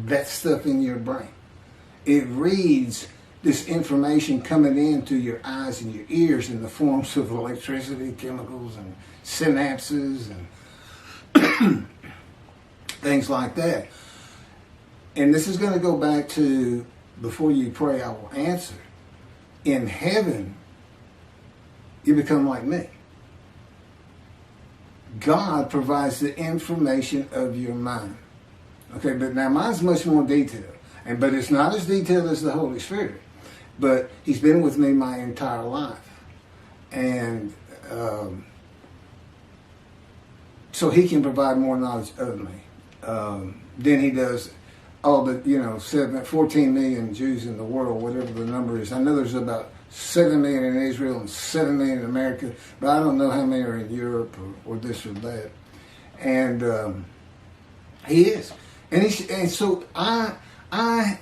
that stuff in your brain. It reads this information coming in through your eyes and your ears in the forms of electricity, chemicals, and synapses, and things like that. And this is going to go back to, before you pray, I will answer. In heaven, you become like me. God provides the information of your mind. Okay, but now mine's much more detailed. But it's not as detailed as the Holy Spirit. But he's been with me my entire life. And so he can provide more knowledge of me than he does all the, 14 million Jews in the world, whatever the number is. I know there's about 7 million in Israel and 7 million in America, but I don't know how many are in Europe or this or that. And he is. And so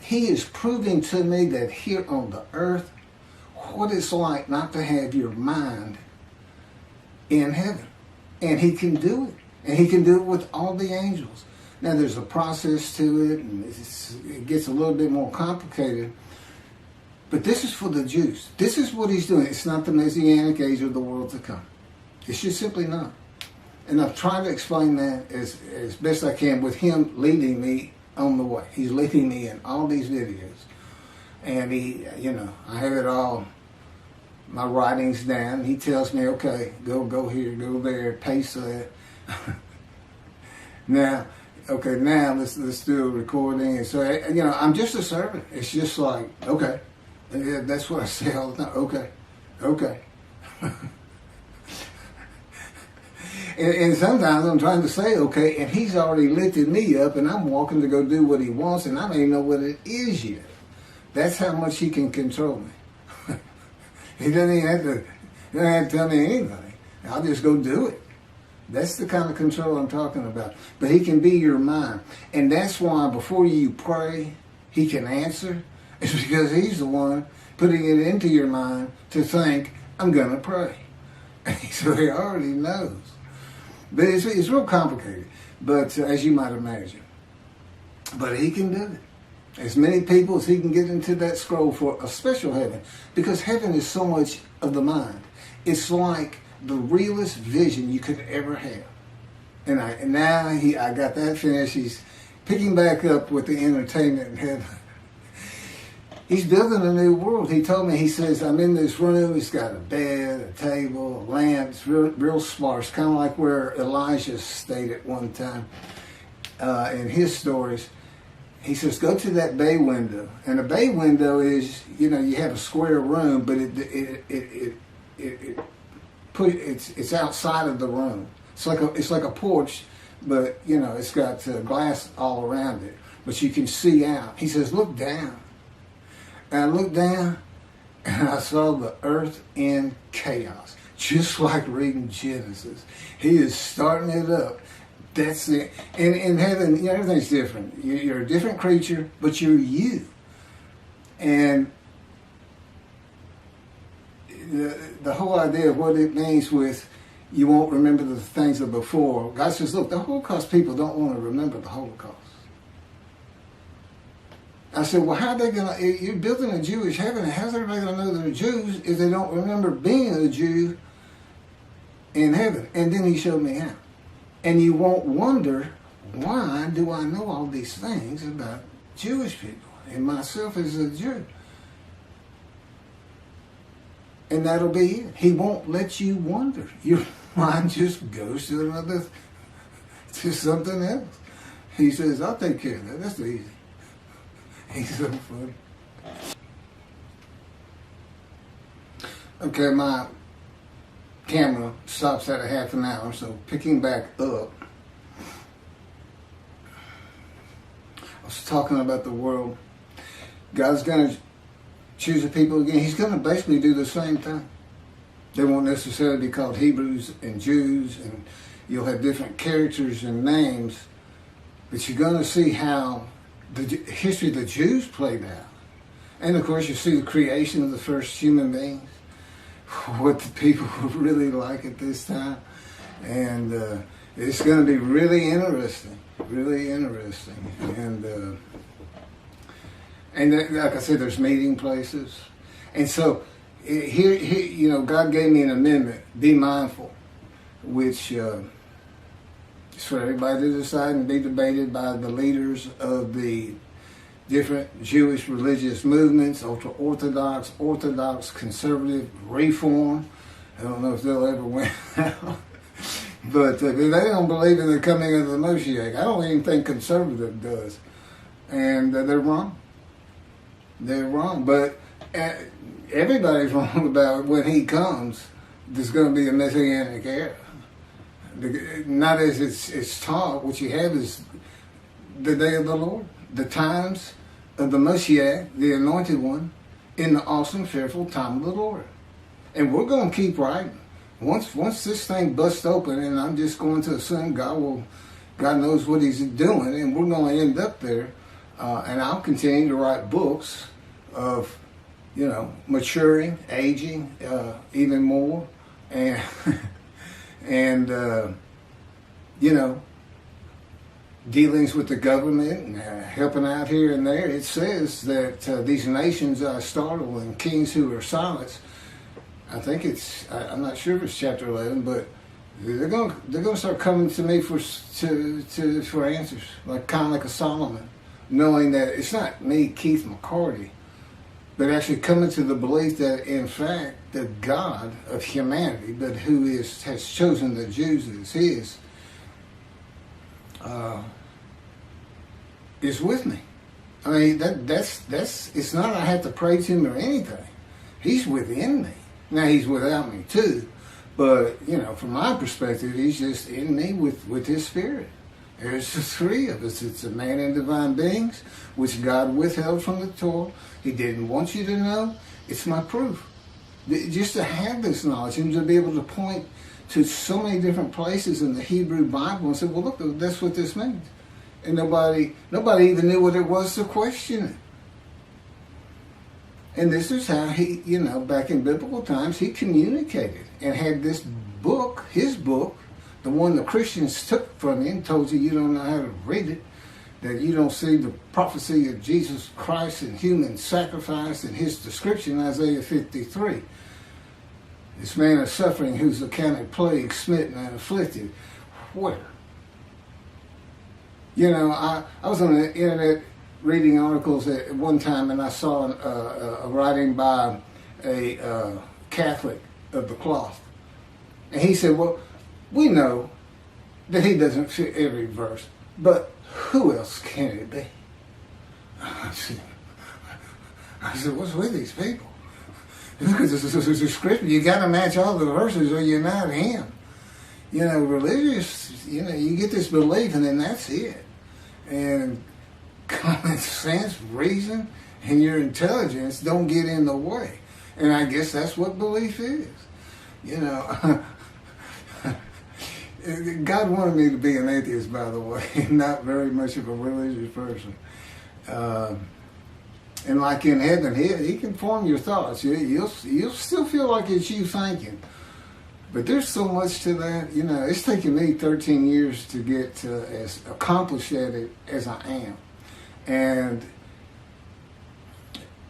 he is proving to me that here on the earth, what it's like not to have your mind in heaven. And he can do it. And he can do it with all the angels. Now there's a process to it, and it gets a little bit more complicated. But this is for the Jews. This is what he's doing. It's not the Messianic age of the world to come. It's just simply not. And I've tried to explain that as best I can with him leading me on the way. He's leading me in all these videos. And he, I have it all, my writings down. He tells me, okay, go here, go there, paste that. Now let's do a recording. And so, I'm just a servant. It's just like, okay. That's what I say all the time. Okay. and sometimes I'm trying to say okay, and he's already lifted me up, and I'm walking to go do what he wants, and I don't even know what it is yet. That's how much he can control me. He doesn't even have to tell me anything. I'll just go do it. That's the kind of control I'm talking about. But he can be your mind. And that's why before you pray, he can answer. It's because he's the one putting it into your mind to think, I'm going to pray. So he already knows. But it's real complicated, but as you might imagine. But he can do it. As many people as he can get into that scroll for a special heaven. Because heaven is so much of the mind. It's like the realest vision you could ever have. And now I got that finished. He's picking back up with the entertainment in heaven. He's building a new world. He told me, he says, I'm in this room. It's got a bed, a table, a lamp. It's real sparse, kind of like where Elijah stayed at one time in his stories. He says, go to that bay window. And a bay window is, you have a square room, but it's outside of the room. It's like a porch, but, it's got glass all around it. But you can see out. He says, look down. And I looked down, and I saw the earth in chaos, just like reading Genesis. He is starting it up. That's it. And in heaven, everything's different. You're a different creature, but you're you. And the whole idea of what it means with you won't remember the things of before. God says, look, the Holocaust people don't want to remember the Holocaust. I said, well, how are they going to, you're building a Jewish heaven, and how's everybody going to know they're Jews if they don't remember being a Jew in heaven. And then he showed me how. And you won't wonder, why do I know all these things about Jewish people and myself as a Jew? And that'll be it. He won't let you wonder. Your mind just goes to something else. He says, I'll take care of that. That's easy. He's so funny. Okay, my camera stops at a half an hour, so picking back up, I was talking about the world. God's going to choose a people again. He's going to basically do the same thing. They won't necessarily be called Hebrews and Jews, and you'll have different characters and names, but you're going to see how the history of the Jews played out. And of course, you see the creation of the first human beings, what the people were really like at this time. And it's going to be really interesting, really interesting. And like I said, there's meeting places. And so here, you know, God gave me an amendment, be mindful, which is for everybody to decide and be debated by the leaders of the different Jewish religious movements, ultra-Orthodox, Orthodox, Conservative, Reform. I don't know if they'll ever win out. But they don't believe in the coming of the Moshiach. I don't even think Conservative does. And they're wrong. They're wrong. But everybody's wrong about when he comes, there's going to be a Messianic era. Not as it's taught. What you have is the day of the Lord, the times of the Moshiach, the anointed one, in the awesome, fearful time of the Lord. And we're going to keep writing. Once this thing busts open, and I'm just going to assume God knows what he's doing, and we're going to end up there, and I'll continue to write books of, you know, maturing, aging, even more, and you know, dealings with the government and helping out here and there. It says that these nations are startled and kings who are silenced. I think I'm not sure if it's chapter 11, but they're going to start coming to me for answers, kind of like a Solomon, knowing that it's not me, Keith McCarty, but actually coming to the belief that in fact the God of humanity, but who has chosen the Jews as his, is with me. I mean, that's it's not I have to pray to him or anything. He's within me. Now he's without me too, but you know, from my perspective, he's just in me with his spirit. There's the three of us. It's a man and divine beings, which God withheld from the Torah. He didn't want you to know. It's my proof. Just to have this knowledge and to be able to point to so many different places in the Hebrew Bible and say, well, look, that's what this means. And nobody even knew what it was to question it. And this is how he, you know, back in biblical times, he communicated and had this book, his book, the one the Christians took from him, told you don't know how to read it, that you don't see the prophecy of Jesus Christ and human sacrifice in his description, Isaiah 53. This man of suffering who's accounted plague, smitten, and afflicted. Where? You know, I was on the internet reading articles at one time, and I saw a writing by a Catholic of the cloth. And he said, well, we know that he doesn't fit every verse, but who else can it be? I said, what's with these people? Look at the scripture. You got to match all the verses or you're not him. You know, religious, you know, you get this belief and then that's it. And common sense, reason, and your intelligence don't get in the way. And I guess that's what belief is. You know, God wanted me to be an atheist, by the way, not very much of a religious person. And like in heaven, he can form your thoughts. You'll still feel like it's you thinking. But there's so much to that. You know, it's taken me 13 years to get as accomplished at it as I am. And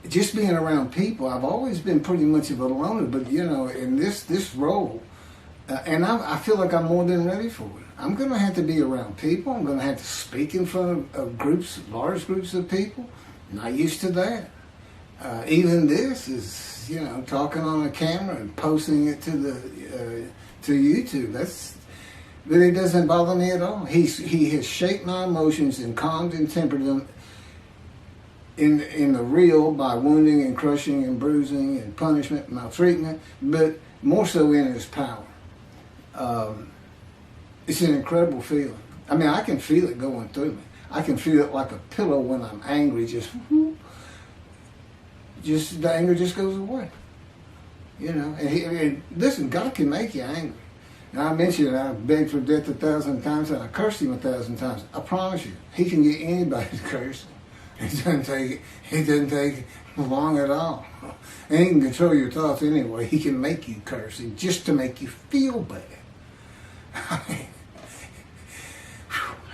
just being around people, I've always been pretty much of a loner. But, you know, in this role, And I feel like I'm more than ready for it. I'm going to have to be around people. I'm going to have to speak in front of groups, large groups of people. Not used to that. Even this is, you know, talking on a camera and posting it to the to YouTube. But it doesn't bother me at all. He has shaped my emotions and calmed and tempered them in the real by wounding and crushing and bruising and punishment and maltreatment, but more so in his power. It's an incredible feeling. I mean, I can feel it going through me. I can feel it like a pillow when I'm angry. Just the anger just goes away. You know, and listen, God can make you angry. Now, I mentioned I begged for death 1,000 times and I cursed him 1,000 times. I promise you, he can get anybody to curse him. It doesn't take long at all. And he can control your thoughts anyway. He can make you curse him just to make you feel bad.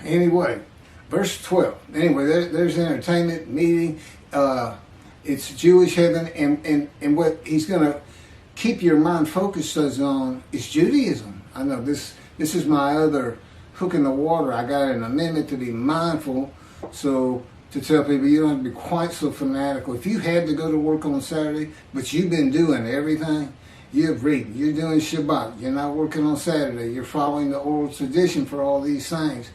Anyway, verse 12. Anyway, there's entertainment, meeting. It's Jewish heaven, and what he's going to keep your mind focused on is Judaism. I know this is my other hook in the water. I got an amendment to be mindful, so to tell people you don't have to be quite so fanatical. If you had to go to work on Saturday, but you've been doing everything, you're reading, you're doing Shabbat, you're not working on Saturday, you're following the oral tradition for all these things,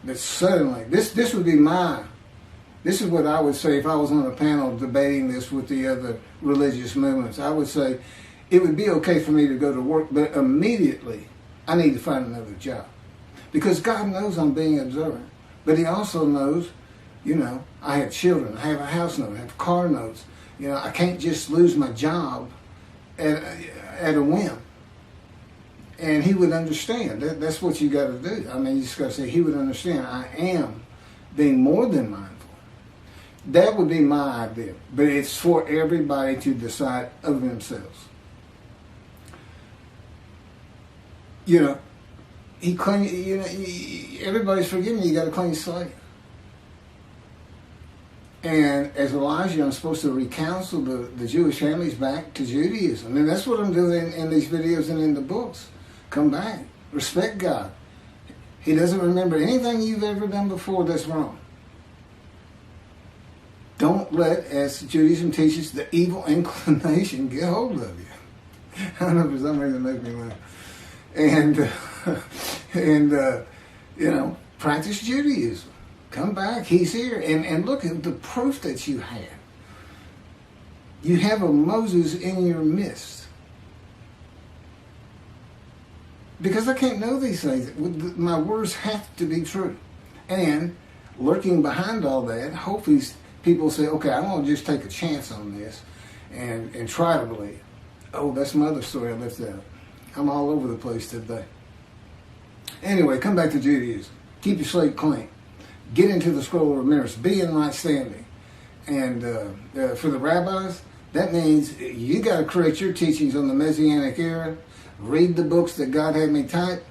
that suddenly, this would be this is what I would say if I was on a panel debating this with the other religious movements. I would say it would be okay for me to go to work, but immediately I need to find another job. Because God knows I'm being observant. But he also knows, you know, I have children, I have a house note, I have car notes. You know, I can't just lose my job at a whim. And he would understand. That's what you got to do. I mean, you just got to say, he would understand. I am being more than mindful. That would be my idea. But it's for everybody to decide of themselves. You know, everybody's forgiven. You got a clean slate. And as Elijah, I'm supposed to recounsel the Jewish families back to Judaism. And that's what I'm doing in these videos and in the books. Come back. Respect God. He doesn't remember anything you've ever done before that's wrong. Don't let, as Judaism teaches, the evil inclination get hold of you. I don't know, for some reason it makes me laugh. And you know, practice Judaism. Come back. He's here. And look at the proof that you have. You have a Moses in your midst. Because I can't know these things. My words have to be true. And lurking behind all that, hopefully people say, okay, I want to just take a chance on this and try to believe. Oh, that's my other story I left out. I'm all over the place today. Anyway, come back to Judaism. Keep your slate clean. Get into the scroll of remembrance. Be in right standing. And for the rabbis, that means you got to create your teachings on the Messianic era. Read the books that God had me type.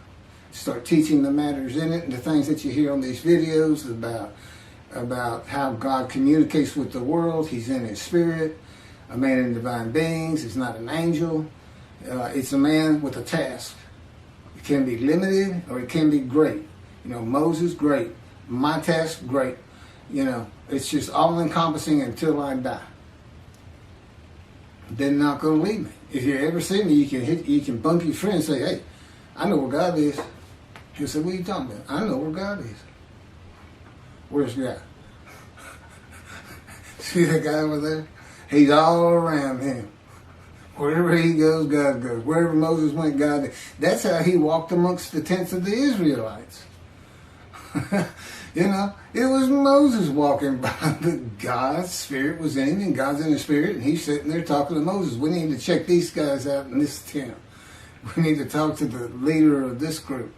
Start teaching the matters in it and the things that you hear on these videos about how God communicates with the world. He's in his spirit. A man in divine beings. He's not an angel. It's a man with a task. It can be limited or it can be great. You know, Moses, great. My task, great. You know, it's just all encompassing until I die. They're not going to leave me. If you ever see me, you can bump your friend and say, hey, I know where God is. He'll say, what are you talking about? I know where God is. Where's God? See that guy over there? He's all around him. Wherever he goes, God goes. Wherever Moses went, God did. That's how he walked amongst the tents of the Israelites. You know, it was Moses walking by, but God's spirit was in him, and God's in the spirit, and he's sitting there talking to Moses. We need to check these guys out in this tent. We need to talk to the leader of this group.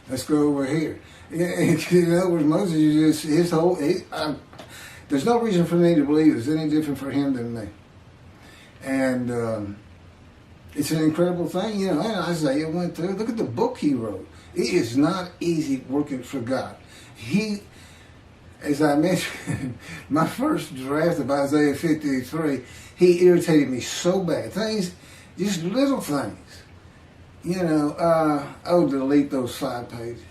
Let's go over here. In other words, Moses is just his whole. There's no reason for me to believe it's any different for him than me. And it's an incredible thing, you know. And Isaiah went through. Look at the book he wrote. It is not easy working for God. He, as I mentioned, my first draft of Isaiah 53, he irritated me so bad. Things, just little things. delete those 5 pages.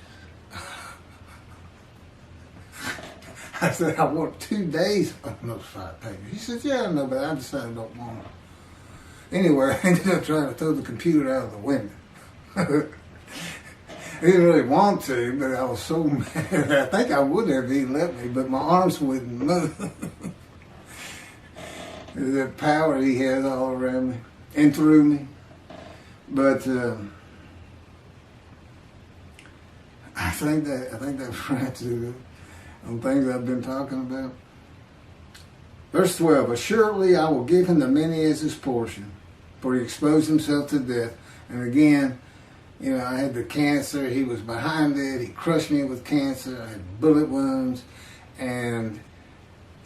I said, I want 2 days on those 5 pages. He said, yeah, I know, but I decided I don't want them. Anyway, I ended up trying to throw the computer out of the window. I didn't really want to, but I was so mad. I think I would have if he let me, but my arms wouldn't move. The power he has all around me and through me. But I think that wraps it up on things I've been talking about. Verse 12, assuredly I will give him the many as his portion, for he exposed himself to death. And again, I had the cancer, he was behind it, he crushed me with cancer, I had bullet wounds, and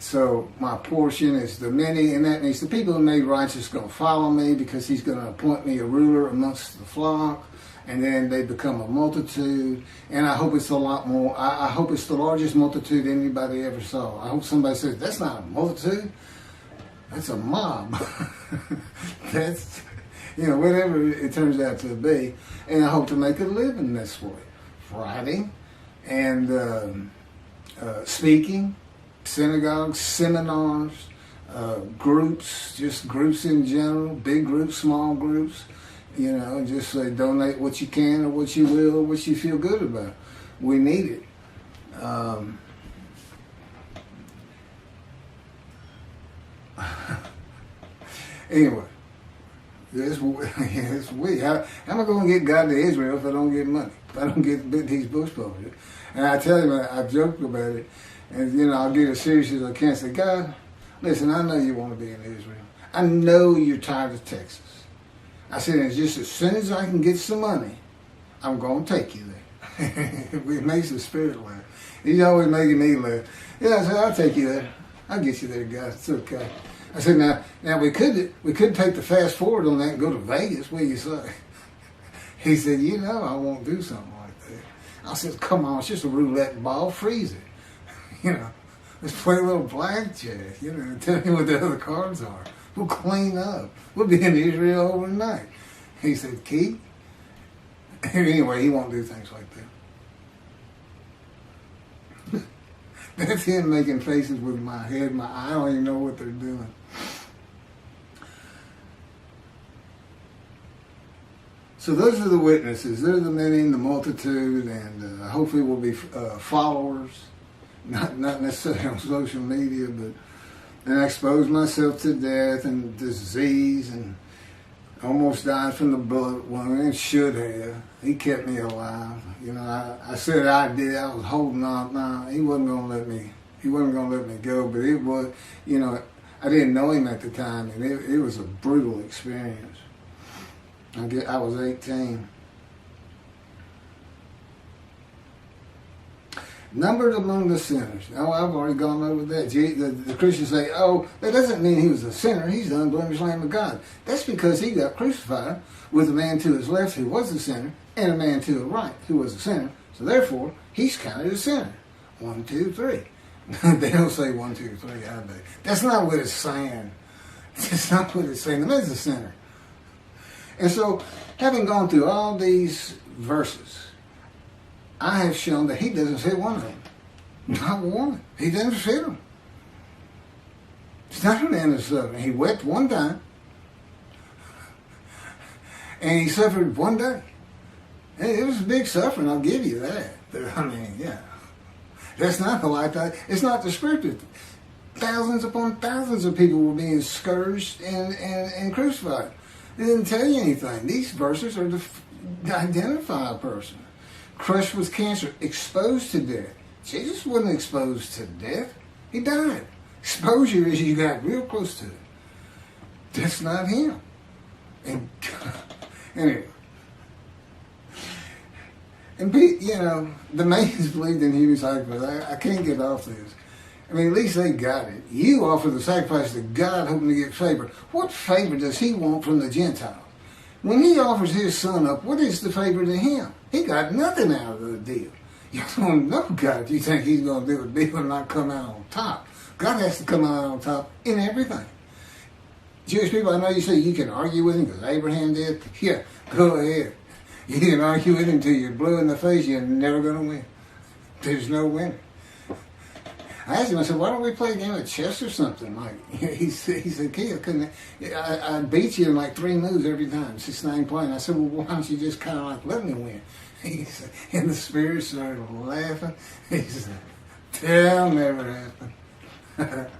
so my portion is the many, and that means the people who made righteous are going to follow me because he's going to appoint me a ruler amongst the flock. And then they become a multitude, and I hope it's a lot more. I hope it's the largest multitude anybody ever saw. I hope somebody says, that's not a multitude, that's a mob. That's, whatever it turns out to be. And I hope to make a living this way. Writing and speaking, synagogues, seminars, groups, just groups in general, big groups, small groups. Just say donate what you can or what you will or what you feel good about. We need it. Anyway, it's we. How am I going to get God to Israel if I don't get money? If I don't get these books published? And I tell you, I joked about it. And, I'll get as serious as I can. Say, God, listen, I know you want to be in Israel. I know you're tired of Texas. I said, and just as soon as I can get some money, I'm going to take you there. It makes the spirit laugh. He's always making me laugh. Yeah, I said, I'll take you there. I'll get you there, guys. It's okay. I said, now we could take the fast forward on that and go to Vegas. What do you say? He said, I won't do something like that. I said, come on, it's just a roulette ball. Freeze it. Let's play a little blackjack. Tell me what the other cards are. We'll clean up. We'll be in Israel overnight. He said, Keith. Anyway, he won't do things like that. That's him making faces with my head, I don't even know what they're doing. So those are the witnesses. They're the many in the multitude, and hopefully we'll be followers, not necessarily on social media, but. And I exposed myself to death and disease and almost died from the bullet wound and should have. He kept me alive. I said I did. I was holding on. No, he wasn't going to let me. He wasn't going to let me go. But it was, I didn't know him at the time, and it was a brutal experience. I was 18. Numbered among the sinners. Oh, I've already gone over that. The Christians say, that doesn't mean he was a sinner. He's the unblemished Lamb of God. That's because he got crucified with a man to his left who was a sinner and a man to the right who was a sinner. So therefore, he's counted a sinner. 1, 2, 3. They don't say 1, 2, 3, I bet. That's not what it's saying. That's not what it's saying. The man's a sinner. And so, having gone through all these verses, I have shown that he doesn't fit one of them. Not one. He doesn't fit them. It's not an end of suffering. He wept one time. And he suffered one day. It was a big suffering, I'll give you that. But, that's not the lifetime. It's not descriptive. Thousands upon thousands of people were being scourged and crucified. It didn't tell you anything. These verses are to identify a person. Crushed with cancer, exposed to death. Jesus wasn't exposed to death. He died. Exposure is you got real close to it. That's not him. And anyway. And the Mayans believed in human sacrifice. I can't get off this. At least they got it. You offer the sacrifice to God hoping to get favor. What favor does he want from the Gentiles? When he offers his son up, what is the favor to him? He got nothing out of the deal. You don't know God. You think he's going to do a deal and not come out on top. God has to come out on top in everything. Jewish people, I know you say you can argue with him because Abraham did. Yeah, go ahead. You can argue with him until you're blue in the face. You're never going to win. There's no winner. I asked him, I said, why don't we play a game of chess or something? Like, he said, Kid, I beat you in like 3 moves every time. It's just not even playing. I said, well, why don't you just kind of like let me win? He said, and the spirit started laughing. He said, that'll never happen.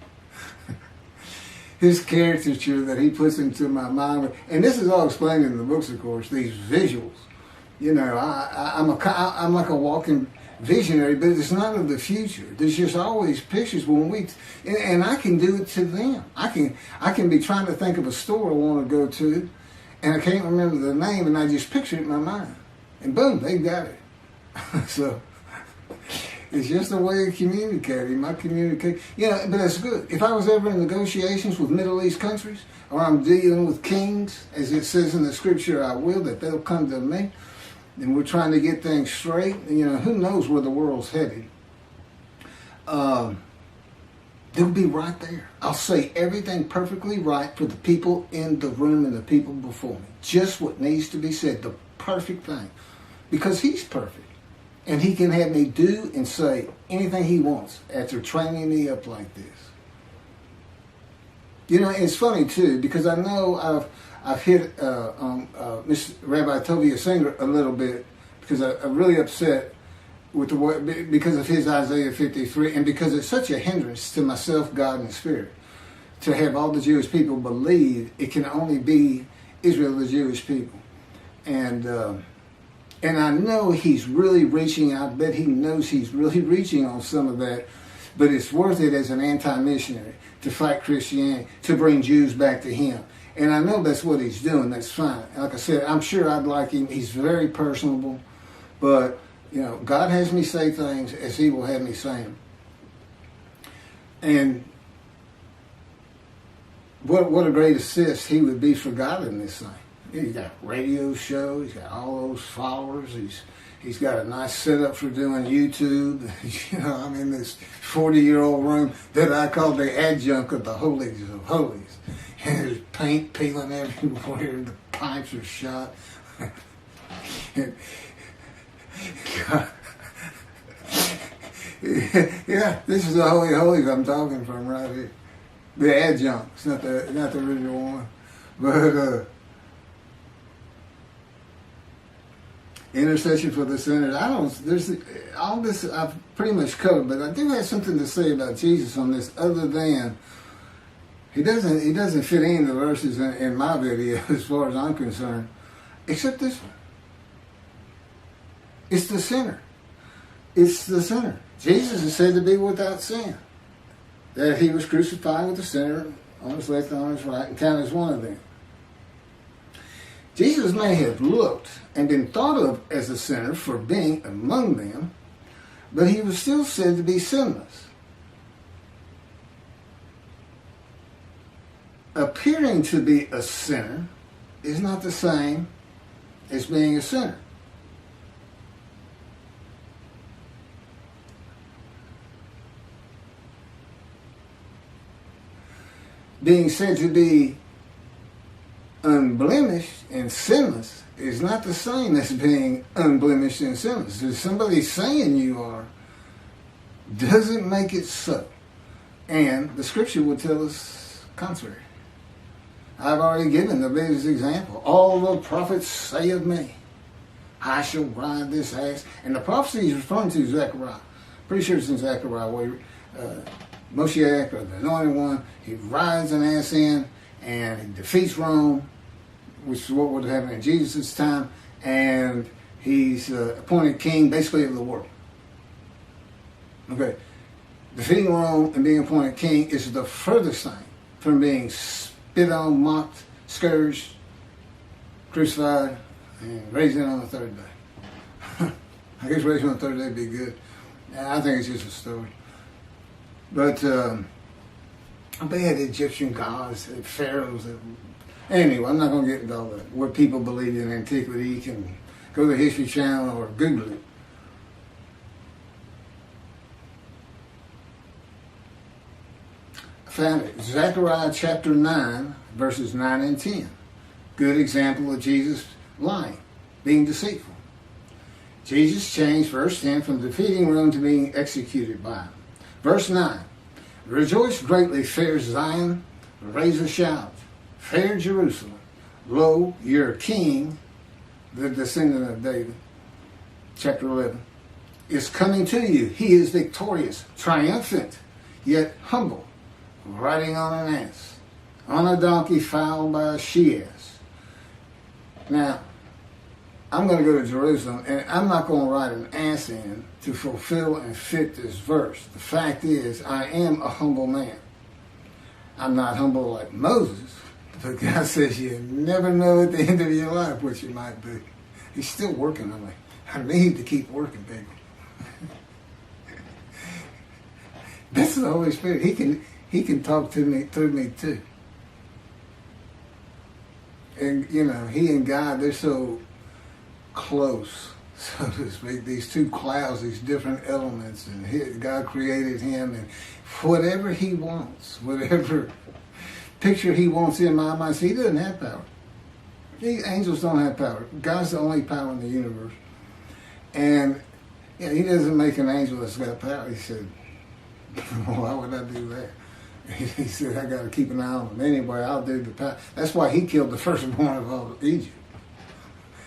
His caricature that he puts into my mind, and this is all explained in the books, of course, these visuals. You know, I'm like a walking visionary, but it's not of the future. There's just always pictures and I can do it to them. I can be trying to think of a store I want to go to, and I can't remember the name, and I just picture it in my mind, and boom, they got it. So it's just a way of communicating. Yeah, but that's good. If I was ever in negotiations with Middle East countries, or I'm dealing with kings, as it says in the scripture, I will, that they'll come to me, and we're trying to get things straight. You know, who knows where the world's headed? They'll be right there. I'll say everything perfectly right for the people in the room and the people before me. Just what needs to be said, the perfect thing. Because he's perfect. And he can have me do and say anything he wants after training me up like this. You know, it's funny too, because I know I've hit on Mr. Rabbi Tovia Singer a little bit, because I'm really upset with the way, because of his Isaiah 53, and because it's such a hindrance to myself, God, and Spirit, to have all the Jewish people believe it can only be Israel, the Jewish people. And I know he's really reaching, I bet he knows he's really reaching on some of that, but it's worth it as an anti-missionary to fight Christianity, to bring Jews back to him. And I know that's what he's doing, that's fine. Like I said, I'm sure I'd like him. He's very personable, but, you know, God has me say things as he will have me say them. And what a great assist he would be for God in this thing. He's got a radio show. He's got all those followers. He's got a nice setup for doing YouTube. You know, I'm in this 40-year-old room that I call the adjunct of the holies of holies. And there's paint peeling everywhere. The pipes are shot. Yeah, this is the holy holies I'm talking from right here. The adjunct. It's not the original one, but. Intercession for the sinners. There's all this I've pretty much covered, but I do have something to say about Jesus on this, other than he doesn't fit any of the verses in my video as far as I'm concerned, except this one. It's the sinner. It's the sinner. Jesus is said to be without sin. That he was crucified with the sinner on his left and on his right, and counted as one of them. Jesus may have looked and been thought of as a sinner for being among them, but he was still said to be sinless. Appearing to be a sinner is not the same as being a sinner. Being said to be unblemished and sinless is not the same as being unblemished and sinless. If somebody saying you are doesn't make it so. And the scripture will tell us contrary. I've already given the biggest example. All the prophets say of me, I shall ride this ass. And the prophecy he's referring to is Zechariah. Pretty sure it's in Zechariah where Moshiach, or the anointed one, he rides an ass in and he defeats Rome, which is what would have happened in Jesus' time, and he's appointed king basically of the world. Okay, defeating Rome and being appointed king is the furthest thing from being spit on, mocked, scourged, crucified, and raised on the third day. I guess raised on the third day would be good. I think it's just a story. But they had Egyptian gods, pharaohs. Anyway, I'm not going to get into all that. What people believe in antiquity, you can go to the History Channel or Google it. I found it. Zechariah chapter 9, verses 9 and 10. Good example of Jesus lying. being deceitful. Jesus changed, verse 10, from defeating Rome to being executed by him. Verse 9, rejoice greatly, fair Zion, raise a shout, fair Jerusalem. Lo, your king, the descendant of David, chapter 11, is coming to you. He is victorious, triumphant, yet humble, riding on an ass, on a donkey fouled by a she-ass. Now, I'm going to go to Jerusalem, and I'm not going to ride an ass in to fulfill and fit this verse. The fact is, I am a humble man. I'm not humble like Moses, but God says you never know at the end of your life what you might be. He's still working on me. I need to keep working, people. That's the Holy Spirit. He can talk to me through me too. And you know, he and God, they're so close, so to speak. These two clouds, these different elements, and God created him, and whatever he wants, whatever picture he wants in my mind, he doesn't have power. Angels don't have power. God's the only power in the universe. And you know, he doesn't make an angel that's got power. He said, why would I do that? He said, I got to keep an eye on him. Anyway, I'll do the power. That's why he killed the firstborn of all of Egypt.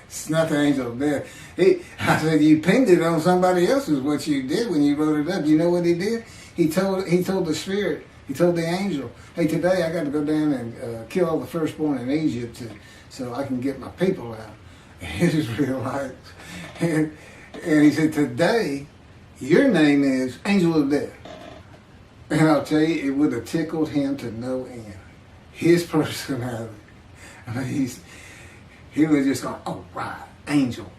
It's not the angel of death. I said, you pinned it on somebody else is what you did when you wrote it up. You know what he did? He told the spirit, he told the angel, hey, today I got to go down and kill all the firstborn in Egypt so I can get my people out. Israelites. And he said, today, your name is Angel of Death. And I'll tell you, it would have tickled him to no end. His personality. I mean, he was just going, oh, right, angel,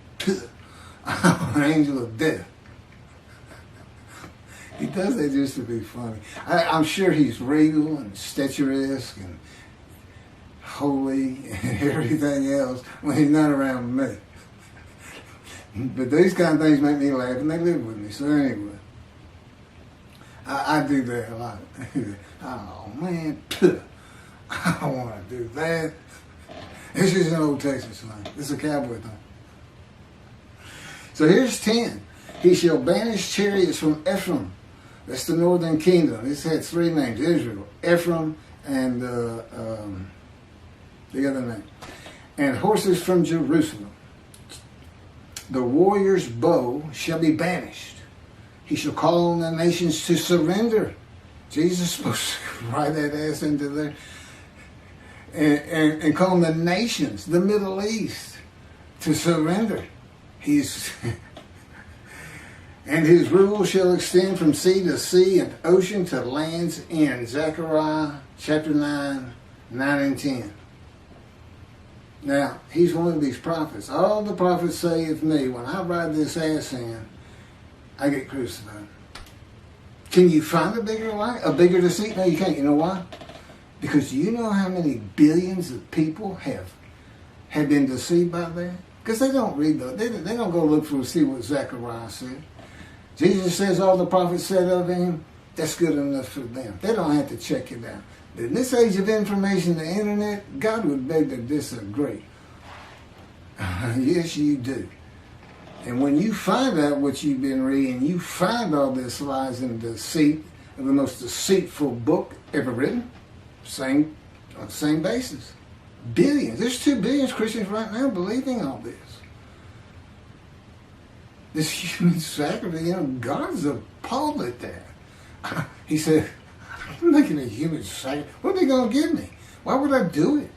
angel of death. He does that just to be funny. I'm sure he's regal and statuesque and holy and everything else when he's not around me. But these kind of things make me laugh, and they live with me. So anyway, I do that a lot. Oh, man, I don't want to do that. This is an old Texas thing. This is a cowboy thing. So here's 10. He shall banish chariots from Ephraim. That's the northern kingdom. This had three names, Israel, Ephraim, and the other name. And horses from Jerusalem. The warrior's bow shall be banished. He shall call on the nations to surrender. Jesus is supposed to ride that ass into there. And call on the nations, the Middle East, to surrender. And his rule shall extend from sea to sea and ocean to land's end. Zechariah chapter 9, 9 and 10. Now, he's one of these prophets. All the prophets say of me, when I ride this ass in, I get crucified. Can you find a bigger lie, a bigger deceit? No, you can't. You know why? Because do you know how many billions of people have been deceived by that? Because they don't read those. They don't go look for to see what Zechariah said. Jesus says all the prophets said of him, that's good enough for them. They don't have to check it out. In this age of information, the internet, God would beg to disagree. Yes, you do. And when you find out what you've been reading, you find all this lies and deceit of the most deceitful book ever written, on the same basis. Billions. There's 2 billion Christians right now believing all this. This human sacrifice, God's appalled at that. He said, I'm making a human sacrifice. What are they going to give me? Why would I do it?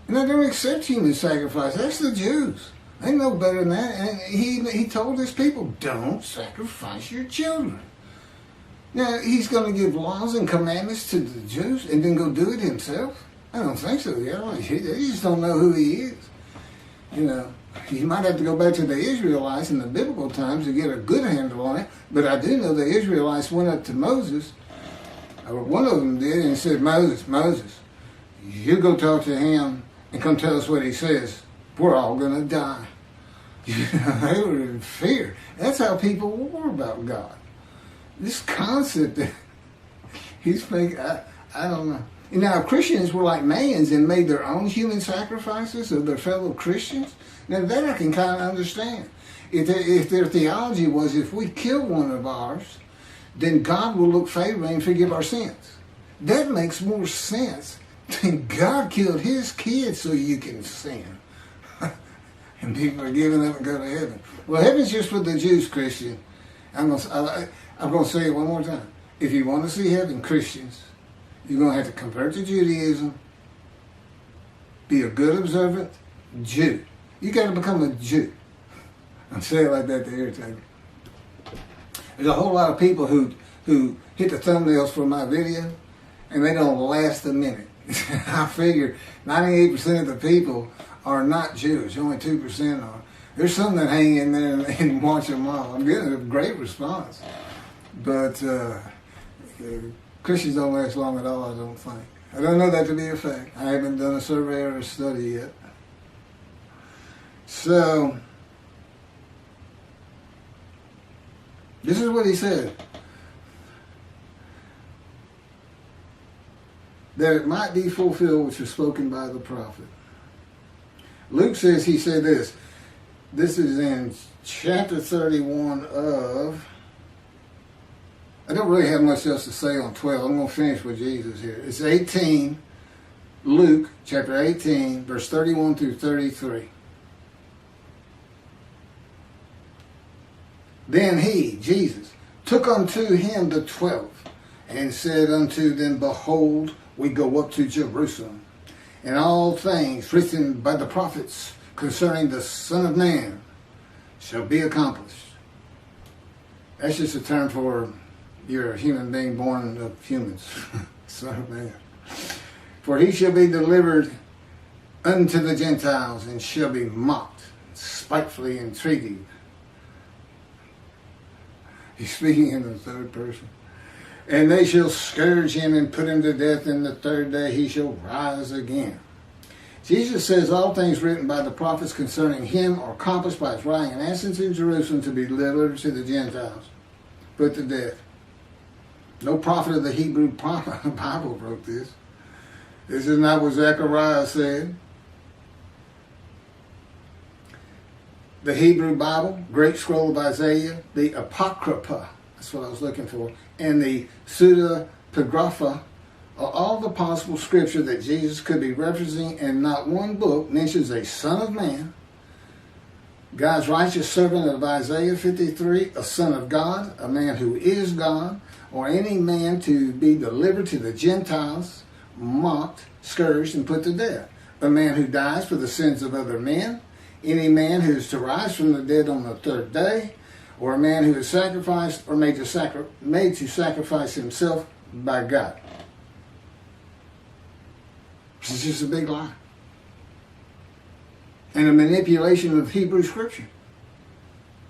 And I don't accept human sacrifice. That's the Jews. They know better than that. And he told his people, don't sacrifice your children. Now, he's going to give laws and commandments to the Jews and then go do it himself? I don't think so. They just don't know who he is. You might have to go back to the Israelites in the biblical times to get a good handle on it. But I do know the Israelites went up to Moses. One of them did and said, Moses, you go talk to him and come tell us what he says. We're all going to die. They were in fear. That's how people were about God. This concept that he's making, I don't know. And now, if Christians were like Mayans and made their own human sacrifices of their fellow Christians, now that I can kind of understand. If their theology was, if we kill one of ours, then God will look favorably and forgive our sins. That makes more sense than God killed his kids so you can sin. And people are giving up and go to heaven. Well, heaven's just for the Jews, Christian. I'm going to say it one more time. If you want to see heaven, Christians, you're going to have to convert to Judaism, be a good observant Jew. You got to become a Jew. I'm saying it like that to irritate me. There's a whole lot of people who hit the thumbnails for my video, and they don't last a minute. I figure 98% of the people are not Jewish. Only 2% are. There's some that hang in there and watch them all. I'm getting a great response. But Christians don't last long at all, I don't think. I don't know that to be a fact. I haven't done a survey or a study yet. So, this is what he said. That it might be fulfilled which was spoken by the prophet. Luke says he said this. This is in chapter 31 of... I don't really have much else to say on 12. I'm going to finish with Jesus here. It's 18, Luke chapter 18, verse 31 through 33. Then he, Jesus, took unto him the 12, and said unto them, Behold, we go up to Jerusalem, and all things written by the prophets concerning the Son of Man shall be accomplished. That's just a term for you're a human being born of humans, Son of Man. For he shall be delivered unto the Gentiles, and shall be mocked, spitefully entreated. He's speaking in the third person. And they shall scourge him and put him to death, and the third day he shall rise again. Jesus says all things written by the prophets concerning him are accomplished by his riding and ascent to Jerusalem to be delivered to the Gentiles, put to death. No prophet of the Hebrew Bible wrote this. This is not what Zechariah said. The Hebrew Bible, Great Scroll of Isaiah, the Apocrypha, that's what I was looking for, and the Pseudepigrapha are all the possible scripture that Jesus could be referencing, and not one book mentions a Son of Man, God's righteous servant of Isaiah 53, a Son of God, a man who is God, or any man to be delivered to the Gentiles, mocked, scourged, and put to death. A man who dies for the sins of other men, any man who is to rise from the dead on the third day, or a man who is sacrificed or made to sacrifice himself by God. This is just a big lie. And a manipulation of Hebrew Scripture.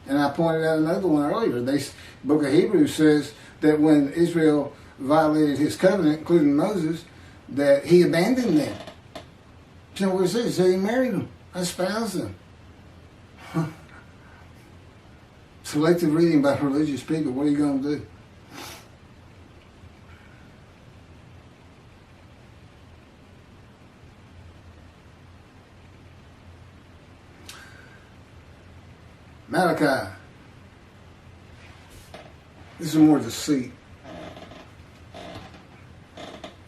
And I pointed out another one earlier. The book of Hebrews says that when Israel violated his covenant, including Moses, that he abandoned them. You know what it says? It says he married them, espoused them. Selective reading by religious people. What are you going to do? Malachi. This is more deceit.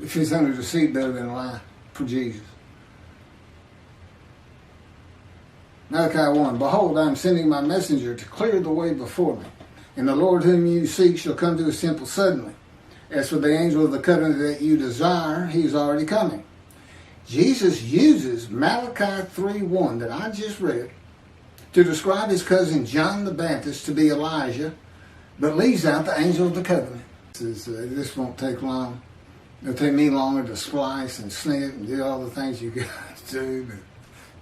It fits under deceit better than a lie for Jesus. Malachi 1, Behold, I am sending my messenger to clear the way before me. And the Lord whom you seek shall come to his temple suddenly. As for the angel of the covenant that you desire, he is already coming. Jesus uses Malachi 3:1 that I just read to describe his cousin John the Baptist to be Elijah, but leaves out the angel of the covenant. This won't take long. It'll take me longer to splice and snip and do all the things you got to do to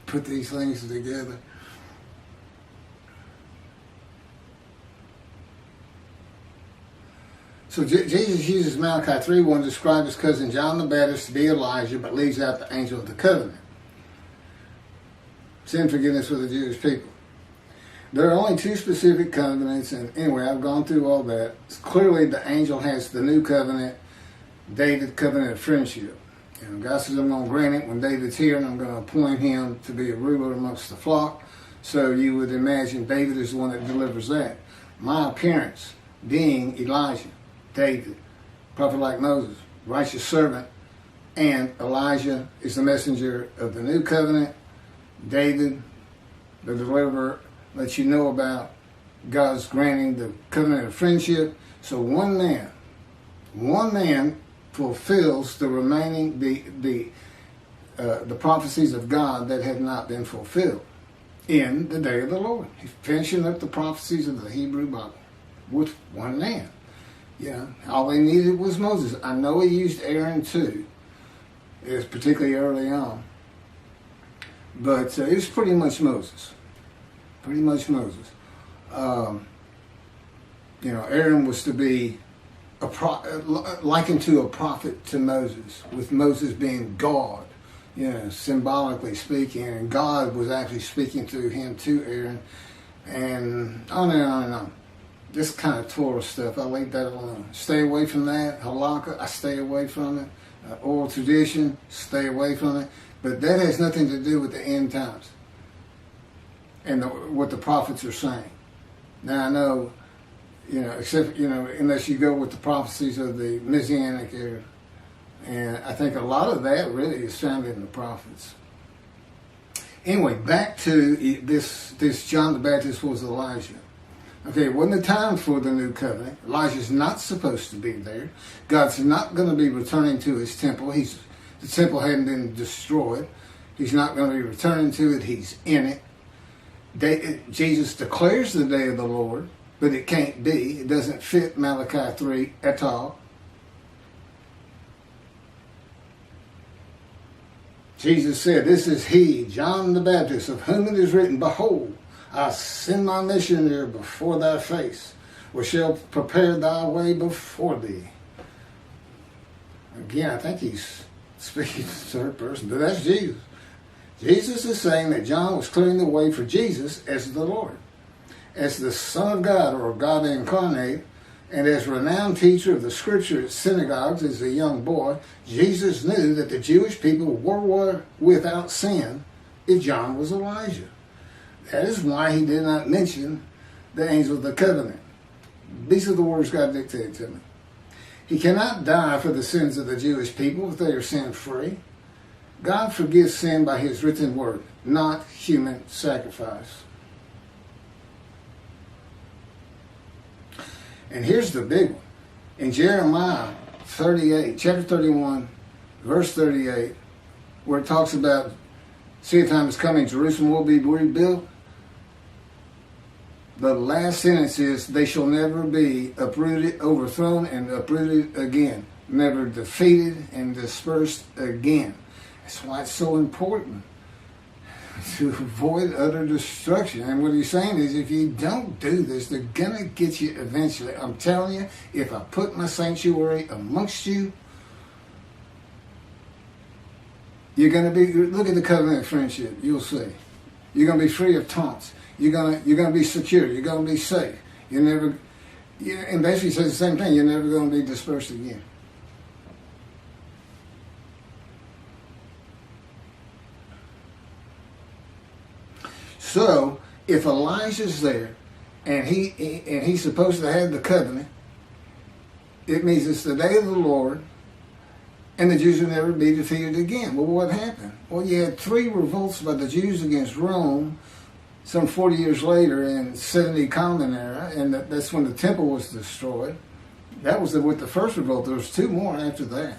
put these things together. So Jesus uses Malachi 3:1 to describe his cousin John the Baptist to be Elijah, but leaves out the angel of the covenant. Sin forgiveness for the Jewish people. There are only two specific covenants, and anyway, I've gone through all that. Clearly, the angel has the new covenant, dated covenant of friendship. And God says, I'm going to grant it when David's here, and I'm going to appoint him to be a ruler amongst the flock. So you would imagine David is the one that delivers that. My appearance being Elijah, David, prophet like Moses, righteous servant, and Elijah is the messenger of the new covenant. David, the deliverer, lets you know about God's granting the covenant of friendship. So one man fulfills the remaining the prophecies of God that had not been fulfilled in the day of the Lord. He's finishing up the prophecies of the Hebrew Bible with one man. All they needed was Moses. I know he used Aaron too, is particularly early on, but it was pretty much Moses. Pretty much Moses. Aaron was to be likened to a prophet to Moses, with Moses being God, symbolically speaking, and God was actually speaking through him to Aaron, and on and on and on. This kind of Torah stuff, I leave that alone. Stay away from that. Halakha, I stay away from it. Oral tradition, stay away from it. But that has nothing to do with the end times and what the prophets are saying. Now I know, except, unless you go with the prophecies of the Messianic era. And I think a lot of that really is found in the prophets. Anyway, back to this John the Baptist was Elijah. Okay, it wasn't the time for the new covenant. Elijah's not supposed to be there. God's not going to be returning to his temple. The temple hadn't been destroyed. He's not going to be returning to it. He's in it. Jesus declares the day of the Lord, but it can't be. It doesn't fit Malachi 3 at all. Jesus said, this is he, John the Baptist, of whom it is written, behold, I send my missionary before thy face, which shall prepare thy way before thee. Again, I think he's speaking to the third person, but that's Jesus. Jesus is saying that John was clearing the way for Jesus as the Lord, as the Son of God, or God incarnate, and as renowned teacher of the scripture at synagogues as a young boy. Jesus knew that the Jewish people were without sin if John was Elijah. That is why he did not mention the angel of the covenant. These are the words God dictated to me. He cannot die for the sins of the Jewish people if they are sin-free. God forgives sin by his written word, not human sacrifice. And here's the big one. In Jeremiah 38, chapter 31, verse 38, where it talks about, see, a time is coming, Jerusalem will be rebuilt. The last sentence is, they shall never be uprooted, overthrown, and uprooted again. Never defeated and dispersed again. That's why it's so important to avoid utter destruction. And what he's saying is, if you don't do this, they're going to get you eventually. I'm telling you, if I put my sanctuary amongst you, you're going to be, look at the covenant of friendship, you'll see. You're going to be free of taunts. You're going to be secure. You're going to be safe. And basically says the same thing. You're never going to be dispersed again. So, if Elijah's there, and he's supposed to have the covenant, it means it's the day of the Lord, and the Jews will never be defeated again. Well, what happened? Well, you had 3 revolts by the Jews against Rome, some 40 years later in 70 Common Era, and that's when the temple was destroyed. That was with the first revolt. There was 2 more after that.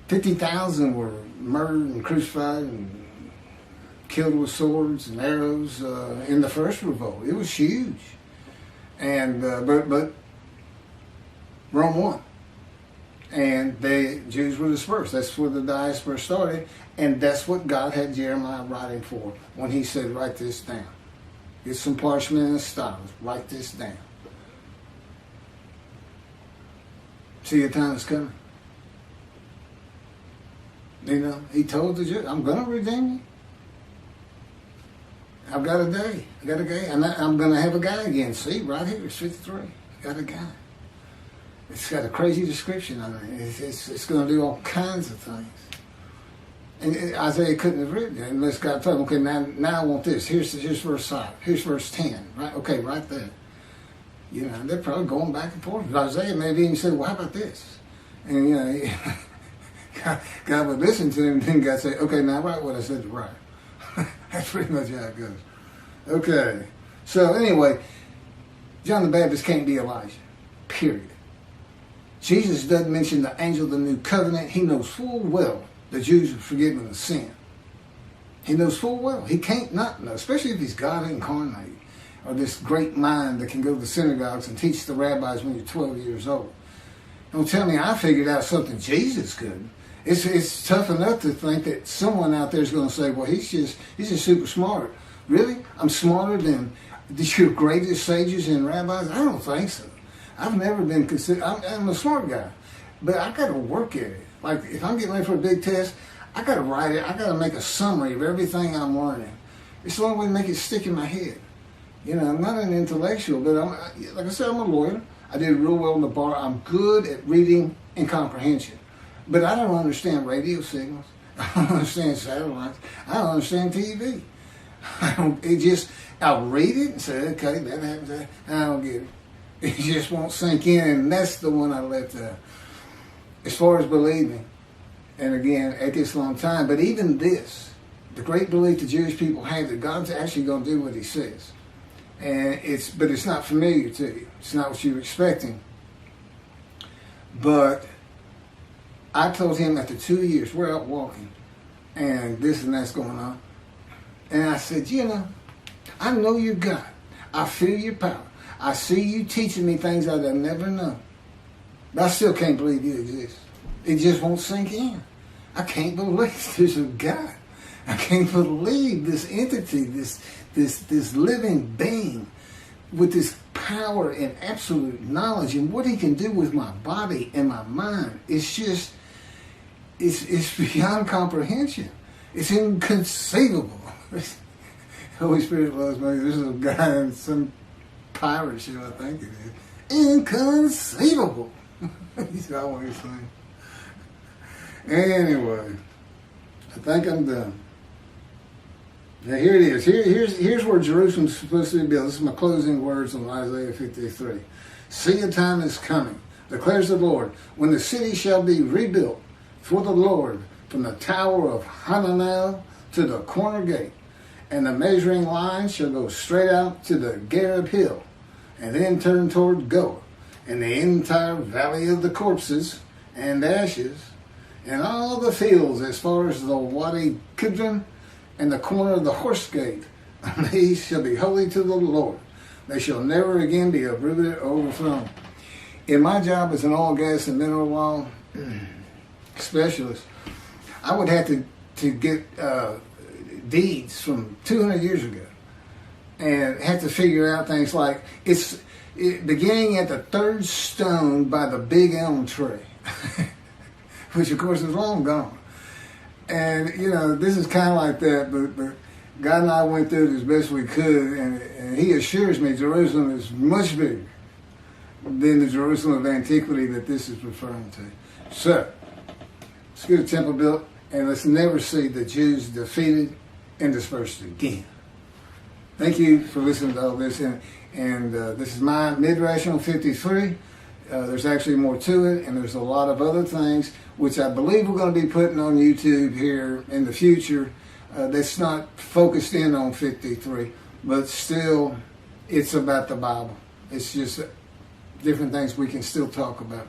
50,000 were murdered and crucified and killed with swords and arrows in the first revolt. It was huge, and but Rome won, and the Jews were dispersed. That's where the diaspora started, and that's what God had Jeremiah writing for when he said, "Write this down. Get some parchment and a stylus. Write this down. See, your time is coming." He told the Jews, "I'm going to redeem you. I've got a day. I got a guy. I'm going to have a guy again. See, right here, it's 53. I got a guy. It's got a crazy description on it. It's going to do all kinds of things. And Isaiah couldn't have written it unless God told him, okay, now I want this. Here's verse 5. Here's verse 10. Right? Okay, right there. You know, they're probably going back and forth. Isaiah maybe even said, well, how about this? And, you know, God would listen to him, and then God say, okay, now write what I said to write. That's pretty much how it goes. Okay. So anyway, John the Baptist can't be Elijah. Period. Jesus doesn't mention the angel of the new covenant. He knows full well the Jews are forgiven of sin. He knows full well. He can't not know, especially if he's God incarnate, or this great mind that can go to the synagogues and teach the rabbis when you're 12 years old. Don't tell me I figured out something Jesus couldn't. It's tough enough to think that someone out there is going to say, well, he's just super smart. Really? I'm smarter than your greatest sages and rabbis? I don't think so. I've never been considered, I'm a smart guy, but I got to work at it. Like, if I'm getting ready for a big test, I got to write it. I got to make a summary of everything I'm learning. It's the only way to make it stick in my head. You know, I'm not an intellectual, but like I said, I'm a lawyer. I did real well in the bar. I'm good at reading and comprehension. But I don't understand radio signals. I don't understand satellites. I don't understand TV. I'll read it and say, okay, that happens. I don't get it. It just won't sink in, and that's the one I let as far as believing. And again, at this long time, but even this, the great belief the Jewish people have that God's actually going to do what he says. But it's not familiar to you. It's not what you're expecting. But I told him after 2 years, we're out walking, and this and that's going on. And I said, you know, I know you're God. I feel your power. I see you teaching me things I'd have never known. But I still can't believe you exist. It just won't sink in. I can't believe there's a God. I can't believe this entity, this living being with this power and absolute knowledge and what he can do with my body and my mind. It's just, it's beyond comprehension. It's inconceivable. Holy Spirit loves me. This is a guy in some pirate show, I think it is. Inconceivable. He's always saying. Anyway, I think I'm done. Now here it is. Here's where Jerusalem's supposed to be built. This is my closing words on Isaiah 53. See, a time is coming, declares the Lord, when the city shall be rebuilt for the Lord, from the tower of Hananel to the corner gate, and the measuring line shall go straight out to the Gareb hill, and then turn toward Goa, and the entire valley of the corpses and ashes, and all the fields as far as the Wadi Kidron, and the corner of the horse gate. These shall be holy to the Lord. They shall never again be uprooted or overthrown. In my job as an oil, gas, and mineral law specialist, I would have to get deeds from 200 years ago and have to figure out things like it's beginning at the third stone by the big elm tree, which of course is long gone. And, you know, this is kind of like that, but God and I went through it as best we could, and he assures me Jerusalem is much bigger than the Jerusalem of antiquity that this is referring to. So, let's get a temple built, and let's never see the Jews defeated and dispersed again. Thank you for listening to all this, and this is my Midrash on 53. There's actually more to it, and there's a lot of other things which I believe we're going to be putting on YouTube here in the future. That's not focused in on 53, but still, it's about the Bible. It's just different things we can still talk about.